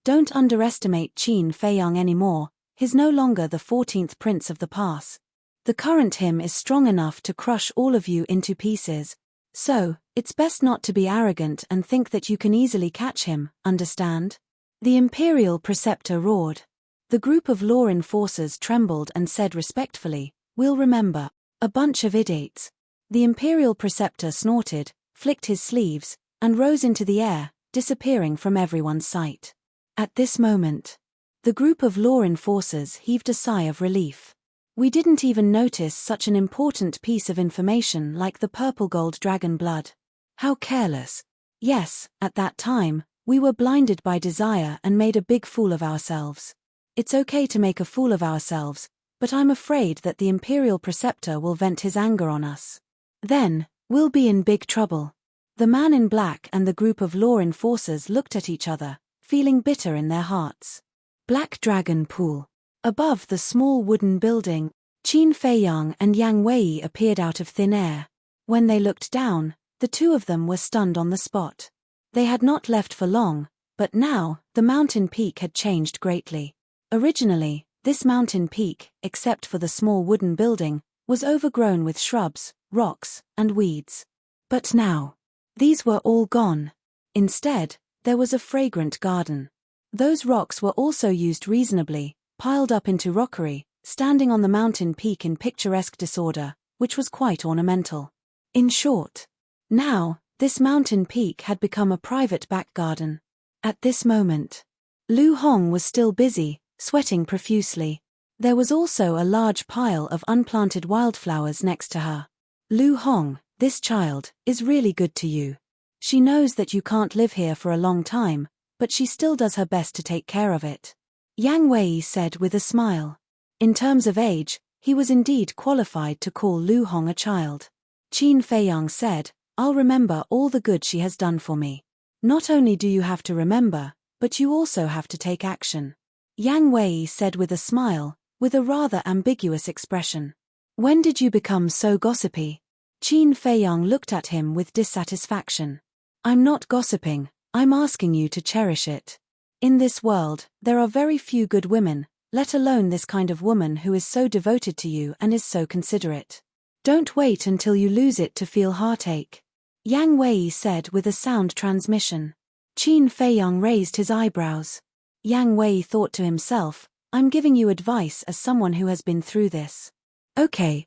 Don't underestimate Qin Feiyang anymore, he's no longer the 14th prince of the pass. The current him is strong enough to crush all of you into pieces. So, it's best not to be arrogant and think that you can easily catch him, understand? The imperial preceptor roared. The group of law enforcers trembled and said respectfully, "We'll remember. A bunch of idiots." The imperial preceptor snorted, flicked his sleeves, and rose into the air, disappearing from everyone's sight. At this moment, the group of law enforcers heaved a sigh of relief. We didn't even notice such an important piece of information like the purple gold dragon blood. How careless. Yes, at that time, we were blinded by desire and made a big fool of ourselves. It's okay to make a fool of ourselves, but I'm afraid that the imperial preceptor will vent his anger on us. Then, we'll be in big trouble. The man in black and the group of law enforcers looked at each other, feeling bitter in their hearts. Black Dragon Pool. Above the small wooden building, Qin Feiyang and Yang Wei appeared out of thin air. When they looked down, the two of them were stunned on the spot. They had not left for long, But now, the mountain peak had changed greatly. Originally, this mountain peak, except for the small wooden building, was overgrown with shrubs, rocks, and weeds. But now, these were all gone. Instead, there was a fragrant garden. Those rocks were also used reasonably, piled up into rockery, standing on the mountain peak in picturesque disorder, which was quite ornamental. In short, now, this mountain peak had become a private back garden. At this moment, Lu Hong was still busy, sweating profusely. There was also a large pile of unplanted wildflowers next to her. Lu Hong, this child, is really good to you. She knows that you can't live here for a long time, but she still does her best to take care of it. Yang Wei said with a smile. In terms of age, he was indeed qualified to call Lu Hong a child. Qin Feiyang said, I'll remember all the good she has done for me. Not only do you have to remember, but you also have to take action. Yang Wei said with a smile, with a rather ambiguous expression. When did you become so gossipy? Qin Feiyang looked at him with dissatisfaction. I'm not gossiping, I'm asking you to cherish it. In this world, there are very few good women, let alone this kind of woman who is so devoted to you and is so considerate. Don't wait until you lose it to feel heartache. Yang Wei said with a sound transmission. Qin Feiyang raised his eyebrows. Yang Wei thought to himself, I'm giving you advice as someone who has been through this. Okay,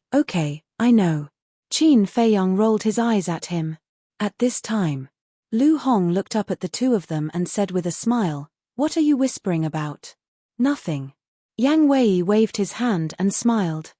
I know. Qin Feiyang rolled his eyes at him. At this time, Lu Hong looked up at the two of them and said with a smile, What are you whispering about? Nothing. Yang Wei waved his hand and smiled.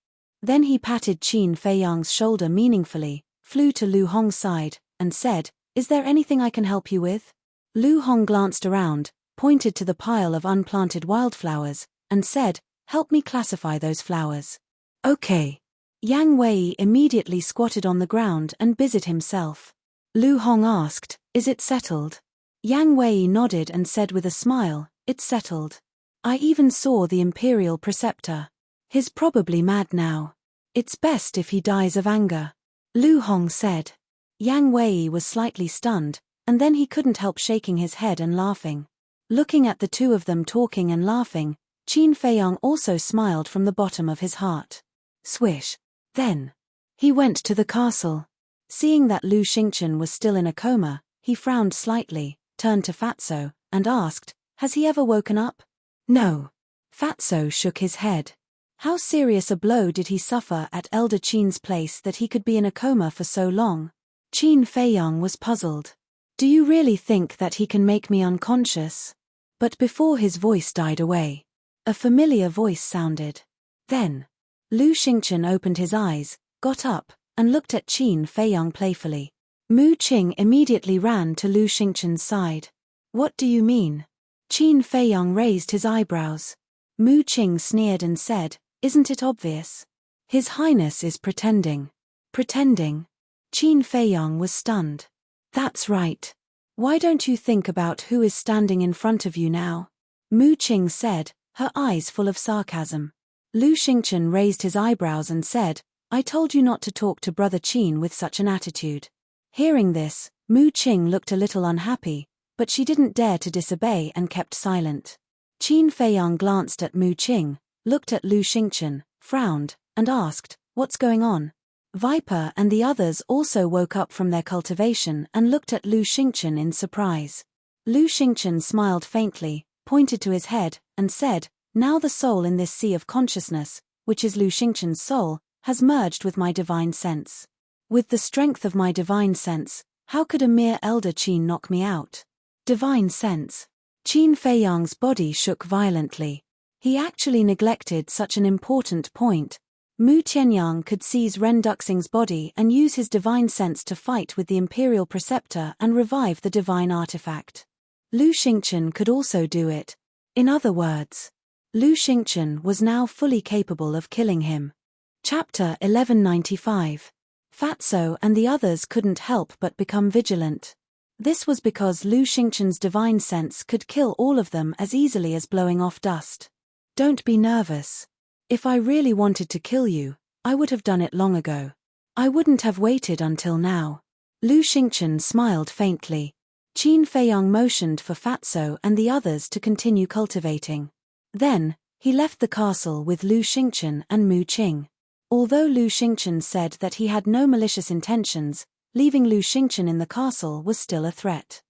Then he patted Qin Feiyang's shoulder meaningfully, flew to Lu Hong's side, and said, Is there anything I can help you with? Lu Hong glanced around, pointed to the pile of unplanted wildflowers, and said, Help me classify those flowers. Okay. Yang Wei immediately squatted on the ground and busied himself. Lu Hong asked, Is it settled? Yang Wei nodded and said with a smile, It's settled. I even saw the imperial preceptor. He's probably mad now. It's best if he dies of anger. Lu Hong said. Yang Wei was slightly stunned, and then he couldn't help shaking his head and laughing. Looking at the two of them talking and laughing, Qin Feiyang also smiled from the bottom of his heart. Swish. Then, he went to the castle. Seeing that Lu Xingchen was still in a coma, he frowned slightly, turned to Fatso, and asked, Has he ever woken up? No. Fatso shook his head. How serious a blow did he suffer at Elder Qin's place that he could be in a coma for so long? Qin Feiyang was puzzled. Do you really think that he can make me unconscious? But before his voice died away, a familiar voice sounded. Then, Lu Xingchen opened his eyes, got up, and looked at Qin Feiyang playfully. Mu Qing immediately ran to Lu Xingchen's side. What do you mean? Qin Feiyang raised his eyebrows. Mu Qing sneered and said, Isn't it obvious? His Highness is pretending. Pretending? Qin Feiyang was stunned. That's right. Why don't you think about who is standing in front of you now? Mu Qing said, her eyes full of sarcasm. Lu Xingchen raised his eyebrows and said, I told you not to talk to Brother Qin with such an attitude. Hearing this, Mu Qing looked a little unhappy, but she didn't dare to disobey and kept silent. Qin Feiyang glanced at Mu Qing, looked at Lu Xingchen, frowned, and asked, What's going on? Viper and the others also woke up from their cultivation and looked at Lu Xingchen in surprise. Lu Xingchen smiled faintly, pointed to his head, and said, Now the soul in this sea of consciousness, which is Lu Xingchen's soul, has merged with my divine sense. With the strength of my divine sense, how could a mere Elder Qin knock me out? Divine sense. Qin Feiyang's body shook violently. He actually neglected such an important point. Mu Tianyang could seize Ren Duxing's body and use his divine sense to fight with the imperial preceptor and revive the divine artifact. Lu Xingchen could also do it. In other words, Lu Xingchen was now fully capable of killing him. Chapter 1195. Fatso and the others couldn't help but become vigilant. This was because Lu Xingchen's divine sense could kill all of them as easily as blowing off dust. Don't be nervous. If I really wanted to kill you, I would have done it long ago. I wouldn't have waited until now. Lu Xingchen smiled faintly. Qin Feiyang motioned for Fatso and the others to continue cultivating. Then, he left the castle with Lu Xingchen and Mu Qing. Although Lu Xingchen said that he had no malicious intentions, leaving Lu Xingchen in the castle was still a threat.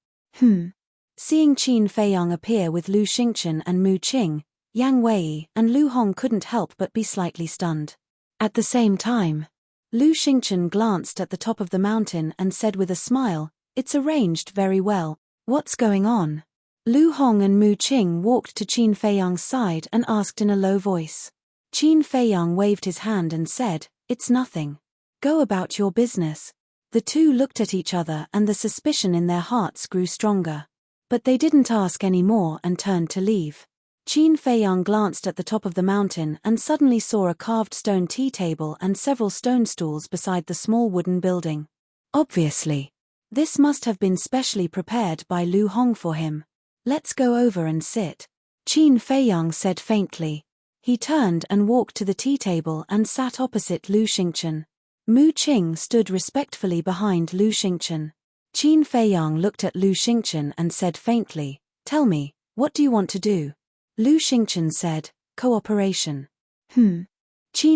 Seeing Qin Feiyang appear with Lu Xingchen and Mu Qing, Yang Wei and Lu Hong couldn't help but be slightly stunned. At the same time, Lu Xingchen glanced at the top of the mountain and said with a smile, "It's arranged very well. What's going on?" Lu Hong and Mu Qing walked to Qin Feiyang's side and asked in a low voice. Qin Feiyang waved his hand and said, "It's nothing. Go about your business." The two looked at each other and the suspicion in their hearts grew stronger. But they didn't ask any more and turned to leave. Qin Feiyang glanced at the top of the mountain and suddenly saw a carved stone tea table and several stone stools beside the small wooden building. Obviously, this must have been specially prepared by Lu Hong for him. "Let's go over and sit," Qin Feiyang said faintly. He turned and walked to the tea table and sat opposite Lu Xingchen. Mu Qing stood respectfully behind Lu Xingchen. Qin Feiyang looked at Lu Xingchen and said faintly, "Tell me, what do you want to do?" Lu Xingchen said, "Cooperation." Qin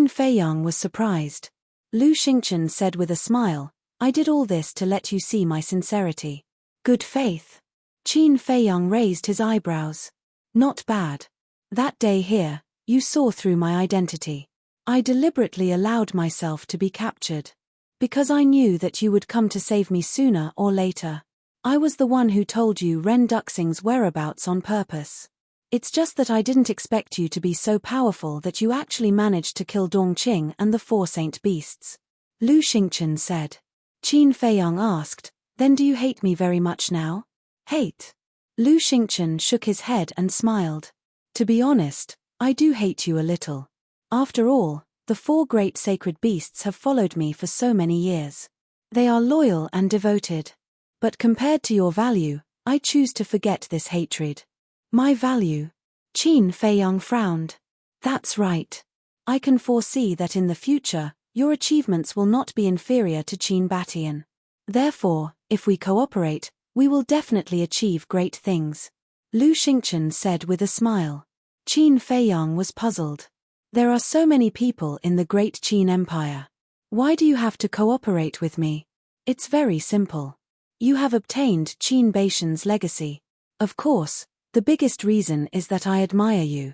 Feiyang was surprised. Lu Xingchen said with a smile, "I did all this to let you see my sincerity." "Good faith." Qin Feiyang raised his eyebrows. "Not bad. That day here, you saw through my identity. I deliberately allowed myself to be captured. Because I knew that you would come to save me sooner or later. I was the one who told you Ren Duxing's whereabouts on purpose. It's just that I didn't expect you to be so powerful that you actually managed to kill Dongqing and the 4 saint beasts." Lu Xingchen said. Qin Feiyang asked, "Then do you hate me very much now?" "Hate?" Lu Xingchen shook his head and smiled. "To be honest, I do hate you a little. After all, the 4 great sacred beasts have followed me for so many years. They are loyal and devoted. But compared to your value, I choose to forget this hatred." "My value?" Qin Feiyang frowned. "That's right. I can foresee that in the future, your achievements will not be inferior to Qin Batian. Therefore, if we cooperate, we will definitely achieve great things," Lu Xingchen said with a smile. Qin Feiyang was puzzled. "There are so many people in the great Qin Empire. Why do you have to cooperate with me?" "It's very simple. You have obtained Qin Baishan's legacy. Of course, the biggest reason is that I admire you.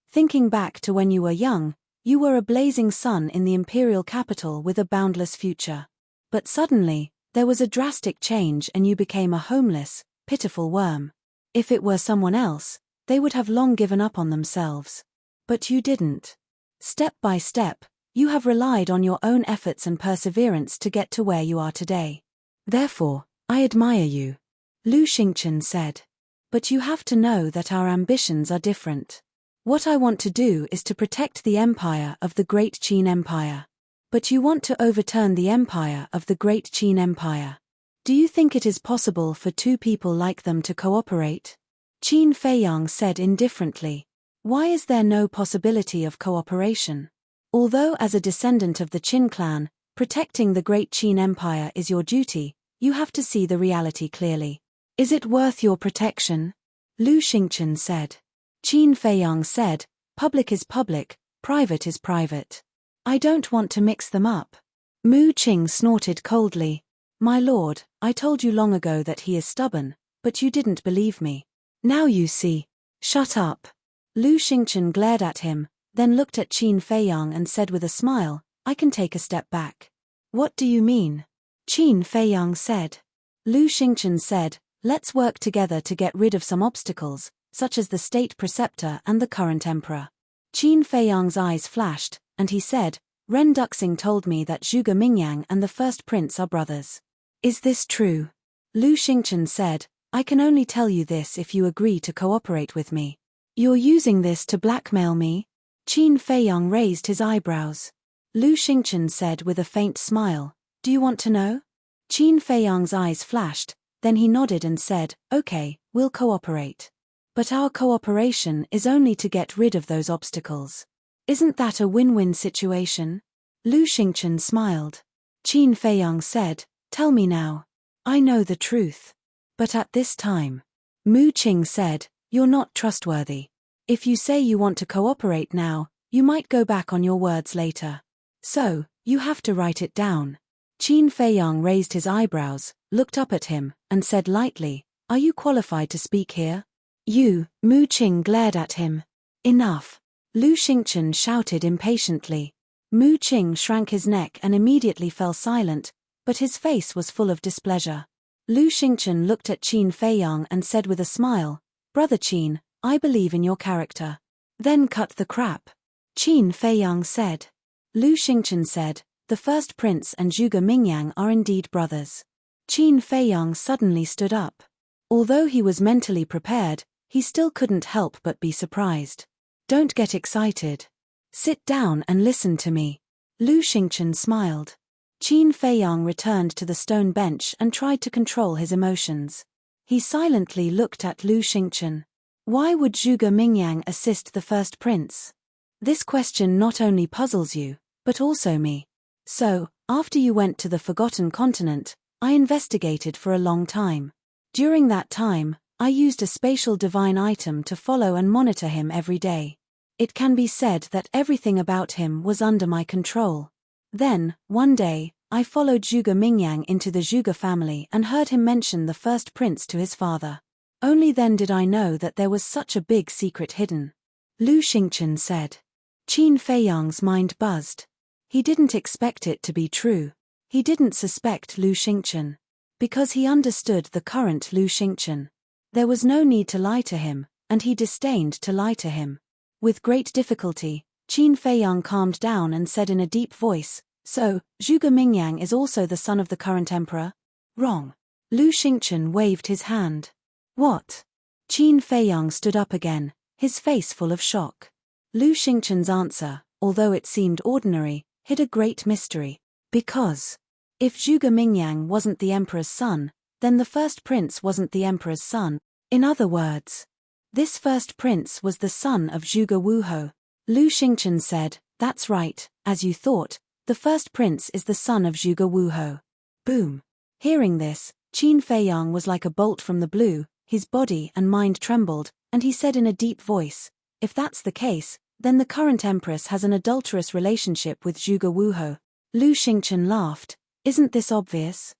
Thinking back to when you were young, you were a blazing sun in the imperial capital with a boundless future. But suddenly, there was a drastic change and you became a homeless, pitiful worm. If it were someone else, they would have long given up on themselves. But you didn't. Step by step, you have relied on your own efforts and perseverance to get to where you are today. Therefore, I admire you," Lu Xingchen said. "But you have to know that our ambitions are different. What I want to do is to protect the empire of the Great Qin Empire. But you want to overturn the empire of the Great Qin Empire. Do you think it is possible for 2 people like them to cooperate?" Qin Feiyang said indifferently. "Why is there no possibility of cooperation? Although as a descendant of the Qin clan, protecting the Great Qin Empire is your duty, you have to see the reality clearly. Is it worth your protection?" Lu Xingchen said. Qin Feiyang said, "Public is public, private is private. I don't want to mix them up." Mu Qing snorted coldly. "My lord, I told you long ago that he is stubborn, but you didn't believe me. Now you see." "Shut up." Lu Xingchen glared at him, then looked at Qin Feiyang and said with a smile, "I can take a step back." "What do you mean?" Qin Feiyang said. Lu Xingchen said, "Let's work together to get rid of some obstacles, such as the state preceptor and the current emperor." Qin Feiyang's eyes flashed, and he said, "Ren Duxing told me that Zhuge Mingyang and the first prince are brothers. Is this true?" Lu Xingchen said, "I can only tell you this if you agree to cooperate with me." "You're using this to blackmail me?" Qin Feiyang raised his eyebrows. Lu Xingchen said with a faint smile, "Do you want to know?" Qin Feiyang's eyes flashed, then he nodded and said, "Okay, we'll cooperate. But our cooperation is only to get rid of those obstacles. Isn't that a win-win situation?" Lu Xingchen smiled. Qin Feiyang said, "Tell me now. I know the truth." But at this time, Mu Qing said, "You're not trustworthy. If you say you want to cooperate now, you might go back on your words later. So, you have to write it down." Qin Feiyang raised his eyebrows, looked up at him, and said lightly, "Are you qualified to speak here?" Mu Qing glared at him. "Enough!" Lu Xingchen shouted impatiently. Mu Qing shrank his neck and immediately fell silent, but his face was full of displeasure. Lu Xingchen looked at Qin Feiyang and said with a smile, "Brother Qin, I believe in your character." "Then cut the crap," Qin Feiyang said. Lu Xingchen said, "The first prince and Zhuge Mingyang are indeed brothers." Qin Feiyang suddenly stood up. Although he was mentally prepared, he still couldn't help but be surprised. "Don't get excited. Sit down and listen to me." Lu Xingchen smiled. Qin Feiyang returned to the stone bench and tried to control his emotions. He silently looked at Lu Xingchen. Why would Zhuge Mingyang assist the first prince? This question not only puzzles you, but also me. So, after you went to the Forgotten Continent, I investigated for a long time. During that time, I used a spatial divine item to follow and monitor him every day. It can be said that everything about him was under my control. Then, one day, I followed Zhuge Mingyang into the Zhuge family and heard him mention the first prince to his father. Only then did I know that there was such a big secret hidden. Lu Xingchen said. Qin Feiyang's mind buzzed. He didn't expect it to be true. He didn't suspect Lu Xingchen. Because he understood the current Lu Xingchen. There was no need to lie to him, and he disdained to lie to him. With great difficulty, Qin Feiyang calmed down and said in a deep voice, "So, Zhuge Mingyang is also the son of the current emperor?" "Wrong." Lu Xingchen waved his hand. "What?" Qin Feiyang stood up again, his face full of shock. Lu Xingchen's answer, although it seemed ordinary, hid a great mystery. Because if Zhuge Mingyang wasn't the emperor's son, then the first prince wasn't the emperor's son. In other words, this first prince was the son of Zhuge Wuho. Lu Xingchen said, "That's right, as you thought, the first prince is the son of Zhuge Wuho." Boom. Hearing this, Qin Feiyang was like a bolt from the blue, his body and mind trembled, and he said in a deep voice, "If that's the case, then the current empress has an adulterous relationship with Zhuge Wuho." Lu Xingchen laughed. "Isn't this obvious?"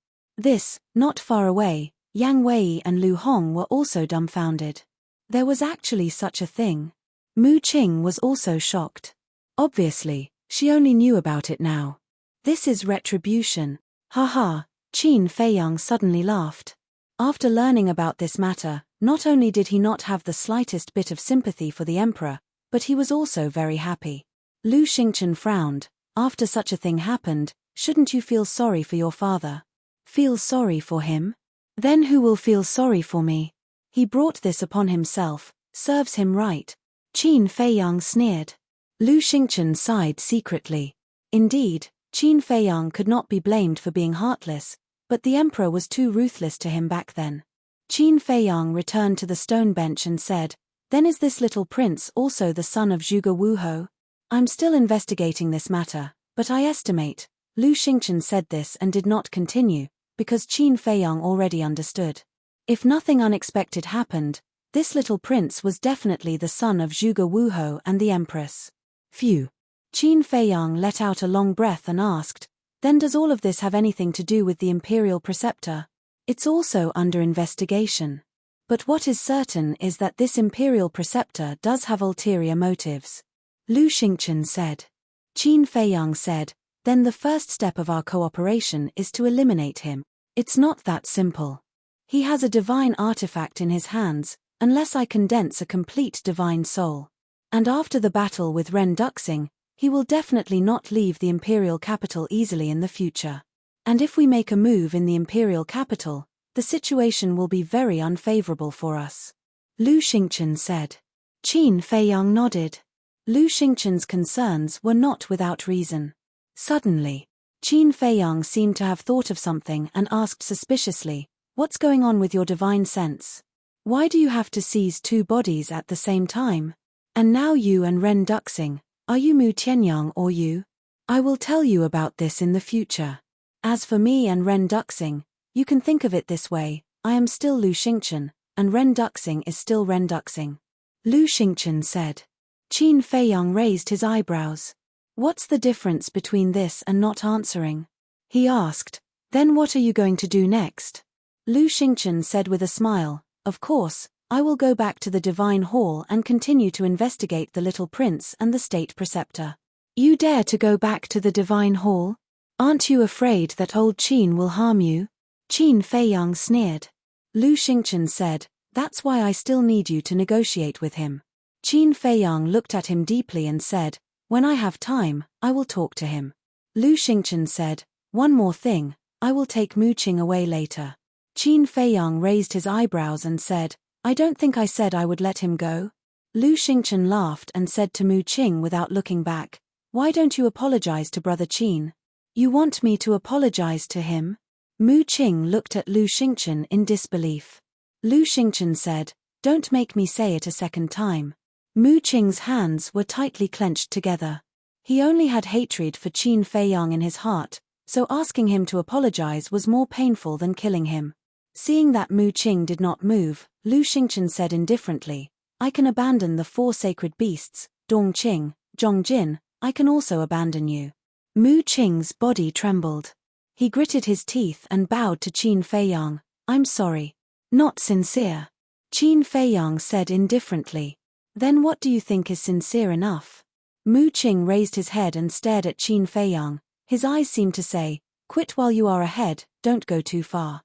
Not far away, Yang Wei and Lu Hong were also dumbfounded. There was actually such a thing. Mu Qing was also shocked. Obviously, she only knew about it now. This is retribution. Haha, Qin Feiyang suddenly laughed. After learning about this matter, not only did he not have the slightest bit of sympathy for the emperor, but he was also very happy. Lu Xingchen frowned. "After such a thing happened, shouldn't you feel sorry for your father?" "Feel sorry for him? Then who will feel sorry for me? He brought this upon himself, serves him right." Qin Feiyang sneered. Lu Xingchen sighed secretly. Indeed, Qin Feiyang could not be blamed for being heartless, but the emperor was too ruthless to him back then. Qin Feiyang returned to the stone bench and said, "Then is this little prince also the son of Zhuge Wuho?" "I'm still investigating this matter, but I estimate." Lu Xingchen said this and did not continue, because Qin Feiyang already understood. If nothing unexpected happened, this little prince was definitely the son of Zhuge Wuho and the empress. Phew. Qin Feiyang let out a long breath and asked, "Then does all of this have anything to do with the imperial preceptor?" "It's also under investigation. But what is certain is that this imperial preceptor does have ulterior motives." Lu Xingchen said. Qin Feiyang said, "Then the first step of our cooperation is to eliminate him." "It's not that simple. He has a divine artifact in his hands, unless I condense a complete divine soul. And after the battle with Ren Duxing, he will definitely not leave the imperial capital easily in the future. And if we make a move in the imperial capital, the situation will be very unfavorable for us." Lu Xingchen said. Qin Feiyang nodded. Lu Xingchen's concerns were not without reason. Suddenly, Qin Feiyang seemed to have thought of something and asked suspiciously, "What's going on with your divine sense? Why do you have to seize two bodies at the same time? And now you and Ren Duxing, are you Mu Tianyang or you?" "I will tell you about this in the future. As for me and Ren Duxing, you can think of it this way, I am still Lu Xingchen, and Ren Duxing is still Ren Duxing. Lu Xingchen said. Qin Feiyang raised his eyebrows. What's the difference between this and not answering? He asked. Then what are you going to do next? Lu Xingchen said with a smile, of course, I will go back to the Divine Hall and continue to investigate the little prince and the state preceptor. You dare to go back to the Divine Hall? Aren't you afraid that old Qin will harm you? Qin Feiyang sneered. Lu Xingchen said, that's why I still need you to negotiate with him. Qin Feiyang looked at him deeply and said, when I have time, I will talk to him. Lu Xingchen said, one more thing, I will take Mu Qing away later. Qin Feiyang raised his eyebrows and said, I don't think I said I would let him go. Lu Xingchen laughed and said to Mu Qing without looking back, why don't you apologize to Brother Qin? You want me to apologize to him? Mu Qing looked at Lu Xingchen in disbelief. Lu Xingchen said, don't make me say it a second time. Mu Qing's hands were tightly clenched together. He only had hatred for Qin Feiyang in his heart, so asking him to apologize was more painful than killing him. Seeing that Mu Qing did not move, Lu Xingchen said indifferently, I can abandon the 4 sacred beasts, Dongqing, Zhongjin, I can also abandon you. Mu Qing's body trembled. He gritted his teeth and bowed to Qin Feiyang, I'm sorry. Not sincere. Qin Feiyang said indifferently. Then what do you think is sincere enough? Mu Qing raised his head and stared at Qin Feiyang. His eyes seemed to say, quit while you are ahead, don't go too far.